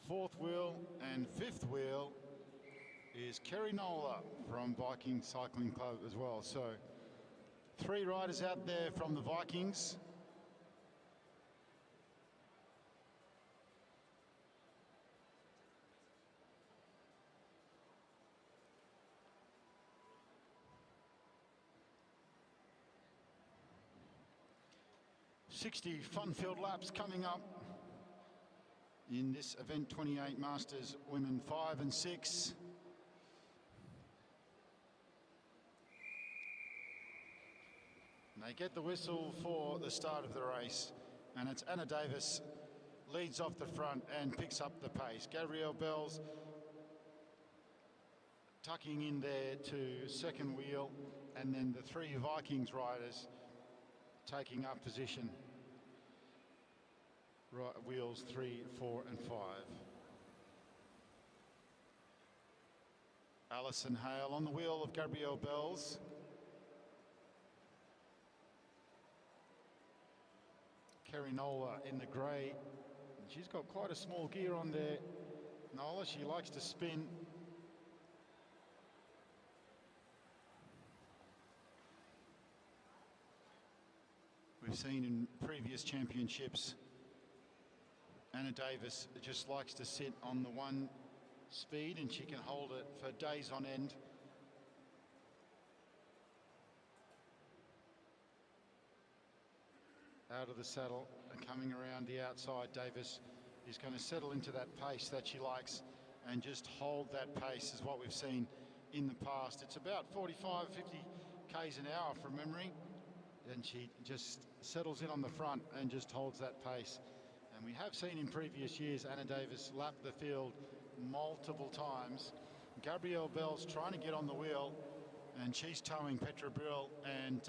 fourth wheel, and fifth wheel is Kerry Nola from Viking Cycling Club as well. So 3 riders out there from the Vikings. Fun-filled laps coming up in this event 28 Masters Women 5 and 6. And they get the whistle for the start of the race, and it's Anna Davis leads off the front and picks up the pace. Gabrielle Bells tucking in there to second wheel, and then the 3 Vikings riders taking up position. Right, wheels 3, 4 and 5. Alison Hale on the wheel of Gabrielle Bells. Kerry Nola in the grey. She's got quite a small gear on there. Nola, she likes to spin. We've seen in previous championships, Anna Davis just likes to sit on the one speed and she can hold it for days on end. Out of the saddle and coming around the outside, Davis is going to settle into that pace that she likes and just hold that pace, is what we've seen in the past. It's about 45, 50 k's an hour from memory, and she just settles in on the front and just holds that pace. And we have seen in previous years Anna Davis lap the field multiple times. Gabrielle Bell's trying to get on the wheel, and she's towing Petra Brill and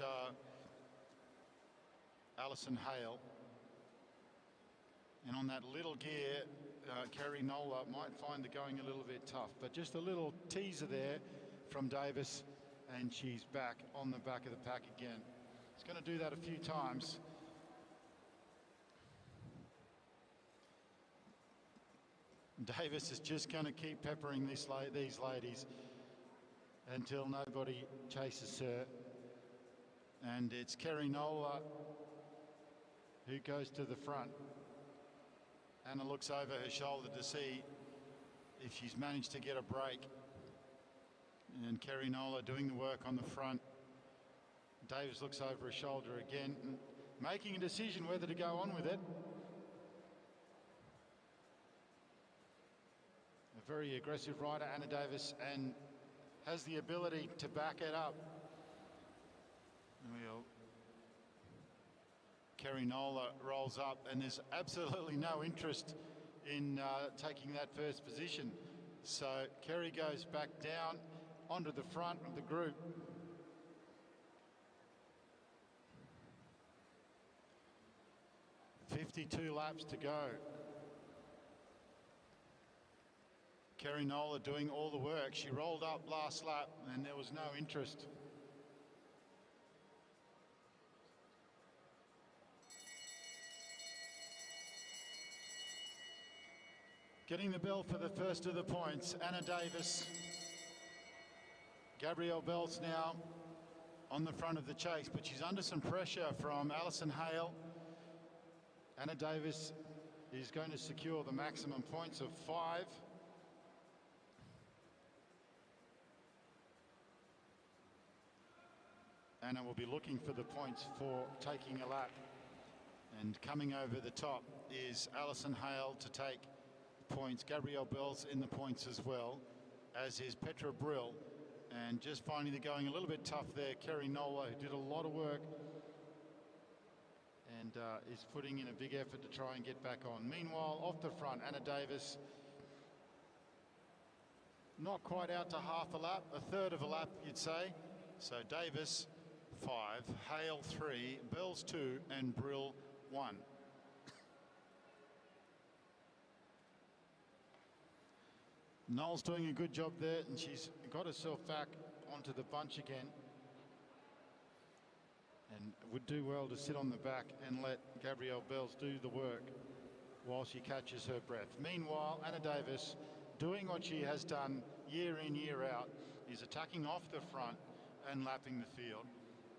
Alison Hale. And on that little gear, Kerry Nola might find the going a little bit tough, but just a little teaser there from Davis, and she's back on the back of the pack again. It's going to do that a few times. Davis is just going to keep peppering these ladies until nobody chases her. And it's Kerry Nola who goes to the front. Anna looks over her shoulder to see if she's managed to get a break. And Kerry Nola doing the work on the front. Davis looks over her shoulder again, making a decision whether to go on with it. A very aggressive rider, Anna Davis, and has the ability to back it up. Kerry Nola rolls up, and there's absolutely no interest in taking that first position. So Kerry goes back down onto the front of the group. "52 laps to go." Kerry Nola doing all the work. She rolled up last lap and there was no interest. Getting the bell for the first of the points, Anna Davis. Gabrielle Bell's now on the front of the chase, but she's under some pressure from Alison Hale. Anna Davis is going to secure the maximum points of 5. Anna will be looking for the points for taking a lap. And coming over the top is Alison Hale to take points. Gabrielle Bell's in the points as well, as is Petra Brill. And just finding it going a little bit tough there, Kerry Nola, who did a lot of work and is putting in a big effort to try and get back on. Meanwhile, off the front, Anna Davis, not quite out to half a lap, a third of a lap, you'd say. So Davis, 5, Hale 3, Bells 2, and Brill 1. Noel's doing a good job there, and she's got herself back onto the bunch again. And would do well to sit on the back and let Gabrielle Bells do the work while she catches her breath. Meanwhile, Anna Davis, doing what she has done year in, year out, is attacking off the front and lapping the field,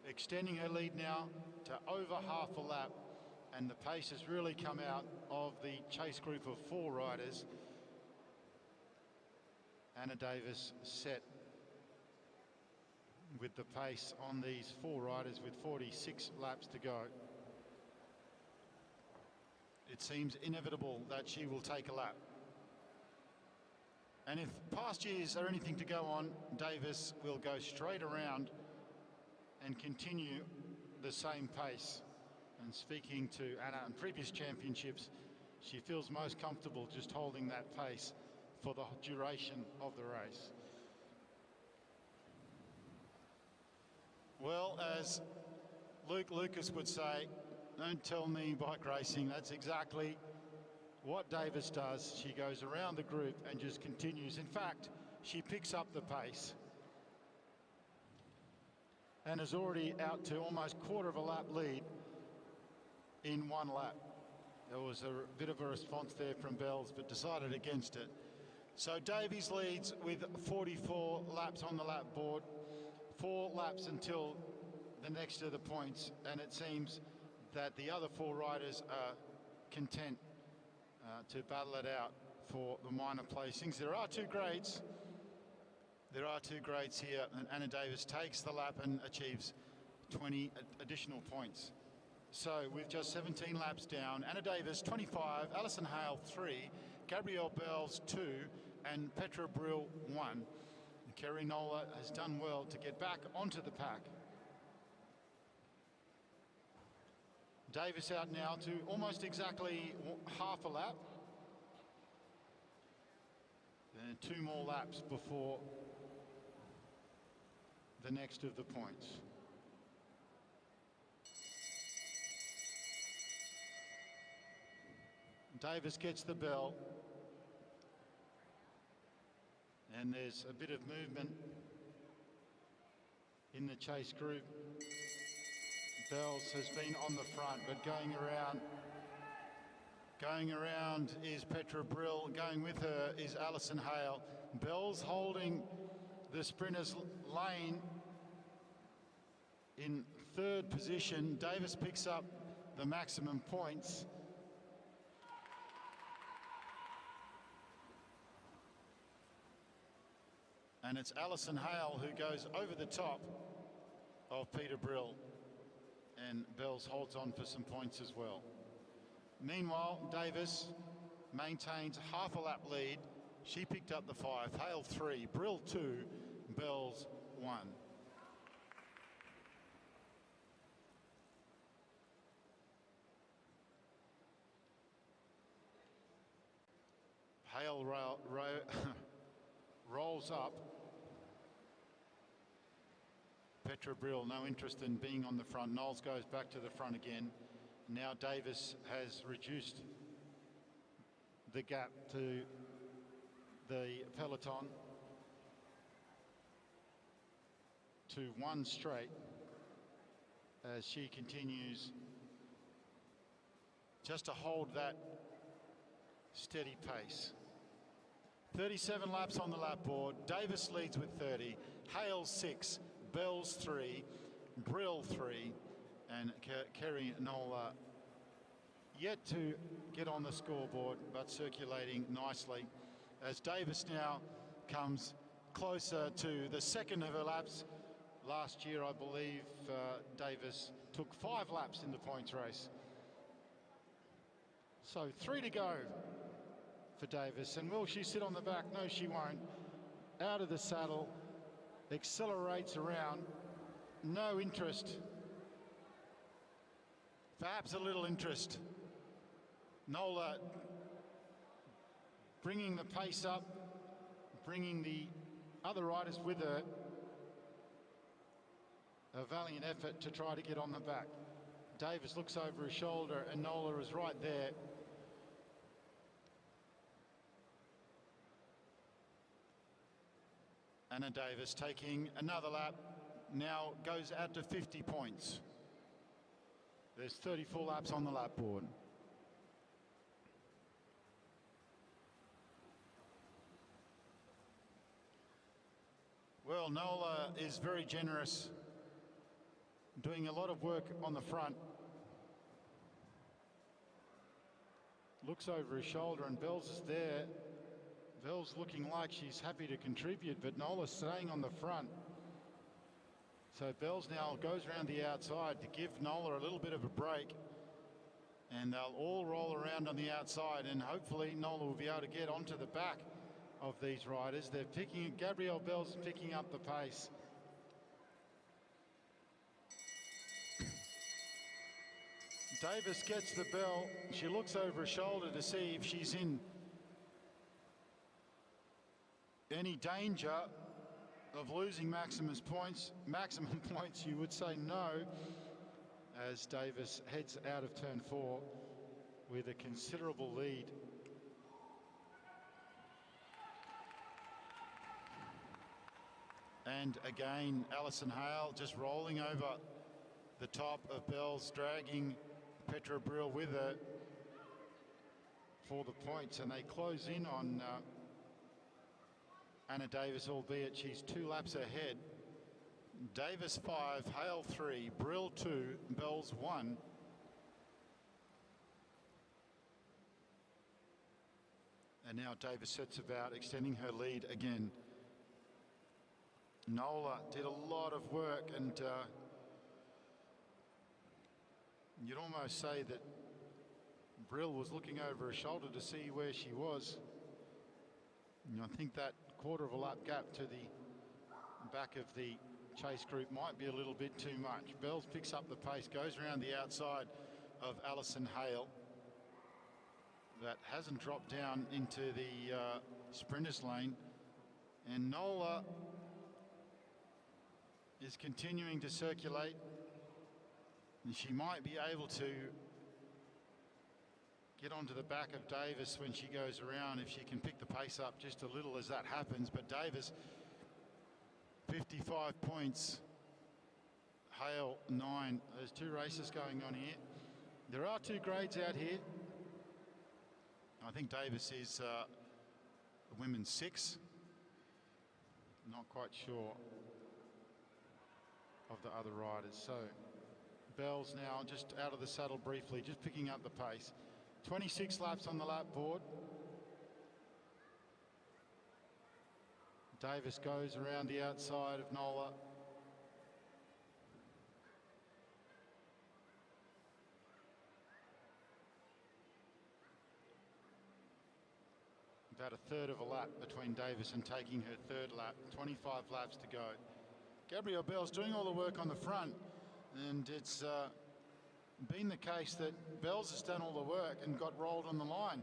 extending her lead now to over half a lap, and the pace has really come out of the chase group of 4 riders. Anna Davis set with the pace on these 4 riders with 46 laps to go. It seems inevitable that she will take a lap. And if past years are anything to go on, Davis will go straight around and continue the same pace. And speaking to Anna in previous championships, she feels most comfortable just holding that pace for the duration of the race. Well, as Luke Lucas would say, don't tell me bike racing. That's exactly what Davis does. She goes around the group and just continues. In fact, she picks up the pace and is already out to almost quarter of a lap lead in 1 lap. There was a bit of a response there from Bells, but decided against it. So Davies leads with 44 laps on the lap board, 4 laps until the next of the points, and it seems that the other 4 riders are content to battle it out for the minor placings. There are 2 grades. There are 2 grades here, and Anna Davis takes the lap and achieves 20 additional points. So with just 17 laps down, Anna Davis 25, Alison Hale 3, Gabrielle Bells 2, and Petra Brill 1. And Kerry Nola has done well to get back onto the pack. Davis out now to almost exactly half a lap. And 2 more laps before the next of the points. Davis gets the bell, and there's a bit of movement in the chase group. Bells has been on the front, but going around is Petra Brill. Going with her is Alison Hale. Bells holding the sprinters' lane in third position. Davis picks up the maximum points. And it's Alison Hale who goes over the top of Peter Brill. And Bells holds on for some points as well. Meanwhile, Davis maintains half a lap lead. She picked up the 5, Hale 3, Brill 2, Bells 1. Hale rolls up. Petra Brill, no interest in being on the front. Knowles goes back to the front again. Now Davis has reduced the gap to the peloton to 1 straight as she continues just to hold that steady pace. 37 laps on the lap board. Davis leads with 30. Hale 6, Bells 3, Brill 3, and Kerry Nola yet to get on the scoreboard, but circulating nicely as Davis now comes closer to the second of her laps. Last year, I believe, Davis took 5 laps in the points race. So 3 to go for Davis. And will she sit on the back? No, she won't. Out of the saddle, accelerates around. No interest. Perhaps a little interest. Nola bringing the pace up, bringing the other riders with her. A valiant effort to try to get on the back. Davis looks over his shoulder and Nola is right there. Anna Davis taking another lap, now goes out to 50 points. There's 34 laps on the lap board. Well, Nola is very generous, doing a lot of work on the front. Looks over his shoulder and Bells is there. Bells looking like she's happy to contribute, but Nola's staying on the front. So Bells now goes around the outside to give Nola a little bit of a break. And they'll all roll around on the outside, and hopefully Nola will be able to get onto the back of these riders. They're picking, Gabrielle Bells is picking up the pace. Davis gets the bell. She looks over her shoulder to see if she's in any danger of losing maximum points. You would say no, as Davis heads out of turn 4 with a considerable lead. And again, Alison Hale just rolling over the top of Bells, dragging Petra Brill with her for the points, and they close in on Anna Davis, albeit she's 2 laps ahead. Davis 5, Hale 3, Brill 2, Bells 1. And now Davis sets about extending her lead again. Nola did a lot of work, and you'd almost say that Brill was looking over her shoulder to see where she was. And I think that quarter of a lap gap to the back of the chase group might be a little bit too much. Bells picks up the pace, goes around the outside of Alison Hale. That hasn't dropped down into the sprinters lane. And Nola is continuing to circulate. And she might be able to get onto the back of Davis when she goes around, if she can pick the pace up just a little as that happens. But Davis, 55 points, Hale 9. There's 2 races going on here. There are 2 grades out here. I think Davis is a women's 6. Not quite sure of the other riders. So Bells now just out of the saddle briefly, just picking up the pace. 26 laps on the lap board. Davis goes around the outside of Nola. About a third of a lap between Davis and taking her third lap. 25 laps to go. Gabrielle Bell's doing all the work on the front, and it's been the case that Bells has done all the work and got rolled on the line.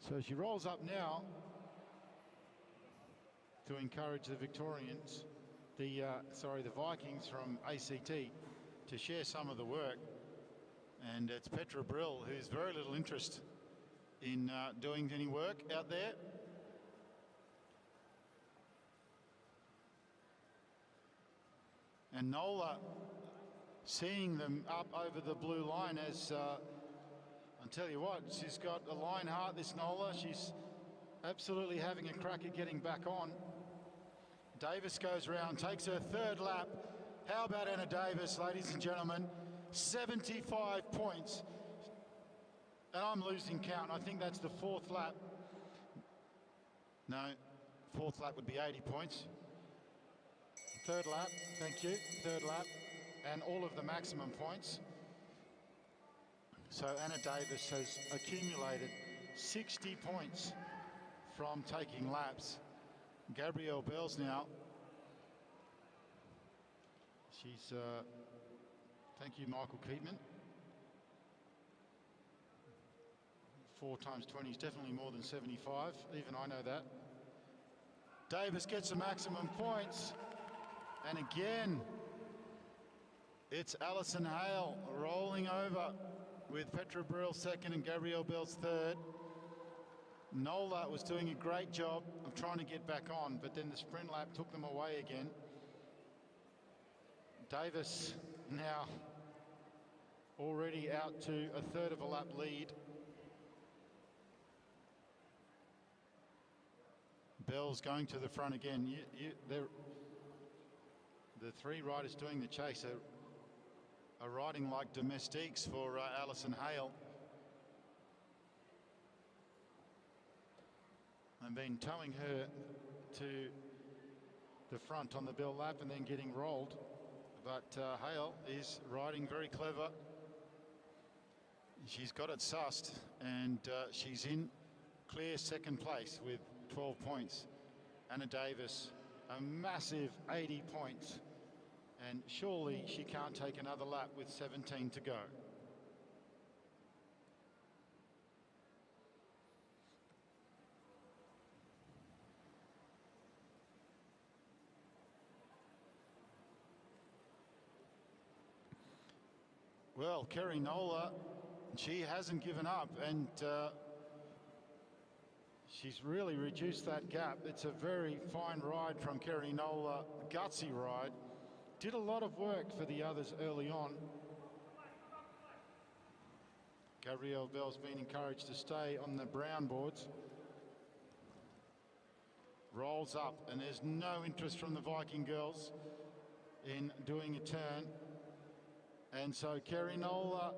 So she rolls up now to encourage the Victorians, the Vikings from ACT, to share some of the work. And it's Petra Brill, who's very little interest in doing any work out there. And Nola seeing them up over the blue line as, I'll tell you what, she's got a lion heart, this Nola. She's absolutely having a crack at getting back on. Davis goes round, takes her third lap. How about Anna Davis, ladies and gentlemen? 75 points. And I'm losing count. I think that's the fourth lap. No, fourth lap would be 80 points. Third lap, thank you, third lap, and all of the maximum points. So Anna Davis has accumulated 60 points from taking laps. Gabrielle Bells now, she's, thank you Michael Keatman. 4 times 20 is definitely more than 75, even I know that. Davis gets the maximum points. And again, it's Alison Hale rolling over with Petra Brill second and Gabrielle Bells third. Nola was doing a great job of trying to get back on, but then the sprint lap took them away again. Davis now already out to a third of a lap lead. Bells going to the front again. The three riders doing the chase are riding like domestiques for Alison Hale. I've been towing her to the front on the Bell lap and then getting rolled. But Hale is riding very clever. She's got it sussed, and she's in clear second place with 12 points. Anna Davis, a massive 80 points. And surely she can't take another lap with 17 to go. Well, Kerry Nola, she hasn't given up, and she's really reduced that gap. It's a very fine ride from Kerry Nola, gutsy ride. Did a lot of work for the others early on. Gabrielle Bell's been encouraged to stay on the brown boards. Rolls up, and there's no interest from the Viking girls in doing a turn. And so Kerry Nola,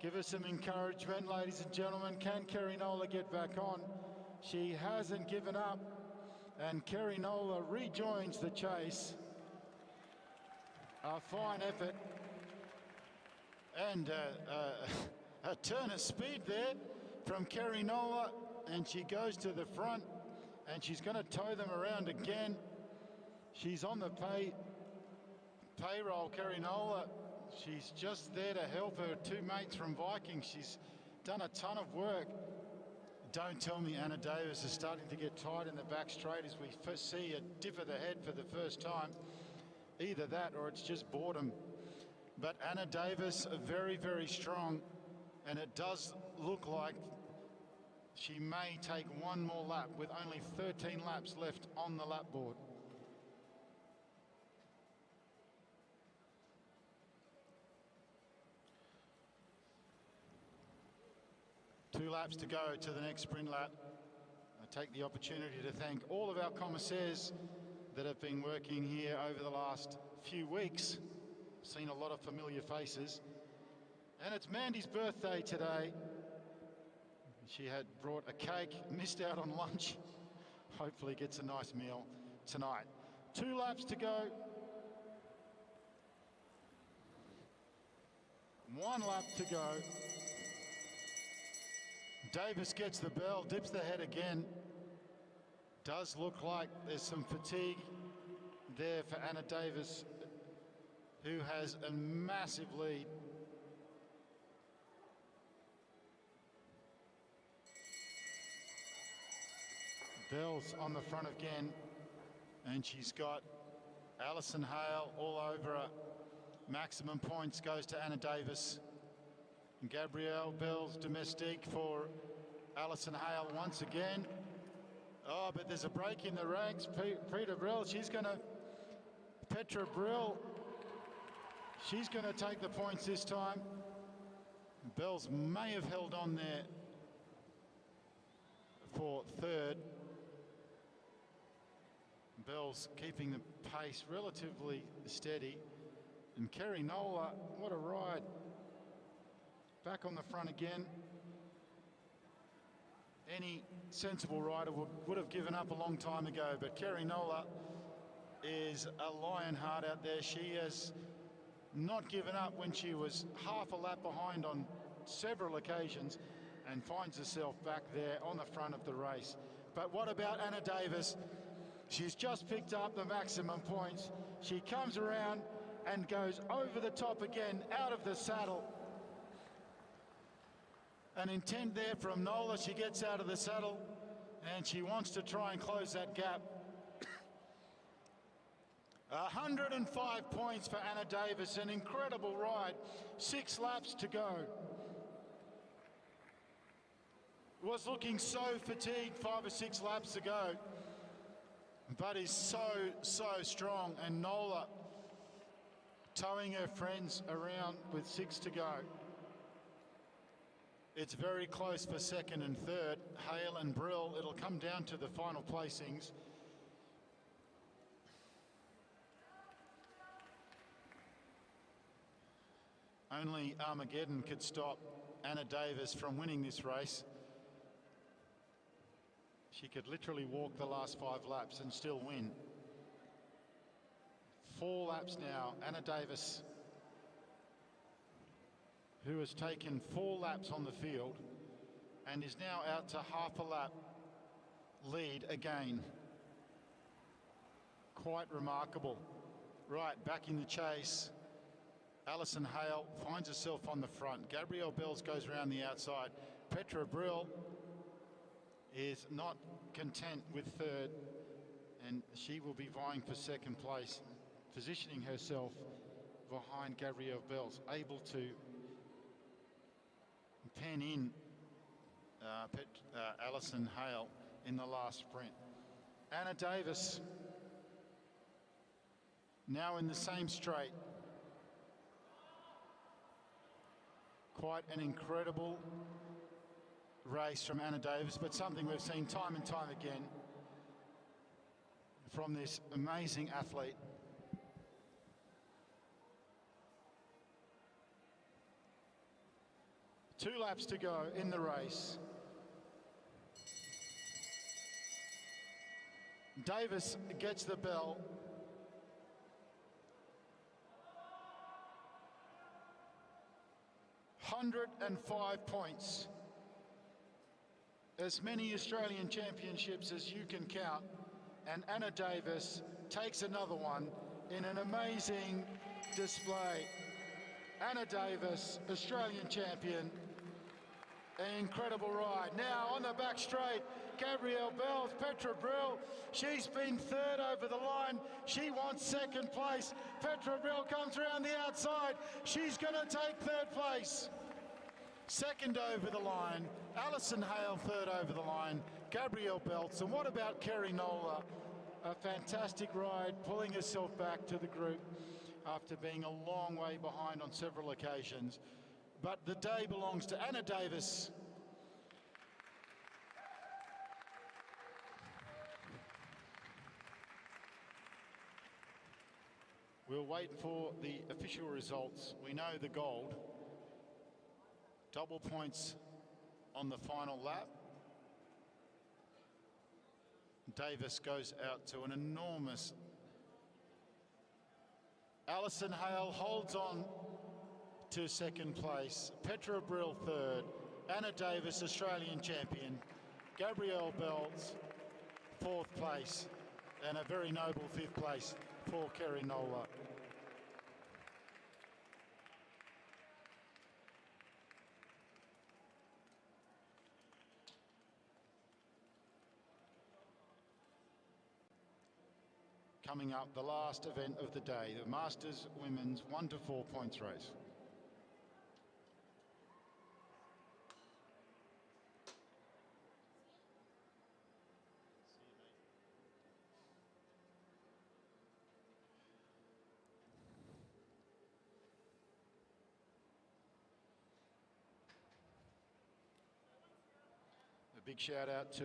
give us some encouragement, ladies and gentlemen. Can Kerry Nola get back on? She hasn't given up, and Kerry Nola rejoins the chase. A fine effort, and a turn of speed there from Kerry Nola, and she goes to the front, and she's going to tow them around again. She's on the payroll, Kerry Nola. She's just there to help her two mates from Viking. She's done a ton of work. Don't tell me Anna Davis is starting to get tight in the back straight as we first see a dip of the head for the first time. Either that or it's just boredom. But Anna Davis, very, very strong, and it does look like she may take one more lap with only 13 laps left on the lap board. Two laps to go to the next sprint lap. take the opportunity to thank all of our commissaires that have been working here over the last few weeks. Seen a lot of familiar faces. And it's Mandy's birthday today. She had brought a cake, missed out on lunch. Hopefully gets a nice meal tonight. 2 laps to go. 1 lap to go. Davis gets the bell, dips the head again. Does look like there's some fatigue there for Anna Davis, who has a massive lead. Bell's on the front again, and she's got Alison Hale all over her. Maximum points goes to Anna Davis. And Gabrielle Bell's domestique for Alison Hale once again. Oh, but there's a break in the ranks. Petra Brill, Petra Brill, she's going to take the points this time. Bells may have held on there for third. Bell's keeping the pace relatively steady. And Kerry Nola, what a ride. Back on the front again. Any sensible rider would have given up a long time ago, but Kerry Nola is a lion heart out there. She has not given up when she was half a lap behind on several occasions and finds herself back there on the front of the race. But what about Anna Davis? She's just picked up the maximum points. She comes around and goes over the top again, out of the saddle. An intent there from Nola. She gets out of the saddle and she wants to try and close that gap. 105 points for Anna Davis, an incredible ride. 6 laps to go. Was looking so fatigued 5 or 6 laps to go, but is so strong. And Nola towing her friends around with 6 to go. It's very close for second and third. Hale and Brill, it'll come down to the final placings. Only Armageddon could stop Anna Davis from winning this race. She could literally walk the last 5 laps and still win. 4 laps now. Anna Davis, who has taken 4 laps on the field and is now out to half a lap lead again. Quite remarkable. Right, back in the chase. Alison Hale finds herself on the front. Gabrielle Bells goes around the outside. Petra Brill is not content with third, and she will be vying for second place, positioning herself behind Gabrielle Bells, able to pen in Alison Hale in the last sprint. Anna Davis now in the same straight. Quite an incredible race from Anna Davis, but something we've seen time and time again from this amazing athlete. Two laps to go in the race. Davis gets the bell. $105 points. As many Australian championships as you can count, and Anna Davis takes another one in an amazing display. Anna Davis, Australian champion, an incredible ride. Now on the back straight, Gabrielle Bells, Petra Brill, she's been third over the line. She wants second place. Petra Brill comes around the outside. She's gonna take third place. Second over the line, Alison Hale third over the line, Gabrielle Belts. And what about Kerry Nola? A fantastic ride, pulling herself back to the group after being a long way behind on several occasions. But the day belongs to Anna Davis. We'll wait for the official results. We know the gold. Double points on the final lap. Davis goes out to an enormous... Alison Hale holds on to second place. Petra Brill third. Anna Davis, Australian champion. Gabrielle Bells, fourth place. And a very noble fifth place for Kerry Nola. Coming up, the last event of the day, the Masters Women's 1 to 4 points race. A big shout out to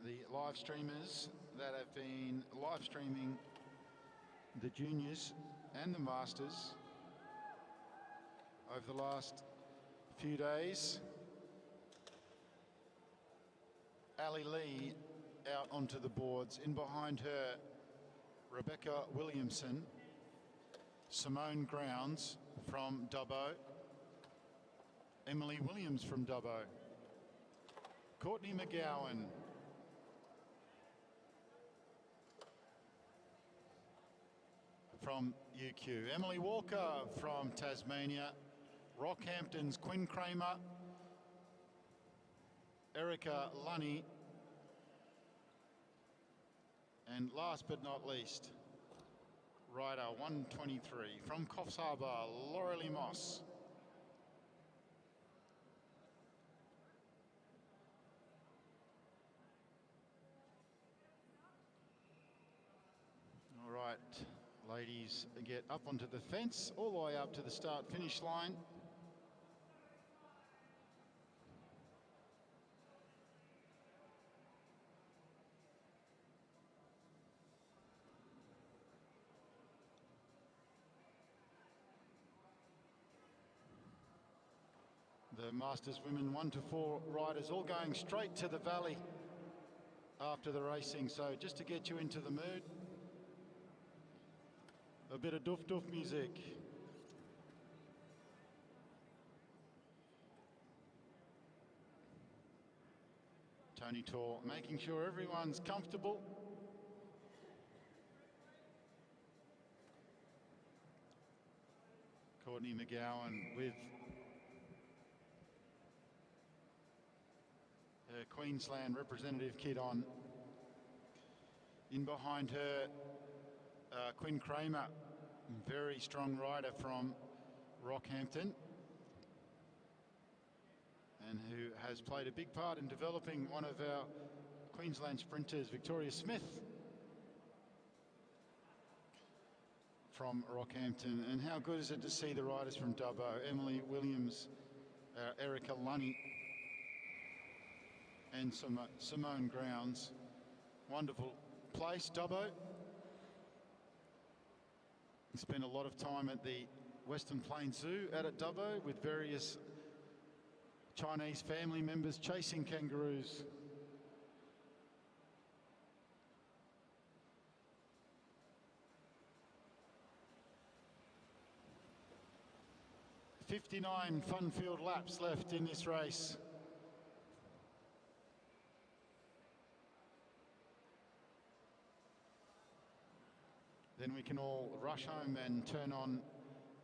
the live streamers that have been live streaming the juniors and the masters over the last few days. Ali Lee out onto the boards. In behind her, Rebecca Williamson, Simone Grounds from Dubbo, Emily Williams from Dubbo, Courtney McGowan, from UQ, Emily Walker from Tasmania, Rockhampton's Quinn Kramer, Erica Lunny, and last but not least, rider 123 from Coffs Harbour, Laurelie Moss. All right. Ladies get up onto the fence, all the way up to the start-finish line. The Masters Women 1 to 4 riders all going straight to the valley after the racing. So just to get you into the mood, a bit of doof doof music. Tony Tor making sure everyone's comfortable. Courtney McGowan with her Queensland representative kit on. In behind her, Quinn Kramer, very strong rider from Rockhampton, and who has played a big part in developing one of our Queensland sprinters, Victoria Smith, from Rockhampton. And how good is it to see the riders from Dubbo, Emily Williams, Erica Lunny, and Simone Grounds. Wonderful place, Dubbo. Spent a lot of time at the Western Plains Zoo out at Dubbo with various Chinese family members chasing kangaroos. "59 fun-filled laps left in this race. Then we can all rush home and turn on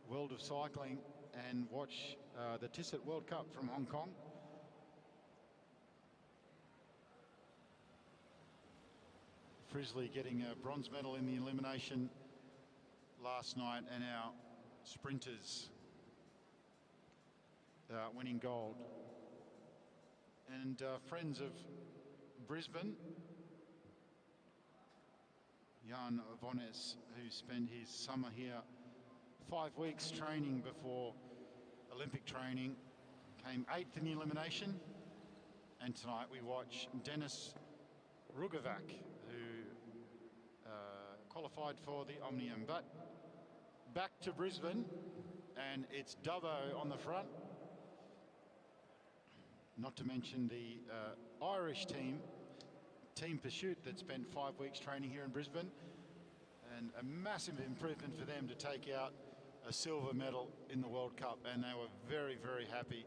World of Cycling and watch the Tissot World Cup from Hong Kong. Frisley getting a bronze medal in the elimination last night, and our sprinters winning gold. And friends of Brisbane, Jan Vones, who spent his summer here, 5 weeks training before Olympic training, came 8th in the elimination. And tonight we watch Dennis Rugovac, who qualified for the Omnium. But back to Brisbane, and it's Dubbo on the front. Not to mention the Irish team, Team Pursuit, that spent 5 weeks training here in Brisbane, and a massive improvement for them to take out a silver medal in the World Cup, and they were very, very happy.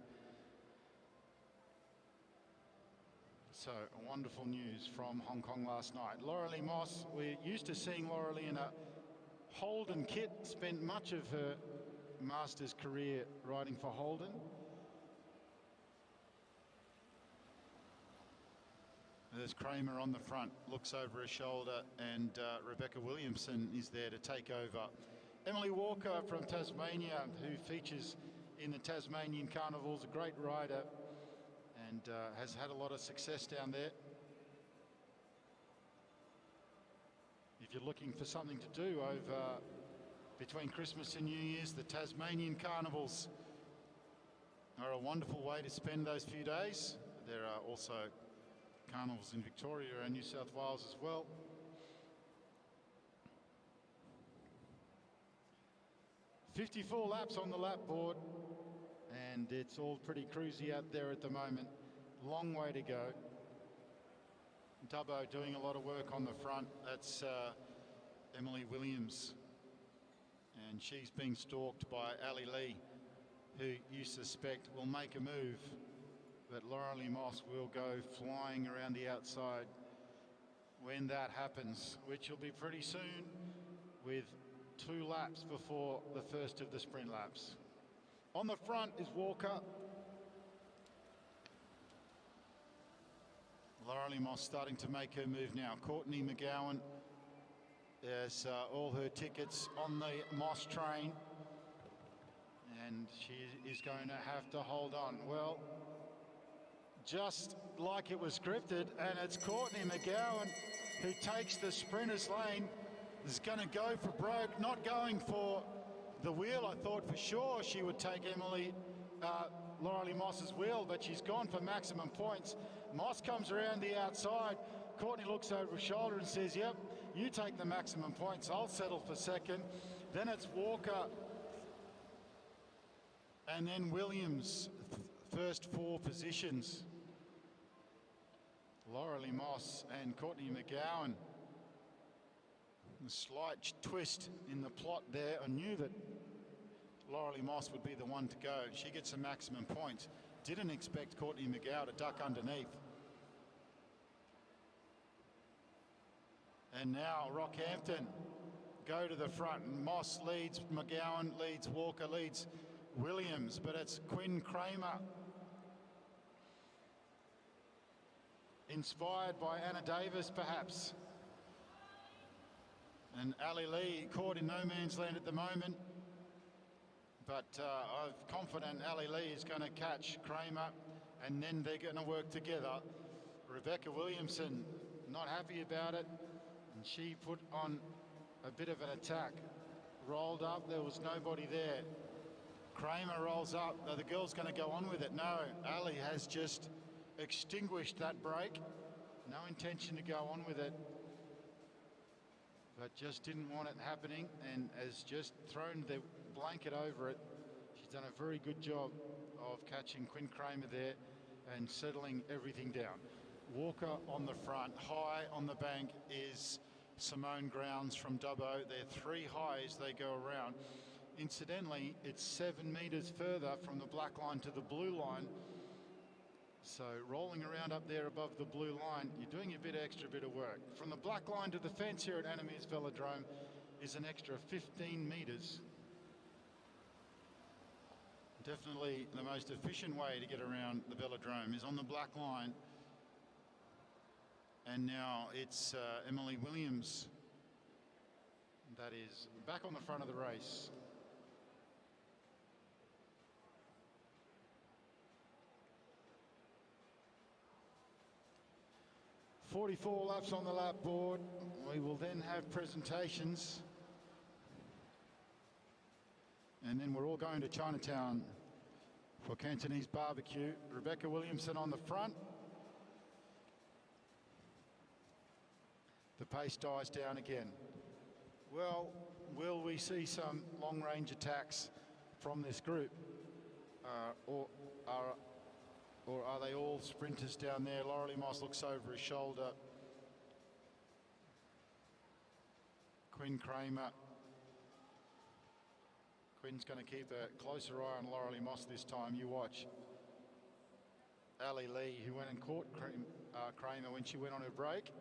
So wonderful news from Hong Kong last night. Laurelie Moss, we're used to seeing Laurelie in a Holden kit, spent much of her Masters career riding for Holden. There's Kramer on the front, looks over her shoulder, and Rebecca Williamson is there to take over. Emily Walker from Tasmania, who features in the Tasmanian Carnivals, a great rider, and has had a lot of success down there. If you're looking for something to do over between Christmas and New Year's, the Tasmanian Carnivals are a wonderful way to spend those few days. There are also carnivals in Victoria and New South Wales as well. "54 laps on the lap board, and it's all pretty cruisy out there at the moment. Long way to go. Dubbo doing a lot of work on the front. That's Emily Williams, and she's being stalked by Ali Lee, who you suspect will make a move, but Laurelie Moss will go flying around the outside when that happens, which will be pretty soon, with 2 laps before the first of the sprint laps. On the front is Walker. Laurelie Moss starting to make her move now. Courtney McGowan has all her tickets on the Moss train, and she is going to have to hold on. Well, just like it was scripted, and it's Courtney McGowan who takes the sprinters lane, is going to go for broke, not going for the wheel. I thought for sure she would take Laurelie Moss's wheel, but she's gone for maximum points. Moss comes around the outside. Courtney looks over her shoulder and says, "Yep, you take the maximum points, I'll settle for second." Then it's Walker, and then Williams, first 4 positions. Laurelie Moss and Courtney McGowan. A slight twist in the plot there. I knew that Laurelie Moss would be the one to go. She gets the maximum points. Didn't expect Courtney McGowan to duck underneath. And now Rockhampton go to the front. Moss leads, McGowan leads, Walker leads Williams, but it's Quinn Kramer, inspired by Anna Davis perhaps. And Ali Lee caught in no man's land at the moment, but I'm confident Ali Lee is going to catch Kramer, and then they're going to work together. Rebecca Williamson not happy about it, and she put on a bit of an attack. Rolled up, there was nobody there. Kramer rolls up, the girl's going to go on with it. No, Ali has just extinguished that break. No intention to go on with it, but just didn't want it happening, and has just thrown the blanket over it. She's done a very good job of catching Quinn Kramer there and settling everything down. Walker on the front. High on the bank is Simone Grounds from Dubbo. They're 3 highs they go around. Incidentally, it's 7 meters further from the black line to the blue line. So rolling around up there above the blue line, you're doing a bit of work. From the black line to the fence here at Anna Meares Velodrome is an extra 15 meters. Definitely the most efficient way to get around the velodrome is on the black line. And now it's Emily Williams that is back on the front of the race. "44 laps on the lap board." We will then have presentations, and then we're all going to Chinatown for Cantonese barbecue. Rebecca Williamson on the front. The pace dies down again. Well, will we see some long-range attacks from this group? Or are they all sprinters down there? Laurelie Moss looks over his shoulder. Quinn Kramer. Quinn's going to keep a closer eye on Laurelie Moss this time. You watch. Ali Lee, who went and caught Kramer when she went on her break.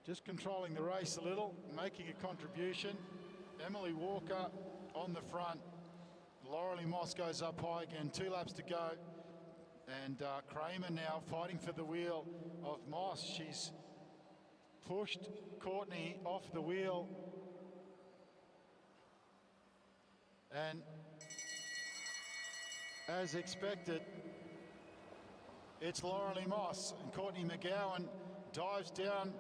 Just controlling the race a little, making a contribution. Emily Walker on the front. Laurelie Moss goes up high again, 2 laps to go. And Kramer now fighting for the wheel of Moss. She's pushed Courtney off the wheel. And as expected, it's Laurelie Moss, and Courtney McGowan dives down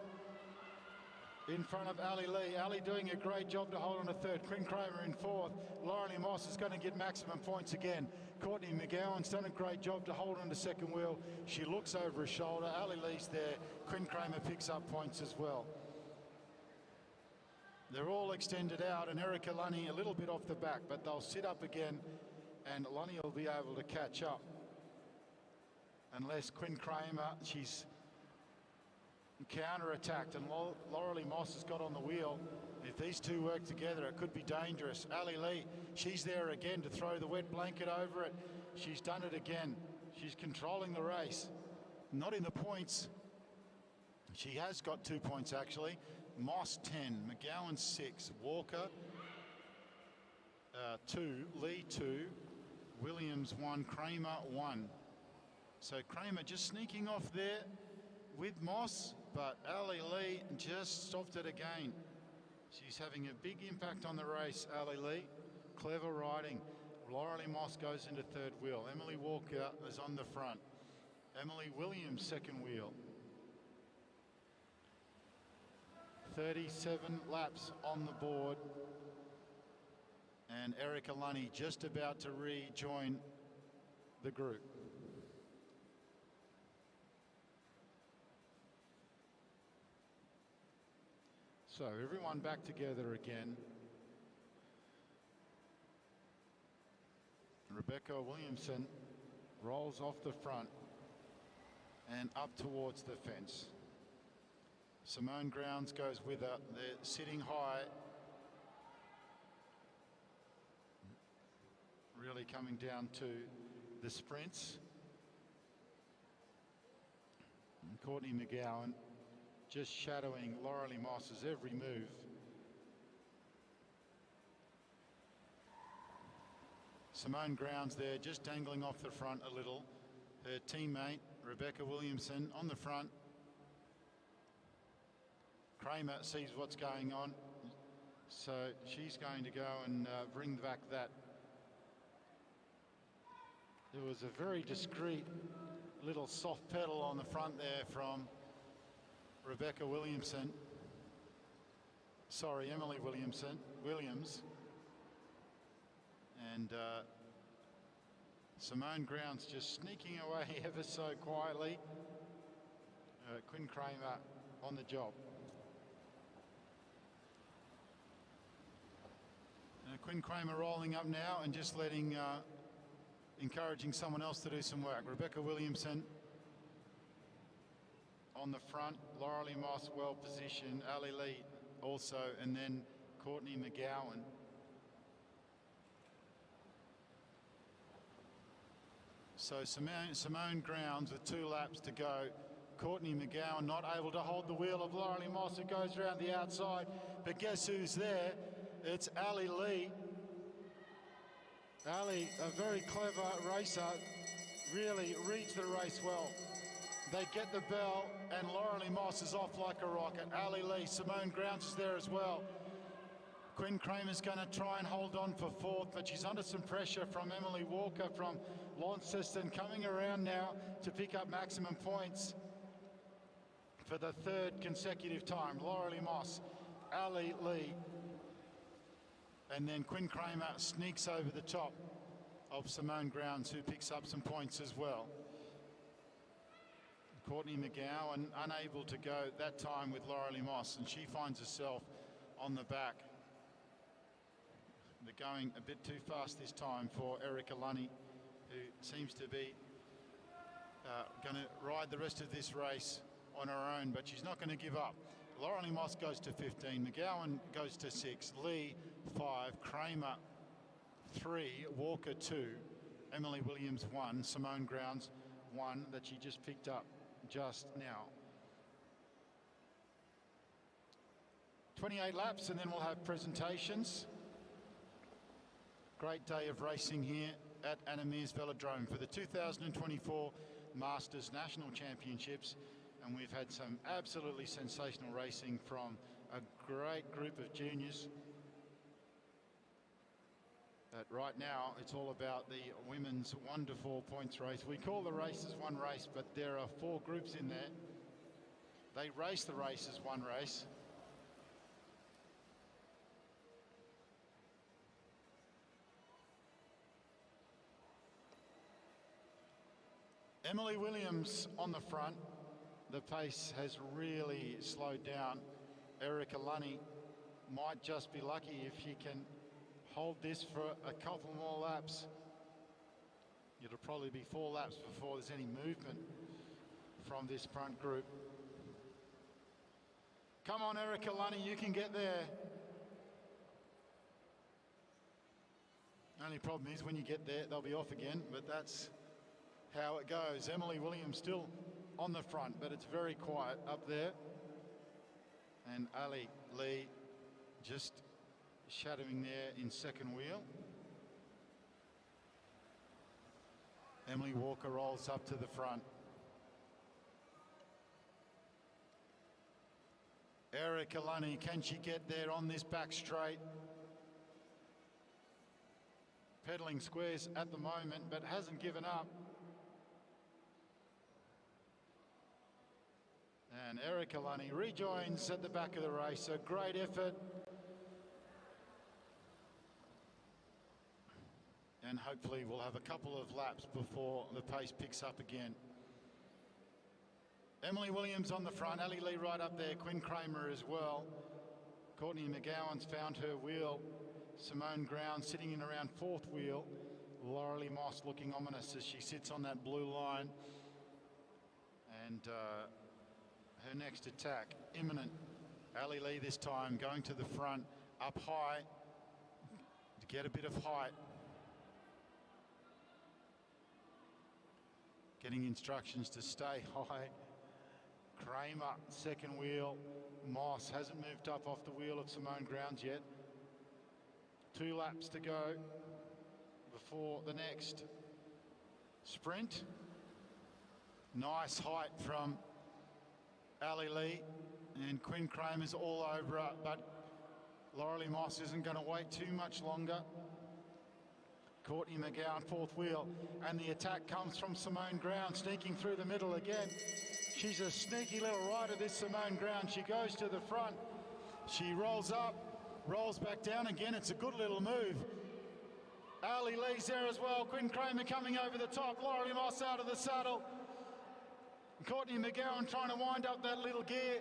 in front of Ali Lee. Ali doing a great job to hold on to third. Quinn Kramer in fourth. Laurelie Moss is going to get maximum points again. Courtney McGowan's done a great job to hold on to second wheel. She looks over her shoulder. Ali Lee's there. Quinn Kramer picks up points as well. They're all extended out, and Erica Lunny a little bit off the back, but they'll sit up again, and Lunny will be able to catch up. Unless Quinn Kramer, she's counter-attacked, and Laurelie Moss has got on the wheel. If these two work together, it could be dangerous. Ali Lee, she's there again to throw the wet blanket over it. She's done it again. She's controlling the race. Not in the points. She has got 2 points, actually. Moss 10, McGowan 6, Walker 2, Lee 2, Williams 1, Kramer 1. So Kramer just sneaking off there with Moss, but Ali Lee just stopped it again. She's having a big impact on the race, Ali Lee. Clever riding. Laurelie Moss goes into third wheel. Emily Walker is on the front. Emily Williams second wheel. 37 laps on the board. And Erica Lunny just about to rejoin the group. So everyone back together again. Rebecca Williamson rolls off the front and up towards the fence. Simone Grounds goes with her. They're sitting high. Really coming down to the sprints. And Courtney McGowan just shadowing Laurelie Moss's every move. Simone Grounds there just dangling off the front a little. Her teammate Rebecca Williamson on the front. Kramer sees what's going on, so she's going to go and bring back that. There was a very discreet little soft pedal on the front there from Rebecca Williamson. Sorry, Emily Williams. And Simone Grounds just sneaking away ever so quietly. Quinn Kramer on the job. Quinn Kramer rolling up now and just letting, encouraging someone else to do some work. Rebecca Williamson on the front, Laurelie Moss well positioned, Ali Lee also, and then Courtney McGowan. So Simone Grounds with 2 laps to go. Courtney McGowan not able to hold the wheel of Laurelie Moss, who goes around the outside, but guess who's there? It's Ali Lee. Ali, a very clever racer, really reads the race well. They get the bell, and Laurelie Moss is off like a rocket. Ali Lee, Simone Grounds is there as well. Quinn Kramer's going to try and hold on for fourth, but she's under some pressure from Emily Walker from Launceston, coming around now to pick up maximum points for the 3rd consecutive time. Laurelie Moss, Ali Lee, and then Quinn Kramer sneaks over the top of Simone Grounds, who picks up some points as well. Courtney McGowan unable to go that time with Laurelie Moss, and she finds herself on the back. They're going a bit too fast this time for Erica Lunny, who seems to be going to ride the rest of this race on her own, but she's not going to give up. Laurelie Moss goes to 15, McGowan goes to 6, Lee 5, Kramer 3, Walker 2, Emily Williams 1, Simone Grounds 1 that she just picked up just now. 28 laps and then we'll have presentations. Great day of racing here at Anna Meares Velodrome for the 2024 Masters National Championships, and we've had some absolutely sensational racing from a great group of juniors. But right now it's all about the women's 1 to 4 points race. We call the races one race, but there are 4 groups in there. They race the race as one race. Emily Williams on the front. The pace has really slowed down. Erica Lunny might just be lucky if she can hold this for a couple more laps. It'll probably be 4 laps before there's any movement from this front group. Come on, Erica Lunny, you can get there. Only problem is when you get there, they'll be off again, but that's how it goes. Emily Williams still on the front, but it's very quiet up there. And Ali Lee just shadowing there in second wheel. Emily Walker rolls up to the front. Erica Lunny, can she get there on this back straight? Pedaling squares at the moment, but hasn't given up. And Erica Lunny rejoins at the back of the race. A great effort. And hopefully we'll have a couple of laps before the pace picks up again. Emily Williams on the front, Ali Lee right up there, Quinn Kramer as well. Courtney McGowan's found her wheel. Simone Grounds sitting in around 4th wheel. Laurelie Moss looking ominous as she sits on that blue line. And her next attack, imminent. Ali Lee this time going to the front, up high to get a bit of height. Getting instructions to stay high. Kramer, second wheel. Moss hasn't moved up off the wheel of Simone Grounds yet. 2 laps to go before the next sprint. Nice height from Ali Lee, and Quinn Kramer's all over her, but Laurelie Moss isn't going to wait too much longer. Courtney McGowan, 4th wheel, and the attack comes from Simone Grounds, sneaking through the middle again. She's a sneaky little rider, this Simone Grounds. She goes to the front, she rolls up, rolls back down again. It's a good little move. Ali Lee's there as well. Quinn Kramer coming over the top. Laurelie Moss out of the saddle. Courtney McGowan trying to wind up that little gear.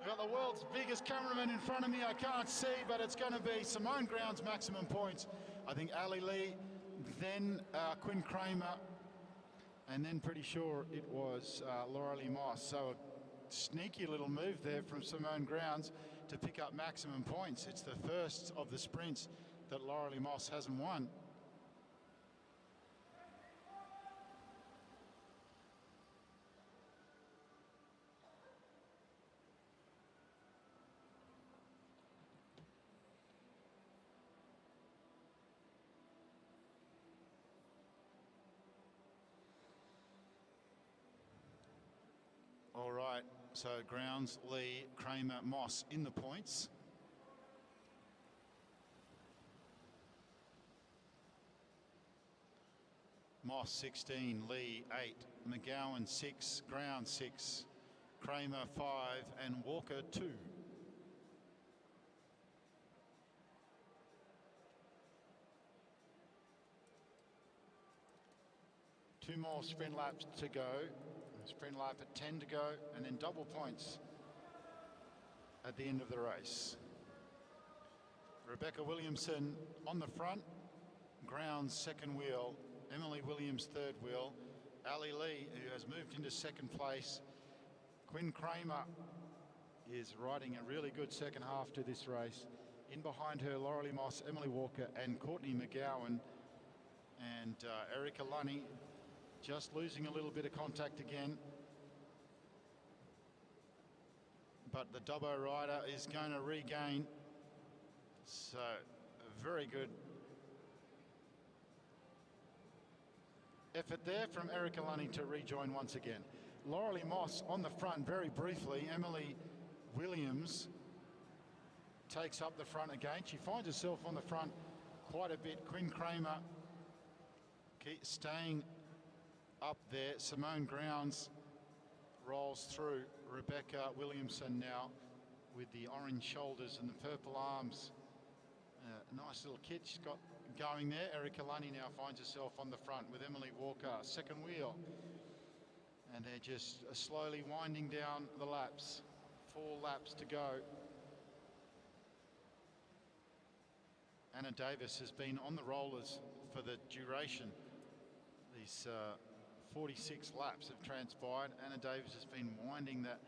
I've got the world's biggest cameraman in front of me. I can't see, but it's going to be Simone Grounds maximum points. I think Ali Lee, then Quinn Kramer, and then pretty sure it was Laurelie Moss. So a sneaky little move there from Simone Grounds to pick up maximum points. It's the first of the sprints that Laurelie Moss hasn't won. All right, so Grounds, Lee, Kramer, Moss in the points. Moss 16, Lee 8, McGowan 6, Grounds 6, Kramer 5, and Walker 2. Two more sprint laps to go. Sprint lap at 10 to go, and then double points at the end of the race. Rebecca Williamson on the front, Grounds second wheel, Emily Williams third wheel, Ali Lee, who has moved into second place. Quinn Kramer is riding a really good second half to this race. In behind her, Laurelie Moss, Emily Walker and Courtney McGowan. And Erica Lunny just losing a little bit of contact again. But the Dubbo rider is going to regain. So a very good effort there from Erica Lunny to rejoin once again. Laurelie Moss on the front very briefly. Emily Williams takes up the front again. She finds herself on the front quite a bit. Quinn Kramer staying up there. Simone Grounds rolls through. Rebecca Williamson now with the orange shoulders and the purple arms. Nice little kit she's got going there. Erica Lunny now finds herself on the front with Emily Walker, second wheel. And they're just slowly winding down the laps. 4 laps to go. Anna Davis has been on the rollers for the duration. These 46 laps have transpired. Anna Davis has been winding that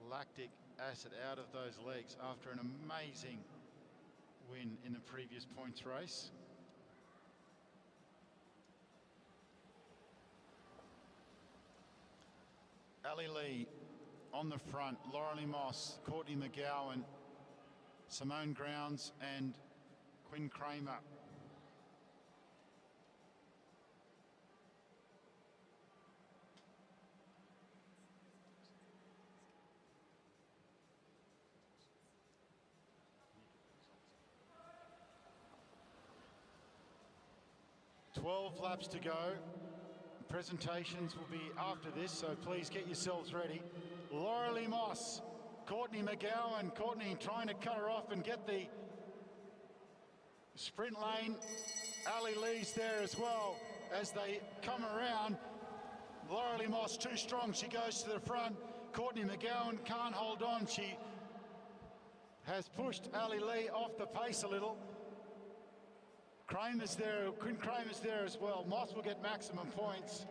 lactic acid out of those legs after an amazing win in the previous points race. Ali Lee on the front, Laurelie Moss, Courtney McGowan, Simone Grounds and Quinn Kramer. "12 laps to go. Presentations will be after this, so please get yourselves ready." Laurelie Moss, Courtney McGowan. Courtney trying to cut her off and get the sprint lane. Ali Lee's there as well as they come around. Laurelie Moss too strong. She goes to the front. Courtney McGowan can't hold on. She has pushed Ali Lee off the pace a little. Kramer's there, Quinn Kramer's there as well. Moss will get maximum points.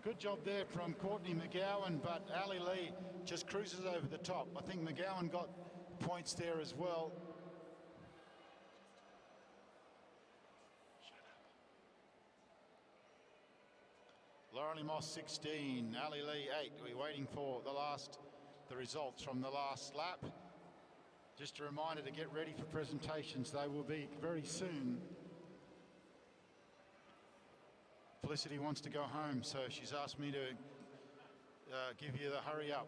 Good job there from Courtney McGowan, but Ali Lee just cruises over the top. I think McGowan got points there as well. Laurelie Moss 16, Ali Lee 8. We're waiting for the results from the last lap. Just a reminder to get ready for presentations. They will be very soon. Felicity wants to go home, so she's asked me to give you the hurry up.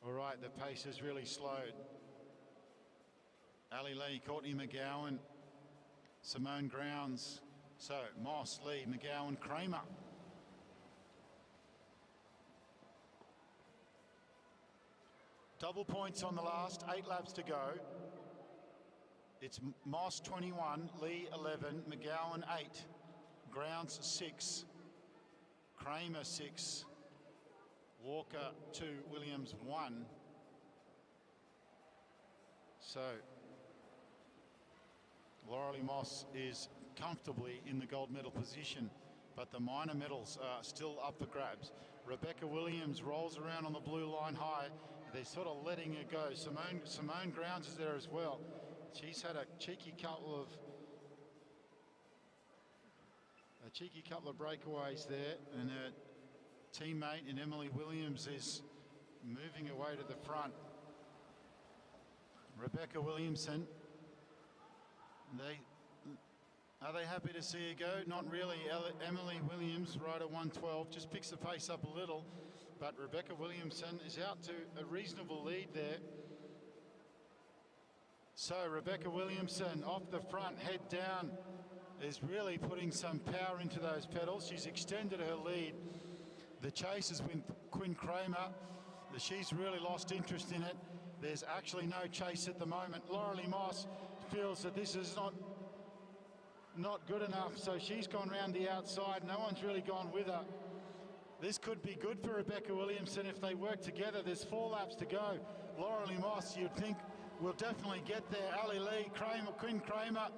All right, the pace has really slowed. Ali Lee, Courtney McGowan, Simone Grounds. So Moss, Lee, McGowan, Kramer. Double points on the last, 8 laps to go. It's Moss 21, Lee 11, McGowan 8, Grounds 6, Kramer 6, Walker 2, Williams 1. So Laurelie Moss is comfortably in the gold medal position, but the minor medals are still up for grabs. Rebecca Williams rolls around on the blue line high. They're sort of letting her go. Simone Grounds is there as well. She's had a cheeky couple of breakaways there, and her teammate in Emily Williams is moving away to the front. Rebecca Williamson, are they happy to see her go? Not really. Emily Williams, rider 112, just picks the pace up a little, but Rebecca Williamson is out to a reasonable lead there. So Rebecca Williamson off the front, head down, is really putting some power into those pedals. She's extended her lead. The chase has been Quinn Kramer. She's really lost interest in it. There's actually no chase at the moment. Laurelie Moss feels that this is not good enough, so she's gone round the outside. No one's really gone with her. This could be good for Rebecca Williamson if they work together. There's 4 laps to go. Laurelie Moss, you'd think, will definitely get there. Ali Lee, Kramer, Quinn Kramer,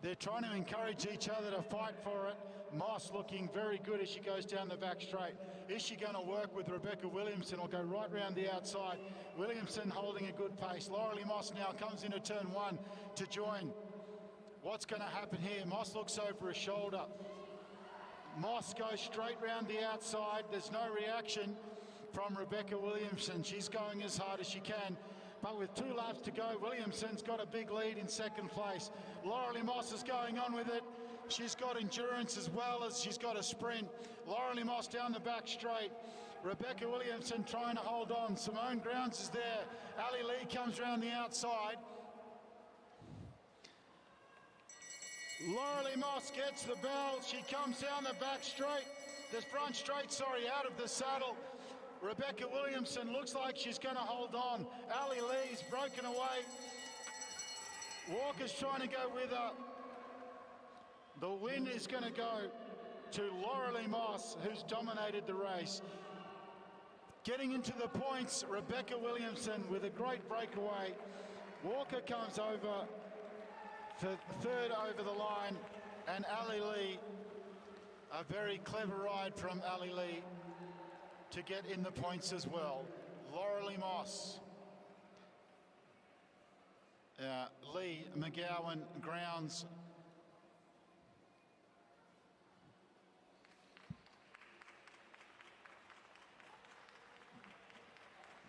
they're trying to encourage each other to fight for it. Moss looking very good as she goes down the back straight. Is she going to work with Rebecca Williamson or go right round the outside? Williamson holding a good pace. Laurelie Moss now comes into turn 1 to join. What's going to happen here? Moss looks over her shoulder. Moss goes straight round the outside. There's no reaction from Rebecca Williamson. She's going as hard as she can. But with 2 laps to go, Williamson's got a big lead in second place. Laurelie Moss is going on with it. She's got endurance as well as she's got a sprint. Laurelie Moss down the back straight. Rebecca Williamson trying to hold on. Simone Grounds is there. Ali Lee comes round the outside. Laurelie Moss gets the bell. She comes down the back straight. The front straight, sorry, out of the saddle. Rebecca Williamson looks like she's going to hold on. Ali Lee's broken away. Walker's trying to go with her. The win is going to go to Laurelie Moss, who's dominated the race. Getting into the points, Rebecca Williamson with a great breakaway. Walker comes over for 3rd over the line, and Ali Lee, a very clever ride from Ali Lee to get in the points as well. Laurelie Moss, Lee, McGowan, Grounds.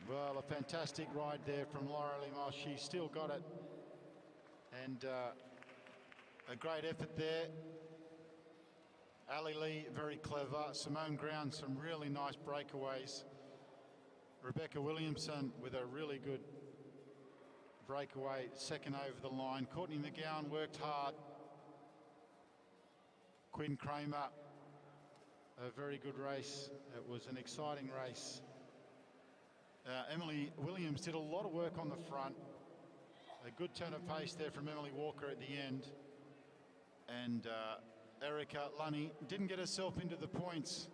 Well, a fantastic ride there from Laurelie Moss. She still got it. And a great effort there. Ali Lee, very clever. Simone Grounds, some really nice breakaways. Rebecca Williamson with a really good breakaway, 2nd over the line. Courtney McGowan worked hard. Quinn Kramer, a very good race. It was an exciting race. Emily Williams did a lot of work on the front. A good turn of pace there from Emily Walker at the end. And Erica Lunny didn't get herself into the points,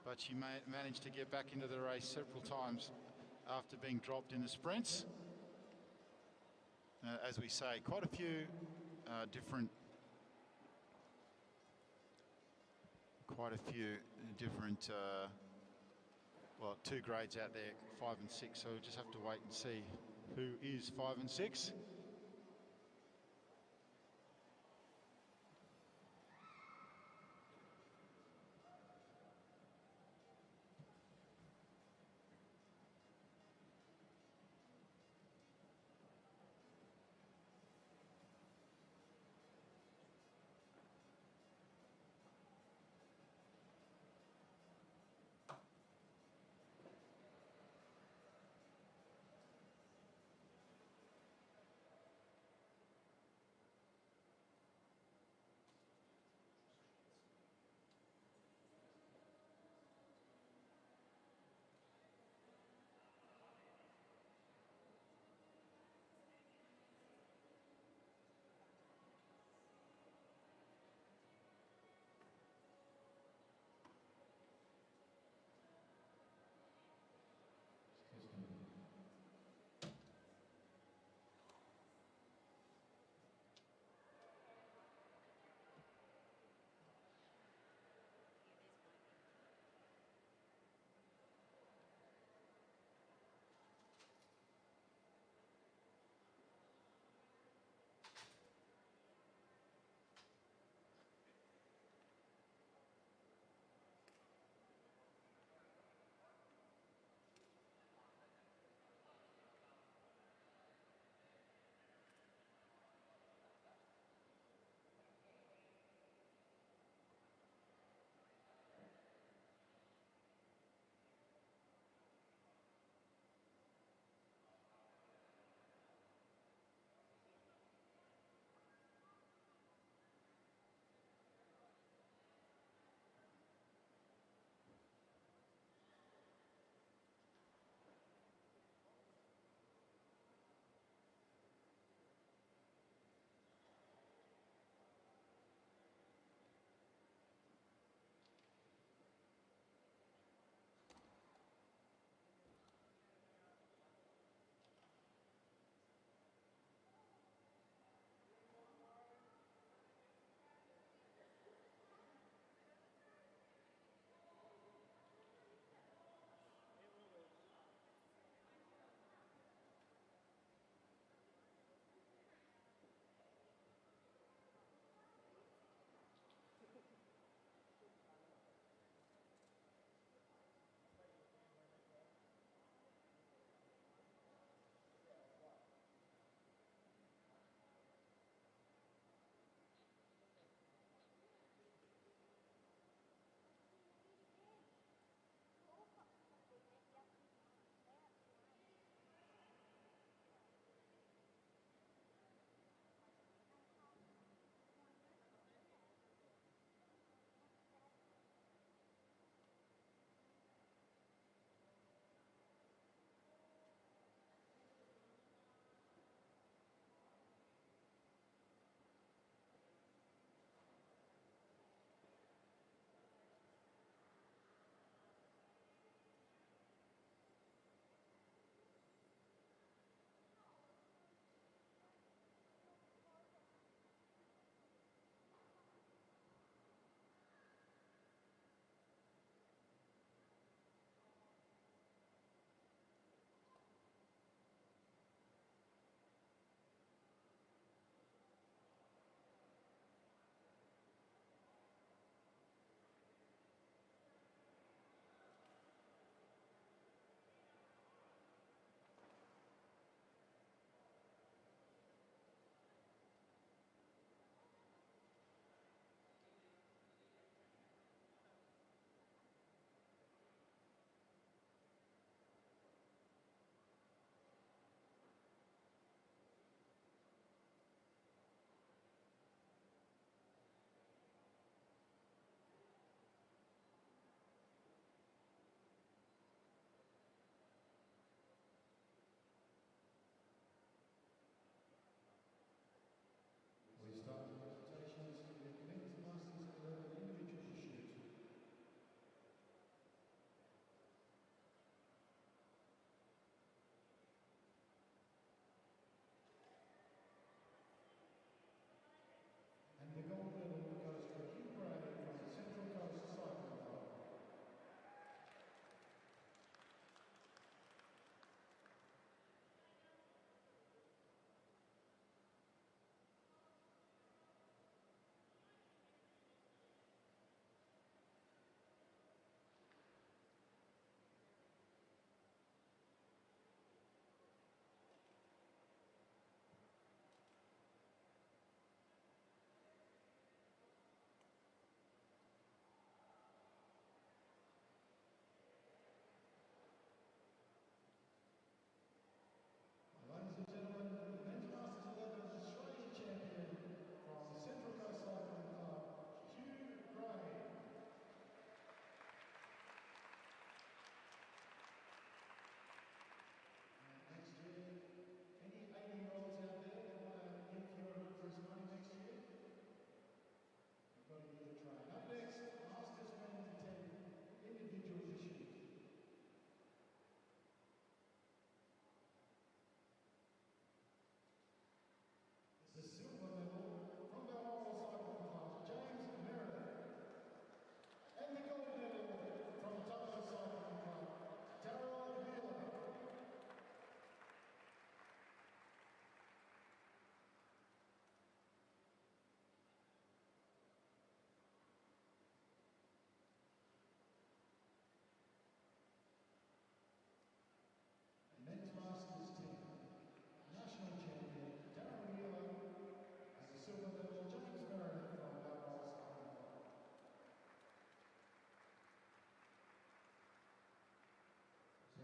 but she managed to get back into the race several times after being dropped in the sprints. As we say, quite a few different well, 2 grades out there, 5 and 6, so we'll just have to wait and see who is 5 and 6.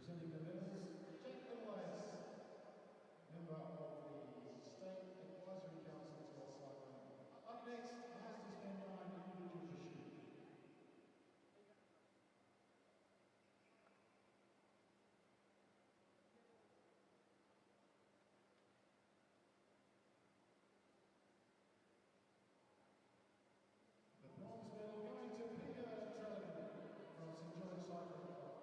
Presenting the medals, Jack Elias, member of the State Advisory Council to AusCycling. Up next, Masters Men 9 individual issue. The bronze medal going to Peter Trelliman from St George Cycling Club.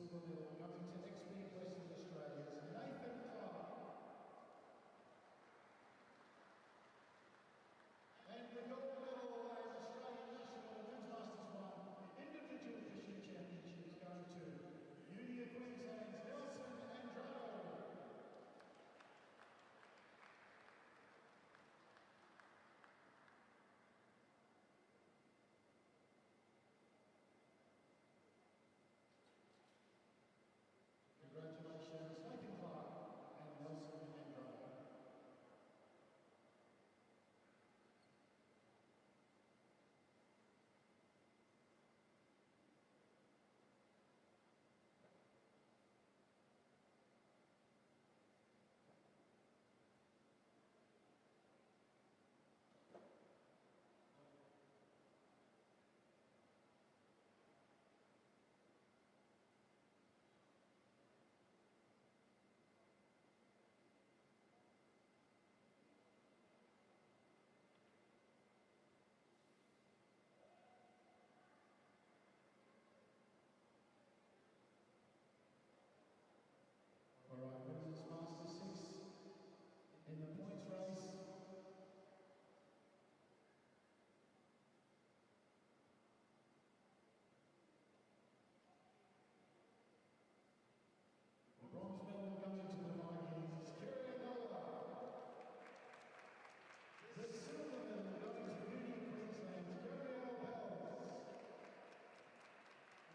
silver medal going to XP Western Australia's Nathan Clark. And the gold medal as Australian National Men's Masters 1 Individual Fishing Championship is going to Uni of Queensland's Nelson Andrade. Congratulations, Nathan Clark and Nelson Andrade. All right, Women's Master 6 in the points race. The bronze medal going to the Vikings, Kerry Nola. The silver medal going to Uni Queensland's Gabrielle Bells.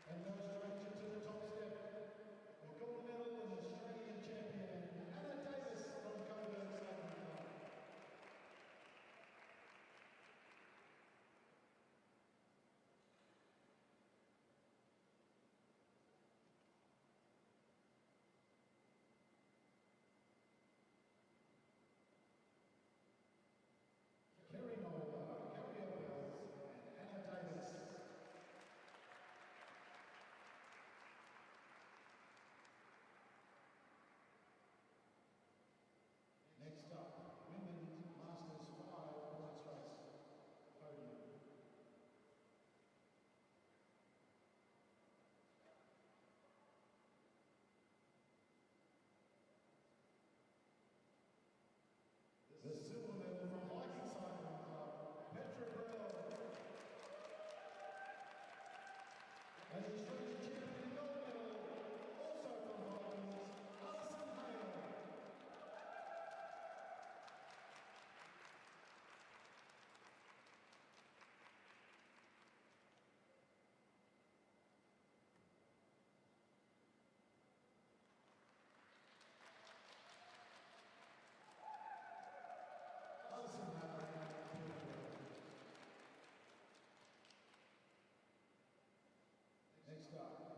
And those directed to the top step. The gold medal and Australian champion, Anna Davis from Coburg, South Africa. Kerry Nola, Gabrielle Bells, and Anna Davis. Next up, Women's Masters 5 points race. Podium. The silver medal from AusCycling Club, Petra Brell. And the Australian champion gold medal, also from Vikings, Alison Hale. Alison Hale. Next up,